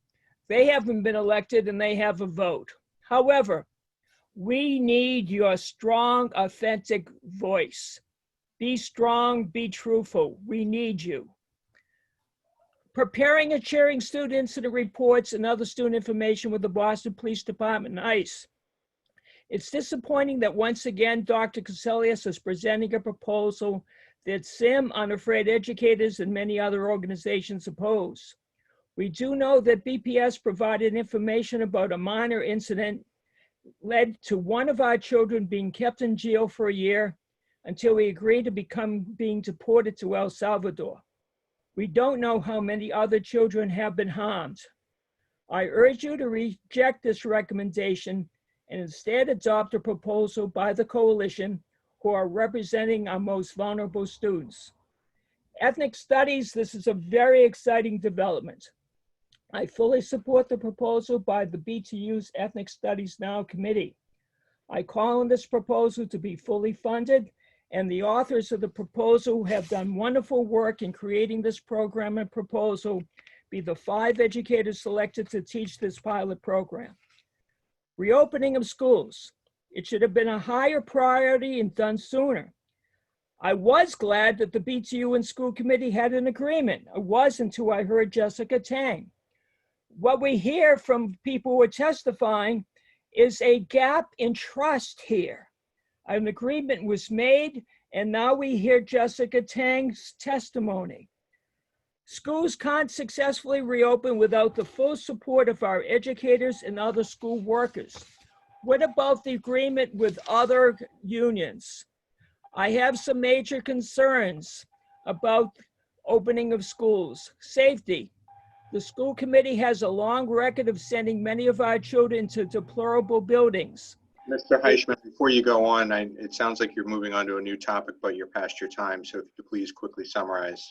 they haven't been elected and they have a vote. However, we need your strong, authentic voice. Be strong, be truthful. We need you. Preparing and sharing student incident reports and other student information with the Boston Police Department and ICE. It's disappointing that once again, Dr. Cassellius is presenting a proposal that SIM, Unafraid Educators, and many other organizations oppose. We do know that BPS provided information about a minor incident led to one of our children being kept in jail for a year until we agreed to being deported to El Salvador. We don't know how many other children have been harmed. I urge you to reject this recommendation and instead adopt a proposal by the coalition who are representing our most vulnerable students. Ethnic studies, this is a very exciting development. I fully support the proposal by the BTU's Ethnic Studies Now committee. I call on this proposal to be fully funded, and the authors of the proposal have done wonderful work in creating this program and proposal be the 5 educators selected to teach this pilot program. Reopening of schools. It should have been a higher priority and done sooner. I was glad that the BTU and school committee had an agreement. I was until I heard Jessica Tang. What we hear from people who are testifying is a gap in trust here. An agreement was made, and now we hear Jessica Tang's testimony. Schools can't successfully reopen without the full support of our educators and other school workers. What about the agreement with other unions? I have some major concerns about opening of schools. Safety. The school committee has a long record of sending many of our children to deplorable buildings. Mr. Heichman, before you go on, it sounds like you're moving on to a new topic, but you're past your time. So if you could please quickly summarize.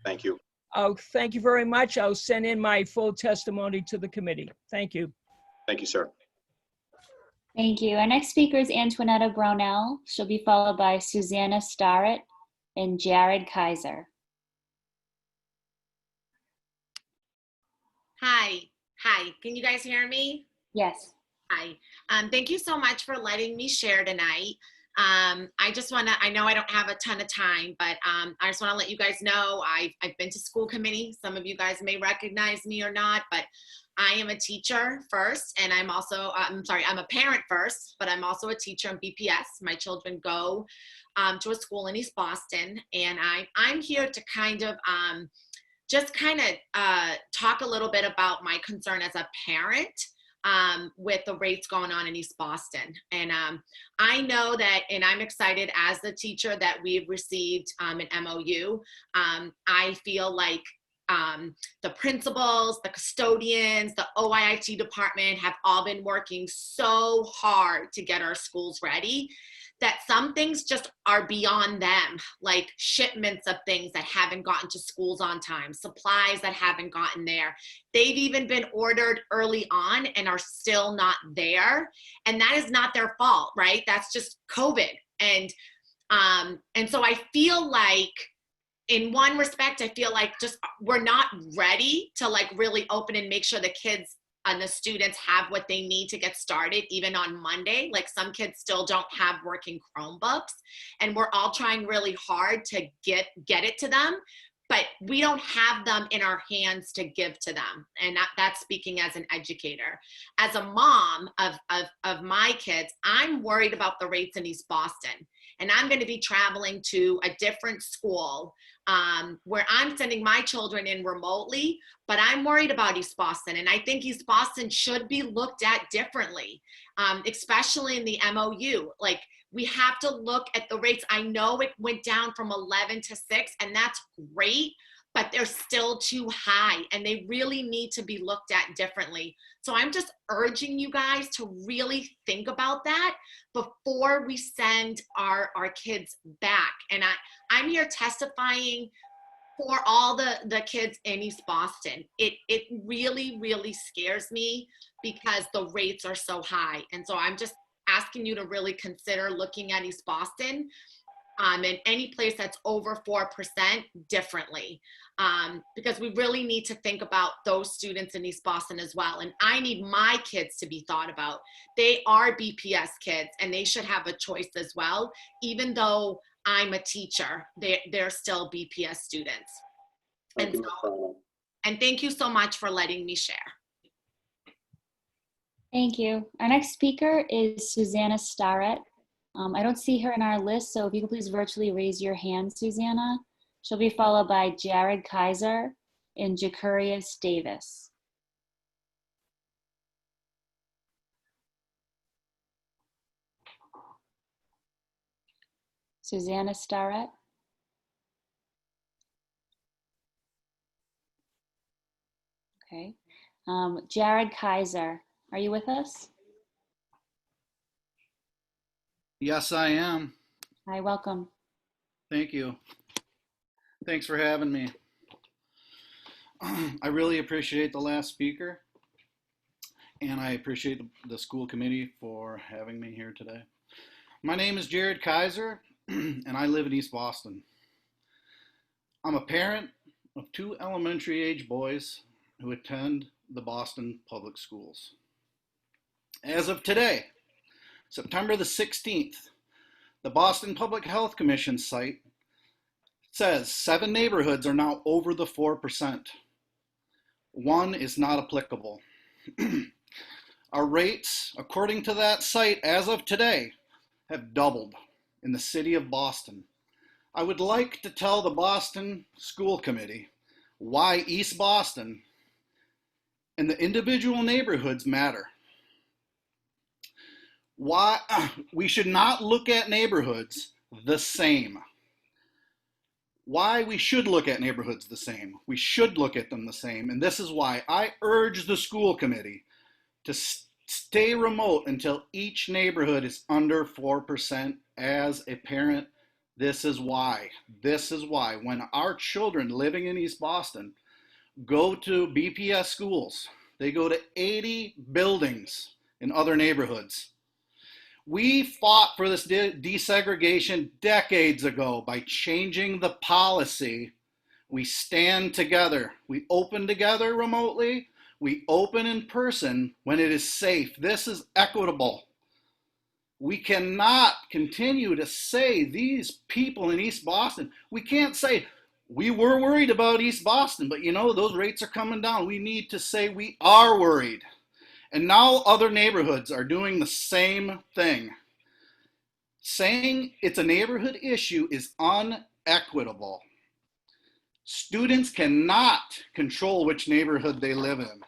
Thank you. Oh, thank you very much. I'll send in my full testimony to the committee. Thank you. Thank you, sir. Thank you. Our next speaker is Antoinetta Brownell. She'll be followed by Susanna Starrett and Jared Kaiser. Hi. Hi. Can you guys hear me? Yes. Hi. Thank you so much for letting me share tonight. I just want to, I know I don't have a ton of time, but I just want to let you guys know I've been to school committee. Some of you guys may recognize me or not, but I am a teacher first, and I'm also, I'm a parent first, but I'm also a teacher in BPS. My children go to a school in East Boston, and I'm here to kind of talk a little bit about my concern as a parent with the rates going on in East Boston. And I know that, and I'm excited as the teacher that we've received an MOU. I feel like the principals, the custodians, the OIIT department have all been working so hard to get our schools ready that some things just are beyond them, like shipments of things that haven't gotten to schools on time, supplies that haven't gotten there. They've even been ordered early on and are still not there. And that is not their fault, right? That's just COVID. And so I feel like, in one respect, I feel like just we're not ready to like really open and make sure the kids and the students have what they need to get started even on Monday. Like some kids still don't have working Chromebooks, and we're all trying really hard to get it to them, but we don't have them in our hands to give to them. And that's speaking as an educator. As a mom of my kids, I'm worried about the rates in East Boston. And I'm going to be traveling to a different school where I'm sending my children in remotely, but I'm worried about East Boston. And I think East Boston should be looked at differently, especially in the MOU. Like, we have to look at the rates. I know it went down from 11 to 6, and that's great, but they're still too high, and they really need to be looked at differently. So I'm just urging you guys to really think about that before we send our kids back. And I'm here testifying for all the kids in East Boston. It really, really scares me because the rates are so high. And so I'm just asking you to really consider looking at East Boston and any place that's over 4% differently, because we really need to think about those students in East Boston as well. And I need my kids to be thought about. They are BPS kids, and they should have a choice as well. Even though I'm a teacher, they're still BPS students. And thank you so much for letting me share. Thank you. Our next speaker is Susanna Starrett. I don't see her in our list, so if you could please virtually raise your hand, Susanna. She'll be followed by Jared Kaiser and Jacarius Davis. Susanna Starrett. Okay. Jared Kaiser, are you with us? Yes, I am. Hi, welcome. Thank you. Thanks for having me. I really appreciate the last speaker, and I appreciate the school committee for having me here today. My name is Jared Kaiser, and I live in East Boston. I'm a parent of 2 elementary age boys who attend the Boston Public Schools. As of today, September the 16th, the Boston Public Health Commission site says 7 neighborhoods are now over the 4%. 1 is not applicable. Our rates, according to that site, as of today, have doubled in the city of Boston. I would like to tell the Boston School Committee why East Boston and the individual neighborhoods matter. Why we should not look at neighborhoods the same. Why we should look at neighborhoods the same. We should look at them the same. And this is why I urge the school committee to stay remote until each neighborhood is under 4%. As a parent, this is why. This is why when our children living in East Boston go to BPS schools, they go to 80 buildings in other neighborhoods. We fought for this desegregation decades ago by changing the policy. We stand together. We open together remotely. We open in person when it is safe. This is equitable. We cannot continue to say these people in East Boston, we can't say, we were worried about East Boston, but you know, those rates are coming down. We need to say we are worried. And now other neighborhoods are doing the same thing. Saying it's a neighborhood issue is unequitable. Students cannot control which neighborhood they live in.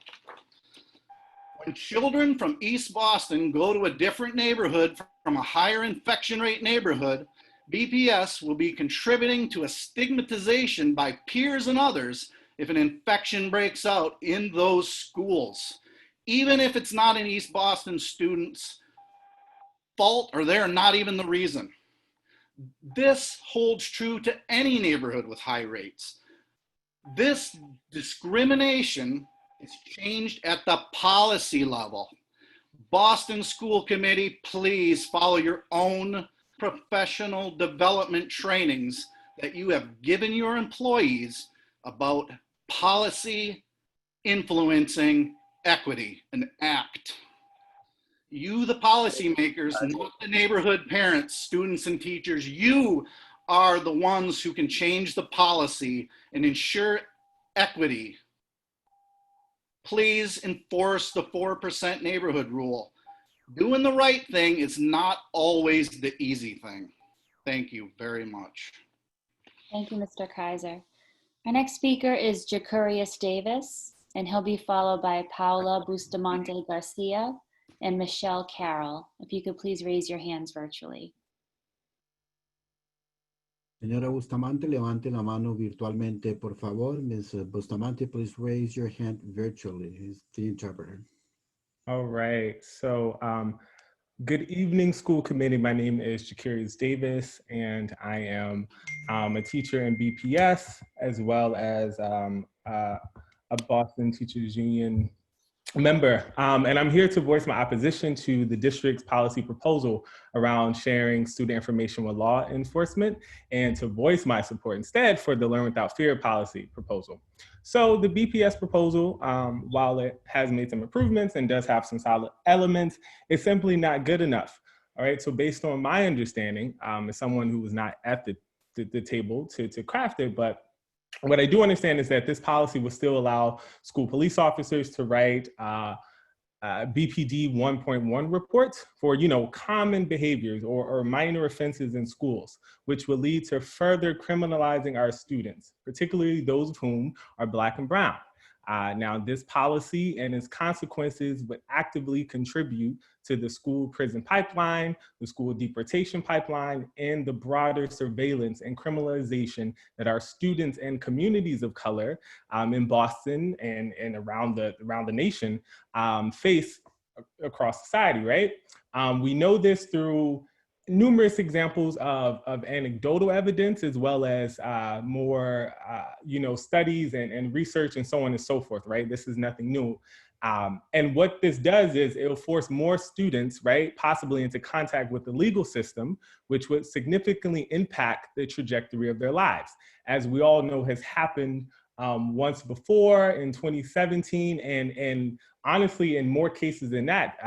When children from East Boston go to a different neighborhood from a higher infection rate neighborhood, BPS will be contributing to a stigmatization by peers and others if an infection breaks out in those schools, even if it's not an East Boston student's fault or they're not even the reason. This holds true to any neighborhood with high rates. This discrimination is changed at the policy level. Boston School Committee, please follow your own professional development trainings that you have given your employees about policy influencing equity and ACT. You, the policymakers, not the neighborhood parents, students, and teachers, you are the ones who can change the policy and ensure equity. Please enforce the 4% neighborhood rule. Doing the right thing is not always the easy thing. Thank you very much. Thank you, Mr. Kaiser. Our next speaker is Jacurius Davis, and he'll be followed by Paula Bustamante Garcia and Michelle Carroll. If you could please raise your hands virtually. Señora Bustamante, levante la mano virtualmente, por favor. Ms. Bustamante, please raise your hand virtually. He's the interpreter. All right. So good evening, school committee. My name is Jacurius Davis, and I am a teacher in BPS, as well as a Boston Teachers Union member. And I'm here to voice my opposition to the district's policy proposal around sharing student information with law enforcement, and to voice my support instead for the Learn Without Fear policy proposal. So the BPS proposal, while it has made some improvements and does have some solid elements, is simply not good enough. All right, so based on my understanding, as someone who was not at the table to craft it, but what I do understand is that this policy will still allow school police officers to write BPD 1.1 reports for, you know, common behaviors or minor offenses in schools, which will lead to further criminalizing our students, particularly those of whom are Black and brown. Now, this policy and its consequences would actively contribute to the school prison pipeline, the school deportation pipeline, and the broader surveillance and criminalization that our students and communities of color in Boston and around the nation face across society, right? We know this through numerous examples of anecdotal evidence, as well as more studies and research and so on and so forth, right? This is nothing new. And what this does is it'll force more students, right, possibly into contact with the legal system, which would significantly impact the trajectory of their lives. As we all know has happened once before in 2017, and honestly, in more cases than that,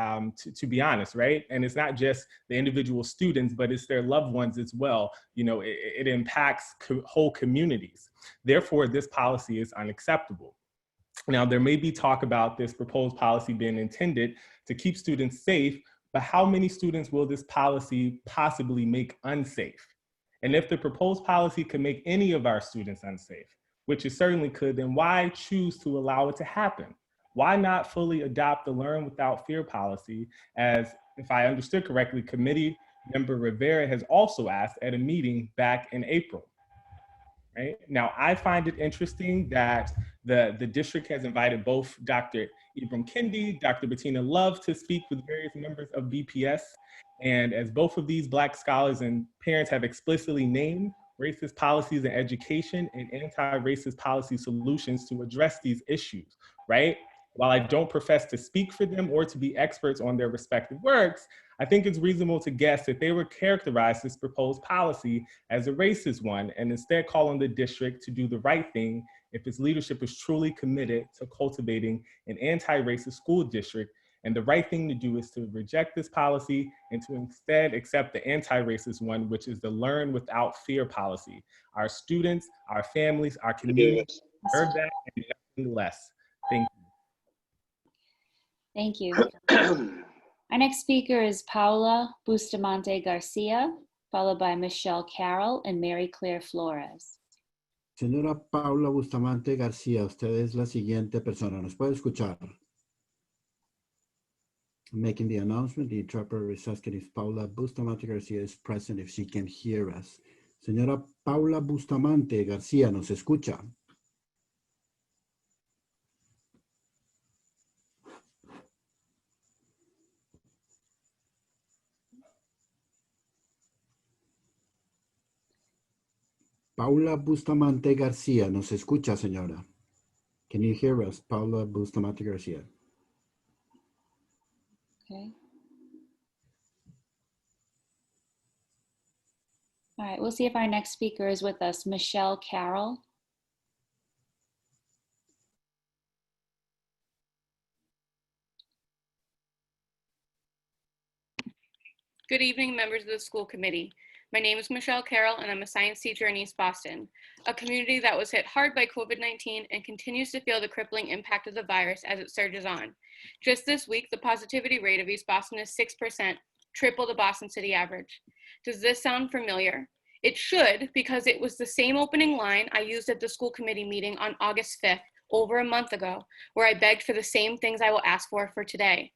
to be honest, right? And it's not just the individual students, but it's their loved ones as well. You know, it impacts whole communities. Therefore, this policy is unacceptable. Now, there may be talk about this proposed policy being intended to keep students safe, but how many students will this policy possibly make unsafe? And if the proposed policy can make any of our students unsafe, which it certainly could, then why choose to allow it to happen? Why not fully adopt the Learn Without Fear policy, as, if I understood correctly, committee member Rivera has also asked at a meeting back in April? Right? Now, I find it interesting that the district has invited both Dr. Ibram Kendi, Dr. Bettina Love to speak with various members of BPS. And as both of these Black scholars and parents have explicitly named racist policies in education and anti-racist policy solutions to address these issues, right? While I don't profess to speak for them or to be experts on their respective works, I think it's reasonable to guess that they would characterize this proposed policy as a racist one and instead call on the district to do the right thing if its leadership is truly committed to cultivating an anti-racist school district. And the right thing to do is to reject this policy and to instead accept the anti-racist one, which is the learn without fear policy. Our students, our families, our communities deserve that and nothing less. Thank you. Thank you. Our next speaker is Paula Bustamante Garcia, followed by Michelle Carroll and Mary Claire Flores. Señora Paula Bustamante García, usted es la siguiente persona. ¿Nos puede escuchar? Making the announcement, the interpreter is asking if Paula Bustamante García is present, if she can hear us. Señora Paula Bustamante García, ¿nos escucha? Paula Bustamante García, ¿nos escucha, señora? Can you hear us, Paula Bustamante García? Okay. All right, we'll see if our next speaker is with us, Michelle Carroll. Good evening, members of the school committee. My name is Michelle Carroll, and I'm a science teacher in East Boston, a community that was hit hard by COVID-19 and continues to feel the crippling impact of the virus as it surges on. Just this week, the positivity rate of East Boston is 6%, triple the Boston City average. Does this sound familiar? It should, because it was the same opening line I used at the school committee meeting on August 5th, over a month ago, where I begged for the same things I will ask for today.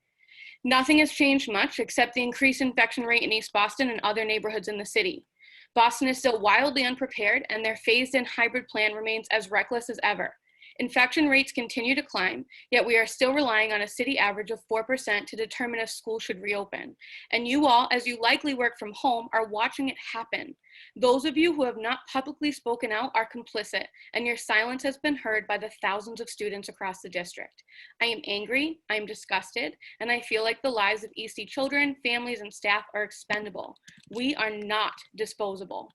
Nothing has changed much except the increased infection rate in East Boston and other neighborhoods in the city. Boston is still wildly unprepared, and their phased-in hybrid plan remains as reckless as ever. Infection rates continue to climb, yet we are still relying on a city average of 4% to determine if schools should reopen. And you all, as you likely work from home, are watching it happen. Those of you who have not publicly spoken out are complicit, and your silence has been heard by the thousands of students across the district. I am angry, I am disgusted, and I feel like the lives of EC children, families, and staff are expendable. We are not disposable.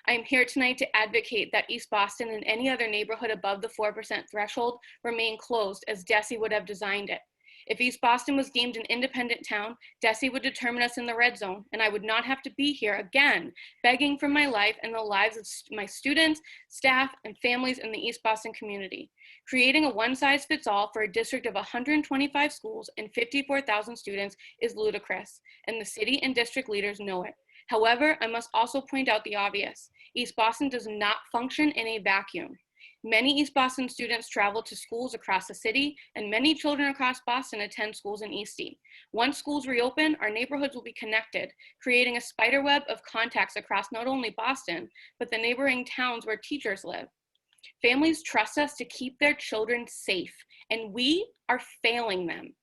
I am here tonight to advocate that East Boston and any other neighborhood above the 4% threshold remain closed as DESE would have designed it. If East Boston was deemed an independent town, DESE would determine us in the red zone, and I would not have to be here again, begging for my life and the lives of my students, staff, and families in the East Boston community. Creating a one-size-fits-all for a district of 125 schools and 54,000 students is ludicrous, and the city and district leaders know it. However, I must also point out the obvious. East Boston does not function in a vacuum. Many East Boston students travel to schools across the city, and many children across Boston attend schools in Eastie. Once schools reopen, our neighborhoods will be connected, creating a spiderweb of contacts across not only Boston, but the neighboring towns where teachers live. Families trust us to keep their children safe, and we are failing them.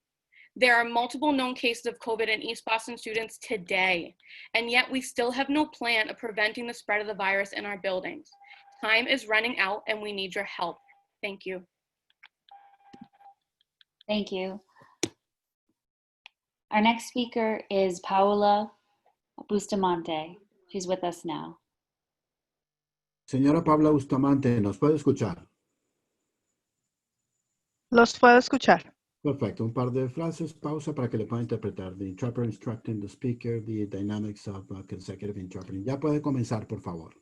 There are multiple known cases of COVID in East Boston students today, and yet we still have no plan of preventing the spread of the virus in our buildings. Time is running out, and we need your help. Thank you. Thank you. Our next speaker is Paula Bustamante. She's with us now. Señora Paula Bustamante, ¿nos puede escuchar? Los puedo escuchar. Perfecto. Un par de frases, pausa para que le pueda interpretar. The interpreter instructing the speaker, the dynamics of consecutive interpreting. Ya puede comenzar, por favor.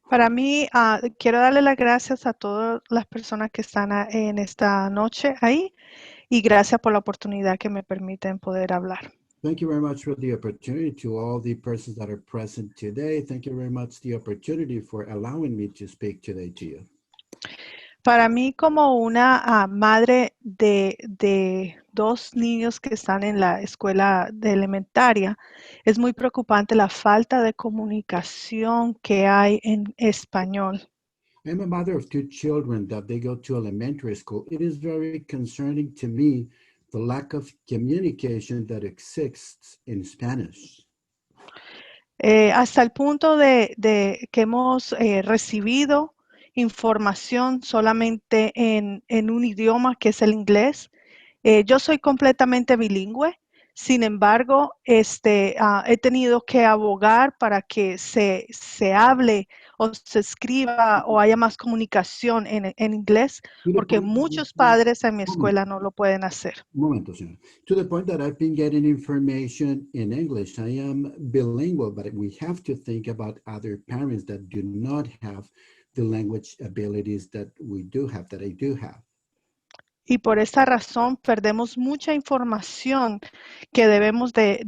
Para mí, quiero darle las gracias a todas las personas que están en esta noche ahí y gracias por la oportunidad que me permiten poder hablar. Thank you very much for the opportunity to all the persons that are present today. Thank you very much the opportunity for allowing me to speak today to you. Para mí, como una madre de dos niños que están en la escuela de elementaria, es muy preocupante la falta de comunicación que hay en español. I'm a mother of two children that they go to elementary school. It is very concerning to me the lack of communication that exists in Spanish. Hasta el punto de que hemos recibido información solamente en un idioma que es el inglés. Yo soy completamente bilingüe. Sin embargo, he tenido que abogar para que se hable o se escriba o haya más comunicación en inglés, To the porque point that muchos padres en mi moment, escuela no lo pueden hacer. momento, señor. To the point that I've been getting information in English. I am bilingual, but we have to think about other parents that do not have the language abilities that we do have, that I do have. Y por esa razón perdemos mucha información que debemos que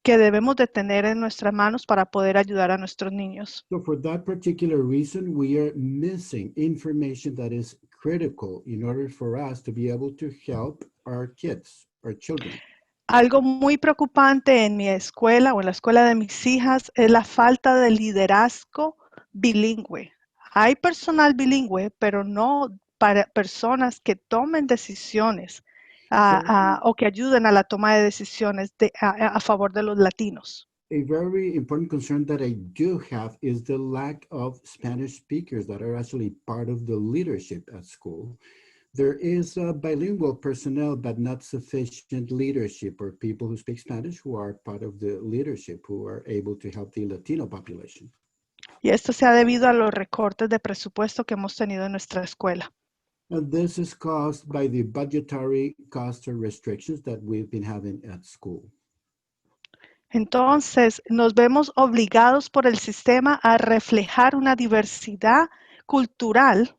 debemos de tener en nuestras manos para poder ayudar a nuestros niños. So for that particular reason, we are missing information that is critical in order for us to be able to help our kids, our children. Algo muy preocupante en mi escuela o en la escuela de mis hijas es la falta de liderazgo bilingüe. Hay personal bilingüe, pero no para personas que tomen decisiones o que ayuden a la toma de decisiones a favor de los latinos. A very important concern that I do have is the lack of Spanish speakers that are actually part of the leadership at school. There is bilingual personnel, but not sufficient leadership or people who speak Spanish who are part of the leadership, who are able to help the Latino population. Y esto se ha debido a los recortes de presupuesto que hemos tenido en nuestra escuela. And this is caused by the budgetary cost or restrictions that we've been having at school. Entonces, nos vemos obligados por el sistema a reflejar una diversidad cultural.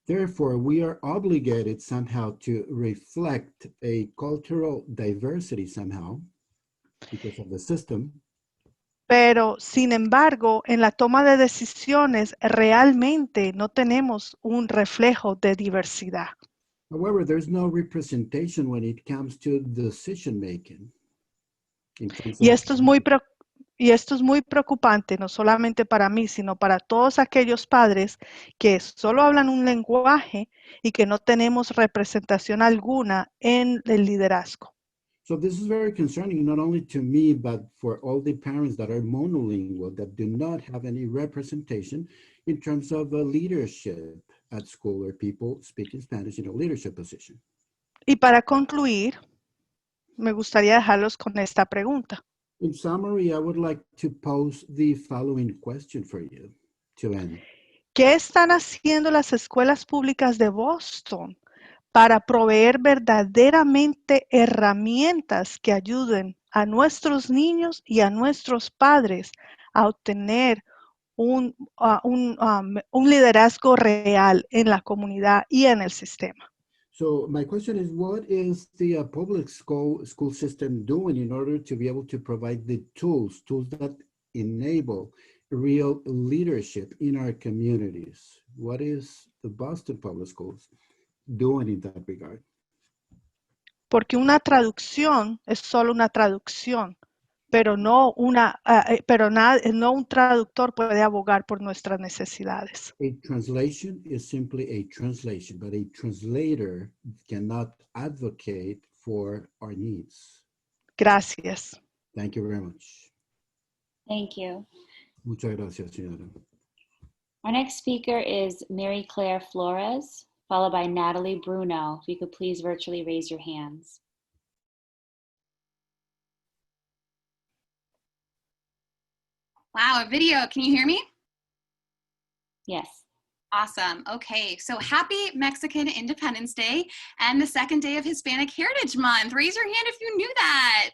Therefore, we are obligated somehow to reflect a cultural diversity somehow because of the system. Pero, sin embargo, en la toma de decisiones realmente no tenemos un reflejo de diversidad. However, there's no representation when it comes to decision making. Y esto es muy preocupante, no solamente para mí, sino para todos aquellos padres que solo hablan un lenguaje y que no tenemos representación alguna en el liderazgo. So this is very concerning, not only to me, but for all the parents that are monolingual, that do not have any representation in terms of leadership at school or people speaking Spanish in a leadership position. Y para concluir, me gustaría dejarlos con esta pregunta. In summary, I would like to pose the following question for you to end. ¿Qué están haciendo las escuelas públicas de Boston para proveer verdaderamente herramientas que ayuden a nuestros niños y a nuestros padres a obtener un liderazgo real en la comunidad y en el sistema? So my question is, what is the public school system doing in order to be able to provide the tools that enable real leadership in our communities? What is the Boston Public Schools doing in that regard? Porque una traducción es solo una traducción, pero no un traductor puede abogar por nuestras necesidades. A translation is simply a translation, but a translator cannot advocate for our needs. Gracias. Thank you very much. Thank you. Muchas gracias, señora. Our next speaker is Mary Claire Flores, followed by Natalie Bruno. If you could please virtually raise your hands. Wow, a video. Can you hear me? Yes. Awesome. Okay, so happy Mexican Independence Day and the second day of Hispanic Heritage Month. Raise your hand if you knew that.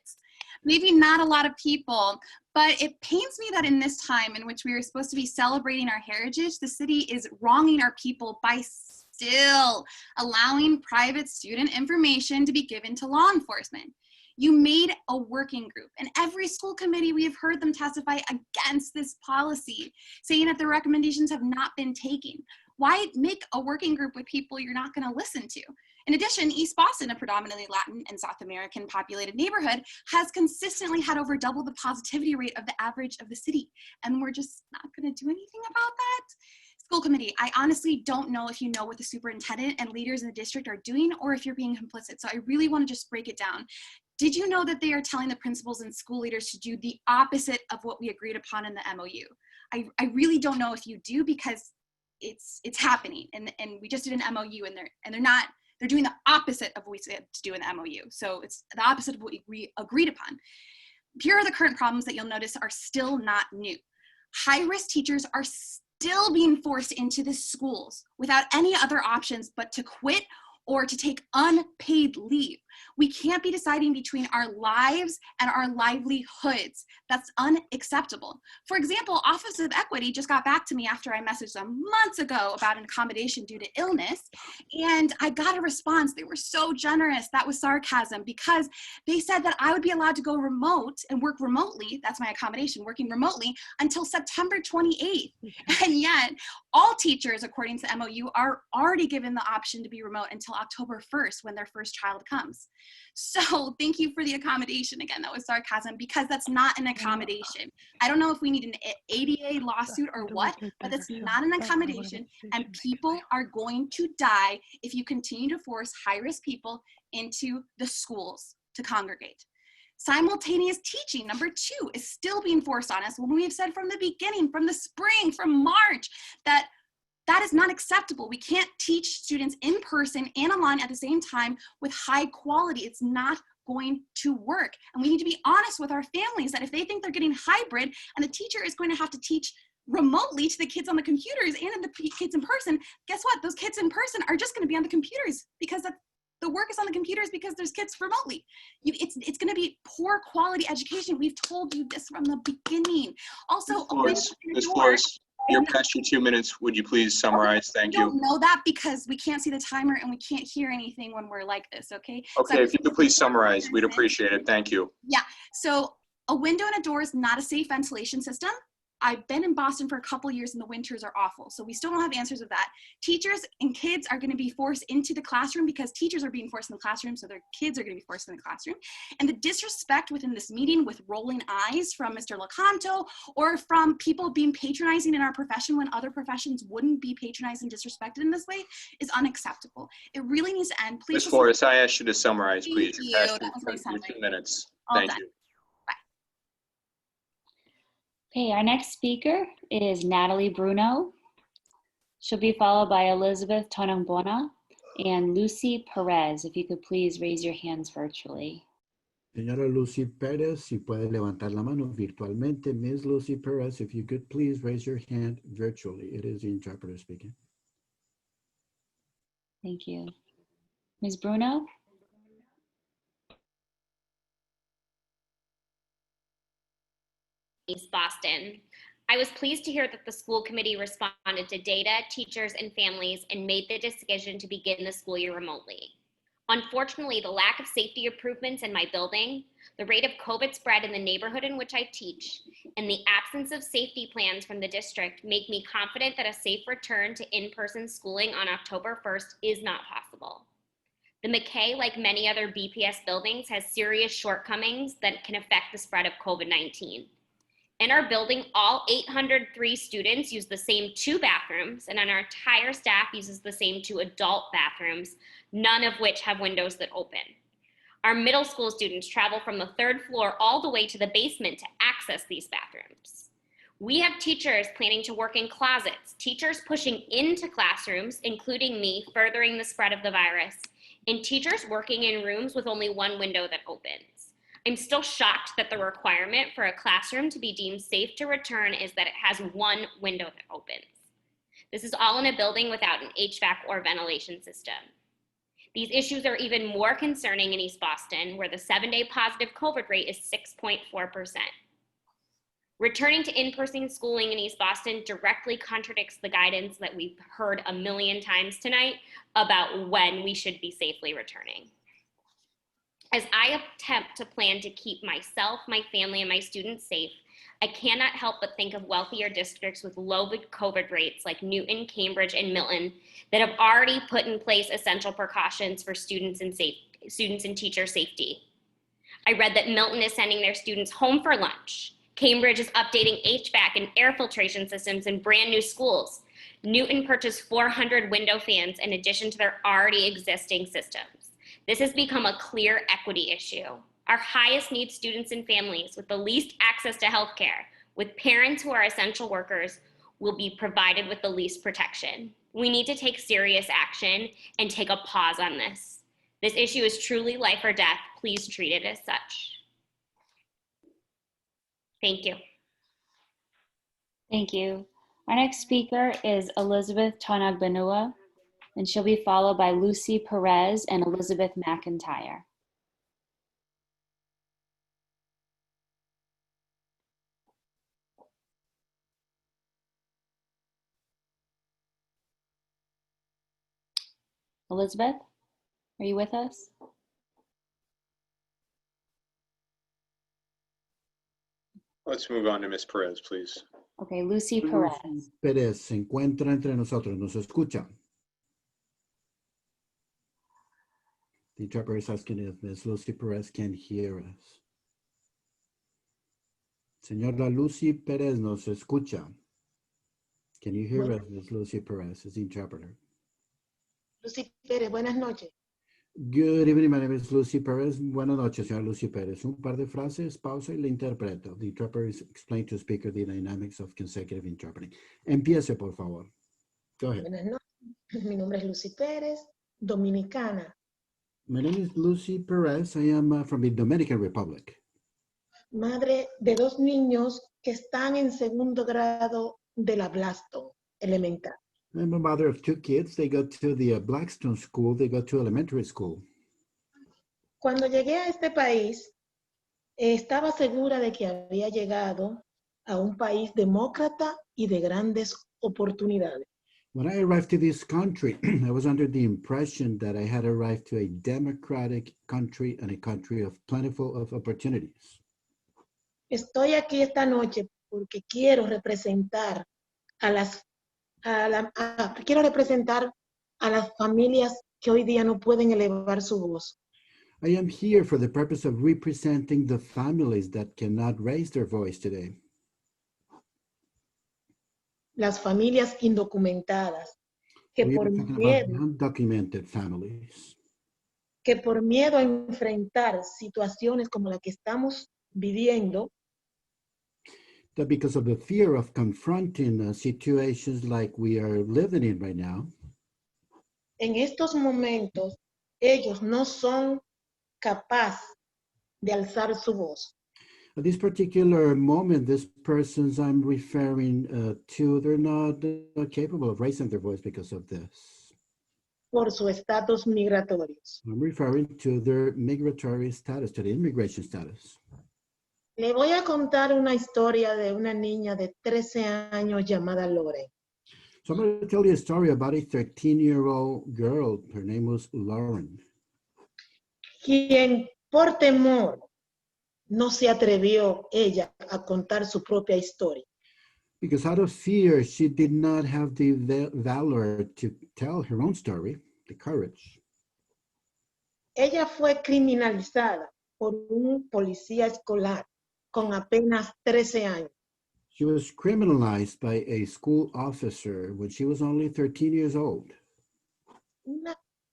Maybe not a lot of people, but it pains me that in this time in which we are supposed to be celebrating our heritage, the city is wronging our people by still allowing private student information to be given to law enforcement. You made a working group, and every school committee, we have heard them testify against this policy, saying that the recommendations have not been taken. Why make a working group with people you're not going to listen to? In addition, East Boston, a predominantly Latin and South American populated neighborhood, has consistently had over double the positivity rate of the average of the city, and we're just not going to do anything about that? School committee, I honestly don't know if you know what the superintendent and leaders in the district are doing or if you're being complicit, so I really want to just break it down. Did you know that they are telling the principals and school leaders to do the opposite of what we agreed upon in the MOU? I really don't know if you do, because it's happening, and we just did an MOU, and they're They're doing the opposite of what we said to do in the MOU. So it's the opposite of what we agreed upon. Here are the current problems that you'll notice are still not new. High-risk teachers are still being forced into the schools without any other options but to quit or to take unpaid leave. We can't be deciding between our lives and our livelihoods. That's unacceptable. For example, Office of Equity just got back to me after I messaged them months ago about an accommodation due to illness, and I got a response. They were so generous. That was sarcasm, because they said that I would be allowed to go remote and work remotely. That's my accommodation, working remotely until September 28th. And yet all teachers, according to the MOU, are already given the option to be remote until October 1st when their first child comes. So thank you for the accommodation. Again, that was sarcasm, because that's not an accommodation. I don't know if we need an ADA lawsuit or what, but that's not an accommodation, and people are going to die if you continue to force high-risk people into the schools to congregate. Simultaneous teaching, number 2, is still being forced on us when we have said from the beginning, from the spring, from March, that is not acceptable. We can't teach students in person and online at the same time with high quality. It's not going to work. And we need to be honest with our families that if they think they're getting hybrid and the teacher is going to have to teach remotely to the kids on the computers and the kids in person, guess what? Those kids in person are just going to be on the computers because the work is on the computers because there's kids remotely. It's going to be poor quality education. We've told you this from the beginning. Also, Ms. Flores, you're past your 2 minutes. Would you please summarize? Thank you. We don't know that because we can't see the timer and we can't hear anything when we're like this, okay? Okay, So if you could please summarize, we'd appreciate it. Thank you. yeah, so a window and a door is not a safe ventilation system. I've been in Boston for a couple years and the winters are awful. So we still don't have answers of that. Teachers and kids are gonna be forced into the classroom because teachers are being forced in the classroom, so their kids are gonna be forced in the classroom. And the disrespect within this meeting with rolling eyes from Mr. Locanto or from people being patronizing in our profession when other professions wouldn't be patronized and disrespected in this way is unacceptable. It really needs to end. Please. Ms. Flores, I asked you to summarize, please. Thank You're past you. That was my your summary. 2 minutes. All Thank done. you. Okay, our next speaker is Natalie Bruno. She'll be followed by Elizabeth Tonongbona and Lucy Perez. If you could please raise your hands virtually. Señora Lucy Perez, si puede levantar la mano virtualmente. Ms. Lucy Perez, if you could please raise your hand virtually. It is the interpreter speaking. Thank you. Ms. Bruno? East Boston. I was pleased to hear that the school committee responded to data, teachers, and families and made the decision to begin the school year remotely. Unfortunately, the lack of safety improvements in my building, the rate of COVID spread in the neighborhood in which I teach, and the absence of safety plans from the district make me confident that a safe return to in-person schooling on October 1st is not possible. The McKay, like many other BPS buildings, has serious shortcomings that can affect the spread of COVID-19. In our building, all 803 students use the same 2 bathrooms, and our entire staff uses the same 2 adult bathrooms, none of which have windows that open. Our middle school students travel from the 3rd floor all the way to the basement to access these bathrooms. We have teachers planning to work in closets, teachers pushing into classrooms, including me, furthering the spread of the virus, and teachers working in rooms with only 1 window that opens. I'm still shocked that the requirement for a classroom to be deemed safe to return is that it has 1 window that opens. This is all in a building without an HVAC or ventilation system. These issues are even more concerning in East Boston, where the 7-day positive COVID rate is 6.4%. Returning to in-person schooling in East Boston directly contradicts the guidance that we've heard a million times tonight about when we should be safely returning. As I attempt to plan to keep myself, my family, and my students safe, I cannot help but think of wealthier districts with low COVID rates like Newton, Cambridge, and Milton that have already put in place essential precautions for students and teacher safety. I read that Milton is sending their students home for lunch. Cambridge is updating HVAC and air filtration systems in brand new schools. Newton purchased 400 window fans in addition to their already existing systems. This has become a clear equity issue. Our highest need students and families with the least access to healthcare, with parents who are essential workers, will be provided with the least protection. We need to take serious action and take a pause on this. This issue is truly life or death. Please treat it as such. Thank you. Thank you. Our next speaker is Elizabeth Tonagbanua, and she'll be followed by Lucy Perez and Elizabeth McIntyre. Elizabeth, are you with us? Let's move on to Ms. Perez, please. Okay, Lucy Perez. Lucy Pérez se encuentra entre nosotros, nos escucha. The interpreter is asking if Ms. Lucy Perez can hear us. Señora Lucy Pérez nos escucha. Can you hear us, Ms. Lucy Perez, is the interpreter? Lucy Pérez, buenas noches. Good evening, my name is Lucy Perez. Buenas noches, señora Lucy Pérez. Un par de frases, pausa y le interpreto. The interpreter is explained to speaker the dynamics of consecutive interpreting. Empiece, por favor. Go ahead. Buenas noches. Mi nombre es Lucy Pérez, dominicana. My name is Lucy Perez. I am from the Dominican Republic. Madre de dos niños que están en segundo grado de la Blaston Elemental. I'm a mother of two kids. They go to the Blackstone School. They go to elementary school. Cuando llegué a este país, estaba segura de que había llegado a un país demócrata y de grandes oportunidades. When I arrived to this country, I was under the impression that I had arrived to a democratic country and a country of plentiful of opportunities. Estoy aquí esta noche porque quiero representar quiero representar a las familias que hoy día no pueden elevar su voz. I am here for the purpose of representing the families that cannot raise their voice today. Las familias indocumentadas que We por are talking about miedo, undocumented families. que por miedo a enfrentar situaciones como la que estamos viviendo, That because of the fear of confronting situations like we are living in right now, en estos momentos ellos no son capaces de alzar su voz. at this particular moment, this persons I'm referring to, they're not capable of raising their voice because of this. Por su estatus migratorios. I'm referring to their migratory status, to the immigration status. Le voy a contar una historia de una niña de 13 años llamada Lore. So I'm going to tell you a story about a 13-year-old girl. Her name was Lauren. Quien por temor no se atrevió ella a contar su propia historia. Because out of fear, she did not have the valor to tell her own story, the courage. Ella fue criminalizada por un policía escolar con apenas 13 años. She was criminalized by a school officer when she was only 13 years old.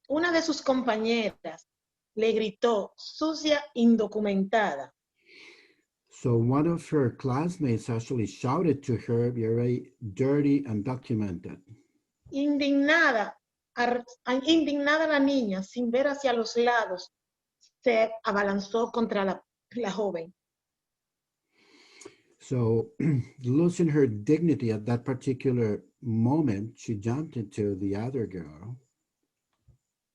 Una de sus compañeras le gritó, sucia, indocumentada. So one of her classmates actually shouted to her, "You're a dirty, undocumented." Indignada la niña, sin ver hacia los lados, se abalanzó contra la joven. So losing her dignity at that particular moment, she jumped into the other girl.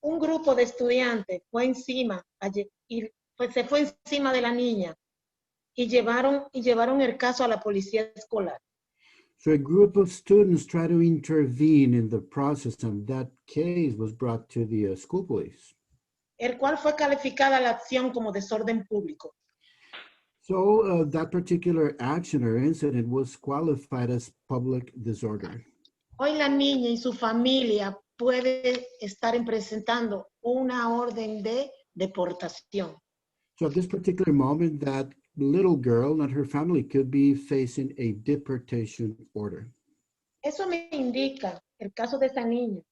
Un grupo de estudiantes se fue encima de la niña y llevaron el caso a la policía escolar. So a group of students tried to intervene in the process, and that case was brought to the school police. El cual fue calificada la acción como desorden público. So that particular action or incident was qualified as public disorder. Hoy la niña y su familia puede estar presentando una orden de deportación. So at this particular moment, that little girl and her family could be facing a deportation order. Eso me indica, el caso de esa niña,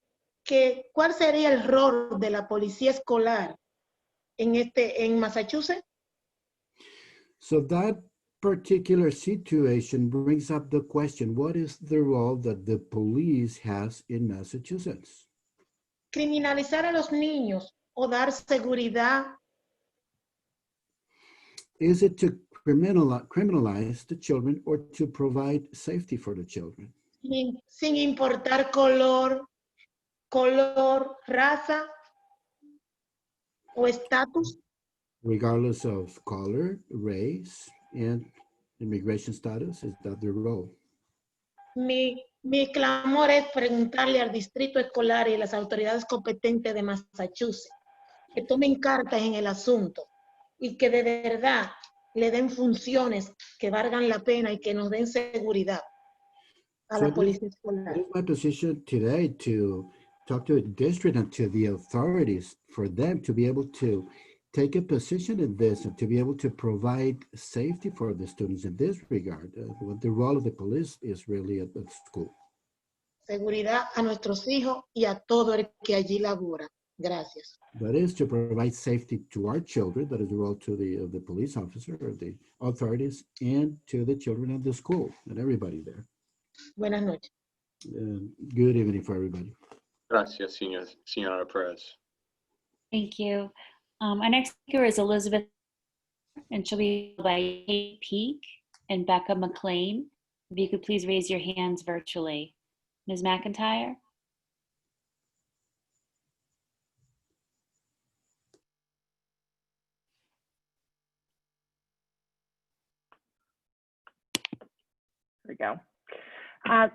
que cuál sería el rol de la policía escolar en Massachusetts. So that particular situation brings up the question, what is the role that the police has in Massachusetts? Criminalizar a los niños o dar seguridad. Is it to criminalize the children or to provide safety for the children? Sin importar color, raza o estatus. Regardless of color, race, and immigration status, is that their role? Mi clamor es preguntarle al distrito escolar y a las autoridades competentes de Massachusetts que tomen cartas en el asunto y que de verdad le den funciones que valgan la pena y que nos den seguridad a la policía escolar. It is my position today to talk to the district and to the authorities for them to be able to take a position in this and to be able to provide safety for the students in this regard. What the role of the police is really at the school. Seguridad a nuestros hijos y a todo el que allí labora. Gracias. That is to provide safety to our children. That is the role to the police officer or the authorities and to the children in the school and everybody there. Buenas noches. Good evening for everybody. Gracias, Señora Perez. Thank you. Our next speaker is Elizabeth, and she'll be followed by Kate Peak and Becca McLean. If you could please raise your hands virtually. Ms. McIntyre? There we go.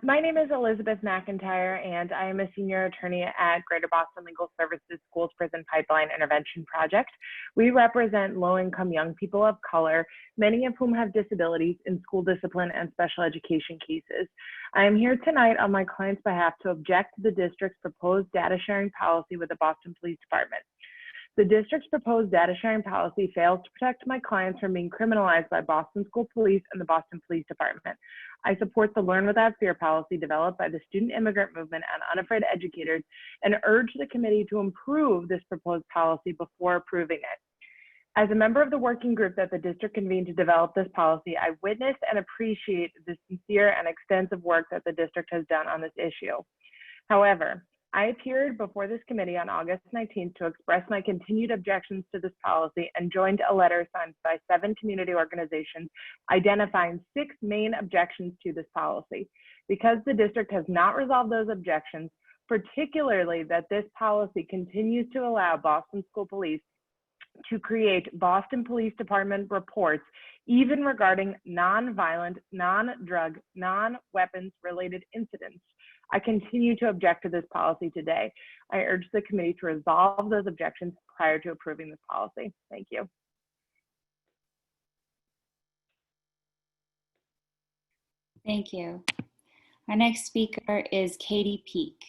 My name is Elizabeth McIntyre, and I am a senior attorney at Greater Boston Legal Services Schools Prison Pipeline Intervention Project. We represent low-income young people of color, many of whom have disabilities in school discipline and special education cases. I am here tonight on my client's behalf to object to the district's proposed data sharing policy with the Boston Police Department. The district's proposed data sharing policy fails to protect my clients from being criminalized by Boston School Police and the Boston Police Department. I support the Learn Without Fear policy developed by the Student Immigrant Movement and Unafraid Educators and urge the committee to improve this proposed policy before approving it. As a member of the working group that the district convened to develop this policy, I witnessed and appreciate the sincere and extensive work that the district has done on this issue. However, I appeared before this committee on August 19th to express my continued objections to this policy and joined a letter signed by 7 community organizations identifying 6 main objections to this policy. Because the district has not resolved those objections, particularly that this policy continues to allow Boston School Police to create Boston Police Department reports, even regarding non-violent, non-drug, non-weapons related incidents, I continue to object to this policy today. I urge the committee to resolve those objections prior to approving this policy. Thank you. Thank you. Our next speaker is Katie Peak.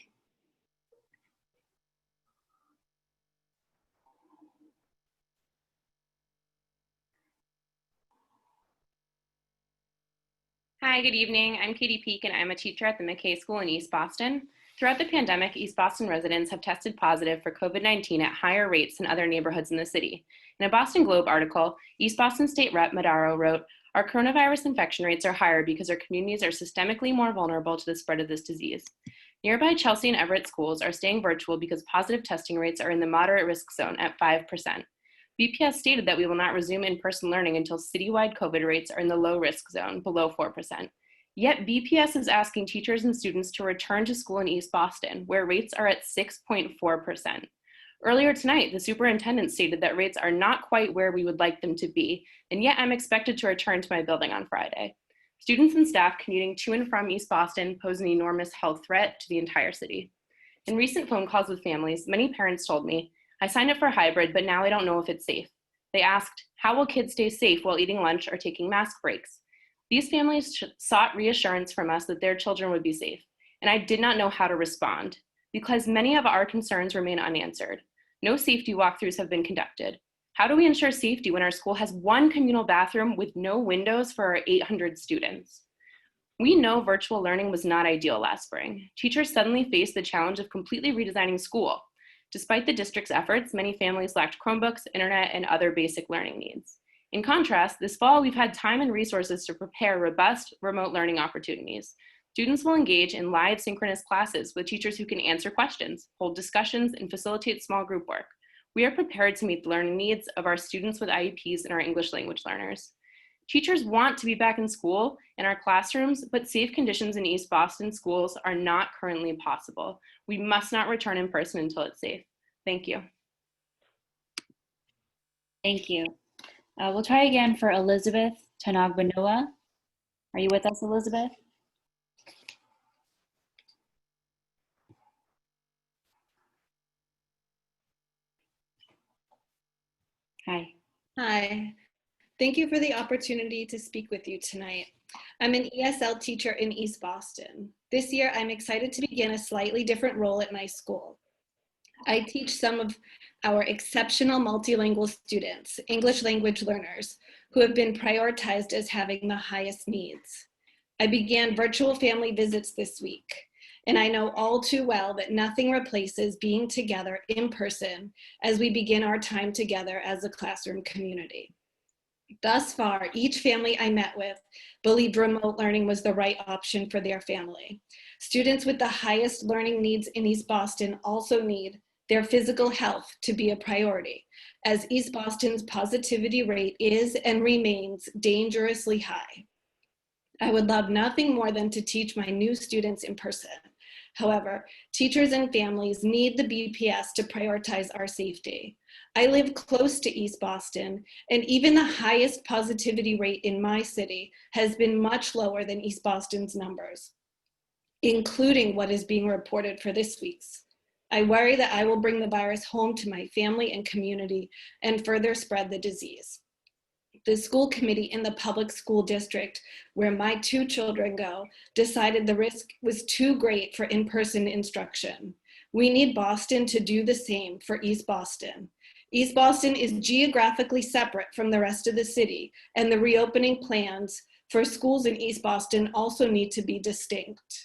Hi, good evening. I'm Katie Peak, and I'm a teacher at the McKay School in East Boston. Throughout the pandemic, East Boston residents have tested positive for COVID-19 at higher rates than other neighborhoods in the city. In a Boston Globe article, East Boston State Rep Madaro wrote, "Our coronavirus infection rates are higher because our communities are systemically more vulnerable to the spread of this disease. Nearby Chelsea and Everett schools are staying virtual because positive testing rates are in the moderate risk zone at 5%. BPS stated that we will not resume in-person learning until citywide COVID rates are in the low risk zone, below 4%. Yet BPS is asking teachers and students to return to school in East Boston, where rates are at 6.4%. Earlier tonight, the superintendent stated that rates are not quite where we would like them to be, and yet I'm expected to return to my building on Friday. Students and staff commuting to and from East Boston pose an enormous health threat to the entire city. In recent phone calls with families, many parents told me, I signed up for hybrid, but now I don't know if it's safe. They asked, how will kids stay safe while eating lunch or taking mask breaks? These families sought reassurance from us that their children would be safe, and I did not know how to respond because many of our concerns remain unanswered. No safety walkthroughs have been conducted. How do we ensure safety when our school has one communal bathroom with no windows for our 800 students? We know virtual learning was not ideal last spring. Teachers suddenly faced the challenge of completely redesigning school. Despite the district's efforts, many families lacked Chromebooks, internet, and other basic learning needs. In contrast, this fall, we've had time and resources to prepare robust remote learning opportunities. Students will engage in live synchronous classes with teachers who can answer questions, hold discussions, and facilitate small group work. We are prepared to meet the learning needs of our students with IEPs and our English language learners. Teachers want to be back in school in our classrooms, but safe conditions in East Boston schools are not currently possible. We must not return in person until it's safe. Thank you. Thank you. We'll try again for Elizabeth Tanagbanoa. Are you with us, Elizabeth? Hi. Hi. Thank you for the opportunity to speak with you tonight. I'm an ESL teacher in East Boston. This year, I'm excited to begin a slightly different role at my school. I teach some of our exceptional multilingual students, English language learners, who have been prioritized as having the highest needs. I began virtual family visits this week, and I know all too well that nothing replaces being together in person as we begin our time together as a classroom community. Thus far, each family I met with believed remote learning was the right option for their family. Students with the highest learning needs in East Boston also need their physical health to be a priority, as East Boston's positivity rate is and remains dangerously high. I would love nothing more than to teach my new students in person. However, teachers and families need the BPS to prioritize our safety. I live close to East Boston, and even the highest positivity rate in my city has been much lower than East Boston's numbers, including what is being reported for this week's. I worry that I will bring the virus home to my family and community and further spread the disease. The school committee in the public school district where my 2 children go decided the risk was too great for in-person instruction. We need Boston to do the same for East Boston. East Boston is geographically separate from the rest of the city, and the reopening plans for schools in East Boston also need to be distinct.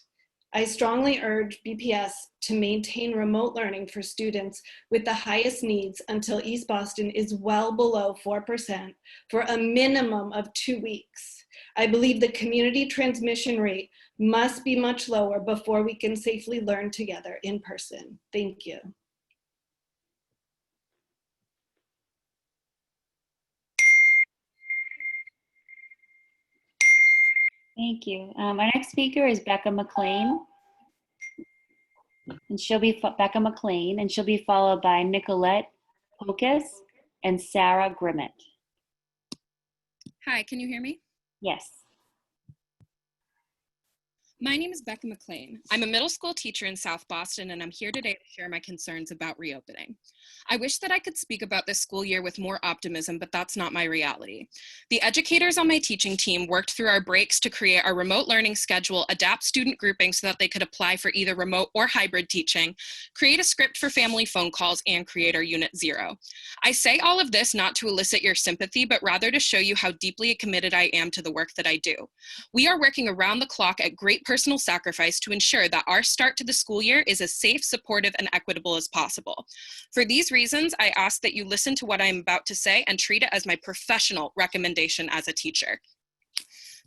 I strongly urge BPS to maintain remote learning for students with the highest needs until East Boston is well below 4% for a minimum of 2 weeks. I believe the community transmission rate must be much lower before we can safely learn together in person. Thank you. Thank you. Our next speaker is Becca McLean. And she'll be Becca McLean, and she'll be followed by Nicolette Pocus and Sarah Grimmett. Hi, can you hear me? Yes. My name is Becca McLean. I'm a middle school teacher in South Boston, and I'm here today to share my concerns about reopening. I wish that I could speak about this school year with more optimism, but that's not my reality. The educators on my teaching team worked through our breaks to create our remote learning schedule, adapt student grouping so that they could apply for either remote or hybrid teaching, create a script for family phone calls, and create our Unit 0. I say all of this not to elicit your sympathy, but rather to show you how deeply committed I am to the work that I do. We are working around the clock at great personal sacrifice to ensure that our start to the school year is as safe, supportive, and equitable as possible. For these reasons, I ask that you listen to what I am about to say and treat it as my professional recommendation as a teacher.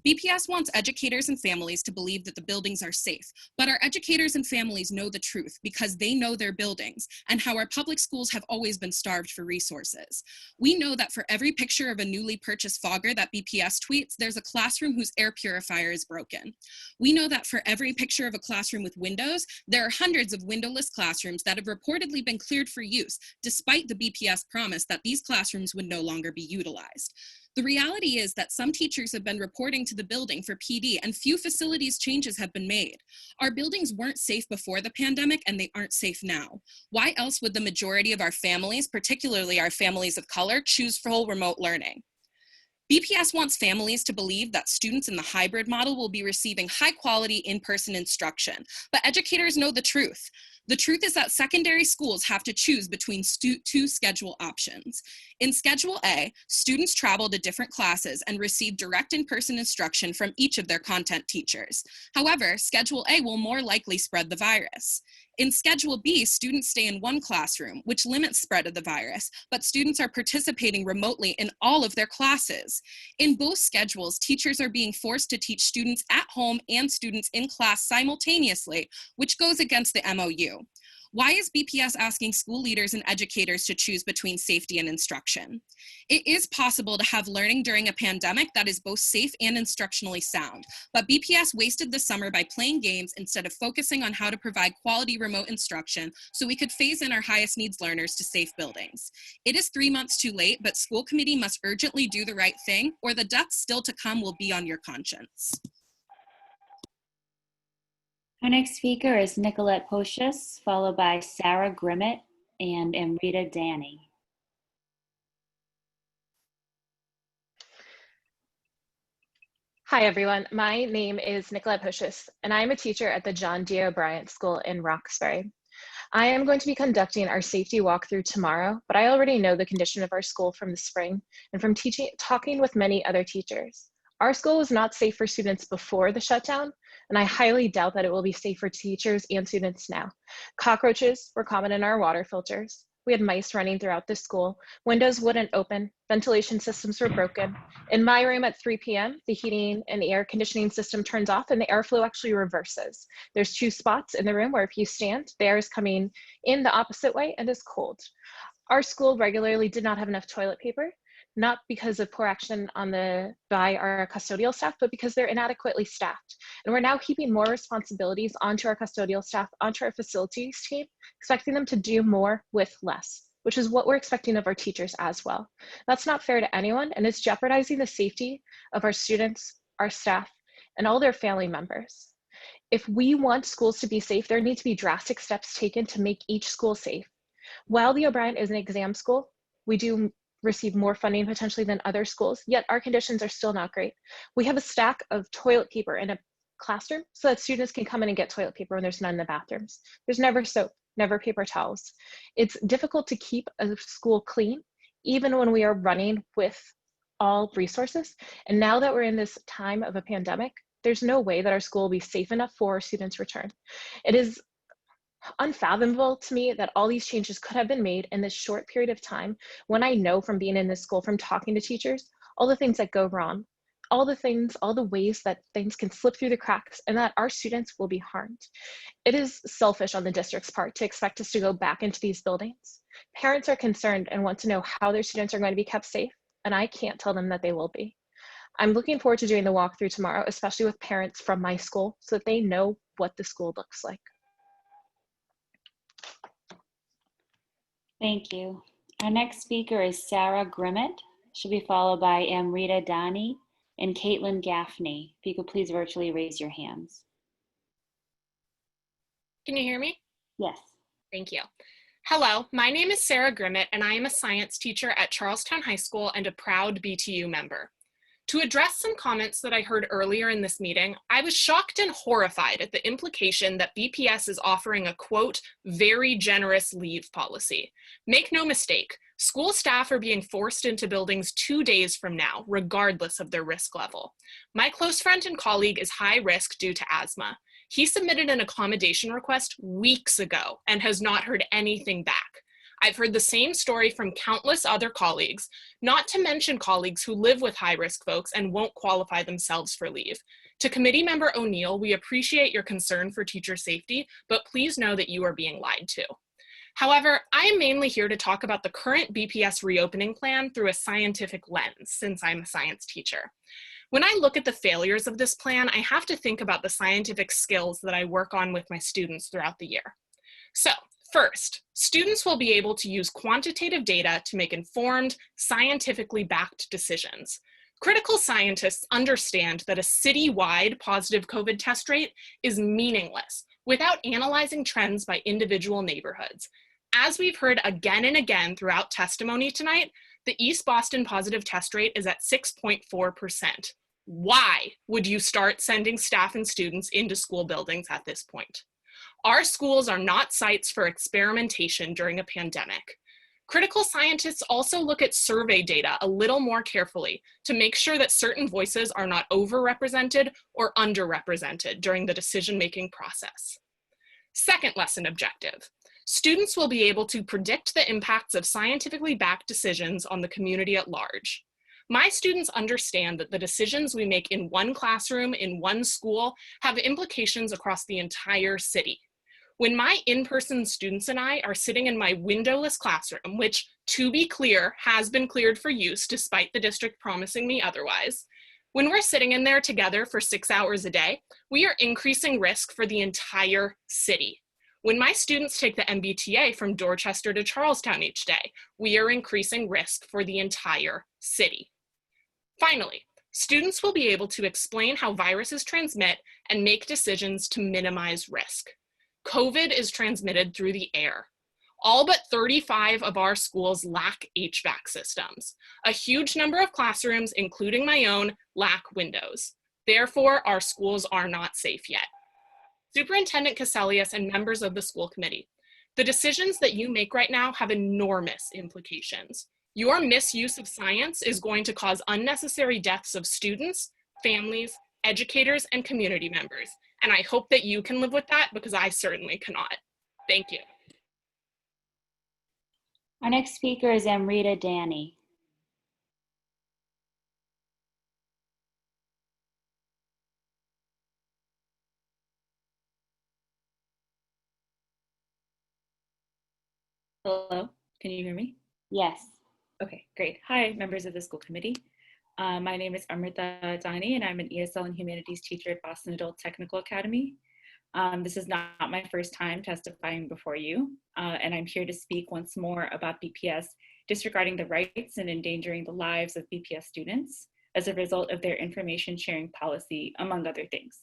BPS wants educators and families to believe that the buildings are safe, but our educators and families know the truth because they know their buildings and how our public schools have always been starved for resources. We know that for every picture of a newly purchased fogger that BPS tweets, there's a classroom whose air purifier is broken. We know that for every picture of a classroom with windows, there are hundreds of windowless classrooms that have reportedly been cleared for use, despite the BPS promise that these classrooms would no longer be utilized. The reality is that some teachers have been reporting to the building for PD and few facilities changes have been made. Our buildings weren't safe before the pandemic and they aren't safe now. Why else would the majority of our families, particularly our families of color, choose full remote learning? BPS wants families to believe that students in the hybrid model will be receiving high quality in-person instruction, but educators know the truth. The truth is that secondary schools have to choose between 2 schedule options. In Schedule A, students travel to different classes and receive direct in-person instruction from each of their content teachers. However, Schedule A will more likely spread the virus. In Schedule B, students stay in one classroom, which limits spread of the virus, but students are participating remotely in all of their classes. In both schedules, teachers are being forced to teach students at home and students in class simultaneously, which goes against the MOU. Why is BPS asking school leaders and educators to choose between safety and instruction? It is possible to have learning during a pandemic that is both safe and instructionally sound, but BPS wasted the summer by playing games instead of focusing on how to provide quality remote instruction so we could phase in our highest needs learners to safe buildings. It is 3 months too late, but school committee must urgently do the right thing, or the deaths still to come will be on your conscience. Our next speaker is Nicolette Pocius, followed by Sarah Grimmett and Amrita Dani. Hi, everyone. My name is Nicolette Pocius, and I am a teacher at the John D. O'Brien School in Roxbury. I am going to be conducting our safety walkthrough tomorrow, but I already know the condition of our school from the spring and from talking with many other teachers. Our school was not safe for students before the shutdown, and I highly doubt that it will be safe for teachers and students now. Cockroaches were common in our water filters. We had mice running throughout the school. Windows wouldn't open. Ventilation systems were broken. In my room at 3 p.m., the heating and the air conditioning system turns off and the airflow actually reverses. There's 2 spots in the room where if you stand, the air is coming in the opposite way and is cold. Our school regularly did not have enough toilet paper, not because of poor action by our custodial staff, but because they're inadequately staffed. And we're now heaping more responsibilities onto our custodial staff, onto our facilities team, expecting them to do more with less, which is what we're expecting of our teachers as well. That's not fair to anyone, and it's jeopardizing the safety of our students, our staff, and all their family members. If we want schools to be safe, there need to be drastic steps taken to make each school safe. While the O'Brien is an exam school, we do receive more funding potentially than other schools, yet our conditions are still not great. We have a stack of toilet paper in a classroom so that students can come in and get toilet paper when there's none in the bathrooms. There's never soap, never paper towels. It's difficult to keep a school clean, even when we are running with all resources. And now that we're in this time of a pandemic, there's no way that our school will be safe enough for our students' return. It is unfathomable to me that all these changes could have been made in this short period of time when I know from being in this school, from talking to teachers, all the things that go wrong, all the ways that things can slip through the cracks and that our students will be harmed. It is selfish on the district's part to expect us to go back into these buildings. Parents are concerned and want to know how their students are going to be kept safe, and I can't tell them that they will be. I'm looking forward to doing the walkthrough tomorrow, especially with parents from my school, so that they know what the school looks like. Thank you. Our next speaker is Sarah Grimmett. She'll be followed by Amrita Dani and Caitlin Gaffney. If you could please virtually raise your hands. Can you hear me? Yes. Thank you. Hello, my name is Sarah Grimmett, and I am a science teacher at Charlestown High School and a proud BTU member. To address some comments that I heard earlier in this meeting, I was shocked and horrified at the implication that BPS is offering a, quote, very generous leave policy. Make no mistake, school staff are being forced into buildings 2 days from now, regardless of their risk level. My close friend and colleague is high risk due to asthma. He submitted an accommodation request weeks ago and has not heard anything back. I've heard the same story from countless other colleagues, not to mention colleagues who live with high-risk folks and won't qualify themselves for leave. To Committee Member O'Neill, we appreciate your concern for teacher safety, but please know that you are being lied to. However, I am mainly here to talk about the current BPS reopening plan through a scientific lens, since I'm a science teacher. When I look at the failures of this plan, I have to think about the scientific skills that I work on with my students throughout the year. So, first, students will be able to use quantitative data to make informed, scientifically backed decisions. Critical scientists understand that a citywide positive COVID test rate is meaningless without analyzing trends by individual neighborhoods. As we've heard again and again throughout testimony tonight, the East Boston positive test rate is at 6.4%. Why would you start sending staff and students into school buildings at this point? Our schools are not sites for experimentation during a pandemic. Critical scientists also look at survey data a little more carefully to make sure that certain voices are not overrepresented or underrepresented during the decision-making process. Second lesson objective. Students will be able to predict the impacts of scientifically backed decisions on the community at large. My students understand that the decisions we make in one classroom, in one school, have implications across the entire city. When my in-person students and I are sitting in my windowless classroom, which, to be clear, has been cleared for use despite the district promising me otherwise, when we're sitting in there together for 6 hours a day, we are increasing risk for the entire city. When my students take the MBTA from Dorchester to Charlestown each day, we are increasing risk for the entire city. Finally, students will be able to explain how viruses transmit and make decisions to minimize risk. COVID is transmitted through the air. All but 35 of our schools lack HVAC systems. A huge number of classrooms, including my own, lack windows. Therefore, our schools are not safe yet. Superintendent Cassellius and members of the school committee, the decisions that you make right now have enormous implications. Your misuse of science is going to cause unnecessary deaths of students, families, educators, and community members. And I hope that you can live with that because I certainly cannot. Thank you. Our next speaker is Amrita Danny. Hello, can you hear me? Yes. Okay, great. Hi, members of the school committee. My name is Amrita Dani, and I'm an ESL and Humanities teacher at Boston Adult Technical Academy. This is not my first time testifying before you, and I'm here to speak once more about BPS disregarding the rights and endangering the lives of BPS students as a result of their information sharing policy, among other things.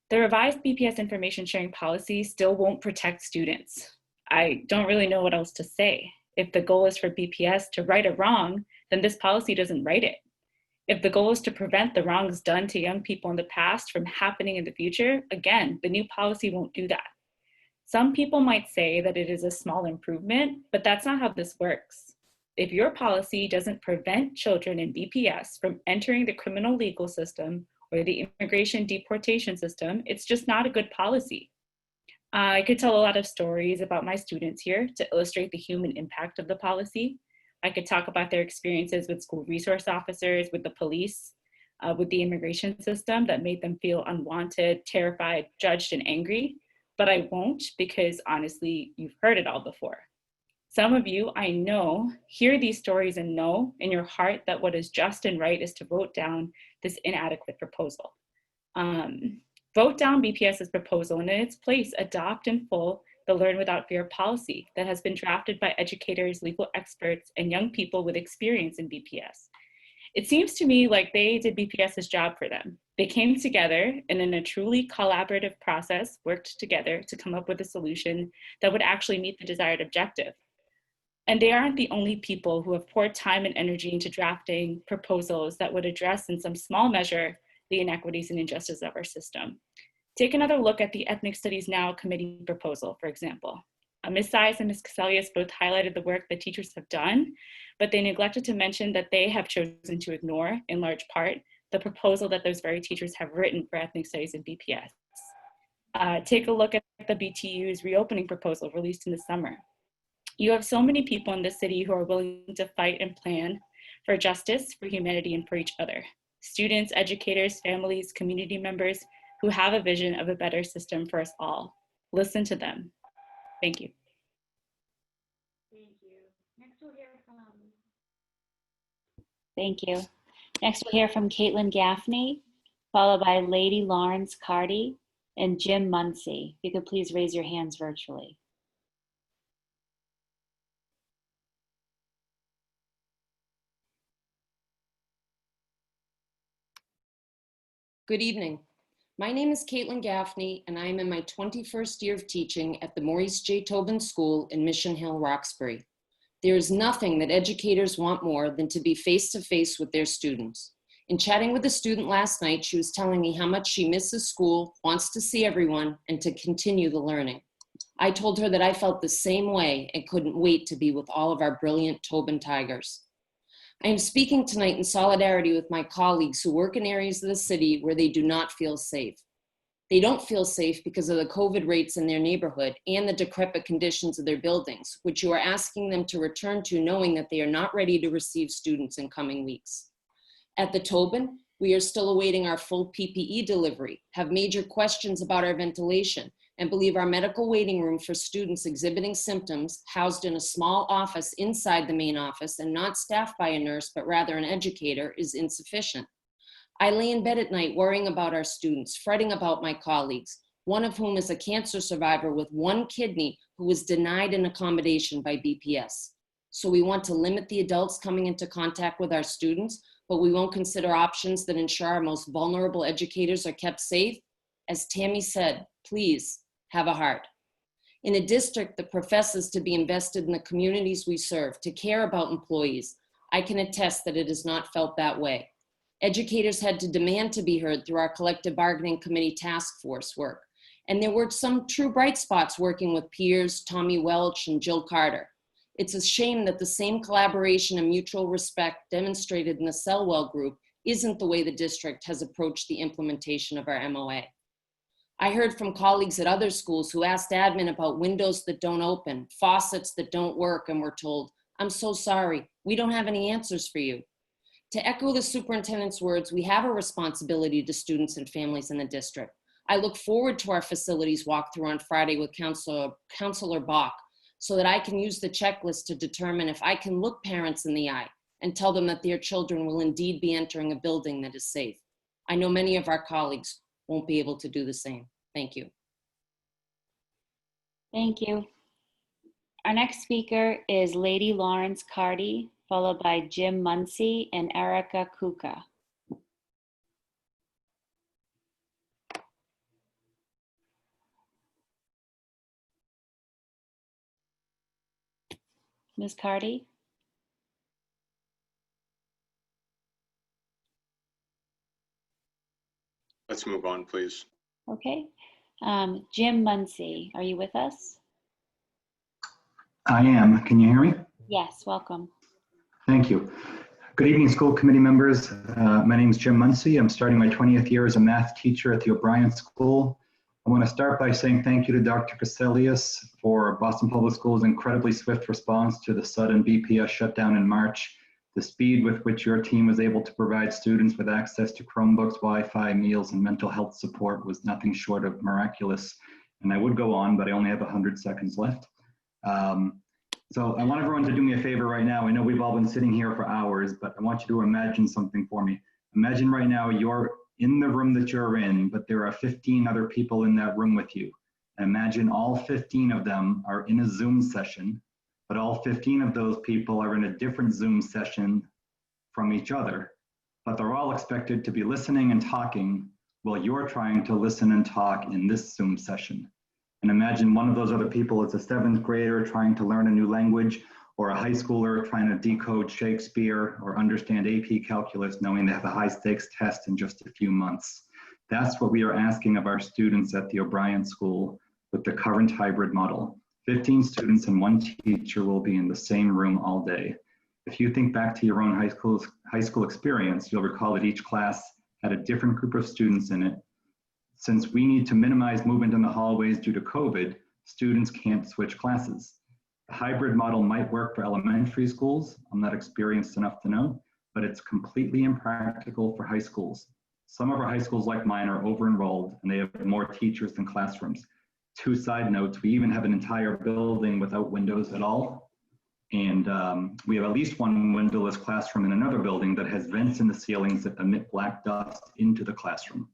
The revised BPS information sharing policy still won't protect students. I don't really know what else to say. If the goal is for BPS to right a wrong, then this policy doesn't right it. If the goal is to prevent the wrongs done to young people in the past from happening in the future, again, the new policy won't do that. Some people might say that it is a small improvement, but that's not how this works. If your policy doesn't prevent children in BPS from entering the criminal legal system or the immigration deportation system, it's just not a good policy. I could tell a lot of stories about my students here to illustrate the human impact of the policy. I could talk about their experiences with school resource officers, with the police, with the immigration system that made them feel unwanted, terrified, judged, and angry, but I won't because honestly, you've heard it all before. Some of you, I know, hear these stories and know in your heart that what is just and right is to vote down this inadequate proposal. Vote down BPS's proposal and in its place, adopt in full the Learn Without Fear policy that has been drafted by educators, legal experts, and young people with experience in BPS. It seems to me like they did BPS's job for them. They came together and in a truly collaborative process, worked together to come up with a solution that would actually meet the desired objective. And they aren't the only people who have poured time and energy into drafting proposals that would address in some small measure the inequities and injustices of our system. Take another look at the Ethnic Studies Now committee proposal, for example. Ms. Sias and Ms. Cassellius both highlighted the work that teachers have done, but they neglected to mention that they have chosen to ignore, in large part, the proposal that those very teachers have written for ethnic studies in BPS. Take a look at the BTU's reopening proposal released in the summer. You have so many people in the city who are willing to fight and plan for justice, for humanity, and for each other. Students, educators, families, community members who have a vision of a better system for us all. Listen to them. Thank you. Thank you. Next we'll hear from Caitlin Gaffney, followed by Lady Lawrence Carty and Jim Muncy. If you could please raise your hands virtually. Good evening. My name is Caitlin Gaffney, and I am in my 21st year of teaching at the Maurice J. Tobin School in Mission Hill, Roxbury. There is nothing that educators want more than to be face-to-face with their students. In chatting with a student last night, she was telling me how much she misses school, wants to see everyone, and to continue the learning. I told her that I felt the same way and couldn't wait to be with all of our brilliant Tobin Tigers. I am speaking tonight in solidarity with my colleagues who work in areas of the city where they do not feel safe. They don't feel safe because of the COVID rates in their neighborhood and the decrepit conditions of their buildings, which you are asking them to return to knowing that they are not ready to receive students in coming weeks. At the Tobin, we are still awaiting our full PPE delivery, have major questions about our ventilation, and believe our medical waiting room for students exhibiting symptoms housed in a small office inside the main office and not staffed by a nurse, but rather an educator, is insufficient. I lay in bed at night worrying about our students, fretting about my colleagues, one of whom is a cancer survivor with one kidney who was denied an accommodation by BPS. So we want to limit the adults coming into contact with our students, but we won't consider options that ensure our most vulnerable educators are kept safe. As Tammy said, please have a heart. In a district that professes to be invested in the communities we serve, to care about employees, I can attest that it has not felt that way. Educators had to demand to be heard through our collective bargaining committee task force work. And there were some true bright spots working with peers, Tommy Welch and Jill Carter. It's a shame that the same collaboration and mutual respect demonstrated in the Selwell group isn't the way the district has approached the implementation of our MOA. I heard from colleagues at other schools who asked admin about windows that don't open, faucets that don't work, and were told, "I'm so sorry, we don't have any answers for you." To echo the superintendent's words, we have a responsibility to students and families in the district. I look forward to our facilities walkthrough on Friday with Counselor Bach so that I can use the checklist to determine if I can look parents in the eye and tell them that their children will indeed be entering a building that is safe. I know many of our colleagues won't be able to do the same. Thank you. Thank you. Our next speaker is Lady Lawrence Carty, followed by Jim Muncy and Erica Kuka. Ms. Carty? Let's move on, please. Okay. Jim Muncy, are you with us? I am. Can you hear me? Yes, welcome. Thank you. Good evening, school committee members. My name is Jim Muncy. I'm starting my 20th year as a math teacher at the O'Brien School. I want to start by saying thank you to Dr. Cassellius for Boston Public Schools' incredibly swift response to the sudden BPS shutdown in March. The speed with which your team was able to provide students with access to Chromebooks, Wi-Fi, meals, and mental health support was nothing short of miraculous. And I would go on, but I only have 100 seconds left. So I want everyone to do me a favor right now. I know we've all been sitting here for hours, but I want you to imagine something for me. Imagine right now you're in the room that you're in, but there are 15 other people in that room with you. And imagine all 15 of them are in a Zoom session, but all 15 of those people are in a different Zoom session from each other, but they're all expected to be listening and talking while you're trying to listen and talk in this Zoom session. And imagine one of those other people is a 7th grader trying to learn a new language, or a high schooler trying to decode Shakespeare or understand AP calculus, knowing they have a high stakes test in just a few months. That's what we are asking of our students at the O'Brien School with the current hybrid model. 15 students and 1 teacher will be in the same room all day. If you think back to your own high school experience, you'll recall that each class had a different group of students in it. Since we need to minimize movement in the hallways due to COVID, students can't switch classes. The hybrid model might work for elementary schools. I'm not experienced enough to know, but it's completely impractical for high schools. Some of our high schools like mine are over-enrolled and they have more teachers than classrooms. 2 side notes, we even have an entire building without windows at all. And we have at least 1 windowless classroom in another building that has vents in the ceilings that emit black dust into the classroom.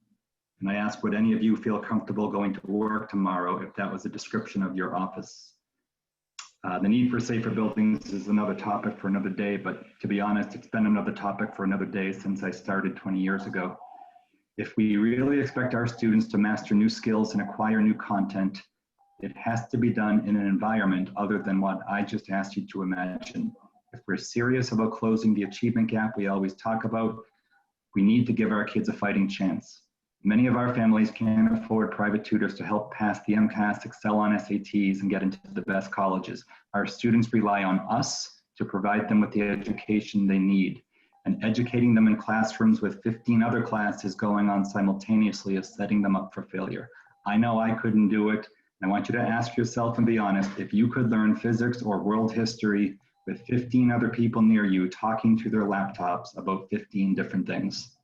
And I ask, would any of you feel comfortable going to work tomorrow if that was a description of your office? The need for safer buildings is another topic for another day, but to be honest, it's been another topic for another day since I started 20 years ago. If we really expect our students to master new skills and acquire new content, it has to be done in an environment other than what I just asked you to imagine. If we're serious about closing the achievement gap we always talk about, we need to give our kids a fighting chance. Many of our families can't afford private tutors to help pass the MCAS, excel on SATs, and get into the best colleges. Our students rely on us to provide them with the education they need. and educating them in classrooms with 15 other classes going on simultaneously is setting them up for failure. I know I couldn't do it. And I want you to ask yourself and be honest, if you could learn physics or world history with 15 other people near you talking to their laptops about 15 different things.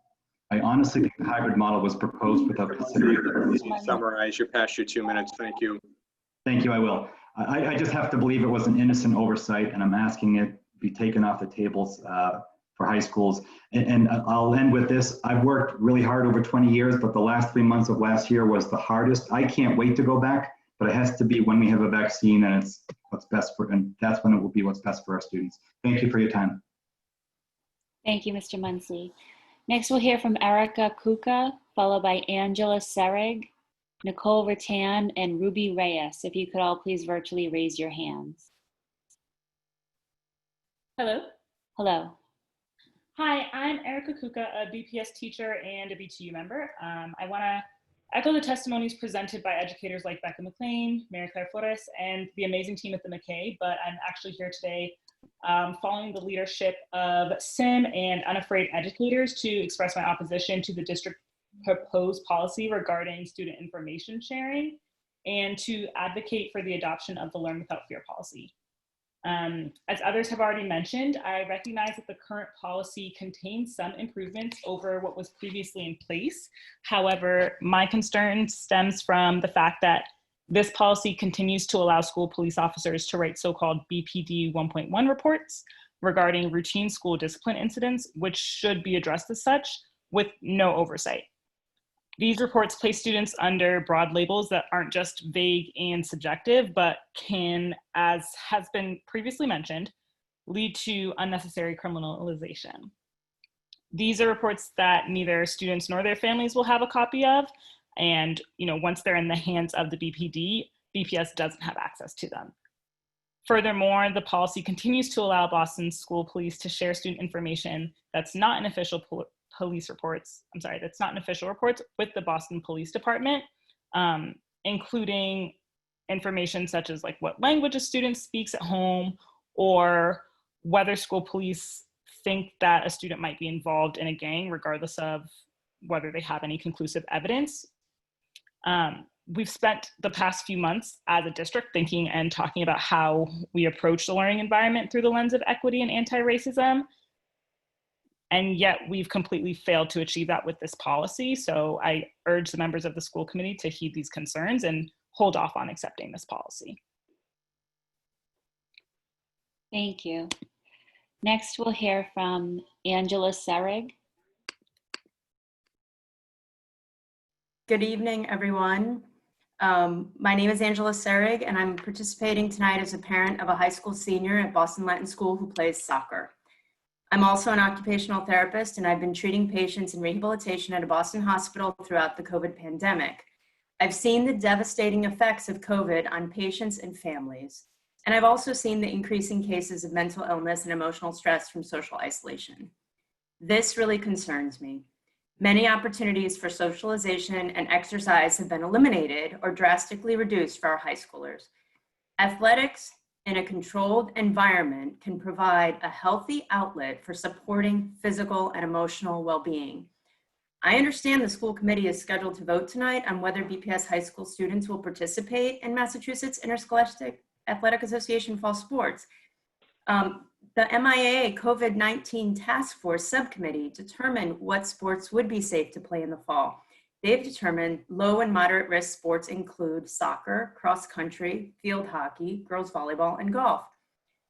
I honestly think the hybrid model was proposed without considering. Please summarize. You're past your 2 minutes. Thank you. Thank you, I will. I just have to believe it was an innocent oversight, and I'm asking it be taken off the tables for high schools. And I'll end with this. I've worked really hard over 20 years, but the last 3 months of last year was the hardest. I can't wait to go back, but it has to be when we have a vaccine and it's what's best for, and that's when it will be what's best for our students. Thank you for your time. Thank you, Mr. Muncy. Next, we'll hear from Erica Kuka, followed by Angela Serig, Nicole Rattan, and Ruby Reyes. If you could all please virtually raise your hands. Hello. Hello. Hi, I'm Erica Kuka, a BPS teacher and a BTU member. I want to echo the testimonies presented by educators like Becca McLean, Mary Claire Flores, and the amazing team at the McKay, but I'm actually here today following the leadership of SIM and Unafraid Educators to express my opposition to the district proposed policy regarding student information sharing and to advocate for the adoption of the Learn Without Fear policy. As others have already mentioned, I recognize that the current policy contains some improvements over what was previously in place. However, my concern stems from the fact that this policy continues to allow school police officers to write so-called BPD 1.1 reports regarding routine school discipline incidents, which should be addressed as such with no oversight. These reports place students under broad labels that aren't just vague and subjective, but can, as has been previously mentioned, lead to unnecessary criminalization. These are reports that neither students nor their families will have a copy of, and once they're in the hands of the BPD, BPS doesn't have access to them. Furthermore, the policy continues to allow Boston School Police to share student information that's not in official police reports, that's not in official reports with the Boston Police Department, including information such as like what language a student speaks at home or whether school police think that a student might be involved in a gang, regardless of whether they have any conclusive evidence. We've spent the past few months as a district thinking and talking about how we approach the learning environment through the lens of equity and anti-racism. And yet we've completely failed to achieve that with this policy. So I urge the members of the school committee to heed these concerns and hold off on accepting this policy. Thank you. Next, we'll hear from Angela Serig. Good evening, everyone. My name is Angela Serig, and I'm participating tonight as a parent of a high school senior at Boston Latin School who plays soccer. I'm also an occupational therapist, and I've been treating patients in rehabilitation at a Boston hospital throughout the COVID pandemic. I've seen the devastating effects of COVID on patients and families, and I've also seen the increasing cases of mental illness and emotional stress from social isolation. This really concerns me. Many opportunities for socialization and exercise have been eliminated or drastically reduced for our high schoolers. Athletics in a controlled environment can provide a healthy outlet for supporting physical and emotional well-being. I understand the school committee is scheduled to vote tonight on whether BPS high school students will participate in Massachusetts Interscholastic Athletic Association fall sports. The MIAA COVID-19 Task Force Subcommittee determined what sports would be safe to play in the fall. They've determined low and moderate risk sports include soccer, cross country, field hockey, girls volleyball, and golf.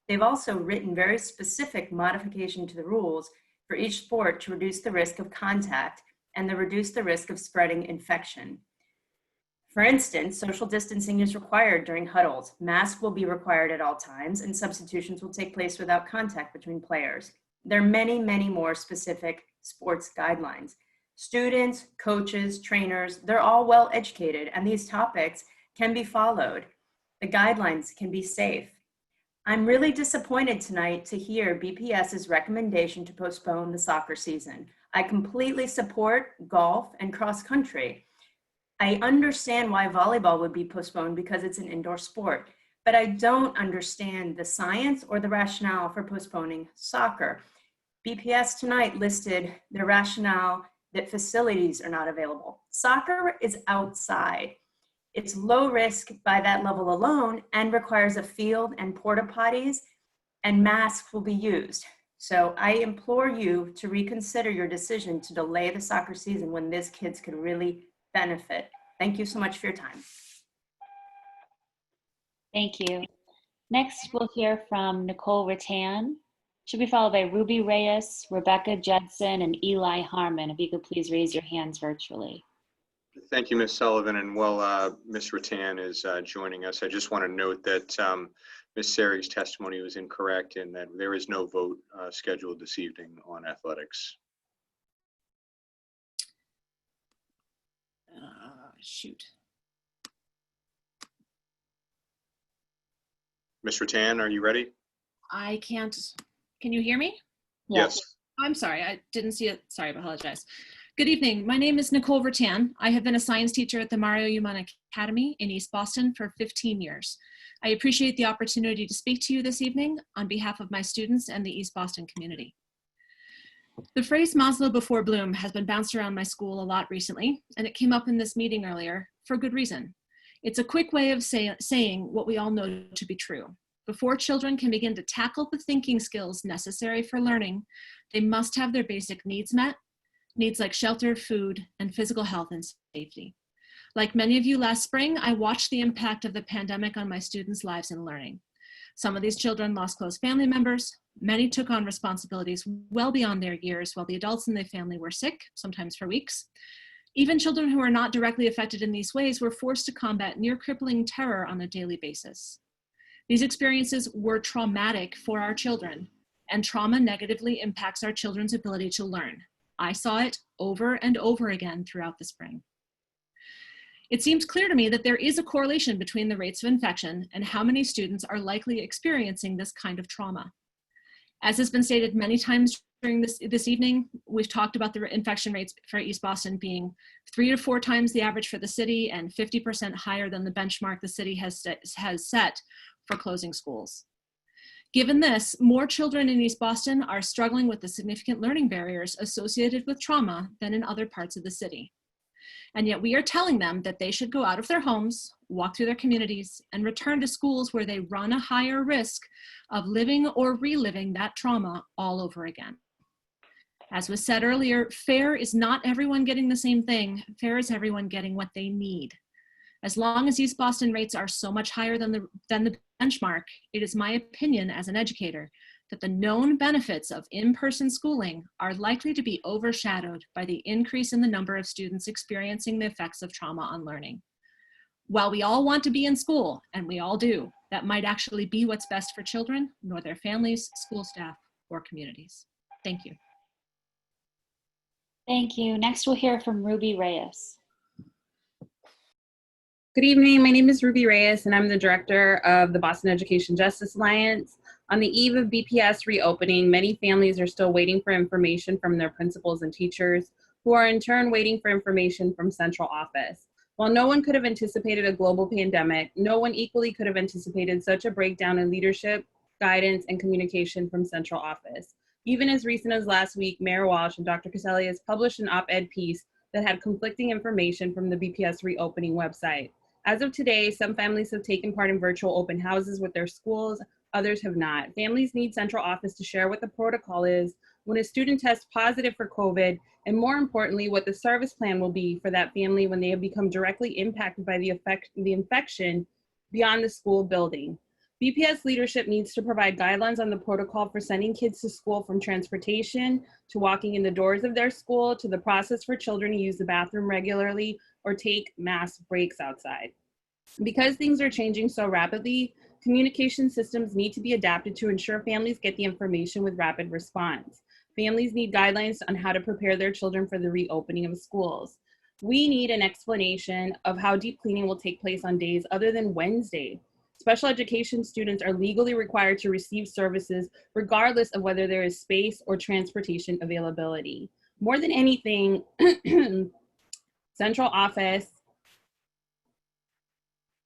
They've also written very specific modification to the rules for each sport to reduce the risk of contact and to reduce the risk of spreading infection. For instance, social distancing is required during huddles. Masks will be required at all times, and substitutions will take place without contact between players. There are many, many more specific sports guidelines. Students, coaches, trainers, they're all well educated, and these topics can be followed. The guidelines can be safe. I'm really disappointed tonight to hear BPS's recommendation to postpone the soccer season. I completely support golf and cross country. I understand why volleyball would be postponed because it's an indoor sport, but I don't understand the science or the rationale for postponing soccer. BPS tonight listed their rationale that facilities are not available. Soccer is outside. It's low risk by that level alone and requires a field and porta potties, and masks will be used. So I implore you to reconsider your decision to delay the soccer season when these kids could really benefit. Thank you so much for your time. Thank you. Next, we'll hear from Nicole Rattan. She'll be followed by Ruby Reyes, Rebecca Judson, and Eli Harmon. If you could please raise your hands virtually. Thank you, Ms. Sullivan. And while Ms. Rattan is joining us, I just want to note that Ms. Serig's testimony was incorrect and that there is no vote scheduled this evening on athletics. Shoot. Ms. Rattan, are you ready? I can't. Can you hear me? Yes. I'm sorry. I didn't see it. Sorry, I apologize. Good evening. My name is Nicole Rattan. I have been a science teacher at the Mario Umana Academy in East Boston for 15 years. I appreciate the opportunity to speak to you this evening on behalf of my students and the East Boston community. The phrase Maslow before Bloom has been bounced around my school a lot recently, and it came up in this meeting earlier for good reason. It's a quick way of saying what we all know to be true. Before children can begin to tackle the thinking skills necessary for learning, they must have their basic needs met, needs like shelter, food, and physical health and safety. Like many of you last spring, I watched the impact of the pandemic on my students' lives and learning. Some of these children lost close family members. Many took on responsibilities well beyond their years, while the adults in their family were sick, sometimes for weeks. Even children who are not directly affected in these ways were forced to combat near crippling terror on a daily basis. These experiences were traumatic for our children, and trauma negatively impacts our children's ability to learn. I saw it over and over again throughout the spring. It seems clear to me that there is a correlation between the rates of infection and how many students are likely experiencing this kind of trauma. As has been stated many times during this evening, we've talked about the infection rates for East Boston being 3 to 4 times the average for the city and 50% higher than the benchmark the city has set for closing schools. Given this, more children in East Boston are struggling with the significant learning barriers associated with trauma than in other parts of the city. And yet we are telling them that they should go out of their homes, walk through their communities, and return to schools where they run a higher risk of living or reliving that trauma all over again. As was said earlier, fair is not everyone getting the same thing. Fair is everyone getting what they need. As long as East Boston rates are so much higher than the benchmark, it is my opinion as an educator that the known benefits of in-person schooling are likely to be overshadowed by the increase in the number of students experiencing the effects of trauma on learning. While we all want to be in school, and we all do, that might actually be what's best for children, nor their families, school staff, or communities. Thank you. Thank you. Next, we'll hear from Ruby Reyes. Good evening. My name is Ruby Reyes, and I'm the director of the Boston Education Justice Alliance. On the eve of BPS reopening, many families are still waiting for information from their principals and teachers, who are in turn waiting for information from central office. While no one could have anticipated a global pandemic, no one equally could have anticipated such a breakdown in leadership, guidance, and communication from central office. Even as recent as last week, Mayor Walsh and Dr. Cassellius published an op-ed piece that had conflicting information from the BPS reopening website. As of today, some families have taken part in virtual open houses with their schools, others have not. Families need central office to share what the protocol is when a student tests positive for COVID, and more importantly, what the service plan will be for that family when they have become directly impacted by the infection beyond the school building. BPS leadership needs to provide guidelines on the protocol for sending kids to school, from transportation to walking in the doors of their school to the process for children to use the bathroom regularly or take mass breaks outside. Because things are changing so rapidly, communication systems need to be adapted to ensure families get the information with rapid response. Families need guidelines on how to prepare their children for the reopening of schools. We need an explanation of how deep cleaning will take place on days other than Wednesday. Special education students are legally required to receive services regardless of whether there is space or transportation availability. More than anything, central office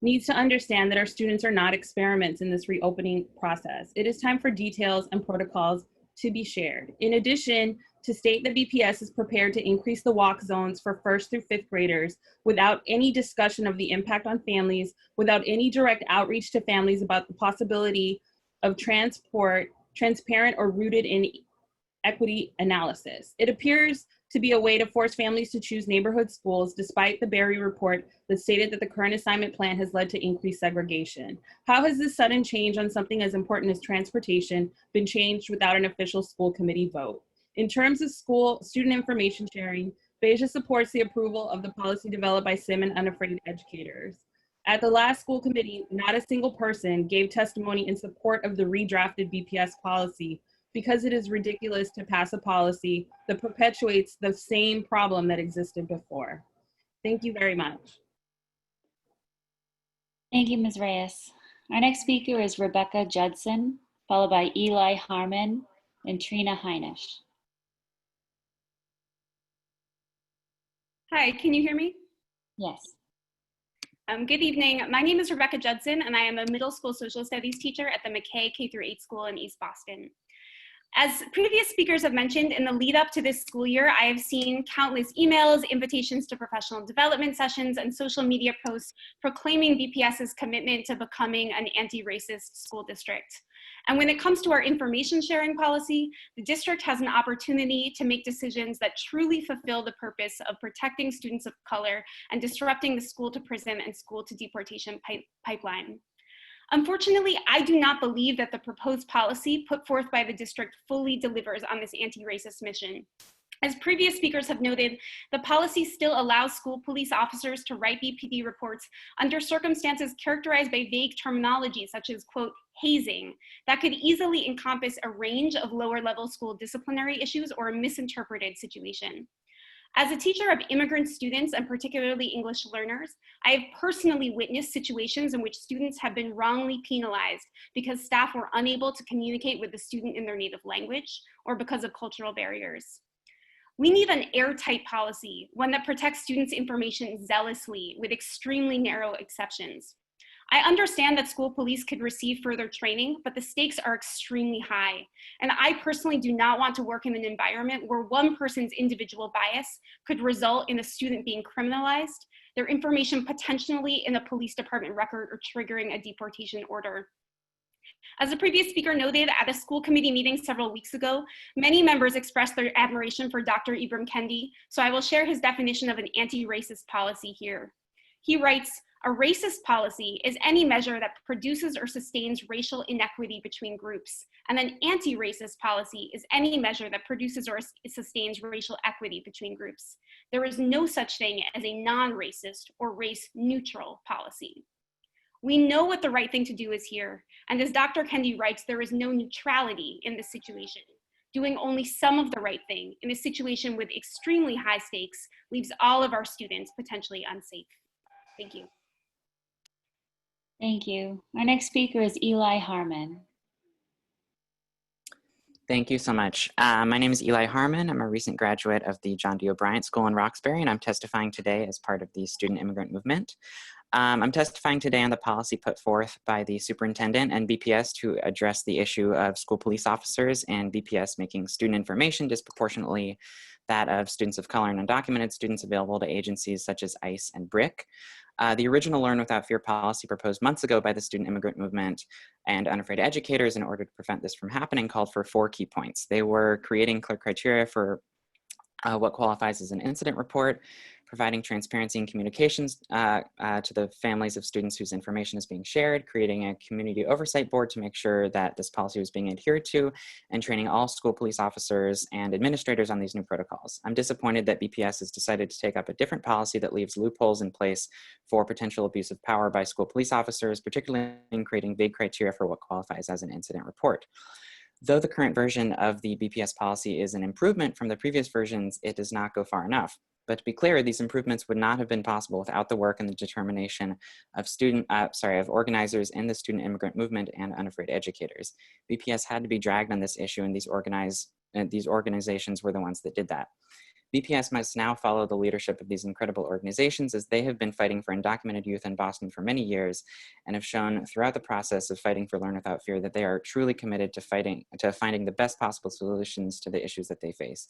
needs to understand that our students are not experiments in this reopening process. It is time for details and protocols to be shared. In addition, to state that BPS is prepared to increase the walk zones for 1st through 5th graders without any discussion of the impact on families, without any direct outreach to families about the possibility of transparent or rooted in equity analysis. It appears to be a way to force families to choose neighborhood schools, despite the Berry report that stated that the current assignment plan has led to increased segregation. How has this sudden change on something as important as transportation been changed without an official school committee vote? In terms of school student information sharing, BEJA supports the approval of the policy developed by SIM and Unafraid Educators. At the last school committee, not a single person gave testimony in support of the redrafted BPS policy, because it is ridiculous to pass a policy that perpetuates the same problem that existed before. Thank you very much. Thank you, Ms. Reyes. Our next speaker is Rebecca Judson, followed by Eli Harmon and Trina Heinisch. Hi, can you hear me? Yes. Good evening. My name is Rebecca Judson, and I am a middle school social studies teacher at the McKay K-8 school in East Boston. As previous speakers have mentioned, in the lead up to this school year, I have seen countless emails, invitations to professional development sessions, and social media posts proclaiming BPS's commitment to becoming an anti-racist school district. And when it comes to our information sharing policy, the district has an opportunity to make decisions that truly fulfill the purpose of protecting students of color and disrupting the school to prison and school to deportation pipeline. Unfortunately, I do not believe that the proposed policy put forth by the district fully delivers on this anti-racist mission. As previous speakers have noted, the policy still allows school police officers to write BPD reports under circumstances characterized by vague terminology such as, quote, hazing, that could easily encompass a range of lower level school disciplinary issues or a misinterpreted situation. As a teacher of immigrant students and particularly English learners, I have personally witnessed situations in which students have been wrongly penalized because staff were unable to communicate with the student in their native language or because of cultural barriers. We need an airtight policy, one that protects students' information zealously with extremely narrow exceptions. I understand that school police could receive further training, but the stakes are extremely high. And I personally do not want to work in an environment where one person's individual bias could result in a student being criminalized, their information potentially in a police department record or triggering a deportation order. As the previous speaker noted, at a school committee meeting several weeks ago, many members expressed their admiration for Dr. Ibram Kendi, so I will share his definition of an anti-racist policy here. He writes, "A racist policy is any measure that produces or sustains racial inequity between groups, and an anti-racist policy is any measure that produces or sustains racial equity between groups. There is no such thing as a non-racist or race-neutral policy." We know what the right thing to do is here, and as Dr. Kendi writes, there is no neutrality in this situation. Doing only some of the right thing in a situation with extremely high stakes leaves all of our students potentially unsafe. Thank you. Thank you. Our next speaker is Eli Harmon. Thank you so much. My name is Eli Harmon. I'm a recent graduate of the John D. O'Brien School in Roxbury, and I'm testifying today as part of the student immigrant movement. I'm testifying today on the policy put forth by the superintendent and BPS to address the issue of school police officers and BPS making student information disproportionately that of students of color and undocumented students available to agencies such as ICE and BRIC. The original Learn Without Fear policy proposed months ago by the student immigrant movement and Unafraid Educators in order to prevent this from happening called for 4 key points. They were creating clear criteria for what qualifies as an incident report, providing transparency and communications to the families of students whose information is being shared, creating a community oversight board to make sure that this policy was being adhered to, and training all school police officers and administrators on these new protocols. I'm disappointed that BPS has decided to take up a different policy that leaves loopholes in place for potential abuse of power by school police officers, particularly in creating vague criteria for what qualifies as an incident report. Though the current version of the BPS policy is an improvement from the previous versions, it does not go far enough. But to be clear, these improvements would not have been possible without the work and the determination of organizers in the student immigrant movement and Unafraid Educators. BPS had to be dragged on this issue, and these organizations were the ones that did that. BPS must now follow the leadership of these incredible organizations, as they have been fighting for undocumented youth in Boston for many years and have shown throughout the process of fighting for Learn Without Fear that they are truly committed to finding the best possible solutions to the issues that they face.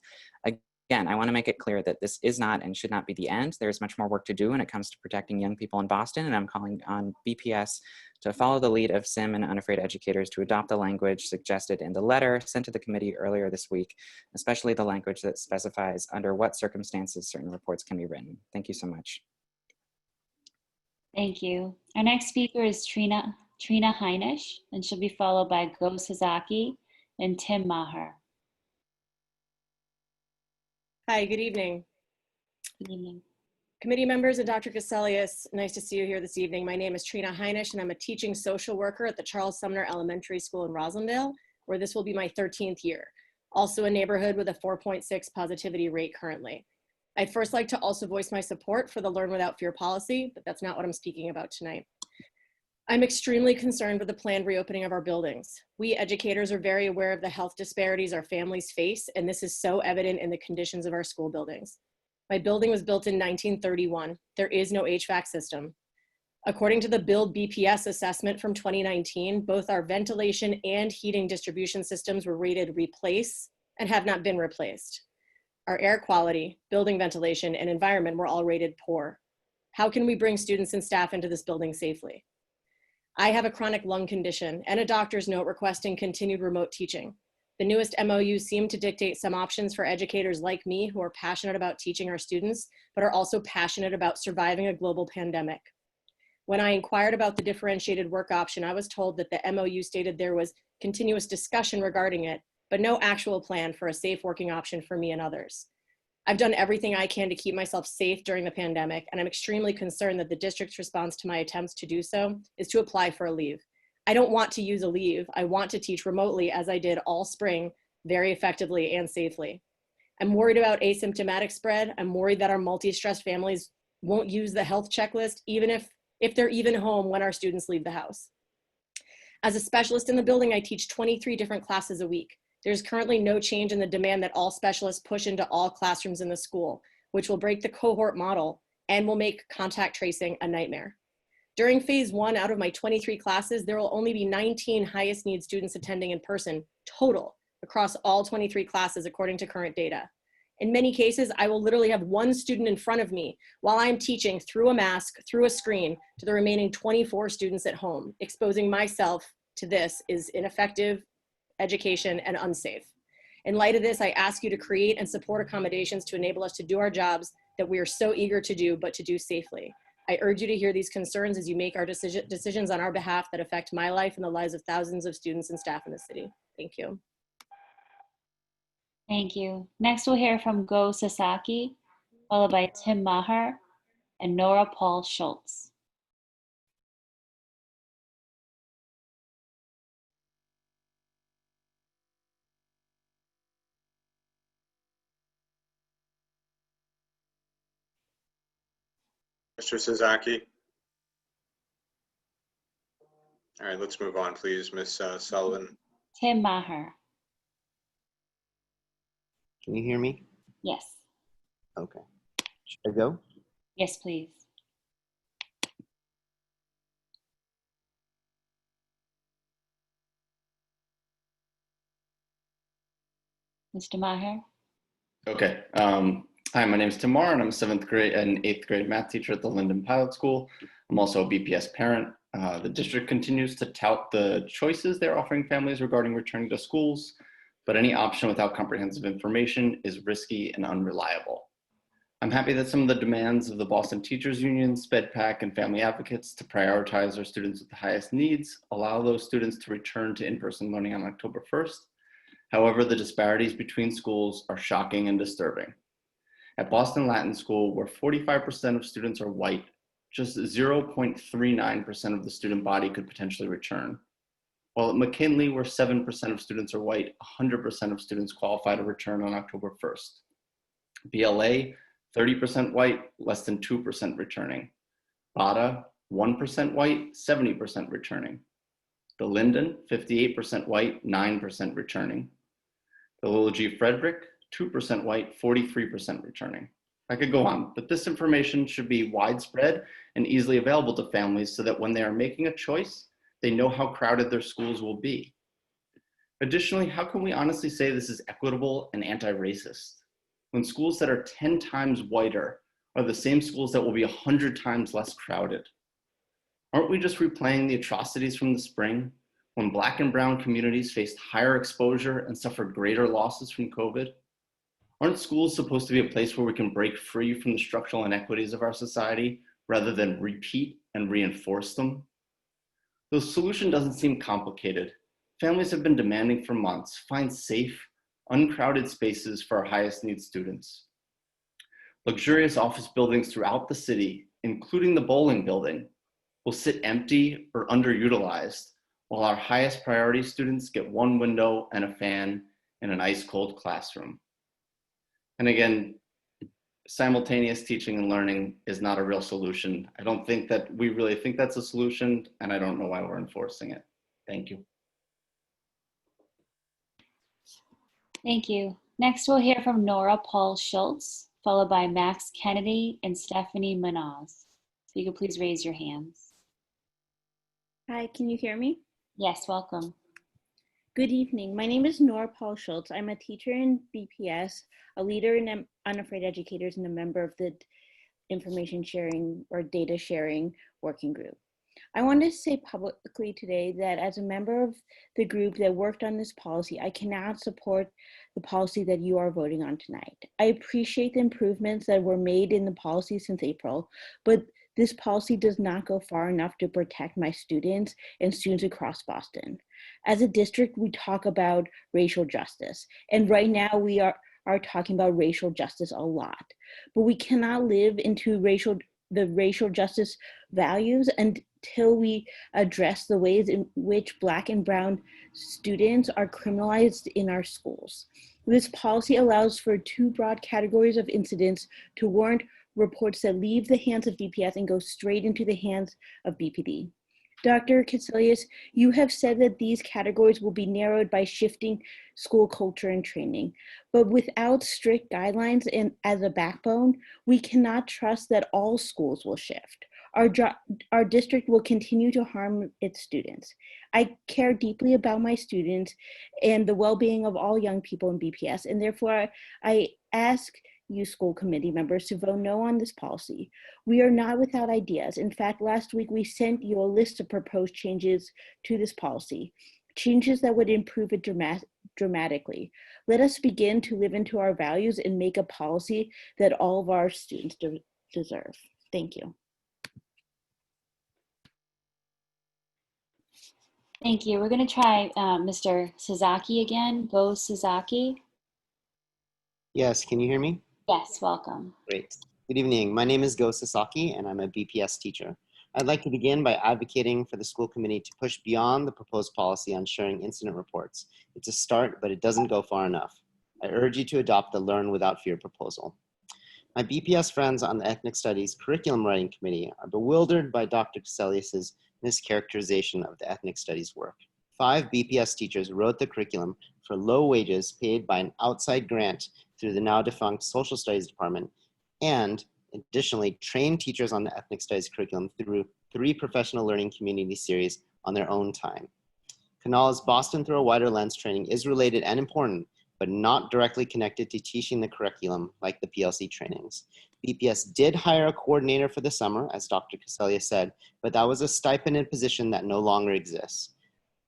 Again, I want to make it clear that this is not and should not be the end. There is much more work to do when it comes to protecting young people in Boston, and I'm calling on BPS to follow the lead of SIM and Unafraid Educators to adopt the language suggested in the letter sent to the committee earlier this week, especially the language that specifies under what circumstances certain reports can be written. Thank you so much. Thank you. Our next speaker is Trina Heinisch, and she'll be followed by Go Sasaki and Tim Maher. Hi, good evening. Good evening. Committee members and Dr. Cassellius, nice to see you here this evening. My name is Trina Heinisch, and I'm a teaching social worker at the Charles Sumner Elementary School in Roslindale, where this will be my 13th year. Also a neighborhood with a 4.6 positivity rate currently. I'd first like to also voice my support for the Learn Without Fear policy, but that's not what I'm speaking about tonight. I'm extremely concerned with the planned reopening of our buildings. We educators are very aware of the health disparities our families face, and this is so evident in the conditions of our school buildings. My building was built in 1931. There is no HVAC system. According to the Build BPS assessment from 2019, both our ventilation and heating distribution systems were rated replace and have not been replaced. Our air quality, building ventilation, and environment were all rated poor. How can we bring students and staff into this building safely? I have a chronic lung condition and a doctor's note requesting continued remote teaching. The newest MOU seem to dictate some options for educators like me who are passionate about teaching our students, but are also passionate about surviving a global pandemic. When I inquired about the differentiated work option, I was told that the MOU stated there was continuous discussion regarding it, but no actual plan for a safe working option for me and others. I've done everything I can to keep myself safe during the pandemic, and I'm extremely concerned that the district's response to my attempts to do so is to apply for a leave. I don't want to use a leave. I want to teach remotely as I did all spring, very effectively and safely. I'm worried about asymptomatic spread. I'm worried that our multi-stressed families won't use the health checklist, even if they're even home when our students leave the house. As a specialist in the building, I teach 23 different classes a week. There's currently no change in the demand that all specialists push into all classrooms in the school, which will break the cohort model and will make contact tracing a nightmare. During phase 1, out of my 23 classes, there will only be 19 highest need students attending in person total across all 23 classes according to current data. In many cases, I will literally have one student in front of me while I'm teaching through a mask, through a screen, to the remaining 24 students at home. Exposing myself to this is ineffective education and unsafe. In light of this, I ask you to create and support accommodations to enable us to do our jobs that we are so eager to do, but to do safely. I urge you to hear these concerns as you make our decisions on our behalf that affect my life and the lives of thousands of students and staff in the city. Thank you. Thank you. Next, we'll hear from Go Sasaki, followed by Tim Maher and Nora Paul Schultz. Mr. Sasaki. All right, let's move on, please, Ms. Sullivan. Tim Maher. Can you hear me? Yes. Okay. Should I go? Yes, please. Mr. Maher. Okay. Hi, my name is Tamar, and I'm a 7th grade and 8th grade math teacher at the Linden Pilot School. I'm also a BPS parent. The district continues to tout the choices they're offering families regarding returning to schools, but any option without comprehensive information is risky and unreliable. I'm happy that some of the demands of the Boston Teachers Union, SPEDPAC, and family advocates to prioritize our students with the highest needs allow those students to return to in-person learning on October 1st. However, the disparities between schools are shocking and disturbing. At Boston Latin School, where 45% of students are white, just 0.39% of the student body could potentially return. While at McKinley, where 7% of students are white, 100% of students qualify to return on October 1st. BLA, 30% white, less than 2% returning. BADA, 1% white, 70% returning. The Linden, 58% white, 9% returning. The Little G. Frederick, 2% white, 43% returning. I could go on, but this information should be widespread and easily available to families so that when they are making a choice, they know how crowded their schools will be. Additionally, how can we honestly say this is equitable and anti-racist when schools that are 10 times whiter are the same schools that will be 100 times less crowded? Aren't we just replaying the atrocities from the spring when Black and brown communities faced higher exposure and suffered greater losses from COVID? Aren't schools supposed to be a place where we can break free from the structural inequities of our society rather than repeat and reinforce them? The solution doesn't seem complicated. Families have been demanding for months, find safe, uncrowded spaces for our highest need students. Luxurious office buildings throughout the city, including the bowling building, will sit empty or underutilized while our highest priority students get one window and a fan in an ice cold classroom. And again, simultaneous teaching and learning is not a real solution. I don't think that we really think that's a solution, and I don't know why we're enforcing it. Thank you. Thank you. Next, we'll hear from Nora Paul Schultz, followed by Max Kennedy and Stephanie Manaz. If you could please raise your hands. Hi, can you hear me? Yes, welcome. Good evening. My name is Nora Paul Schultz. I'm a teacher in BPS, a leader in Unafraid Educators, and a member of the information sharing or data sharing working group. I want to say publicly today that as a member of the group that worked on this policy, I cannot support the policy that you are voting on tonight. I appreciate the improvements that were made in the policy since April, but this policy does not go far enough to protect my students and students across Boston. As a district, we talk about racial justice, and right now we are talking about racial justice a lot, but we cannot live into the racial justice values until we address the ways in which Black and brown students are criminalized in our schools. This policy allows for two broad categories of incidents to warrant reports that leave the hands of BPS and go straight into the hands of BPD. Dr. Cassellius, you have said that these categories will be narrowed by shifting school culture and training, but without strict guidelines and as a backbone, we cannot trust that all schools will shift. Our district will continue to harm its students. I care deeply about my students and the well-being of all young people in BPS, and therefore I ask you school committee members to vote no on this policy. We are not without ideas. In fact, last week we sent you a list of proposed changes to this policy, changes that would improve it dramatically. Let us begin to live into our values and make a policy that all of our students deserve. Thank you. Thank you. We're going to try Mr. Sasaki again. Go Sasaki. Yes, can you hear me? Yes, welcome. Great. Good evening. My name is Go Sasaki, and I'm a BPS teacher. I'd like to begin by advocating for the school committee to push beyond the proposed policy on sharing incident reports. It's a start, but it doesn't go far enough. I urge you to adopt the Learn Without Fear proposal. My BPS friends on the Ethnic Studies Curriculum Writing Committee are bewildered by Dr. Cassellius's mischaracterization of the Ethnic Studies work. 5 BPS teachers wrote the curriculum for low wages paid by an outside grant through the now defunct Social Studies Department, and additionally trained teachers on the Ethnic Studies curriculum through 3 professional learning community series on their own time. Kanala's Boston Through a Wider Lens training is related and important, but not directly connected to teaching the curriculum like the PLC trainings. BPS did hire a coordinator for the summer, as Dr. Cassellius said, but that was a stipended position that no longer exists.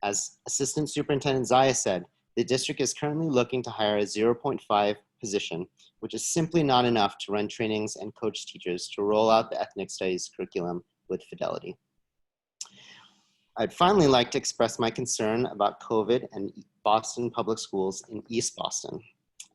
As Assistant Superintendent Zaya said, the district is currently looking to hire a 0.5 position, which is simply not enough to run trainings and coach teachers to roll out the Ethnic Studies curriculum with fidelity. I'd finally like to express my concern about COVID and Boston Public Schools in East Boston.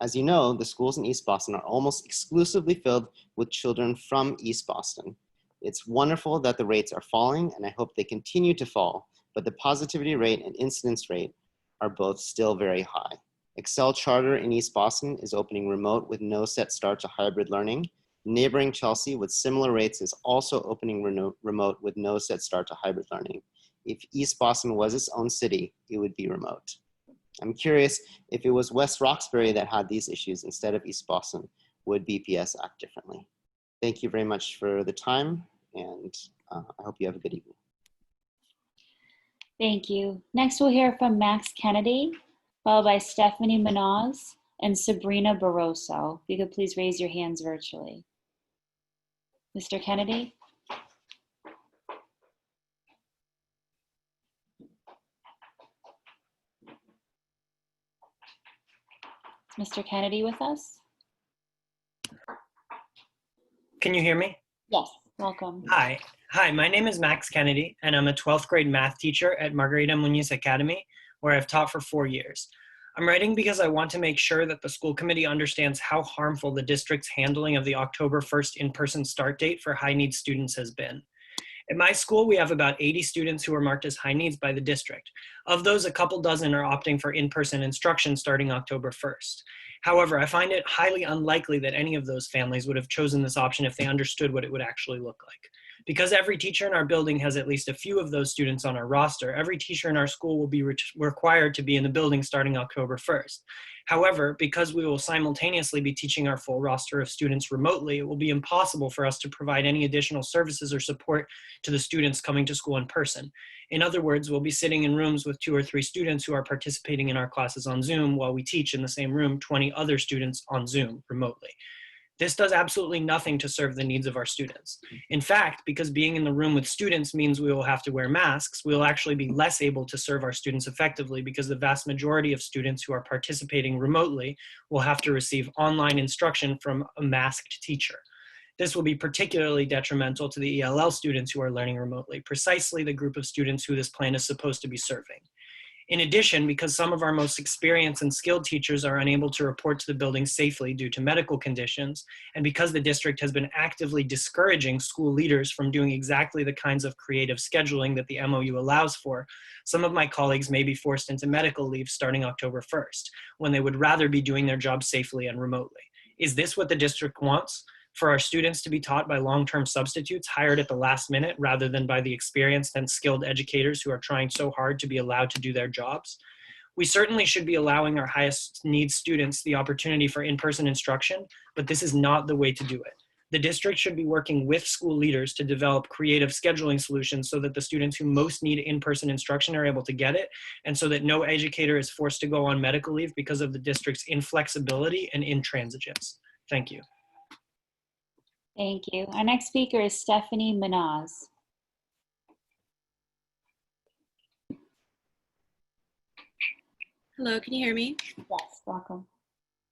As you know, the schools in East Boston are almost exclusively filled with children from East Boston. It's wonderful that the rates are falling, and I hope they continue to fall, but the positivity rate and incidence rate are both still very high. Excel Charter in East Boston is opening remote with no set start to hybrid learning. Neighboring Chelsea with similar rates is also opening remote with no set start to hybrid learning. If East Boston was its own city, it would be remote. I'm curious, if it was West Roxbury that had these issues instead of East Boston, would BPS act differently? Thank you very much for the time, and I hope you have a good evening. Thank you. Next, we'll hear from Max Kennedy, followed by Stephanie Manoz and Sabrina Barroso. If you could please raise your hands virtually. Mr. Kennedy? Is Mr. Kennedy with us? Can you hear me? Yes, welcome. Hi. Hi, my name is Max Kennedy, and I'm a 12th grade math teacher at Margarita Muñiz Academy, where I've taught for 4 years. I'm writing because I want to make sure that the school committee understands how harmful the district's handling of the October 1st in-person start date for high needs students has been. At my school, we have about 80 students who are marked as high needs by the district. Of those, a couple dozen are opting for in-person instruction starting October 1st. However, I find it highly unlikely that any of those families would have chosen this option if they understood what it would actually look like. Because every teacher in our building has at least a few of those students on our roster, every teacher in our school will be required to be in the building starting October 1st. However, because we will simultaneously be teaching our full roster of students remotely, it will be impossible for us to provide any additional services or support to the students coming to school in person. In other words, we'll be sitting in rooms with 2 or 3 students who are participating in our classes on Zoom while we teach in the same room 20 other students on Zoom remotely. This does absolutely nothing to serve the needs of our students. In fact, because being in the room with students means we will have to wear masks, we will actually be less able to serve our students effectively because the vast majority of students who are participating remotely will have to receive online instruction from a masked teacher. This will be particularly detrimental to the ELL students who are learning remotely, precisely the group of students who this plan is supposed to be serving. In addition, because some of our most experienced and skilled teachers are unable to report to the building safely due to medical conditions, and because the district has been actively discouraging school leaders from doing exactly the kinds of creative scheduling that the MOU allows for, some of my colleagues may be forced into medical leave starting October 1st, when they would rather be doing their job safely and remotely. Is this what the district wants? For our students to be taught by long-term substitutes hired at the last minute rather than by the experienced and skilled educators who are trying so hard to be allowed to do their jobs? We certainly should be allowing our highest needs students the opportunity for in-person instruction, but this is not the way to do it. The district should be working with school leaders to develop creative scheduling solutions so that the students who most need in-person instruction are able to get it, and so that no educator is forced to go on medical leave because of the district's inflexibility and intransigence. Thank you. Thank you. Our next speaker is Stephanie Manoz. Hello, can you hear me? Yes, welcome.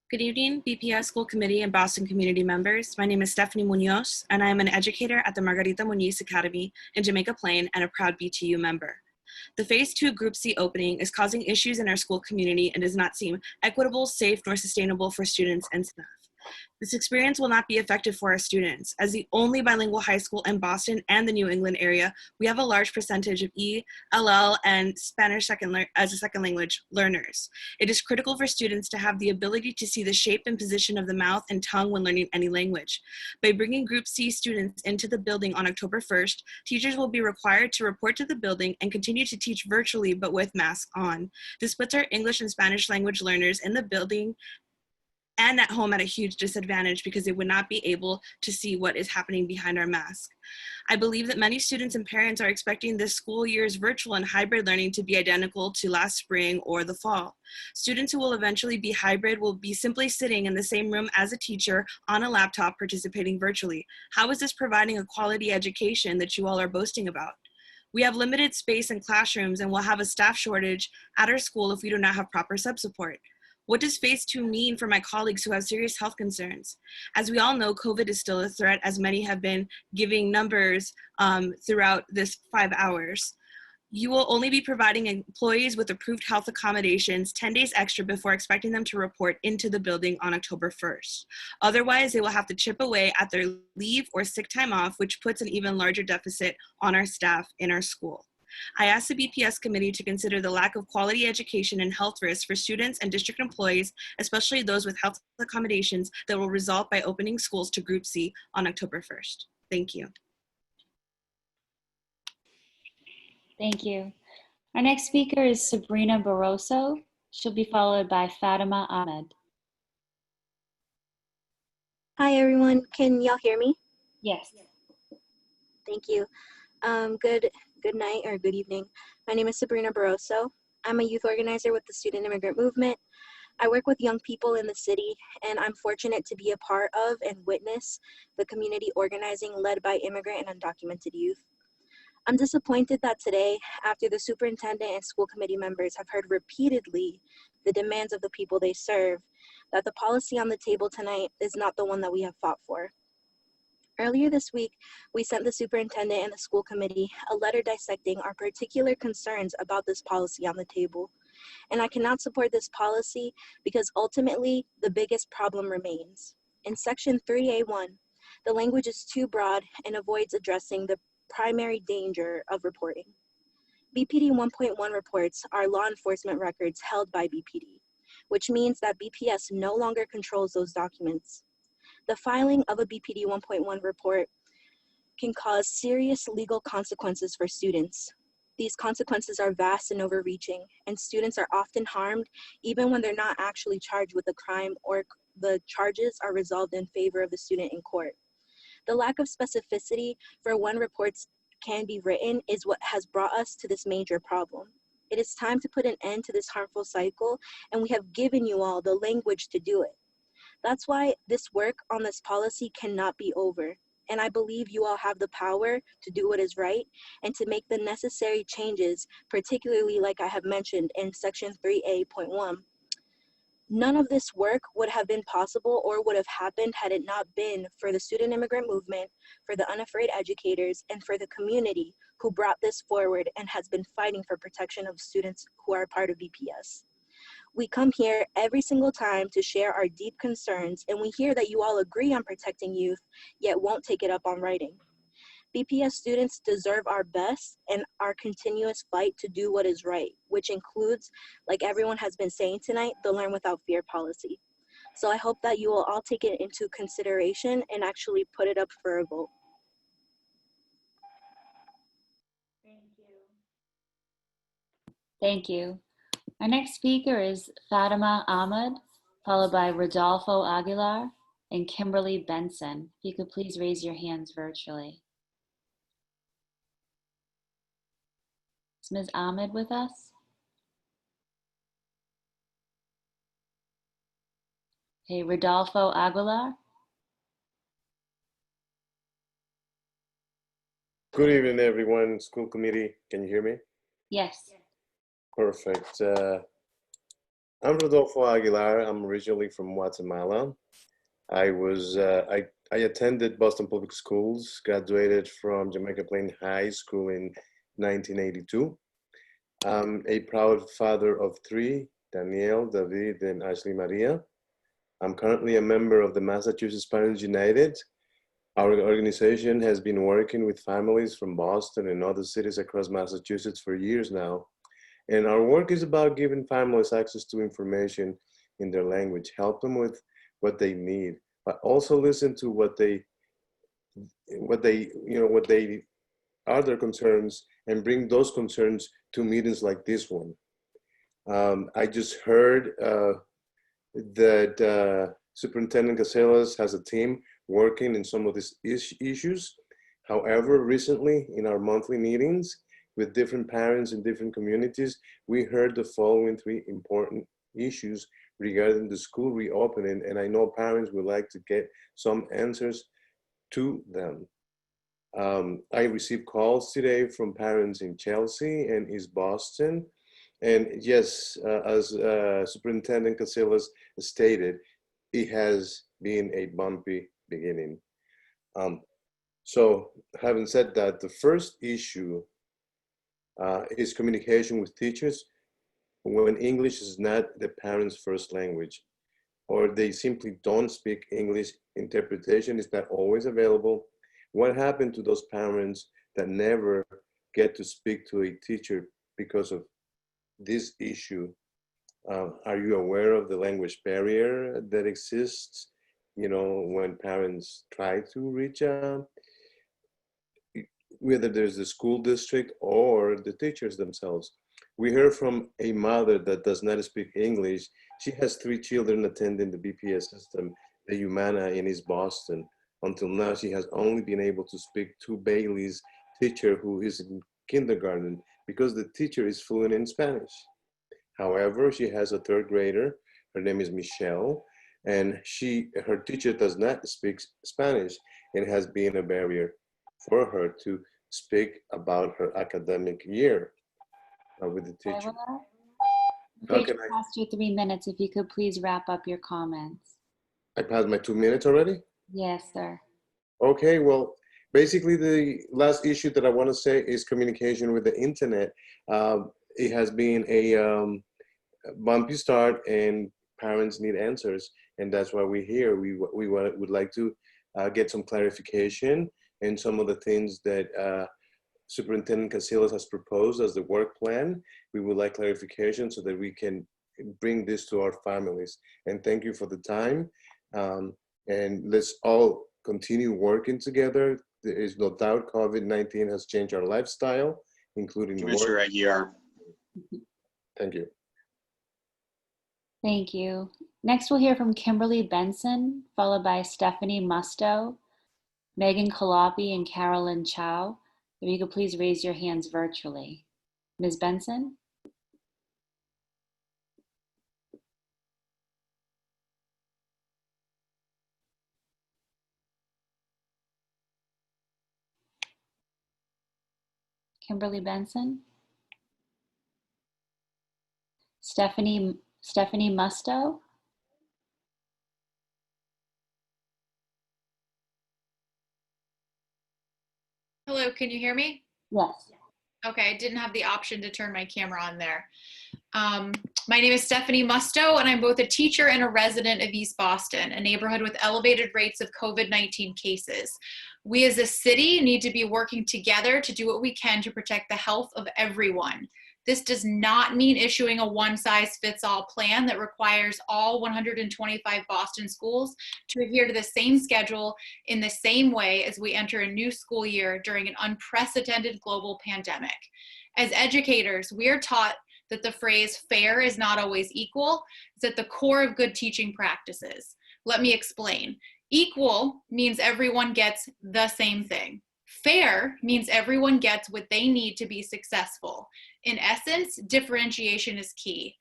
Good evening, BPS School Committee and Boston community members. My name is Stephanie Munoz, and I am an educator at the Margarita Muñiz Academy in Jamaica Plain and a proud BTU member. The Phase 2 Group C opening is causing issues in our school community and does not seem equitable, safe, nor sustainable for students and staff. This experience will not be effective for our students. As the only bilingual high school in Boston and the New England area, we have a large percentage of ELL and Spanish as a second language learners. It is critical for students to have the ability to see the shape and position of the mouth and tongue when learning any language. By bringing Group C students into the building on October 1st, teachers will be required to report to the building and continue to teach virtually but with masks on. This puts our English and Spanish language learners in the building and at home at a huge disadvantage because they would not be able to see what is happening behind our mask. I believe that many students and parents are expecting this school year's virtual and hybrid learning to be identical to last spring or the fall. Students who will eventually be hybrid will be simply sitting in the same room as a teacher on a laptop participating virtually. How is this providing a quality education that you all are boasting about? We have limited space in classrooms and will have a staff shortage at our school if we do not have proper sub-support. What does Phase 2 mean for my colleagues who have serious health concerns? As we all know, COVID is still a threat, as many have been giving numbers throughout this 5 hours. You will only be providing employees with approved health accommodations 10 days extra before expecting them to report into the building on October 1st. Otherwise, they will have to chip away at their leave or sick time off, which puts an even larger deficit on our staff in our school. I asked the BPS committee to consider the lack of quality education and health risks for students and district employees, especially those with health accommodations, that will result by opening schools to Group C on October 1st. Thank you. Thank you. Our next speaker is Sabrina Barroso, She'll be followed by Fatima Ahmed. Hi, everyone. Can y'all hear me? Yes. Thank you. Good night or good evening. My name is Sabrina Barroso. I'm a youth organizer with the Student Immigrant Movement. I work with young people in the city, and I'm fortunate to be a part of and witness the community organizing led by immigrant and undocumented youth. I'm disappointed that today, after the superintendent and school committee members have heard repeatedly the demands of the people they serve, that the policy on the table tonight is not the one that we have fought for. Earlier this week, we sent the superintendent and the school committee a letter dissecting our particular concerns about this policy on the table. And I cannot support this policy because ultimately the biggest problem remains. In section 3A1, the language is too broad and avoids addressing the primary danger of reporting. BPD 1.1 reports are law enforcement records held by BPD, which means that BPS no longer controls those documents. The filing of a BPD 1.1 report can cause serious legal consequences for students. These consequences are vast and overreaching, and students are often harmed even when they're not actually charged with a crime or the charges are resolved in favor of the student in court. The lack of specificity for when reports can be written is what has brought us to this major problem. It is time to put an end to this harmful cycle, and we have given you all the language to do it. That's why this work on this policy cannot be over. And I believe you all have the power to do what is right and to make the necessary changes, particularly like I have mentioned in section 3A.1. None of this work would have been possible or would have happened had it not been for the student immigrant movement, for the unafraid educators, and for the community who brought this forward and has been fighting for protection of students who are a part of BPS. We come here every single time to share our deep concerns, and we hear that you all agree on protecting youth, yet won't take it up on writing. BPS students deserve our best and our continuous fight to do what is right, which includes, like everyone has been saying tonight, the Learn Without Fear policy. So I hope that you will all take it into consideration and actually put it up for a vote. Thank you. Our next speaker is Fatima Ahmed, followed by Rodolfo Aguilar and Kimberly Benson. If you could please raise your hands virtually. Is Ms. Ahmed with us? Okay, Rodolfo Aguilar. Good evening, everyone. School committee, can you hear me? Yes. Perfect. I'm Rodolfo Aguilar. I'm originally from Guatemala. I attended Boston Public Schools, graduated from Jamaica Plain High School in 1982. I'm a proud father of 3, Daniel, David, and Ashley Maria. I'm currently a member of the Massachusetts Parents United. Our organization has been working with families from Boston and other cities across Massachusetts for years now. And our work is about giving families access to information in their language, help them with what they need, but also listen to what are their concerns and bring those concerns to meetings like this one. I just heard that Superintendent Casellas has a team working in some of these issues. However, recently in our monthly meetings with different parents in different communities, we heard the following 3 important issues regarding the school reopening, and I know parents would like to get some answers to them. I received calls today from parents in Chelsea and East Boston. And yes, as Superintendent Casellas stated, it has been a bumpy beginning. So having said that, the first issue is communication with teachers when English is not the parent's first language, or they simply don't speak English. Interpretation is not always available. What happened to those parents that never get to speak to a teacher because of this issue? Are you aware of the language barrier that exists, when parents try to reach out, whether there's the school district or the teachers themselves? We heard from a mother that does not speak English. She has 3 children attending the BPS system, the Humana in East Boston. Until now, she has only been able to speak to Bailey's teacher who is in kindergarten because the teacher is fluent in Spanish. However, she has a 3rd grader. Her name is Michelle, and her teacher does not speak Spanish. It has been a barrier for her to speak about her academic year with the teacher. We just passed you 3 minutes. If you could please wrap up your comments. I passed my 2 minutes already? Yes, sir. Okay, well, basically the last issue that I want to say is communication with the internet. It has been a bumpy start and parents need answers, and that's why we're here. We would like to get some clarification and some of the things that Superintendent Casillas has proposed as the work plan. We would like clarification so that we can bring this to our families. And thank you for the time. And let's all continue working together. There is no doubt COVID-19 has changed our lifestyle, including Commissioner work. Aguiar. Thank you. Thank you. Next, we'll hear from Kimberly Benson, followed by Stephanie Musto, Megan Kalapi, and Carolyn Chow. If you could please raise your hands virtually. Ms. Benson? Kimberly Benson? Stephanie Musto? Hello, can you hear me? Yes. Okay, I didn't have the option to turn my camera on there. My name is Stephanie Musto, and I'm both a teacher and a resident of East Boston, a neighborhood with elevated rates of COVID-19 cases. We as a city need to be working together to do what we can to protect the health of everyone. This does not mean issuing a one-size-fits-all plan that requires all 125 Boston schools to adhere to the same schedule in the same way as we enter a new school year during an unprecedented global pandemic. As educators, we are taught that the phrase fair is not always equal is at the core of good teaching practices. Let me explain. Equal means everyone gets the same thing. Fair means everyone gets what they need to be successful. In essence, differentiation is key.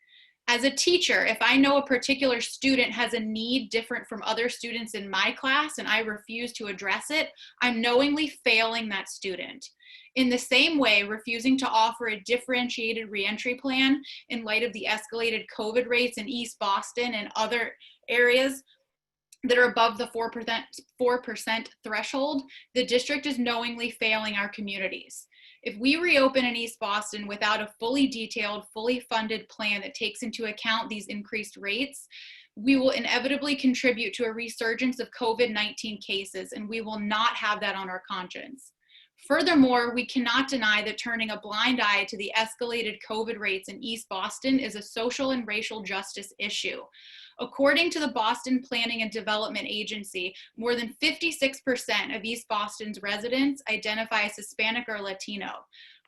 As a teacher, if I know a particular student has a need different from other students in my class and I refuse to address it, I'm knowingly failing that student. In the same way, refusing to offer a differentiated reentry plan in light of the escalated COVID rates in East Boston and other areas that are above the 4% threshold, the district is knowingly failing our communities. If we reopen in East Boston without a fully detailed, fully funded plan that takes into account these increased rates, we will inevitably contribute to a resurgence of COVID-19 cases, and we will not have that on our conscience. Furthermore, we cannot deny that turning a blind eye to the escalated COVID rates in East Boston is a social and racial justice issue. According to the Boston Planning and Development Agency, more than 56% of East Boston's residents identify as Hispanic or Latino.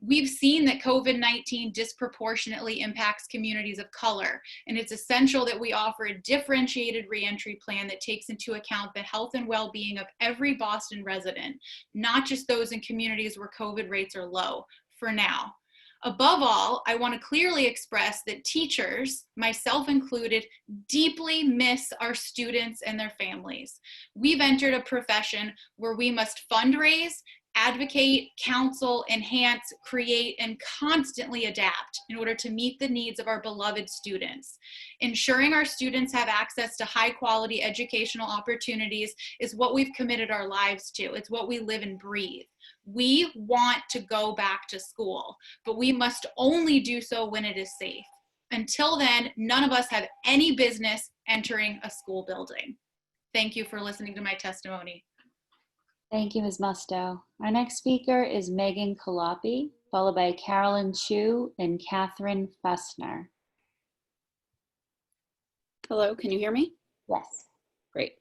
We've seen that COVID-19 disproportionately impacts communities of color, and it's essential that we offer a differentiated reentry plan that takes into account the health and well-being of every Boston resident, not just those in communities where COVID rates are low, for now. Above all, I want to clearly express that teachers, myself included, deeply miss our students and their families. We've entered a profession where we must fundraise, advocate, counsel, enhance, create, and constantly adapt in order to meet the needs of our beloved students. Ensuring our students have access to high-quality educational opportunities is what we've committed our lives to. It's what we live and breathe. We want to go back to school, but we must only do so when it is safe. Until then, none of us have any business entering a school building. Thank you for listening to my testimony. Thank you, Ms. Musto. Our next speaker is Megan Kalapi, followed by Carolyn Chu and Catherine Fussner. Hello, can you hear me? Yes. Great.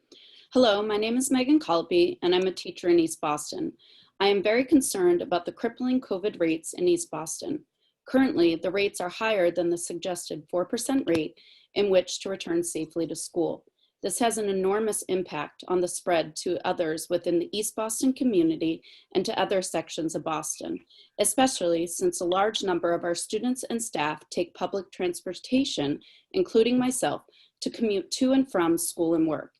Hello, my name is Megan Kalapi, and I'm a teacher in East Boston. I am very concerned about the crippling COVID rates in East Boston. Currently, the rates are higher than the suggested 4% rate in which to return safely to school. This has an enormous impact on the spread to others within the East Boston community and to other sections of Boston, especially since a large number of our students and staff take public transportation, including myself, to commute to and from school and work.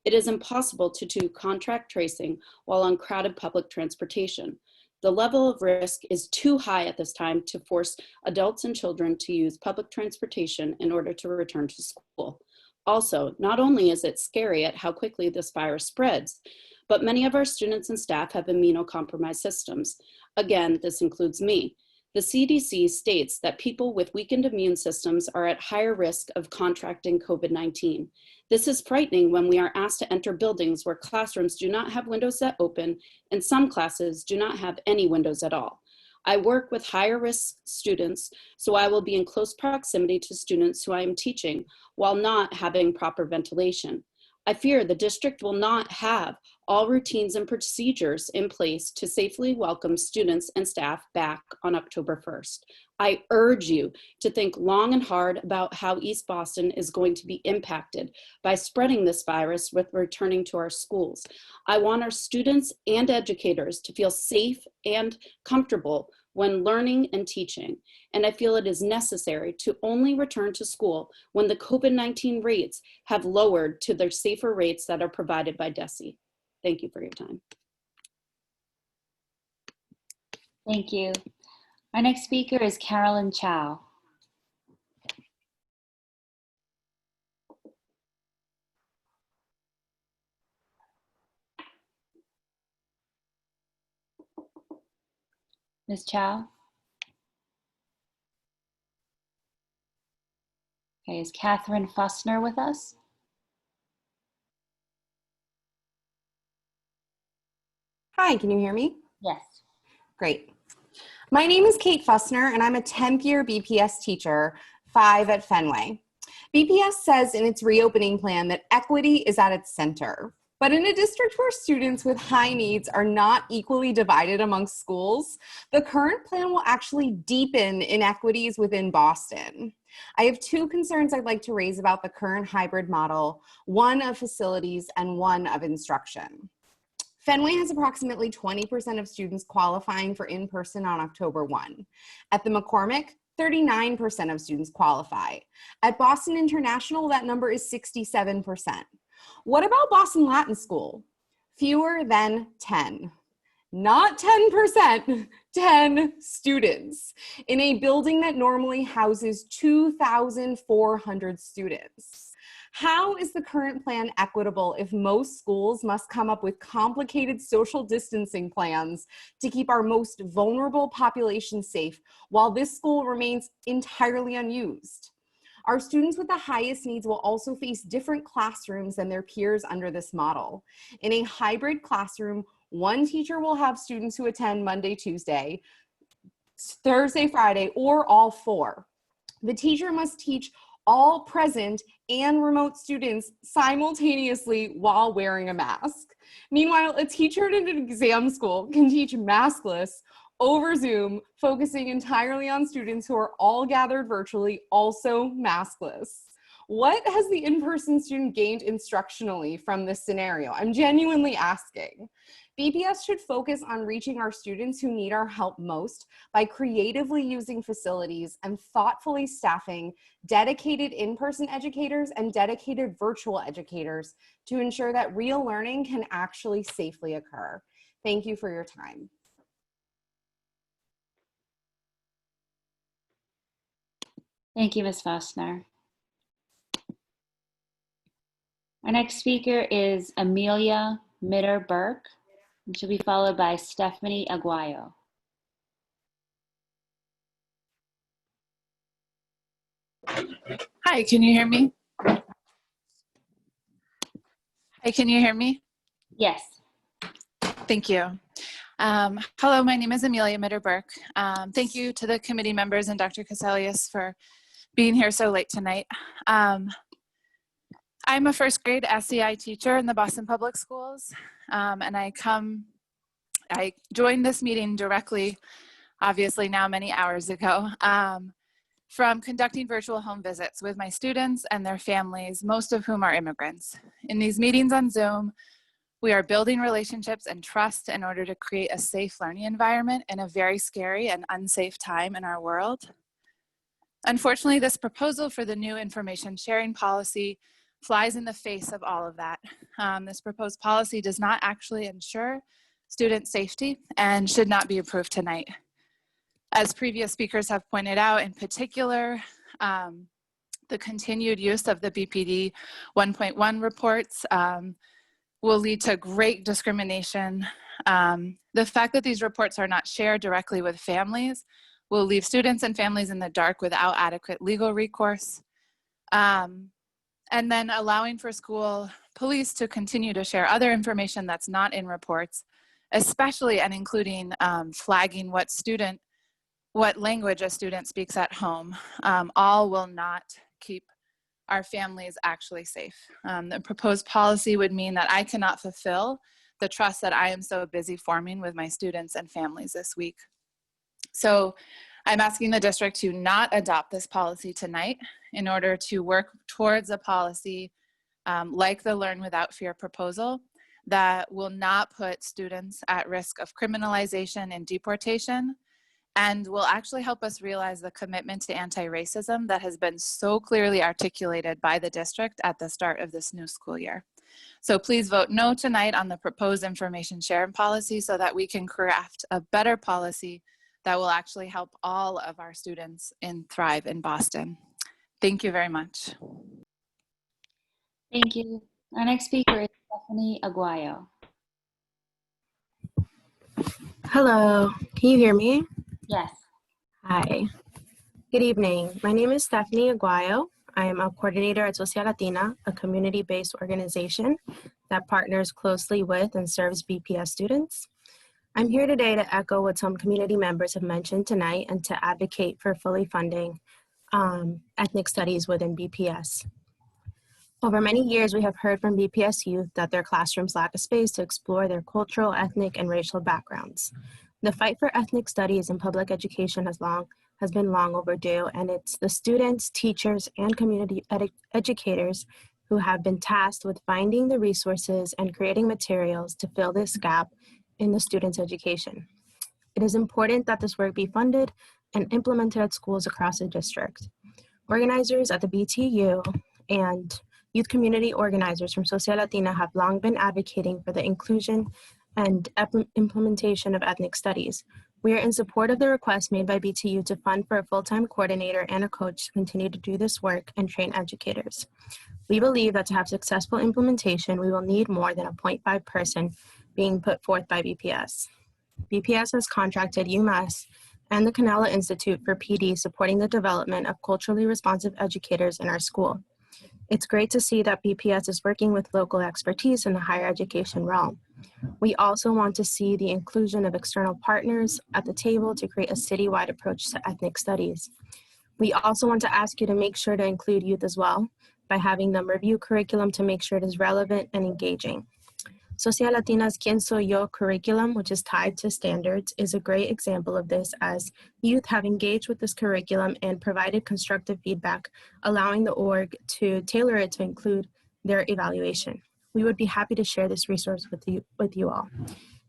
It is impossible to do contact tracing while on crowded public transportation. The level of risk is too high at this time to force adults and children to use public transportation in order to return to school. Also, not only is it scary at how quickly this virus spreads, but many of our students and staff have immunocompromised systems. Again, this includes me. The CDC states that people with weakened immune systems are at higher risk of contracting COVID-19. This is frightening when we are asked to enter buildings where classrooms do not have windows that open and some classes do not have any windows at all. I work with higher risk students, so I will be in close proximity to students who I am teaching while not having proper ventilation. I fear the district will not have all routines and procedures in place to safely welcome students and staff back on October 1st. I urge you to think long and hard about how East Boston is going to be impacted by spreading this virus with returning to our schools. I want our students and educators to feel safe and comfortable when learning and teaching, and I feel it is necessary to only return to school when the COVID-19 rates have lowered to their safer rates that are provided by DESE. Thank you for your time. Thank you. Our next speaker is Carolyn Chow. Ms. Chow? Okay, is Catherine Fussner with us? Hi, can you hear me? Yes. Great. My name is Kate Fussner, and I'm a 10th year BPS teacher, 5 at Fenway. BPS says in its reopening plan that equity is at its center. But in a district where students with high needs are not equally divided amongst schools, the current plan will actually deepen inequities within Boston. I have 2 concerns I'd like to raise about the current hybrid model, one of facilities and one of instruction. Fenway has approximately 20% of students qualifying for in-person on October 1. At the McCormick, 39% of students qualify. At Boston International, that number is 67%. What about Boston Latin School? Fewer than 10. Not 10%, 10 students in a building that normally houses 2,400 students. How is the current plan equitable if most schools must come up with complicated social distancing plans to keep our most vulnerable population safe while this school remains entirely unused? Our students with the highest needs will also face different classrooms than their peers under this model. In a hybrid classroom, one teacher will have students who attend Monday, Tuesday, Thursday, Friday, or all 4. The teacher must teach all present and remote students simultaneously while wearing a mask. Meanwhile, a teacher at an exam school can teach maskless over Zoom, focusing entirely on students who are all gathered virtually, also maskless. What has the in-person student gained instructionally from this scenario? I'm genuinely asking. BPS should focus on reaching our students who need our help most by creatively using facilities and thoughtfully staffing dedicated in-person educators and dedicated virtual educators to ensure that real learning can actually safely occur. Thank you for your time. Thank you, Ms. Fussner. Our next speaker is Amelia Mitter-Burke, and she'll be followed by Stephanie Aguayo. Hi, can you hear me? Hi, can you hear me? Yes. Thank you. Hello, my name is Amelia Mitter-Burke. Thank you to the committee members and Dr. Casalius for being here so late tonight. I'm a first grade SEI teacher in the Boston Public Schools, and I joined this meeting directly obviously now many hours ago, from conducting virtual home visits with my students and their families, most of whom are immigrants. In these meetings on Zoom, we are building relationships and trust in order to create a safe learning environment in a very scary and unsafe time in our world. Unfortunately, this proposal for the new information sharing policy flies in the face of all of that. This proposed policy does not actually ensure student safety and should not be approved tonight. As previous speakers have pointed out, in particular, the continued use of the BPD 1.1 reports will lead to great discrimination. The fact that these reports are not shared directly with families will leave students and families in the dark without adequate legal recourse. And then allowing for school police to continue to share other information that's not in reports, especially and including flagging what language a student speaks at home, all will not keep our families actually safe. The proposed policy would mean that I cannot fulfill the trust that I am so busy forming with my students and families this week. So I'm asking the district to not adopt this policy tonight in order to work towards a policy like the Learn Without Fear proposal that will not put students at risk of criminalization and deportation, and will actually help us realize the commitment to anti-racism that has been so clearly articulated by the district at the start of this new school year. So please vote no tonight on the proposed information sharing policy so that we can craft a better policy that will actually help all of our students thrive in Boston. Thank you very much. Thank you. Our next speaker is Stephanie Aguayo. Hello, can you hear me? Yes. Hi. Good evening. My name is Stephanie Aguayo. I am a coordinator at Social Latina, a community-based organization that partners closely with and serves BPS students. I'm here today to echo what some community members have mentioned tonight and to advocate for fully funding ethnic studies within BPS. Over many years, we have heard from BPS youth that their classrooms lack a space to explore their cultural, ethnic, and racial backgrounds. The fight for ethnic studies in public education has been long overdue, and it's the students, teachers, and community educators who have been tasked with finding the resources and creating materials to fill this gap in the students' education. It is important that this work be funded and implemented at schools across the district. Organizers at the BTU and youth community organizers from Social Latina have long been advocating for the inclusion and implementation of ethnic studies. We are in support of the request made by BTU to fund for a full-time coordinator and a coach to continue to do this work and train educators. We believe that to have successful implementation, we will need more than a 0.5 person being put forth by BPS. BPS has contracted UMass and the Canella Institute for PD supporting the development of culturally responsive educators in our school. It's great to see that BPS is working with local expertise in the higher education realm. We also want to see the inclusion of external partners at the table to create a citywide approach to ethnic studies. We also want to ask you to make sure to include youth as well by having them review curriculum to make sure it is relevant and engaging. Social Latina's Quien Soy Yo curriculum, which is tied to standards, is a great example of this, as youth have engaged with this curriculum and provided constructive feedback, allowing the org to tailor it to include their evaluation. We would be happy to share this resource with you all.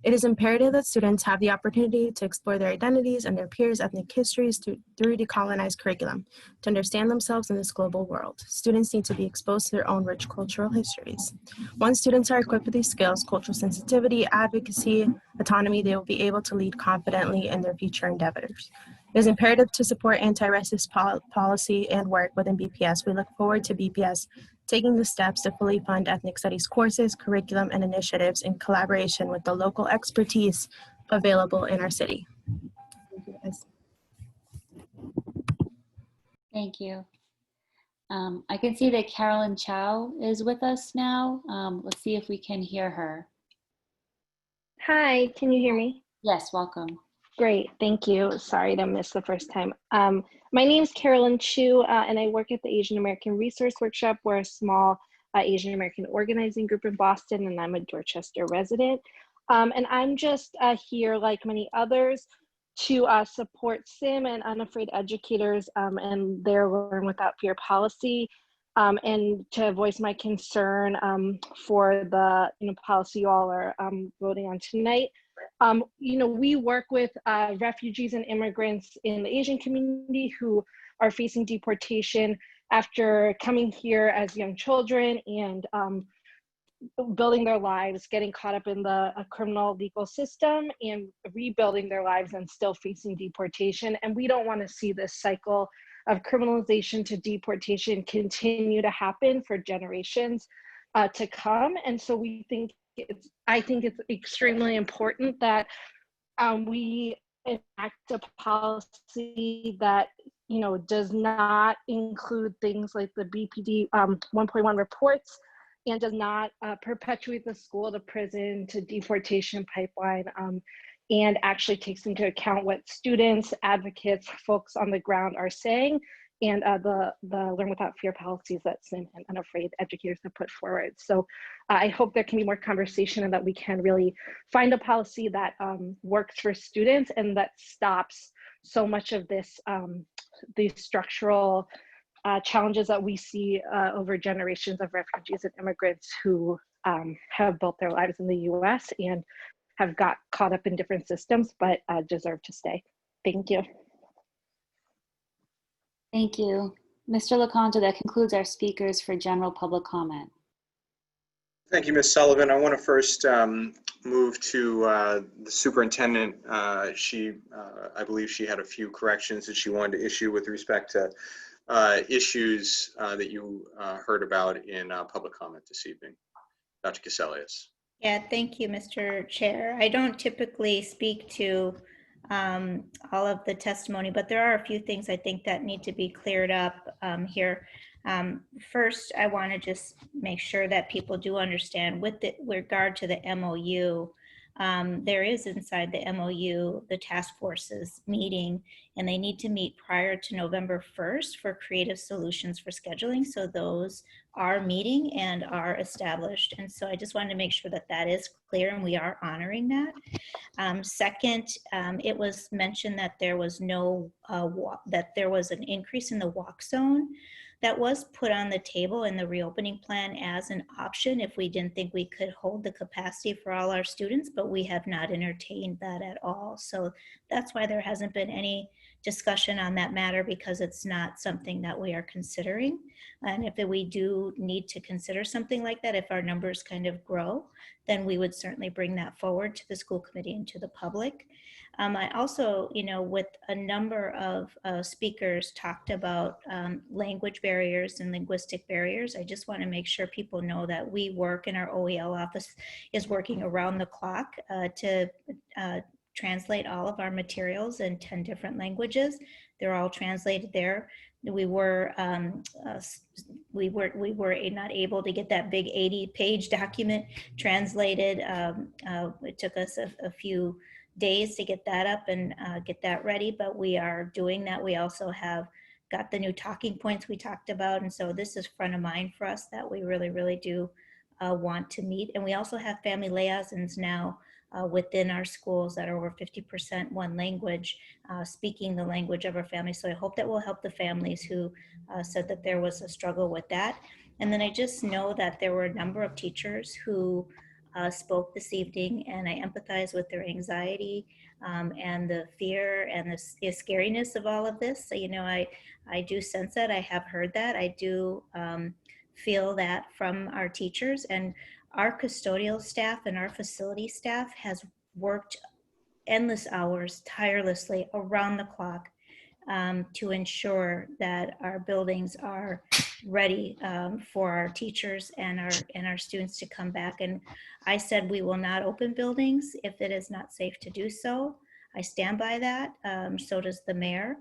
It is imperative that students have the opportunity to explore their identities and their peers' ethnic histories through decolonized curriculum to understand themselves in this global world. Students need to be exposed to their own rich cultural histories. Once students are equipped with these skills, cultural sensitivity, advocacy, autonomy, they will be able to lead confidently in their future endeavors. It is imperative to support anti-racist policy and work within BPS. We look forward to BPS taking the steps to fully fund ethnic studies courses, curriculum, and initiatives in collaboration with the local expertise available in our city. Thank you, guys. Thank you. I can see that Carolyn Chow is with us now. Let's see if we can hear her. Hi, can you hear me? Yes, welcome. Great, thank you. Sorry to miss the first time. My name is Carolyn Chu, and I work at the Asian American Resource Workshop. We're a small Asian American organizing group in Boston, and I'm a Dorchester resident. And I'm just here, like many others, to support SIM and unafraid educators and their Learn Without Fear policy, and to voice my concern for the policy you all are voting on tonight. We work with refugees and immigrants in the Asian community who are facing deportation after coming here as young children and building their lives, getting caught up in the criminal legal system and rebuilding their lives and still facing deportation. And we don't want to see this cycle of criminalization to deportation continue to happen for generations to come. And so I think it's extremely important that we enact a policy that does not include things like the BPD 1.1 reports and does not perpetuate the school to prison to deportation pipeline, and actually takes into account what students, advocates, folks on the ground are saying, and the Learn Without Fear policies that SIM and Unafraid educators have put forward. So I hope there can be more conversation and that we can really find a policy that works for students and that stops so much of this, these structural challenges that we see over generations of refugees and immigrants who have built their lives in the US and have got caught up in different systems, but deserve to stay. Thank you. Thank you. Mr. LoConto, that concludes our speakers for general public comment. Thank you, Ms. Sullivan. I want to first move to the superintendent. I believe she had a few corrections that she wanted to issue with respect to issues that you heard about in public comment this evening. Dr. Cassellius. Yeah, thank you, Mr. Chair. I don't typically speak to all of the testimony, but there are a few things I think that need to be cleared up here. First, I want to just make sure that people do understand with regard to the MOU, there is inside the MOU the task forces meeting, and they need to meet prior to November 1st for creative solutions for scheduling. So those are meeting and are established. And so I just wanted to make sure that that is clear and we are honoring that. Second, it was mentioned that there was no, that there was an increase in the walk zone. That was put on the table in the reopening plan as an option if we didn't think we could hold the capacity for all our students, but we have not entertained that at all. So that's why there hasn't been any discussion on that matter, because it's not something that we are considering. And if we do need to consider something like that, if our numbers kind of grow, then we would certainly bring that forward to the school committee and to the public. I also, with a number of speakers talked about language barriers and linguistic barriers. I just want to make sure people know that we work in our OEL office is working around the clock to translate all of our materials in 10 different languages. They're all translated there. We were not able to get that big 80-page document translated. It took us a few days to get that up and get that ready, but we are doing that. We also have got the new talking points we talked about, and so this is front of mind for us that we really, really do want to meet. And we also have family liaisons now within our schools that are over 50% one language, speaking the language of our family. So I hope that will help the families who said that there was a struggle with that. And then I just know that there were a number of teachers who spoke this evening, and I empathize with their anxiety and the fear and the scariness of all of this. So, I do sense that. I have heard that. I do feel that from our teachers, and our custodial staff and our facility staff has worked endless hours tirelessly around the clock to ensure that our buildings are ready for our teachers and our students to come back. And I said we will not open buildings if it is not safe to do so. I stand by that. So does the mayor.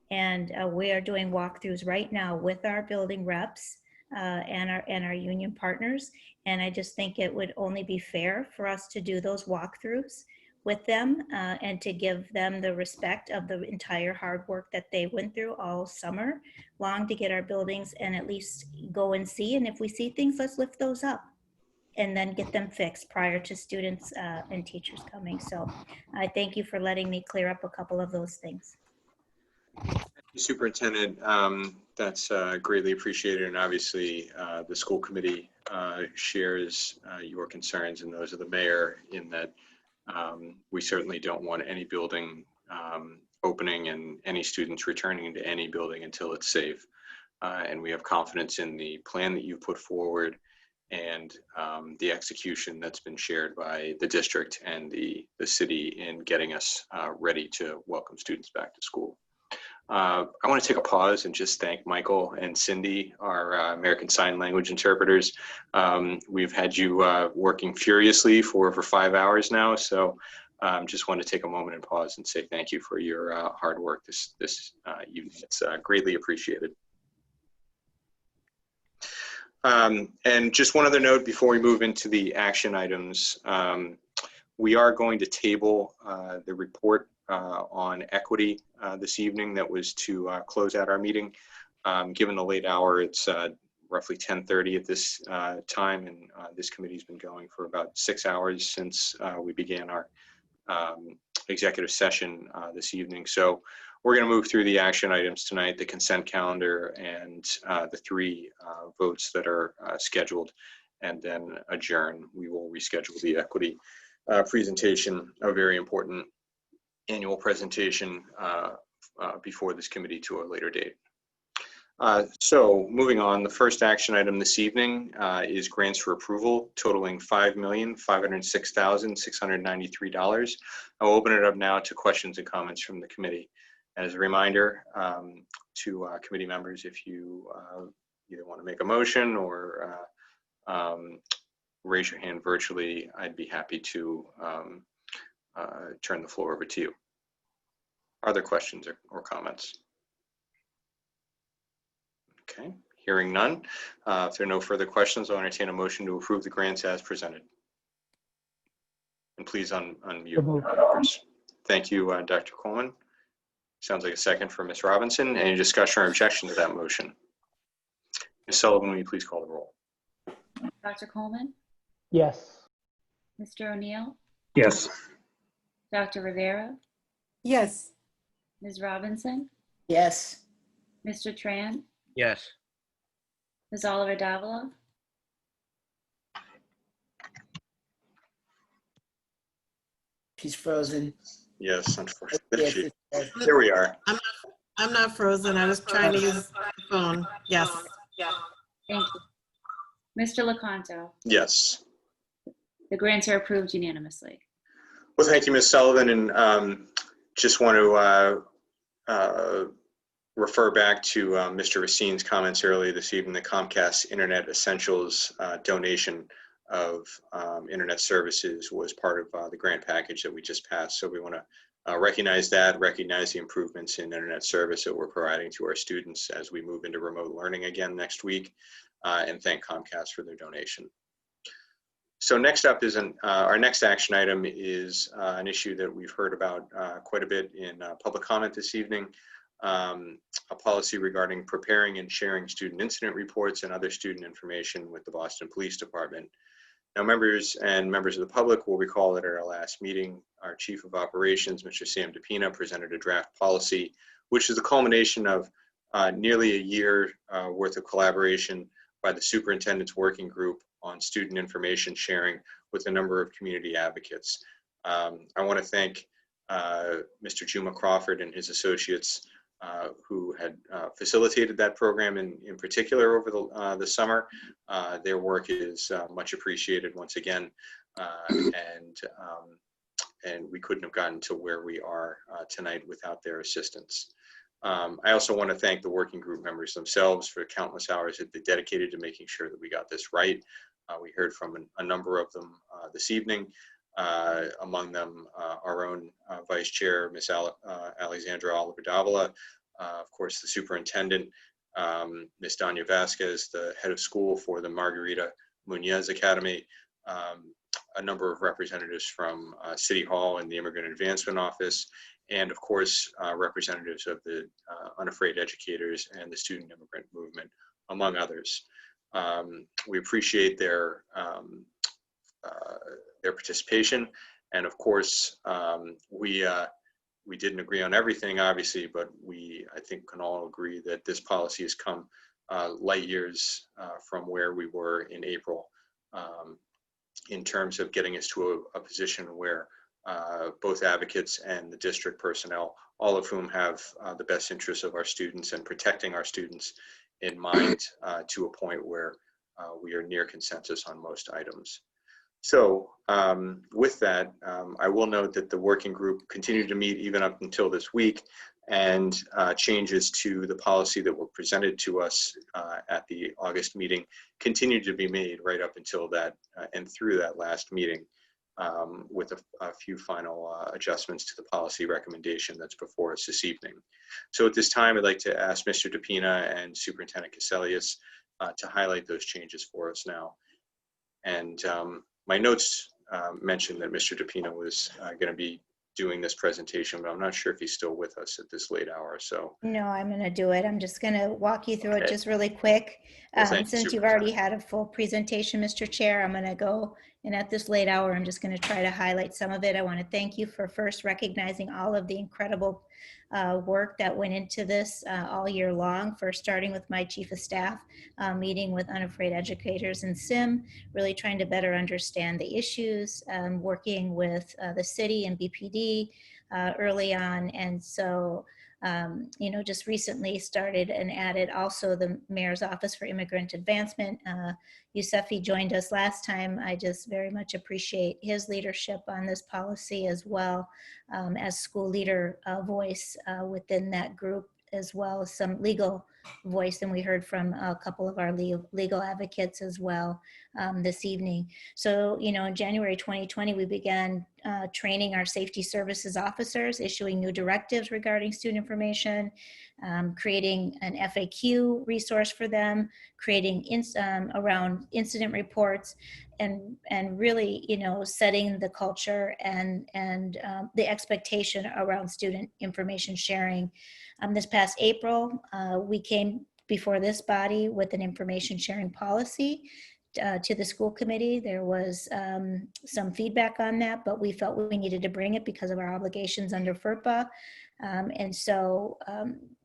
And we are doing walkthroughs right now with our building reps and our union partners. And I just think it would only be fair for us to do those walkthroughs with them and to give them the respect of the entire hard work that they went through all summer long to get our buildings and at least go and see. And if we see things, let's lift those up. and then get them fixed prior to students and teachers coming. So I thank you for letting me clear up a couple of those things. Superintendent, that's greatly appreciated, and obviously the school committee shares your concerns and those of the mayor in that we certainly don't want any building opening and any students returning into any building until it's safe. And we have confidence in the plan that you've put forward and the execution that's been shared by the district and the city in getting us ready to welcome students back to school. I want to take a pause and just thank Michael and Cindy, our American Sign Language interpreters. We've had you working furiously for 5 hours now, so just want to take a moment and pause and say thank you for your hard work this evening. It's greatly appreciated. And just one other note before we move into the action items, we are going to table the report on equity this evening that was to close out our meeting. Given the late hour, it's roughly 10:30 at this time, and this committee's been going for about 6 hours since we began our executive session this evening. So we're going to move through the action items tonight, the consent calendar, and the 3 votes that are scheduled, and then adjourn. We will reschedule the equity presentation, a very important annual presentation before this committee to a later date. So moving on, the first action item this evening is grants for approval totaling $5,506,693. I'll open it up now to questions and comments from the committee. As a reminder to committee members, if you either want to make a motion or raise your hand virtually, I'd be happy to turn the floor over to you. Are there questions or comments? Okay, hearing none. If there are no further questions, I'll entertain a motion to approve the grants as presented. And please unmute. Thank you, Dr. Coleman. Sounds like a second for Ms. Robinson. Any discussion or objection to that motion? Ms. Sullivan, will you please call the roll? Dr. Coleman? Yes. Mr. O'Neill? Yes. Dr. Rivera? Yes. Ms. Robinson? Yes. Mr. Tran? Yes. Ms. Oliver Davila? She's frozen. Yes, unfortunately. Yes, yes. There we are. I'm not frozen. I was trying to use the phone. Yes. Thank you. Mr. Lecanto? Yes. The grants are approved unanimously. Well, thank you, Ms. Sullivan, and just want to refer back to Mr. Racine's comments earlier this evening. The Comcast Internet Essentials donation of internet services was part of the grant package that we just passed. So we want to recognize that, recognize the improvements in internet service that we're providing to our students as we move into remote learning again next week, and thank Comcast for their donation. So next up is our next action item is an issue that we've heard about quite a bit in public comment this evening, a policy regarding preparing and sharing student incident reports and other student information with the Boston Police Department. Now, members of the public will recall that at our last meeting, our Chief of Operations, Mr. Sam DePina, presented a draft policy, which is the culmination of nearly a year worth of collaboration by the Superintendent's Working Group on student information sharing with a number of community advocates. I want to thank Mr. Juma Crawford and his associates who had facilitated that program in particular over the summer. Their work is much appreciated once again, and we couldn't have gotten to where we are tonight without their assistance. I also want to thank the working group members themselves for countless hours that they dedicated to making sure that we got this right. We heard from a number of them this evening, among them our own Vice Chair, Ms. Alexandra Oliver Davila, of course, the Superintendent, Ms. Danya Vasquez, the Head of School for the Margarita Muñoz Academy, a number of representatives from City Hall and the Immigrant Advancement Office, and of course, representatives of the Unafraid Educators and the Student Immigrant Movement, among others. We appreciate their their participation. And of course, we didn't agree on everything, obviously, but I think, can all agree that this policy has come light years from where we were in April, in terms of getting us to a position where both advocates and the district personnel, all of whom have the best interests of our students and protecting our students in mind, to a point where we are near consensus on most items. So with that, I will note that the working group continued to meet even up until this week, and changes to the policy that were presented to us at the August meeting continued to be made right up until that and through that last meeting, with a few final adjustments to the policy recommendation that's before us this evening. So at this time, I'd like to ask Mr. DePina and Superintendent Cassellius to highlight those changes for us now. And my notes mentioned that Mr. DePina was going to be doing this presentation, but I'm not sure if he's still with us at this late hour. So No, I'm going to do it. I'm just going to walk you through it Okay. just really quick. Well, thank you, Since you've already had a full presentation, Mr. Chair, I'm going to go, and at this late hour, I'm just going to try to highlight some of it. I want to thank you for first recognizing all of the incredible work that went into this all year long, first starting with my chief of staff, meeting with unafraid educators in SIM, really trying to better understand the issues, working with the city and BPD early on. And so, you know, just recently started and added also the Mayor's Office for Immigrant Advancement. Yousefi joined us last time. I just very much appreciate his leadership on this policy, as well as school leader voice within that group, as well as some legal voice. And we heard from a couple of our legal advocates as well this evening. So, you know, in January 2020, we began training our safety services officers, issuing new directives regarding student information, creating an FAQ resource for them, creating around incident reports, and really, you know, setting the culture and the expectation around student information sharing. This past April, we came before this body with an information sharing policy to the school committee. There was some feedback on that, but we felt we needed to bring it because of our obligations under FERPA. And so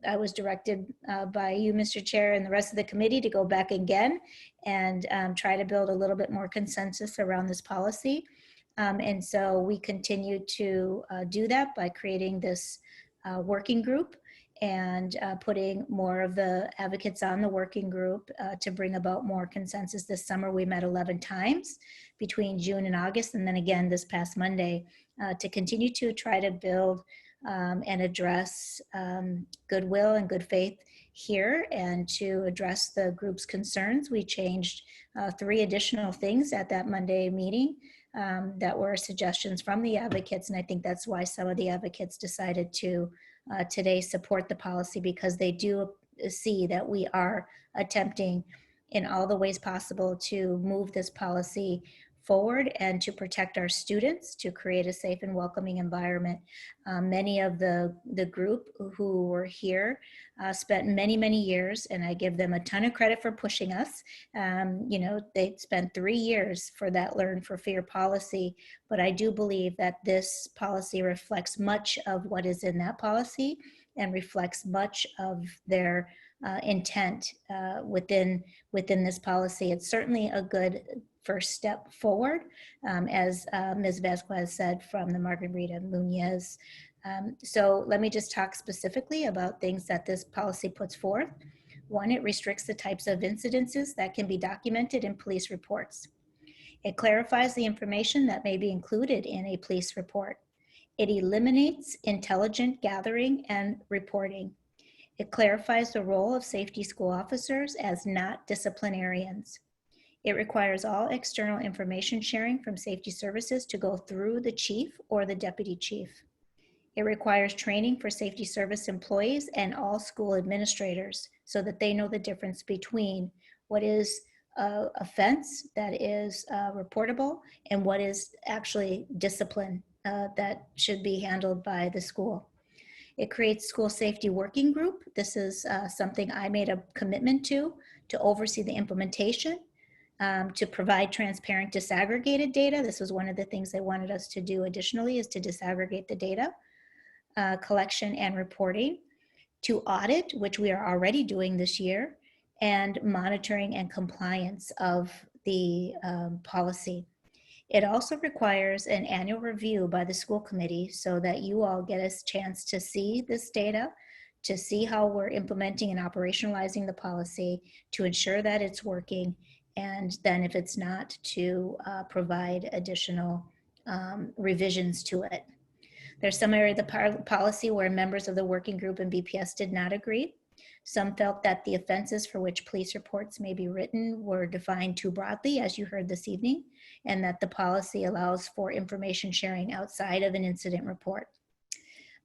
I was directed by you, Mr. Chair, and the rest of the committee to go back again and try to build a little bit more consensus around this policy. And so we continued to do that by creating this working group and putting more of the advocates on the working group to bring about more consensus. This summer we met 11 times between June and August, and then again this past Monday to continue to try to build and address goodwill and good faith here, and to address the group's concerns. We changed 3 additional things at that Monday meeting that were suggestions from the advocates, and I think that's why some of the advocates decided to today support the policy, because they do see that we are attempting in all the ways possible to move this policy forward and to protect our students, to create a safe and welcoming environment. Many of the group who were here spent many, many years, and I give them a ton of credit for pushing us. You know, they spent 3 years for that Learn for Fear policy, but I do believe that this policy reflects much of what is in that policy and reflects much of their intent within this policy. It's certainly a good first step forward, as Ms. Vasquez said, from the Margarita Munoz. So let me just talk specifically about things that this policy puts forth. 1, it restricts the types of incidences that can be documented in police reports. It clarifies the information that may be included in a police report. It eliminates intelligent gathering and reporting. It clarifies the role of safety school officers as not disciplinarians. It requires all external information sharing from safety services to go through the chief or the deputy chief. It requires training for safety service employees and all school administrators so that they know the difference between what is offense that is reportable and what is actually discipline that should be handled by the school. It creates school safety working group. This is something I made a commitment to oversee the implementation, to provide transparent disaggregated data. This was one of the things they wanted us to do additionally, is to disaggregate the data collection and reporting, to audit, which we are already doing this year, and monitoring and compliance of the policy. It also requires an annual review by the school committee so that you all get a chance to see this data, to see how we're implementing and operationalizing the policy, to ensure that it's working, and then if it's not, to provide additional revisions to it. There's some area of the policy where members of the working group and BPS did not agree. Some felt that the offenses for which police reports may be written were defined too broadly, as you heard this evening, and that the policy allows for information sharing outside of an incident report.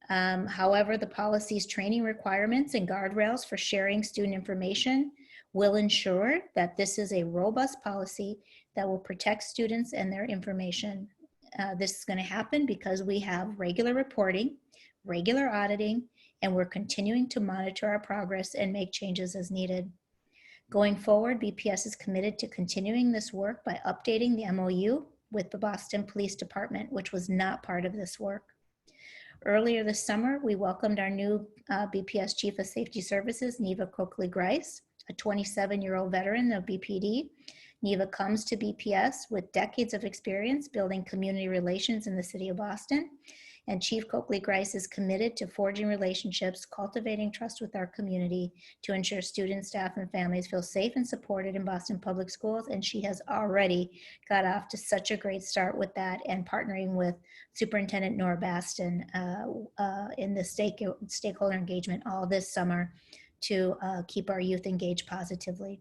However, the policy's training requirements and guardrails for sharing student information will ensure that this is a robust policy that will protect students and their information. This is going to happen because we have regular reporting, regular auditing, and we're continuing to monitor our progress and make changes as needed. Going forward, BPS is committed to continuing this work by updating the MOU with the Boston Police Department, which was not part of this work. Earlier this summer, we welcomed our new BPS Chief of Safety Services, Neva Coakley-Grice, a 27-year-old veteran of BPD. Neva comes to BPS with decades of experience building community relations in the city of Boston. And Chief Coakley-Grice is committed to forging relationships, cultivating trust with our community to ensure students, staff, and families feel safe and supported in Boston Public Schools. And she has already got off to such a great start with that, and partnering with Superintendent Nora Baston in the stakeholder engagement all this summer to keep our youth engaged positively.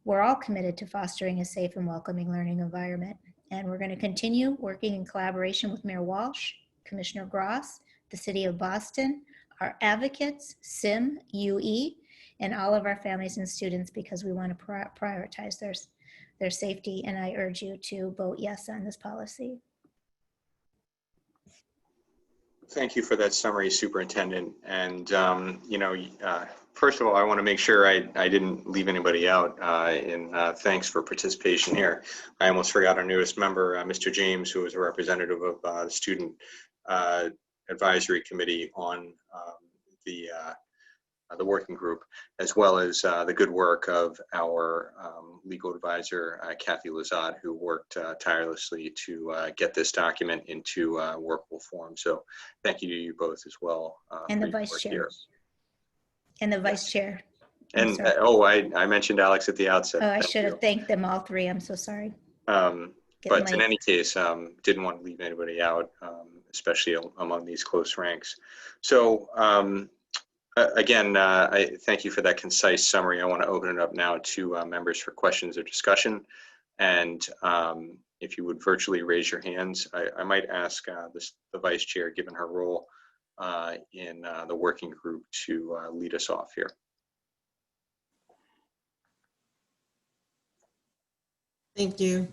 We're all committed to fostering a safe and welcoming learning environment. And we're going to continue working in collaboration with Mayor Walsh, Commissioner Gross, the City of Boston, our advocates, SIM, UE, and all of our families and students, because we want to prioritize their safety. And I urge you to vote yes on this policy. Thank you for that summary, Superintendent. And, first of all, I want to make sure I didn't leave anybody out in thanks for participation here. I almost forgot our newest member, Mr. James, who is a representative of the Student Advisory Committee on the working group, as well as the good work of our legal advisor, Kathy Lazat, who worked tirelessly to get this document into workable form. So thank you to you both as well. And the Vice Chair. And the Vice Chair. And I mentioned Alex at the outset. Oh, I should have thanked them all three. I'm so sorry. But in any case, didn't want to leave anybody out, especially among these close ranks. So again, I thank you for that concise summary. I want to open it up now to members for questions or discussion. And if you would virtually raise your hands, I might ask the Vice Chair, given her role in the working group, to lead us off here. Thank you.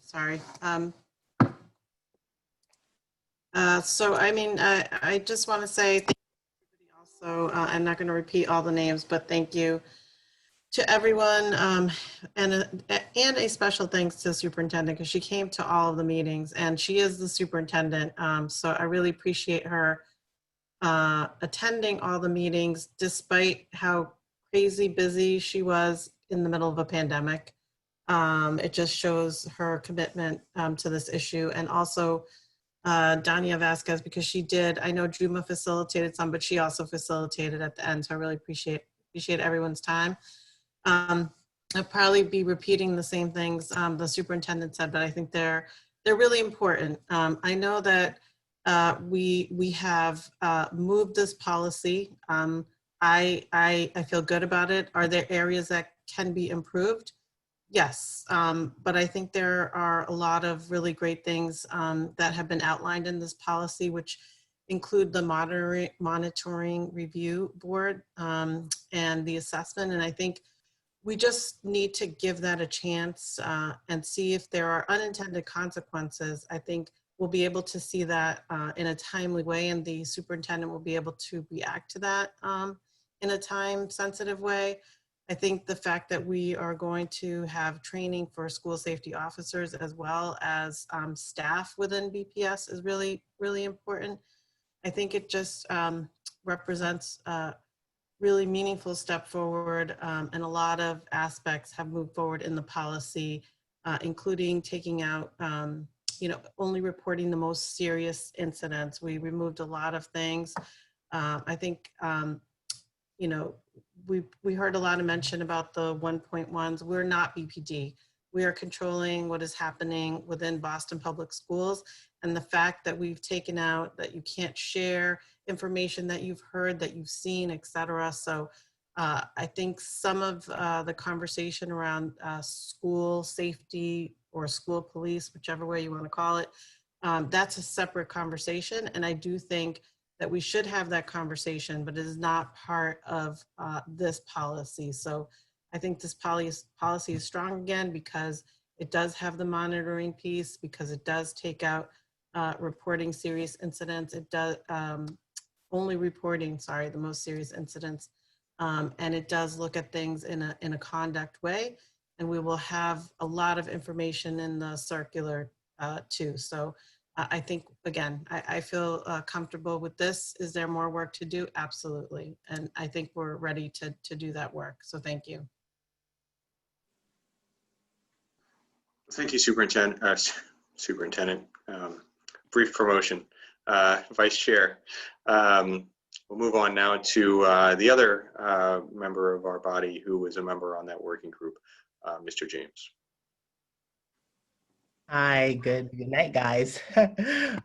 Sorry. So, I just want to say thank you also. I'm not going to repeat all the names, but thank you to everyone, and a special thanks to the superintendent, because she came to all of the meetings, and she is the superintendent. So I really appreciate her attending all the meetings, despite how crazy busy she was in the middle of a pandemic. It just shows her commitment to this issue. And also Dania Vasquez, because she did, I know Juma facilitated some, but she also facilitated at the end. So I really appreciate everyone's time. I'll probably be repeating the same things the superintendent said, but I think they're really important. I know that we have moved this policy. I feel good about it. Are there areas that can be improved? Yes, but I think there are a lot of really great things that have been outlined in this policy, which include the monitoring review board and the assessment. And I think we just need to give that a chance and see if there are unintended consequences. I think we'll be able to see that in a timely way, and the superintendent will be able to react to that in a time-sensitive way. I think the fact that we are going to have training for school safety officers as well as staff within BPS is really, really important. I think it just represents a really meaningful step forward, and a lot of aspects have moved forward in the policy, including taking out, only reporting the most serious incidents. We removed a lot of things. I think, we heard a lot of mention about the 1.1s. We're not BPD. We are controlling what is happening within Boston Public Schools. And the fact that we've taken out that you can't share information that you've heard, that you've seen, et cetera. So I think some of the conversation around school safety or school police, whichever way you want to call it, that's a separate conversation. And I do think that we should have that conversation, but it is not part of this policy. So I think this policy is strong again because it does have the monitoring piece, because it does take out reporting serious incidents. It does only reporting, the most serious incidents. And it does look at things in a conduct way. And we will have a lot of information in the circular too. So I think, again, I feel comfortable with this. Is there more work to do? Absolutely. And I think we're ready to do that work. So thank you. Thank you, Superintendent. Brief promotion, Vice Chair. We'll move on now to the other member of our body who was a member on that working group, Mr. James. Hi, good night, guys.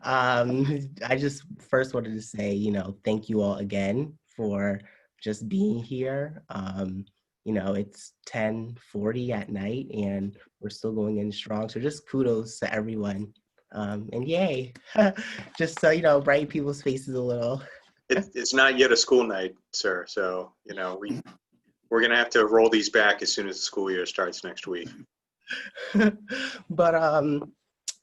I just first wanted to say, thank you all again for just being here. It's 10:40 at night and we're still going in strong. So just kudos to everyone. And yay, just so, brighten people's faces a little. It's not yet a school night, sir. So, we're going to have to roll these back as soon as the school year starts next week. But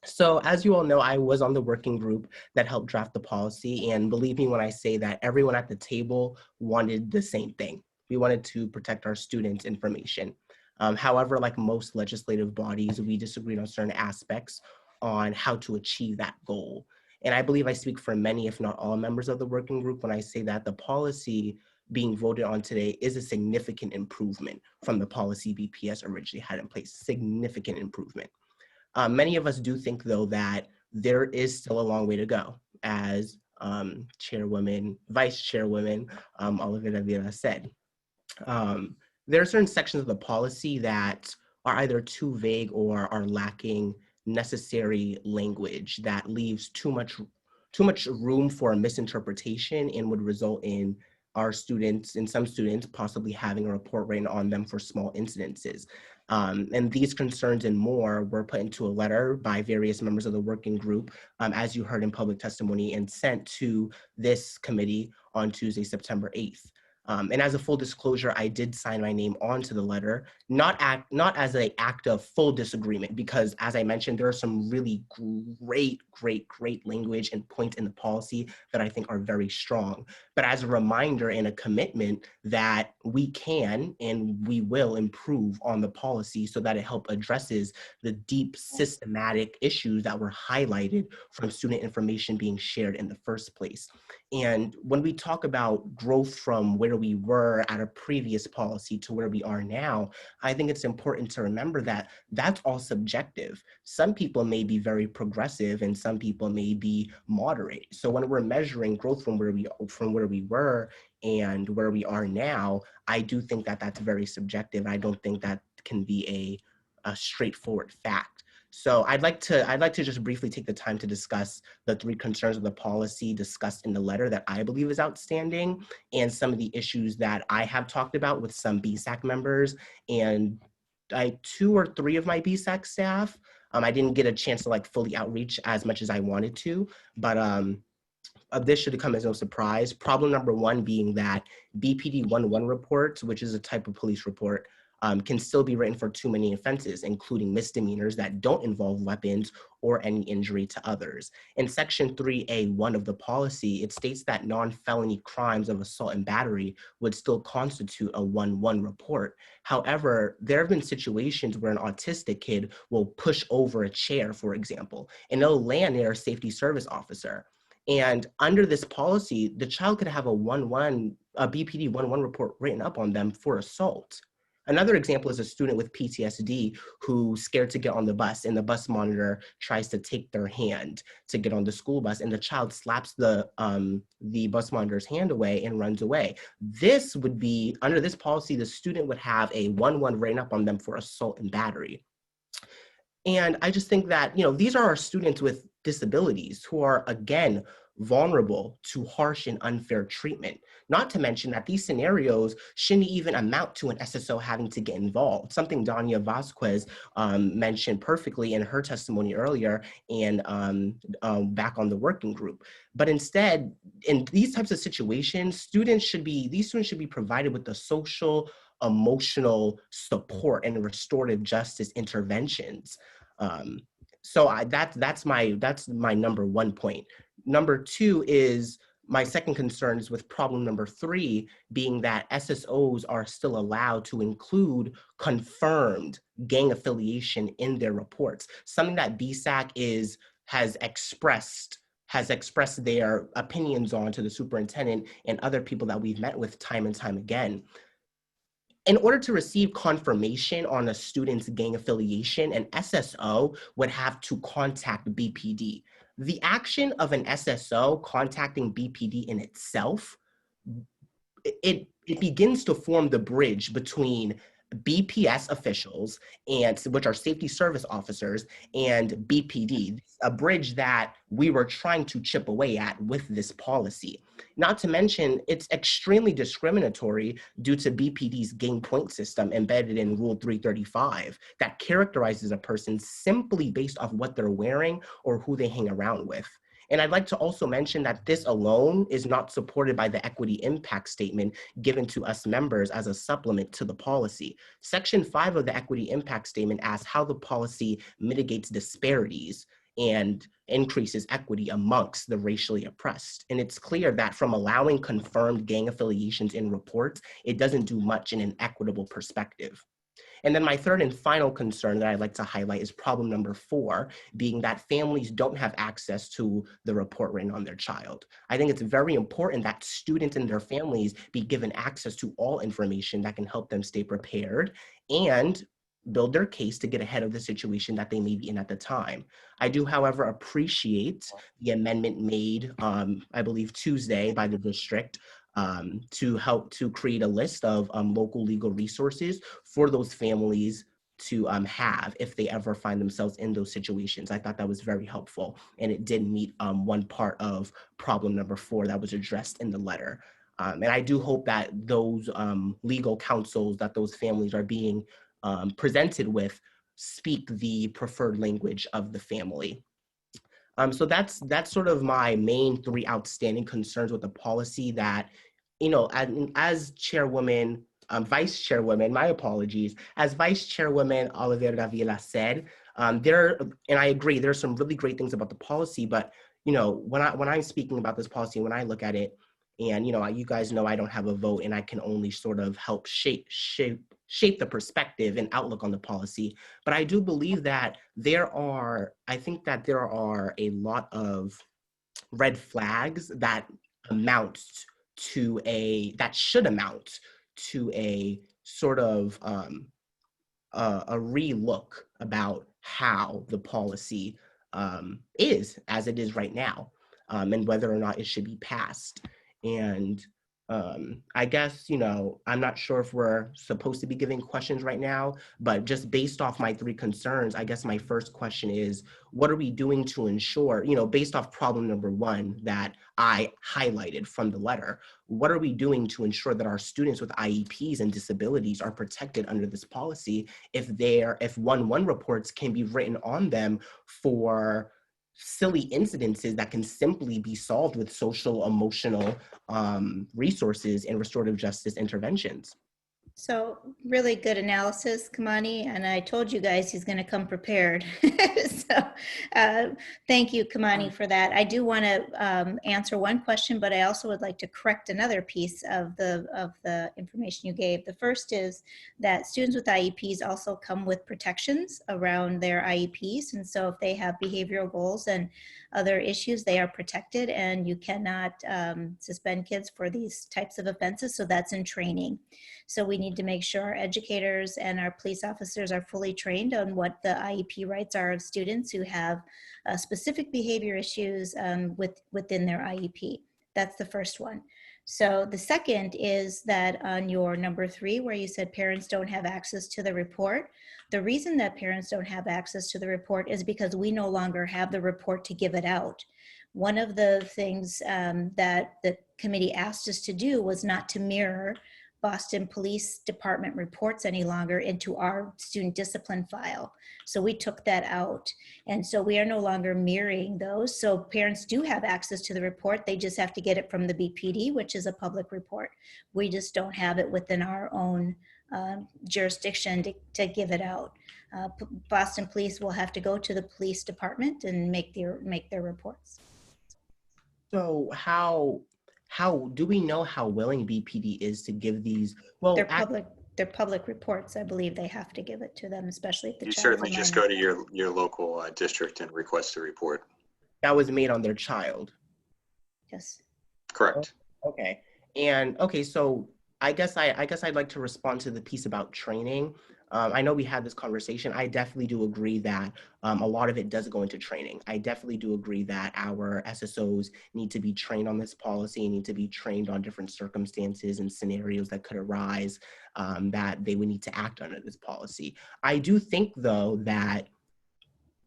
so as you all know, I was on the working group that helped draft the policy, and believe me when I say that everyone at the table wanted the same thing. We wanted to protect our students' information. However, like most legislative bodies, we disagreed on certain aspects on how to achieve that goal. And I believe I speak for many, if not all, members of the working group when I say that the policy being voted on today is a significant improvement from the policy BPS originally had in place, significant improvement. Many of us do think, though, that there is still a long way to go, as Vice Chairwoman Olivia Davila said. There are certain sections of the policy that are either too vague or are lacking necessary language that leaves too much room for misinterpretation and would result in our students and some students possibly having a report written on them for small incidences. And these concerns and more were put into a letter by various members of the working group, as you heard in public testimony, and sent to this committee on Tuesday, September 8th. And as a full disclosure, I did sign my name onto the letter, not as an act of full disagreement, because as I mentioned, there are some really great language and points in the policy that I think are very strong. But as a reminder and a commitment that we can and we will improve on the policy so that it addresses the deep systematic issues that were highlighted from student information being shared in the first place. And when we talk about growth from where we were at a previous policy to where we are now, I think it's important to remember that that's all subjective. Some people may be very progressive and some people may be moderate. So when we're measuring growth from where we were and where we are now, I do think that that's very subjective. I don't think that can be a straightforward fact. So I'd like to just briefly take the time to discuss the 3 concerns of the policy discussed in the letter that I believe is outstanding, and some of the issues that I have talked about with some BSAC members and 2 or 3 of my BSAC staff. I didn't get a chance to fully outreach as much as I wanted to, but this should come as no surprise. Problem number 1 being that BPD 1-1 reports, which is a type of police report, can still be written for too many offenses, including misdemeanors that don't involve weapons or any injury to others. In Section 3A1 of the policy, it states that non-felony crimes of assault and battery would still constitute a 1-1 report. However, there have been situations where an autistic kid will push over a chair, for example, and it'll land near a safety service officer. And under this policy, the child could have a BPD 1-1 report written up on them for assault. Another example is a student with PTSD who's scared to get on the bus, and the bus monitor tries to take their hand to get on the school bus, and the child slaps the bus monitor's hand away and runs away. This would be, under this policy, the student would have a 1-1 written up on them for assault and battery. And I just think that, these are our students with disabilities who are, again, vulnerable to harsh and unfair treatment. Not to mention that these scenarios shouldn't even amount to an SSO having to get involved, something Dania Vasquez mentioned perfectly in her testimony earlier and back on the working group. But instead, in these types of situations, these students should be provided with the social, emotional support and restorative justice interventions. So that's my number one point. Number two is my second concern is with problem number 3 being that SSOs are still allowed to include confirmed gang affiliation in their reports, something that BSAC has expressed their opinions on to the superintendent and other people that we've met with time and time again. In order to receive confirmation on a student's gang affiliation, an SSO would have to contact BPD. The action of an SSO contacting BPD in itself, it begins to form the bridge between BPS officials, which are safety service officers, and BPD, a bridge that we were trying to chip away at with this policy. Not to mention, it's extremely discriminatory due to BPD's gang point system embedded in Rule 335 that characterizes a person simply based off what they're wearing or who they hang around with. And I'd like to also mention that this alone is not supported by the equity impact statement given to us members as a supplement to the policy. Section 5 of the equity impact statement asks how the policy mitigates disparities and increases equity amongst the racially oppressed. And it's clear that from allowing confirmed gang affiliations in reports, it doesn't do much in an equitable perspective. And then my third and final concern that I'd like to highlight is problem number 4, being that families don't have access to the report written on their child. I think it's very important that students and their families be given access to all information that can help them stay prepared and build their case to get ahead of the situation that they may be in at the time. I do, however, appreciate the amendment made, I believe Tuesday by the district, to help to create a list of local legal resources for those families to have if they ever find themselves in those situations. I thought that was very helpful, and it did meet one part of problem number 4 that was addressed in the letter. And I do hope that those legal counsels that those families are being presented with speak the preferred language of the family. So that's sort of my main 3 outstanding concerns with the policy that, as chairwoman, vice chairwoman, my apologies, as vice chairwoman Oliveira Davila said, and I agree, there's some really great things about the policy, but, when I'm speaking about this policy, when I look at it, and, you guys know I don't have a vote and I can only sort of help shape the perspective and outlook on the policy. But I do believe that I think that there are a lot of red flags that should amount to a sort of a re-look about how the policy is as it is right now, and whether or not it should be passed. And I guess, I'm not sure if we're supposed to be giving questions right now, but just based off my 3 concerns, I guess my first question is, what are we doing to ensure, based off problem number 1 that I highlighted from the letter, what are we doing to ensure that our students with IEPs and disabilities are protected under this policy if 1-1 reports can be written on them for silly incidences that can simply be solved with social, emotional resources and restorative justice interventions? So really good analysis, Kamani, and I told you guys he's going to come prepared. So thank you, Kamani, for that. I do want to answer one question, but I also would like to correct another piece of the information you gave. The first is that students with IEPs also come with protections around their IEPs, and so if they have behavioral goals and other issues, they are protected, and you cannot suspend kids for these types of offenses. So that's in training. So we need to make sure our educators and our police officers are fully trained on what the IEP rights are of students who have specific behavior issues within their IEP. That's the first one. So the second is that on your number 3, where you said parents don't have access to the report, the reason that parents don't have access to the report is because we no longer have the report to give it out. One of the things that the committee asked us to do was not to mirror Boston Police Department reports any longer into our student discipline file. So we took that out. And so we are no longer mirroring those. So parents do have access to the report. They just have to get it from the BPD, which is a public report. We just don't have it within our own jurisdiction to give it out. Boston Police will have to go to the police department and make their reports. So how do we know how willing BPD is to give these? Well, they're public reports. I believe they have to give it to them, especially if the You child's certainly a just minor. go to your local district and request a report. That was made on their child. Yes. Correct. Okay. And okay, so I guess I'd like to respond to the piece about training. I know we had this conversation. I definitely do agree that a lot of it does go into training. I definitely do agree that our SSOs need to be trained on this policy, need to be trained on different circumstances and scenarios that could arise that they would need to act under this policy. I do think, though, that,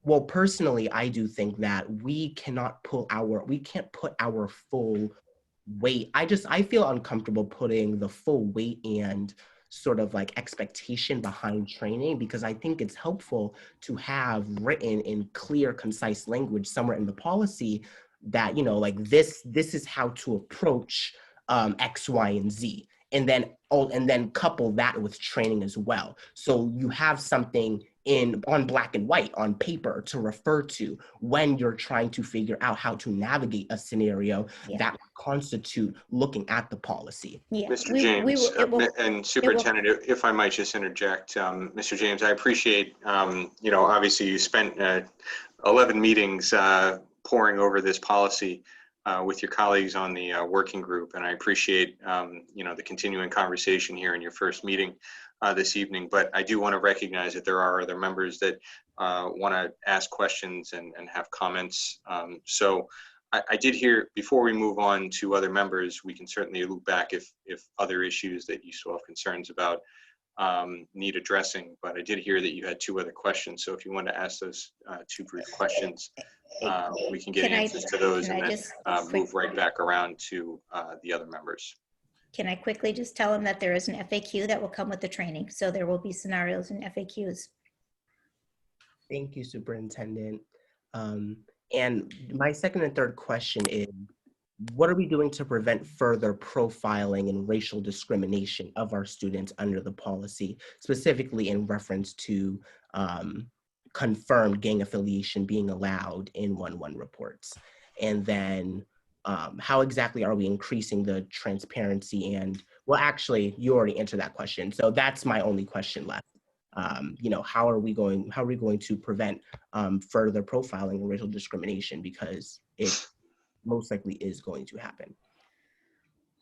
well, personally, I do think that we can't put our full weight. I feel uncomfortable putting the full weight and sort of like expectation behind training, because I think it's helpful to have written in clear, concise language somewhere in the policy that, you know, like this is how to approach X, Y, and Z. And then couple that with training as well. So you have something on black and white on paper to refer to when you're trying to figure out how to navigate a scenario that would constitute looking at the policy. Yeah. Mr. James, and Superintendent, if I might just interject, Mr. James, I appreciate, you know, obviously you spent 11 meetings poring over this policy with your colleagues on the working group, and I appreciate, you know, the continuing conversation here in your first meeting this evening. But I do want to recognize that there are other members that want to ask questions and have comments. So I did hear, before we move on to other members, we can certainly loop back if other issues that you still have concerns about need addressing. But I did hear that you had 2 other questions. So if you want to ask those 2 brief questions, we can get answers to those and then move right back around to the other members. Can I quickly just tell them that there is an FAQ that will come with the training? So there will be scenarios and FAQs. Thank you, Superintendent. And my second and third question is, what are we doing to prevent further profiling and racial discrimination of our students under the policy, specifically in reference to confirmed gang affiliation being allowed in 1-1 reports? And then how exactly are we increasing the transparency? And, well, actually, you already answered that question. So that's my only question left. You know, how are we going to prevent further profiling and racial discrimination, because it most likely is going to happen?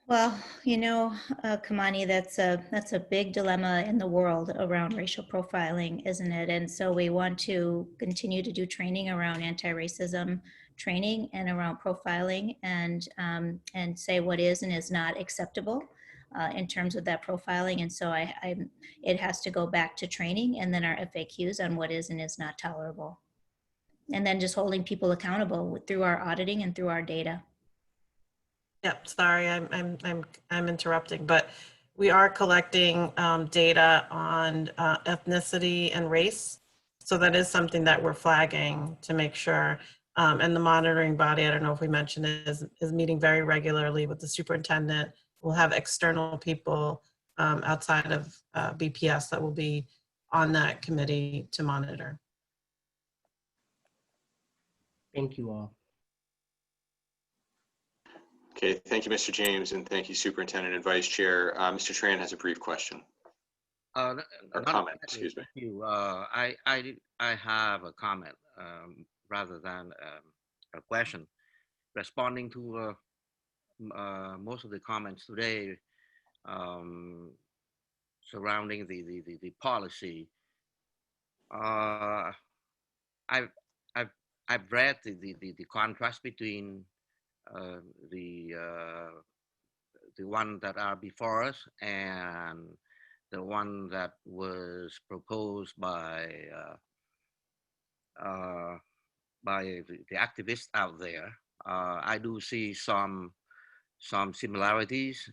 Well, you know, Kamani, that's a big dilemma in the world around racial profiling, isn't it? And so we want to continue to do training around anti-racism training and around profiling, and say what is and is not acceptable in terms of that profiling. And so it has to go back to training and then our FAQs on what is and is not tolerable. And then just holding people accountable through our auditing and through our data. Yep, sorry, I'm interrupting, but we are collecting data on ethnicity and race. So that is something that we're flagging to make sure. And the monitoring body, I don't know if we mentioned it, is meeting very regularly with the superintendent. We'll have external people outside of BPS that will be on that committee to monitor. Thank you all. Okay, thank you, Mr. James, and thank you, Superintendent and Vice Chair. Mr. Tran has a brief question or comment, excuse me. Thank you. I have a comment rather than a question. Responding to most of the comments today surrounding the policy, I've read the contrast between the one that are before us and the one that was proposed by the activists out there. I do see some similarities.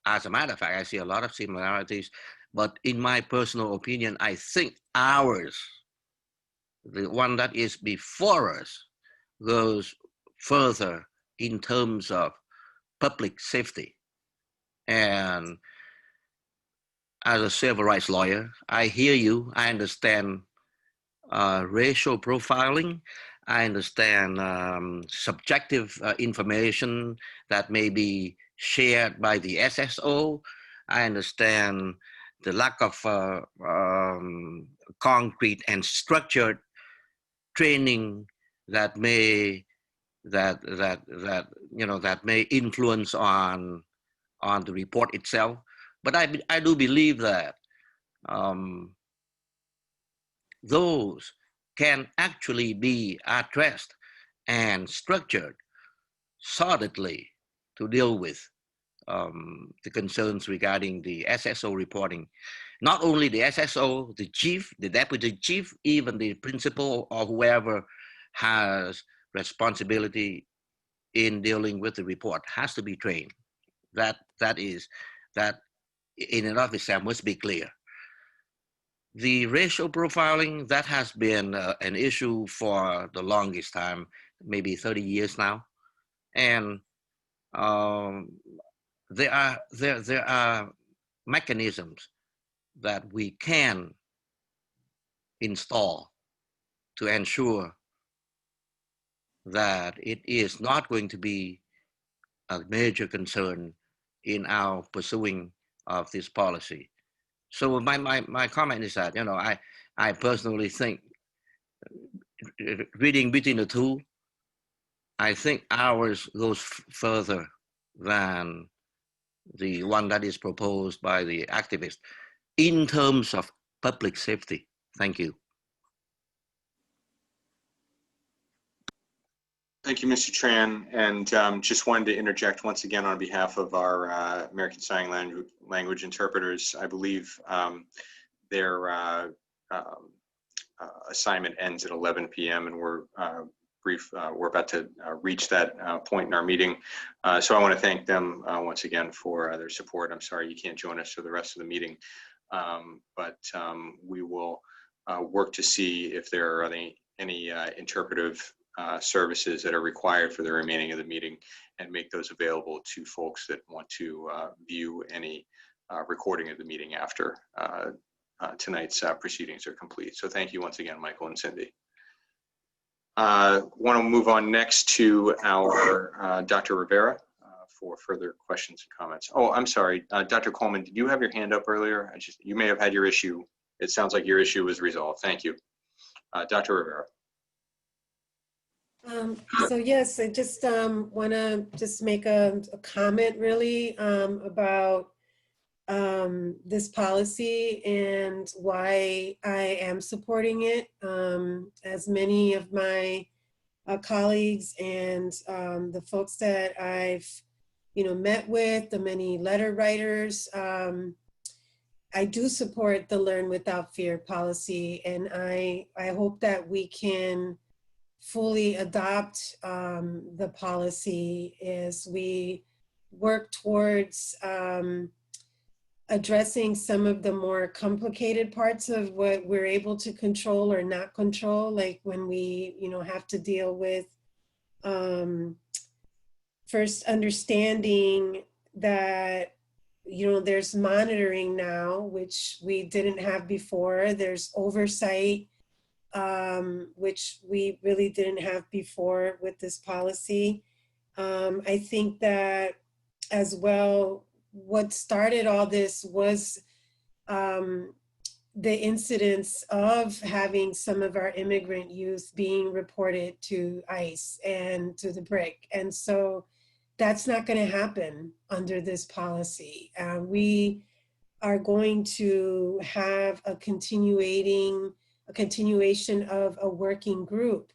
As a matter of fact, I see a lot of similarities, but in my personal opinion, I think ours, the one that is before us, goes further in terms of public safety. And as a civil rights lawyer, I hear you. I understand racial profiling. I understand subjective information that may be shared by the SSO. I understand the lack of concrete and structured training that may may influence on the report itself. But I do believe that those can actually be addressed and structured solidly to deal with the concerns regarding the SSO reporting. Not only the SSO, the chief, the deputy chief, even the principal or whoever has responsibility in dealing with the report has to be trained. That in and of itself must be clear. The racial profiling, that has been an issue for the longest time, maybe 30 years now. And there are mechanisms that we can install to ensure that it is not going to be a major concern in our pursuing of this policy. So my comment is that, I personally think, reading between the two, I think ours goes further than the one that is proposed by the activists in terms of public safety. Thank you. Thank you, Mr. Tran. And just wanted to interject once again on behalf of our American Sign Language interpreters. I believe their assignment ends at 11 p.m. and we're about to reach that point in our meeting. So I want to thank them once again for their support. I'm sorry you can't join us for the rest of the meeting, but we will work to see if there are any interpretive services that are required for the remaining of the meeting and make those available to folks that want to view any recording of the meeting after tonight's proceedings are complete. So thank you once again, Michael and Cindy. Want to move on next to our Dr. Rivera for further questions and comments. Oh, I'm sorry, Dr. Coleman, did you have your hand up earlier? You may have had your issue. It sounds like your issue was resolved. Thank you. Dr. Rivera. So yes, I just want to just make a comment really about this policy and why I am supporting it. As many of my colleagues and the folks that I've met with, the many letter writers, I do support the Learn Without Fear policy, and I hope that we can fully adopt the policy as we work towards addressing some of the more complicated parts of what we're able to control or not control, like when we have to deal with first understanding that there's monitoring now, which we didn't have before. There's oversight, which we really didn't have before with this policy. I think that as well, what started all this was the incidents of having some of our immigrant youth being reported to ICE and to the BRIC. And so that's not going to happen under this policy. We are going to have a continuation of a working group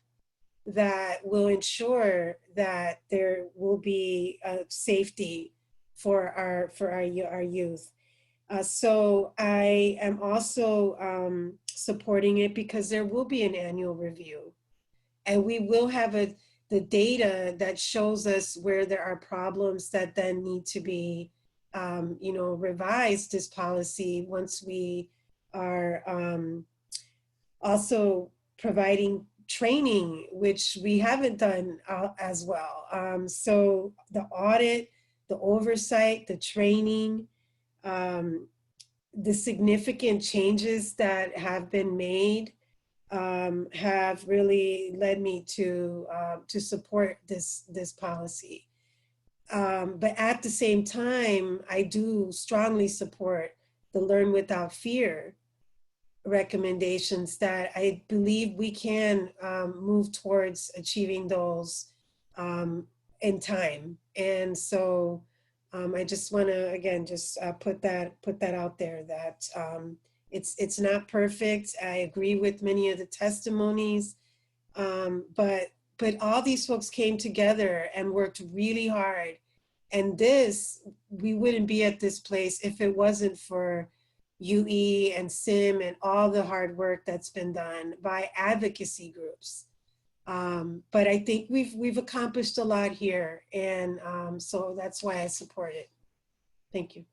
that will ensure that there will be safety for our youth. So I am also supporting it because there will be an annual review, and we will have the data that shows us where there are problems that then need to be, revised this policy once we are also providing training, which we haven't done as well. So the audit, the oversight, the training, the significant changes that have been made have really led me to support this policy. But at the same time, I do strongly support the Learn Without Fear recommendations that I believe we can move towards achieving those in time. And so I just want to again just put that out there that it's not perfect. I agree with many of the testimonies, but all these folks came together and worked really hard. And we wouldn't be at this place if it wasn't for UE and SIM and all the hard work that's been done by advocacy groups. But I think we've accomplished a lot here, and so that's why I support it. Thank you.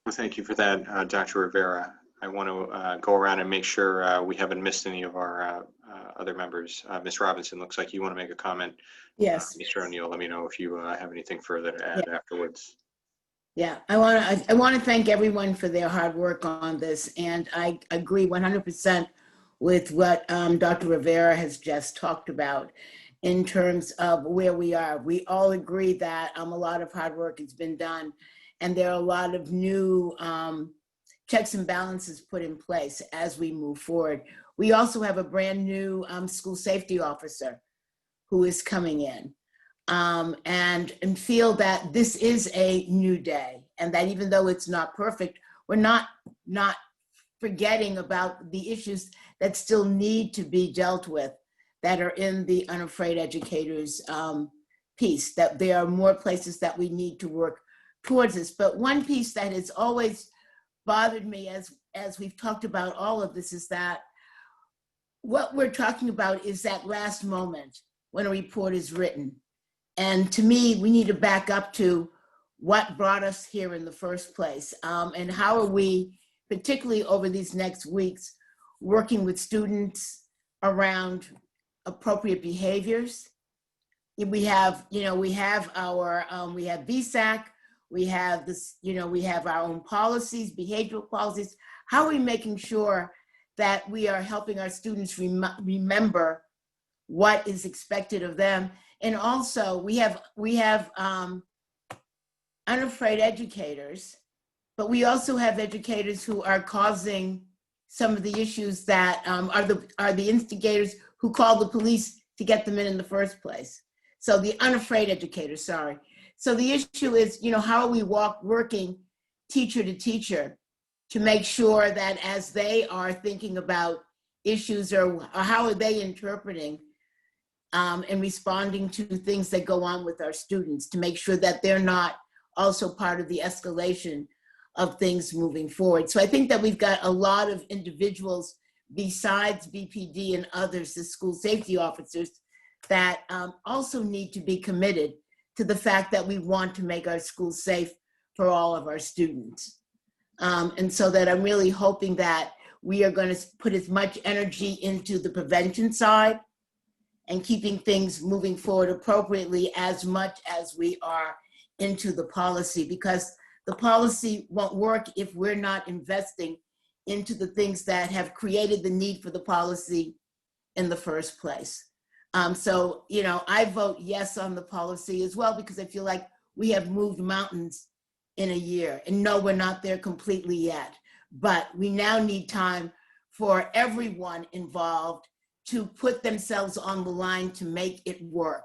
Well, thank you for that, Dr. Rivera. I want to go around and make sure we haven't missed any of our other members. Ms. Robinson, looks like you want to make a comment. Yes. Mr. O'Neill, let me know if you have anything further to add afterwards. Yeah, I want to thank everyone for their hard work on this, and I agree 100% with what Dr. Rivera has just talked about in terms of where we are. We all agree that a lot of hard work has been done, and there are a lot of new checks and balances put in place as we move forward. We also have a brand new school safety officer who is coming in. And feel that this is a new day, and that even though it's not perfect, we're not forgetting about the issues that still need to be dealt with that are in the Unafraid Educators piece, that there are more places that we need to work towards this. But one piece that has always bothered me as we've talked about all of this is that what we're talking about is that last moment when a report is written. And to me, we need to back up to what brought us here in the first place, and how are we, particularly over these next weeks, working with students around appropriate behaviors. We have our VSAC, we have this, we have our own policies, behavioral policies. How are we making sure that we are helping our students remember what is expected of them? And also we have unafraid educators, but we also have educators who are causing some of the issues that are the instigators who call the police to get them in the first place. So the unafraid educators, sorry. So the issue is, how are we working teacher to teacher to make sure that as they are thinking about issues or how are they interpreting and responding to things that go on with our students, to make sure that they're not also part of the escalation of things moving forward. So I think that we've got a lot of individuals besides BPD and others, the school safety officers, that also need to be committed to the fact that we want to make our schools safe for all of our students. And so that I'm really hoping that we are going to put as much energy into the prevention side and keeping things moving forward appropriately as much as we are into the policy, because the policy won't work if we're not investing into the things that have created the need for the policy in the first place. So, you know, I vote yes on the policy as well, because I feel like we have moved mountains in a year. And no, we're not there completely yet, but we now need time for everyone involved to put themselves on the line to make it work,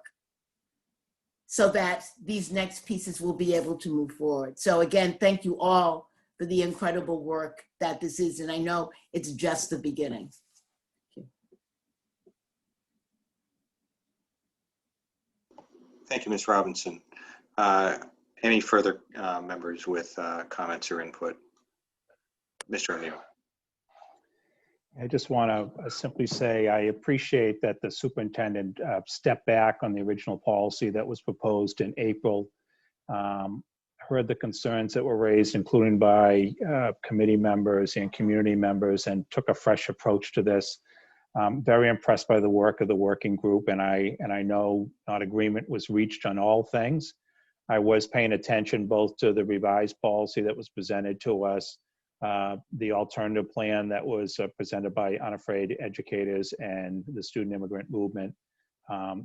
so that these next pieces will be able to move forward. So again, thank you all for the incredible work that this is. And I know it's just the beginning. Thank you, Ms. Robinson. Any further members with comments or input? Mr. O'Neill. I just want to simply say I appreciate that the superintendent stepped back on the original policy that was proposed in April. Heard the concerns that were raised, including by committee members and community members, and took a fresh approach to this. Very impressed by the work of the working group, and I know not agreement was reached on all things. I was paying attention both to the revised policy that was presented to us, the alternative plan that was presented by Unafraid Educators and the Student Immigrant Movement,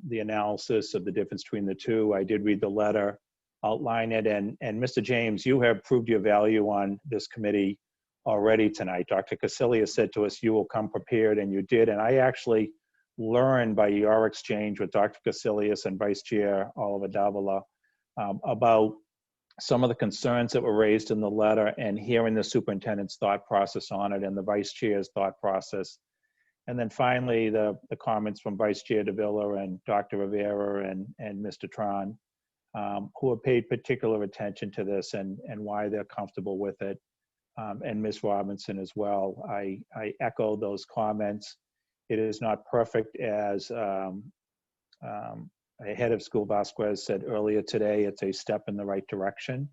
the analysis of the difference between the two. I did read the letter, outline it, and Mr. James, you have proved your value on this committee already tonight. Dr. Casilius said to us, you will come prepared, and you did. And I actually learned by your exchange with Dr. Casilius and Vice Chair Oliver Davila about some of the concerns that were raised in the letter, and hearing the superintendent's thought process on it and the vice chair's thought process. And then finally, the comments from Vice Chair Davila and Dr. Rivera and Mr. Tran, who have paid particular attention to this and why they're comfortable with it. And Ms. Robinson as well. I echo those comments. It is not perfect, as head of school Vasquez said earlier today. It's a step in the right direction,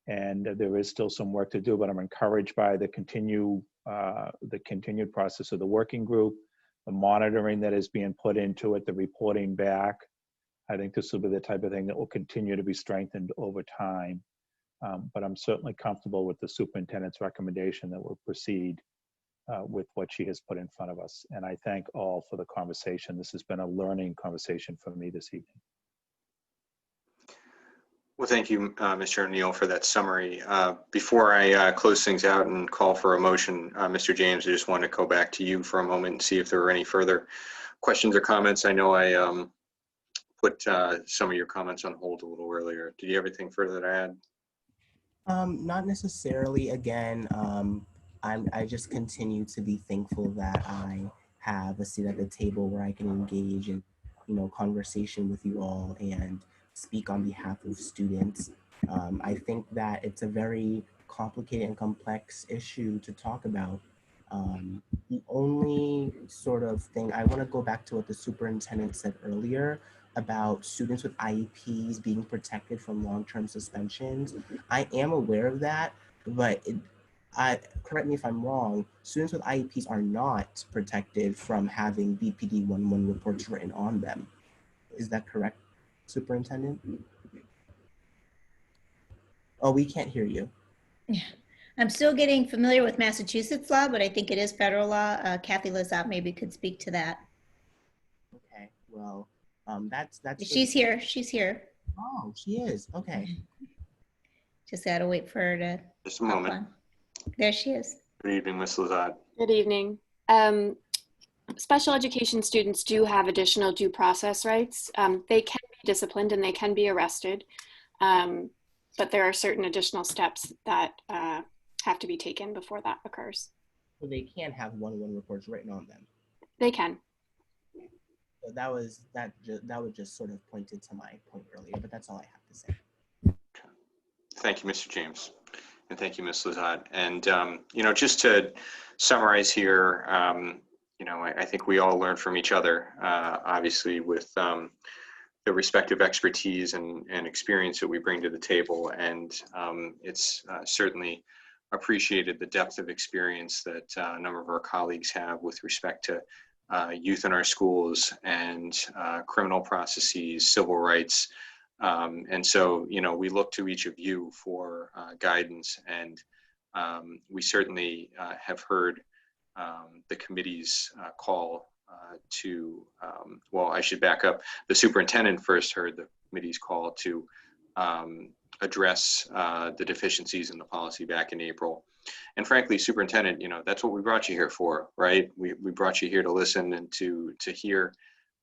and there is still some work to do, but I'm encouraged by the continued process of the working group, the monitoring that is being put into it, the reporting back. I think this will be the type of thing that will continue to be strengthened over time. But I'm certainly comfortable with the superintendent's recommendation that we'll proceed with what she has put in front of us. And I thank all for the conversation. This has been a learning conversation for me this evening. Well, thank you, Mr. O'Neill, for that summary. Before I close things out and call for a motion, Mr. James, I just want to go back to you for a moment and see if there were any further questions or comments. I know I put some of your comments on hold a little earlier. Do you have anything further to add? Not necessarily. Again, I just continue to be thankful that I have a seat at the table where I can engage in, conversation with you all and speak on behalf of students. I think that it's a very complicated and complex issue to talk about. The only sort of thing, I want to go back to what the superintendent said earlier about students with IEPs being protected from long-term suspensions. I am aware of that, but correct me if I'm wrong, students with IEPs are not protected from having BPD 1-1 reports written on them. Is that correct, Superintendent? Oh, we can't hear you. Yeah. I'm still getting familiar with Massachusetts law, but I think it is federal law. Kathy Lazat maybe could speak to that. Okay, well, that's She's here. She's here. Oh, she is. Okay. Just gotta wait for her to. Just a moment. There she is. Good evening, Ms. Lazat. Good evening. Special education students do have additional due process rights. They can be disciplined and they can be arrested, but there are certain additional steps that have to be taken before that occurs. So they can have 1-1 reports written on them. They can. So that was just sort of pointed to my point earlier, but that's all I have to say. Thank you, Mr. James. And thank you, Ms. Lazat. And, just to summarize here, I think we all learn from each other, obviously, with the respective expertise and experience that we bring to the table. And it's certainly appreciated the depth of experience that a number of our colleagues have with respect to youth in our schools and criminal processes, civil rights, And so, you know, we look to each of you for guidance, and we certainly have heard the committee's call to, well, I should back up. The superintendent first heard the committee's call to address the deficiencies in the policy back in April. And frankly, superintendent, you know, that's what we brought you here for, right? We brought you here to listen and to hear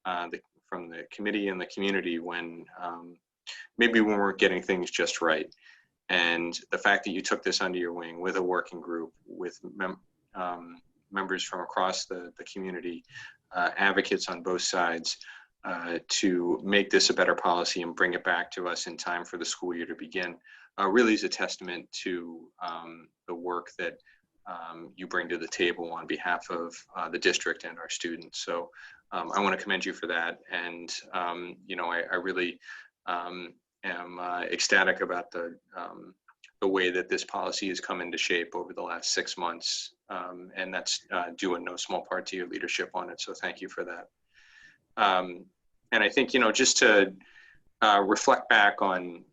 from the committee and the community when maybe we weren't getting things just right. And the fact that you took this under your wing with a working group, with members from across the community, advocates on both sides, to make this a better policy and bring it back to us in time for the school year to begin, really is a testament to the work that you bring to the table on behalf of the district and our students. So I want to commend you for that. And, you know, I really am ecstatic about the way that this policy has come into shape over the last 6 months. And that's due in no small part to your leadership on it. So thank you for that. And I think, you know, just to reflect back on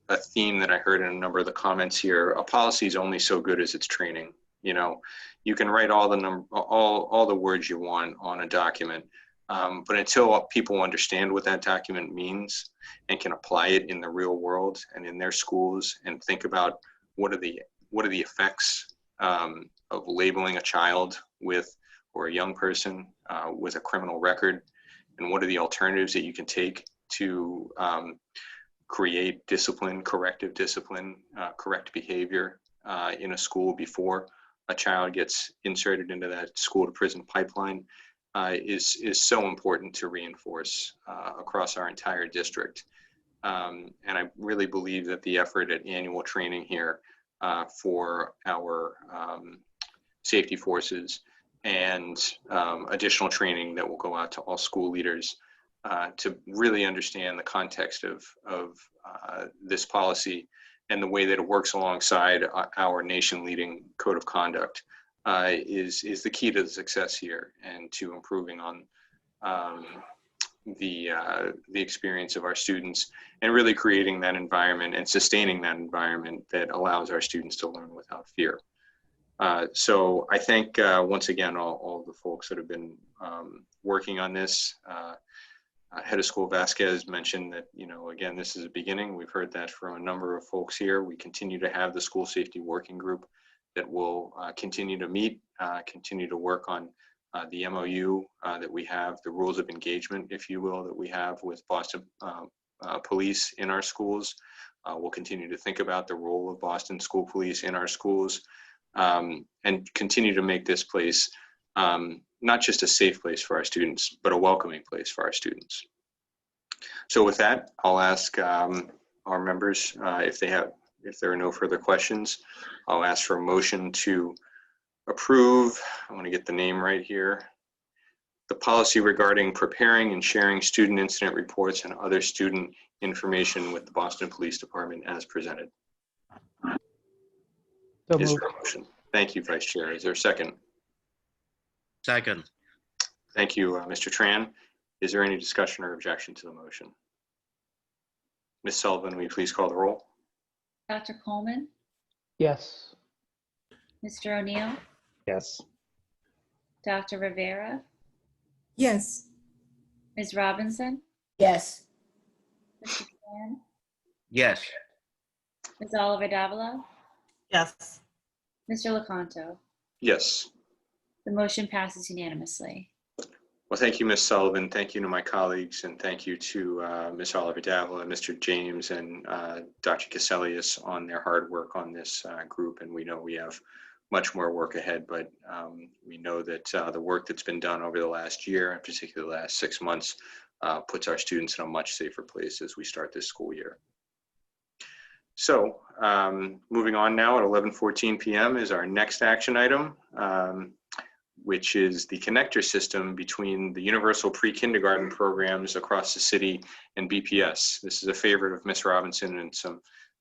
a theme that I heard in a number of the comments here, a policy is only so good as its training. You know, you can write all the words you want on a document, but until people understand what that document means and can apply it in the real world and in their schools and think about what are the effects of labeling a child with, or a young person with a criminal record, and what are the alternatives that you can take to create discipline, corrective discipline, correct behavior in a school before a child gets inserted into that school to prison pipeline, is so important to reinforce across our entire district. And I really believe that the effort at annual training here for our safety forces and additional training that will go out to all school leaders to really understand the context of this policy and the way that it works alongside our nation-leading code of conduct is the key to the success here and to improving on the experience of our students and really creating that environment and sustaining that environment that allows our students to learn without fear. So I thank once again all the folks that have been working on this. Head of School Vasquez mentioned that, you know, again, this is a beginning. We've heard that from a number of folks here. We continue to have the School Safety Working Group that will continue to meet, continue to work on the MOU that we have, the rules of engagement, if you will, that we have with Boston Police in our schools. We'll continue to think about the role of Boston School Police in our schools, and continue to make this place not just a safe place for our students, but a welcoming place for our students. So with that, I'll ask our members if there are no further questions, I'll ask for a motion to approve, I want to get the name right here, the policy regarding preparing and sharing student incident reports and other student information with the Boston Police Department as presented. Is there a motion? Thank you, Vice Chair. Is there a second? Second. Thank you, Mr. Tran. Is there any discussion or objection to the motion? Ms. Sullivan, will you please call the roll? Dr. Coleman, Yes. Mr. O'Neill, Yes. Dr. Rivera, Yes. Ms. Robinson, Yes. Mr. Tran, Yes. Ms. Oliver Davila, Yes. Mr. Lecanto. Yes. The motion passes unanimously. Well, thank you, Ms. Sullivan. Thank you to my colleagues, and thank you to Ms. Oliver Davila, Mr. James, and Dr. Caselius on their hard work on this group. And we know we have much more work ahead, but we know that the work that's been done over the last year, and particularly the last 6 months, puts our students in a much safer place as we start this school year. So moving on now at 11:14 p.m. is our next action item, which is the connector system between the universal pre-kindergarten programs across the city and BPS. This is a favorite of Ms. Robinson and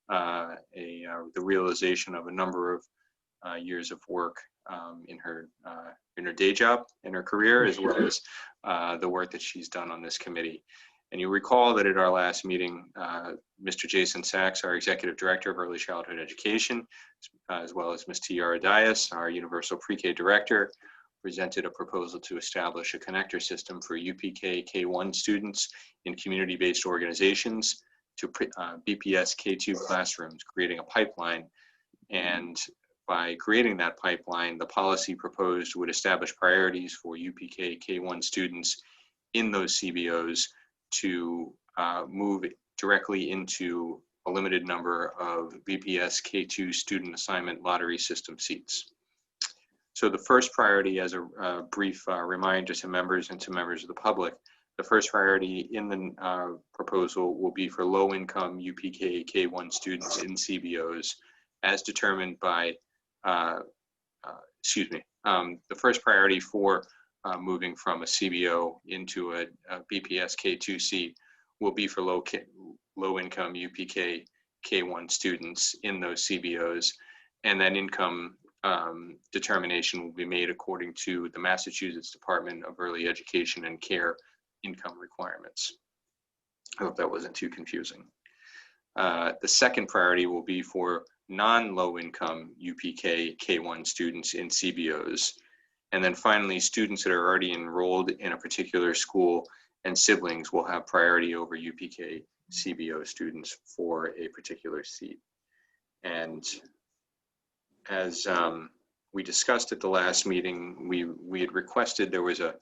the realization of a number of years of work in her day job, in her career, as well as the work that she's done on this committee. And you recall that at our last meeting, Mr. Jason Sachs, our Executive Director of Early Childhood Education, as well as Ms. Tiara Dias, our Universal Pre-K Director, presented a proposal to establish a connector system for UPK K1 students in community-based organizations to BPS K2 classrooms, creating a pipeline. And by creating that pipeline, the policy proposed would establish priorities for UPK K1 students in those CBOs to move directly into a limited number of BPS K2 student assignment lottery system seats. So the first priority, as a brief reminder to members and to members of the public, the first priority in the proposal will be for low-income UPK K1 students in CBOs as determined by, the first priority for moving from a CBO into a BPS K2C will be for low-income UPK K1 students in those CBOs, and then income determination will be made according to the Massachusetts Department of Early Education and Care income requirements. I hope that wasn't too confusing. The second priority will be for non-low income UPK K1 students in CBOs. And then finally, students that are already enrolled in a particular school and siblings will have priority over UPK CBO students for a particular seat. And as we discussed at the last meeting, we had requested there was a,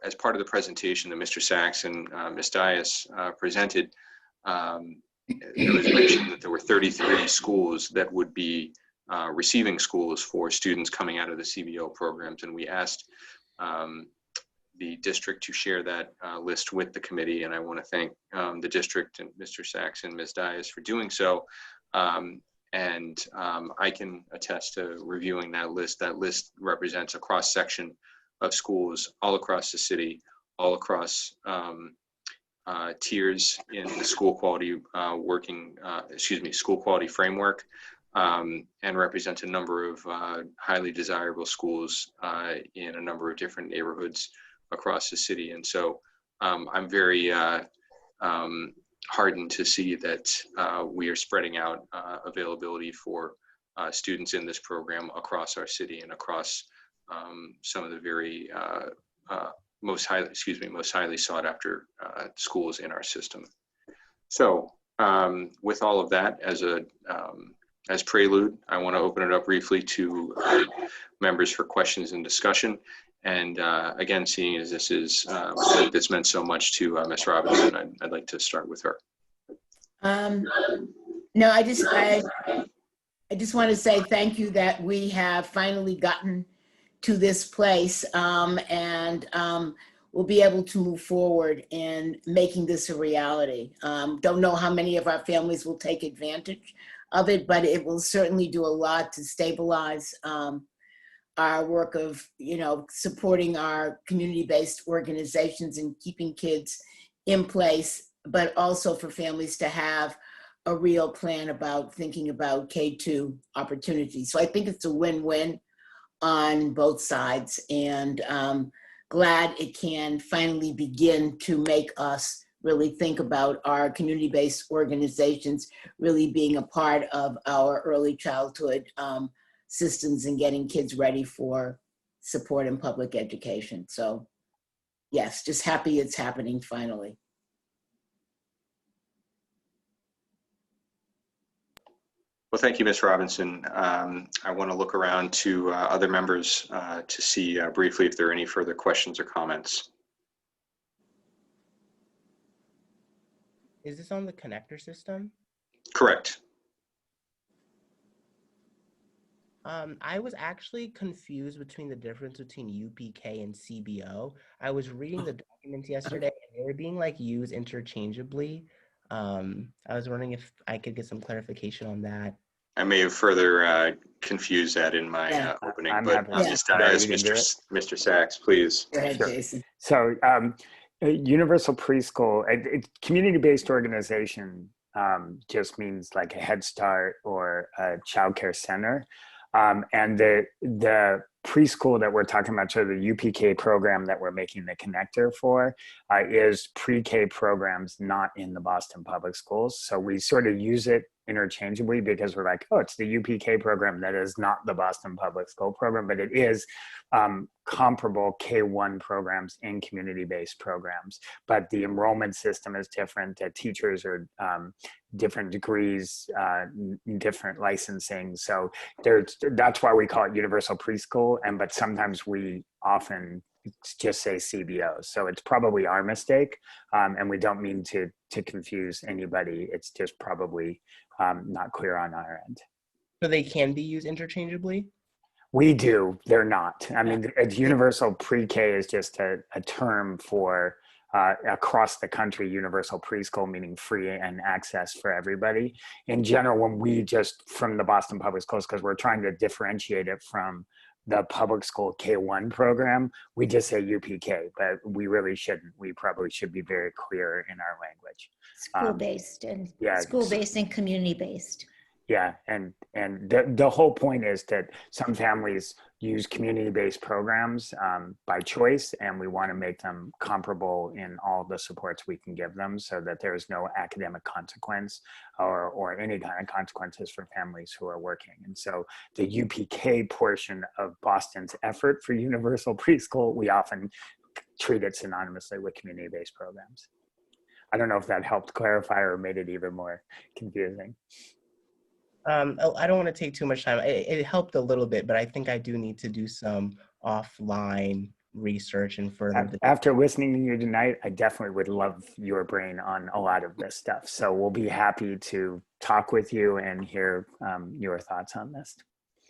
as part of the presentation that Mr. Sachs and Ms. Dias presented, there was mention that there were 33 schools that would be receiving schools for students coming out of the CBO programs. And we asked the district to share that list with the committee. And I want to thank the district and Mr. Sachs and Ms. Dias for doing so. I can attest to reviewing that list. That list represents a cross-section of schools all across the city, all across tiers in the school quality school quality framework, and represents a number of highly desirable schools in a number of different neighborhoods across the city. And so I'm very heartened to see that we are spreading out availability for students in this program across our city and across some of the very most highly sought after schools in our system. So with all of that as prelude, I want to open it up briefly to members for questions and discussion. And again, seeing as this is this meant so much to Ms. Robinson, I'd like to start with her. No, I just want to say thank you that we have finally gotten to this place, and we'll be able to move forward in making this a reality. Don't know how many of our families will take advantage of it, but it will certainly do a lot to stabilize our work of, supporting our community-based organizations and keeping kids in place, but also for families to have a real plan about thinking about K2 opportunities. So I think it's a win-win on both sides, and glad it can finally begin to make us really think about our community-based organizations really being a part of our early childhood systems and getting kids ready for support in public education. So yes, just happy it's happening finally. Well, thank you, Ms. Robinson. I want to look around to other members to see briefly if there are any further questions or comments. Is this on the connector system? Correct. I was actually confused between the difference between UPK and CBO. I was reading the documents yesterday and they were being used interchangeably. I was wondering if I could get some clarification on that. I may have further confused that in my opening, but Ms. Dias, Mr. Sachs, please. Go ahead, Jason. So universal preschool, community-based organization just means like a Head Start or a child care center. And the preschool that we're talking about, so the UPK program that we're making the connector for, is pre-K programs not in the Boston Public Schools. So we sort of use it interchangeably because we're like, oh, it's the UPK program that is not the Boston Public School program, but it is comparable K-1 programs in community-based programs. But the enrollment system is different. The teachers are different degrees, different licensing. So that's why we call it universal preschool. But sometimes we often just say CBO. So it's probably our mistake. And we don't mean to confuse anybody. It's just probably not clear on our end. So they can be used interchangeably? We do, they're not. I mean, universal pre-K is just a term for across the country, universal preschool, meaning free and access for everybody. In general, when we just, from the Boston Public Schools, because we're trying to differentiate it from the public school K-1 program, we just say UPK, but we really shouldn't. We probably should be very clear in our language. School-based and community-based. Yeah, and the whole point is that some families use community-based programs by choice, and we want to make them comparable in all the supports we can give them, so that there is no academic consequence or any kind of consequences for families who are working. And so the UPK portion of Boston's effort for universal preschool, we often treat it synonymously with community-based programs. I don't know if that helped clarify or made it even more confusing. I don't want to take too much time. It helped a little bit, but I think I do need to do some offline research and further. After listening to you tonight, I definitely would love your brain on a lot of this stuff. So we'll be happy to talk with you and hear your thoughts on this.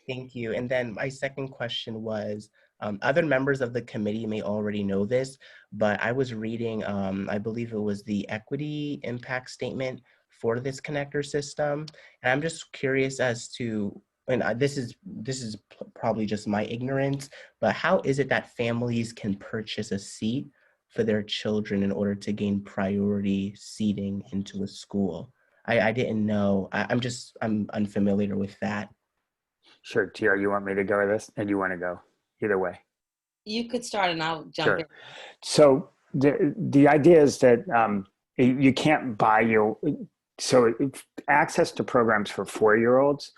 Thank you. And then my second question was, other members of the committee may already know this, but I was reading, I believe it was the equity impact statement for this connector system. And I'm just curious as to, and this is probably just my ignorance, but how is it that families can purchase a seat for their children in order to gain priority seating into a school? I didn't know. I'm unfamiliar with that. Sure, Tiara, you want me to go with this? And you want to go? Either way. You could start and I'll jump Sure. in. So the idea is that you can't buy your, so access to programs for 4-year-olds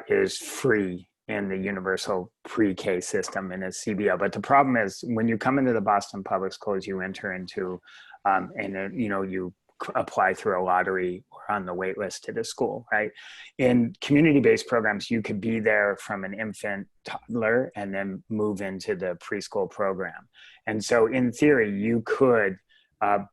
is free in the universal pre-K system in a CBO. But the problem is when you come into the Boston Public Schools, you enter into, you apply through a lottery or on the wait list to the school, right? In community-based programs, you could be there from an infant, toddler, and then move into the preschool program. And so in theory, you could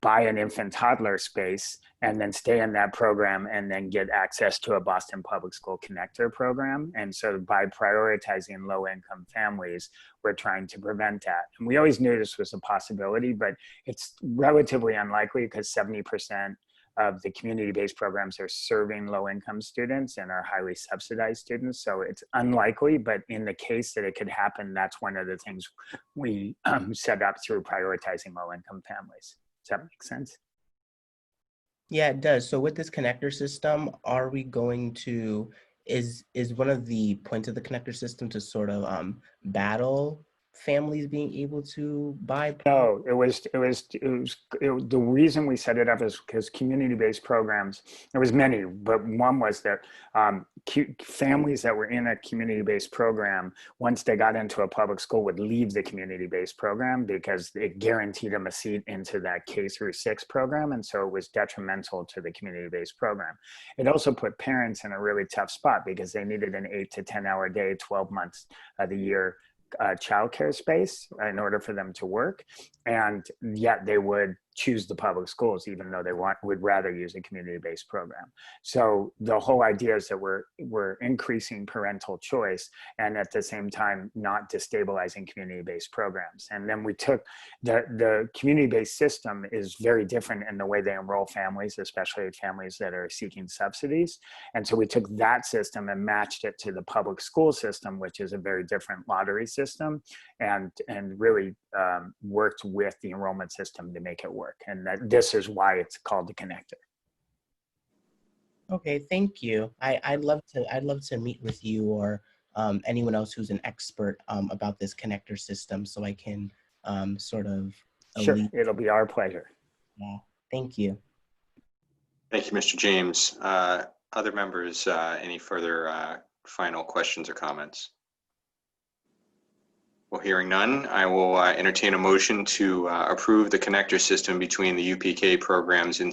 buy an infant toddler space and then stay in that program and then get access to a Boston Public School Connector program. And so by prioritizing low-income families, we're trying to prevent that. And we always knew this was a possibility, but it's relatively unlikely because 70% of the community-based programs are serving low-income students and are highly subsidized students. So it's unlikely, but in the case that it could happen, that's one of the things we set up through prioritizing low-income families. Does that make sense? Yeah, it does. So with this connector system, are we going to, is one of the points of the connector system to sort of battle families being able to buy? No, the reason we set it up is because community-based programs, there was many, but one was that families that were in a community-based program, once they got into a public school, would leave the community-based program because it guaranteed them a seat into that K-6 program. And so it was detrimental to the community-based program. It also put parents in a really tough spot because they needed an 8 to 10 hour day, 12 months of the year childcare space in order for them to work, and yet they would choose the public schools even though they would rather use a community-based program. So the whole idea is that we're increasing parental choice and at the same time not destabilizing community-based programs. And then we took the community-based system is very different in the way they enroll families, especially families that are seeking subsidies. And so we took that system and matched it to the public school system, which is a very different lottery system, and really worked with the enrollment system to make it work. And this is why it's called the connector. Okay, thank you. I'd love to meet with you or anyone else who's an expert about this connector system so I can sort of Sure, it'll be our pleasure. Yeah, thank you. Thank you, Mr. James. Other members, any further final questions or comments? Well, hearing none, I will entertain a motion to approve the connector system between the UPK programs in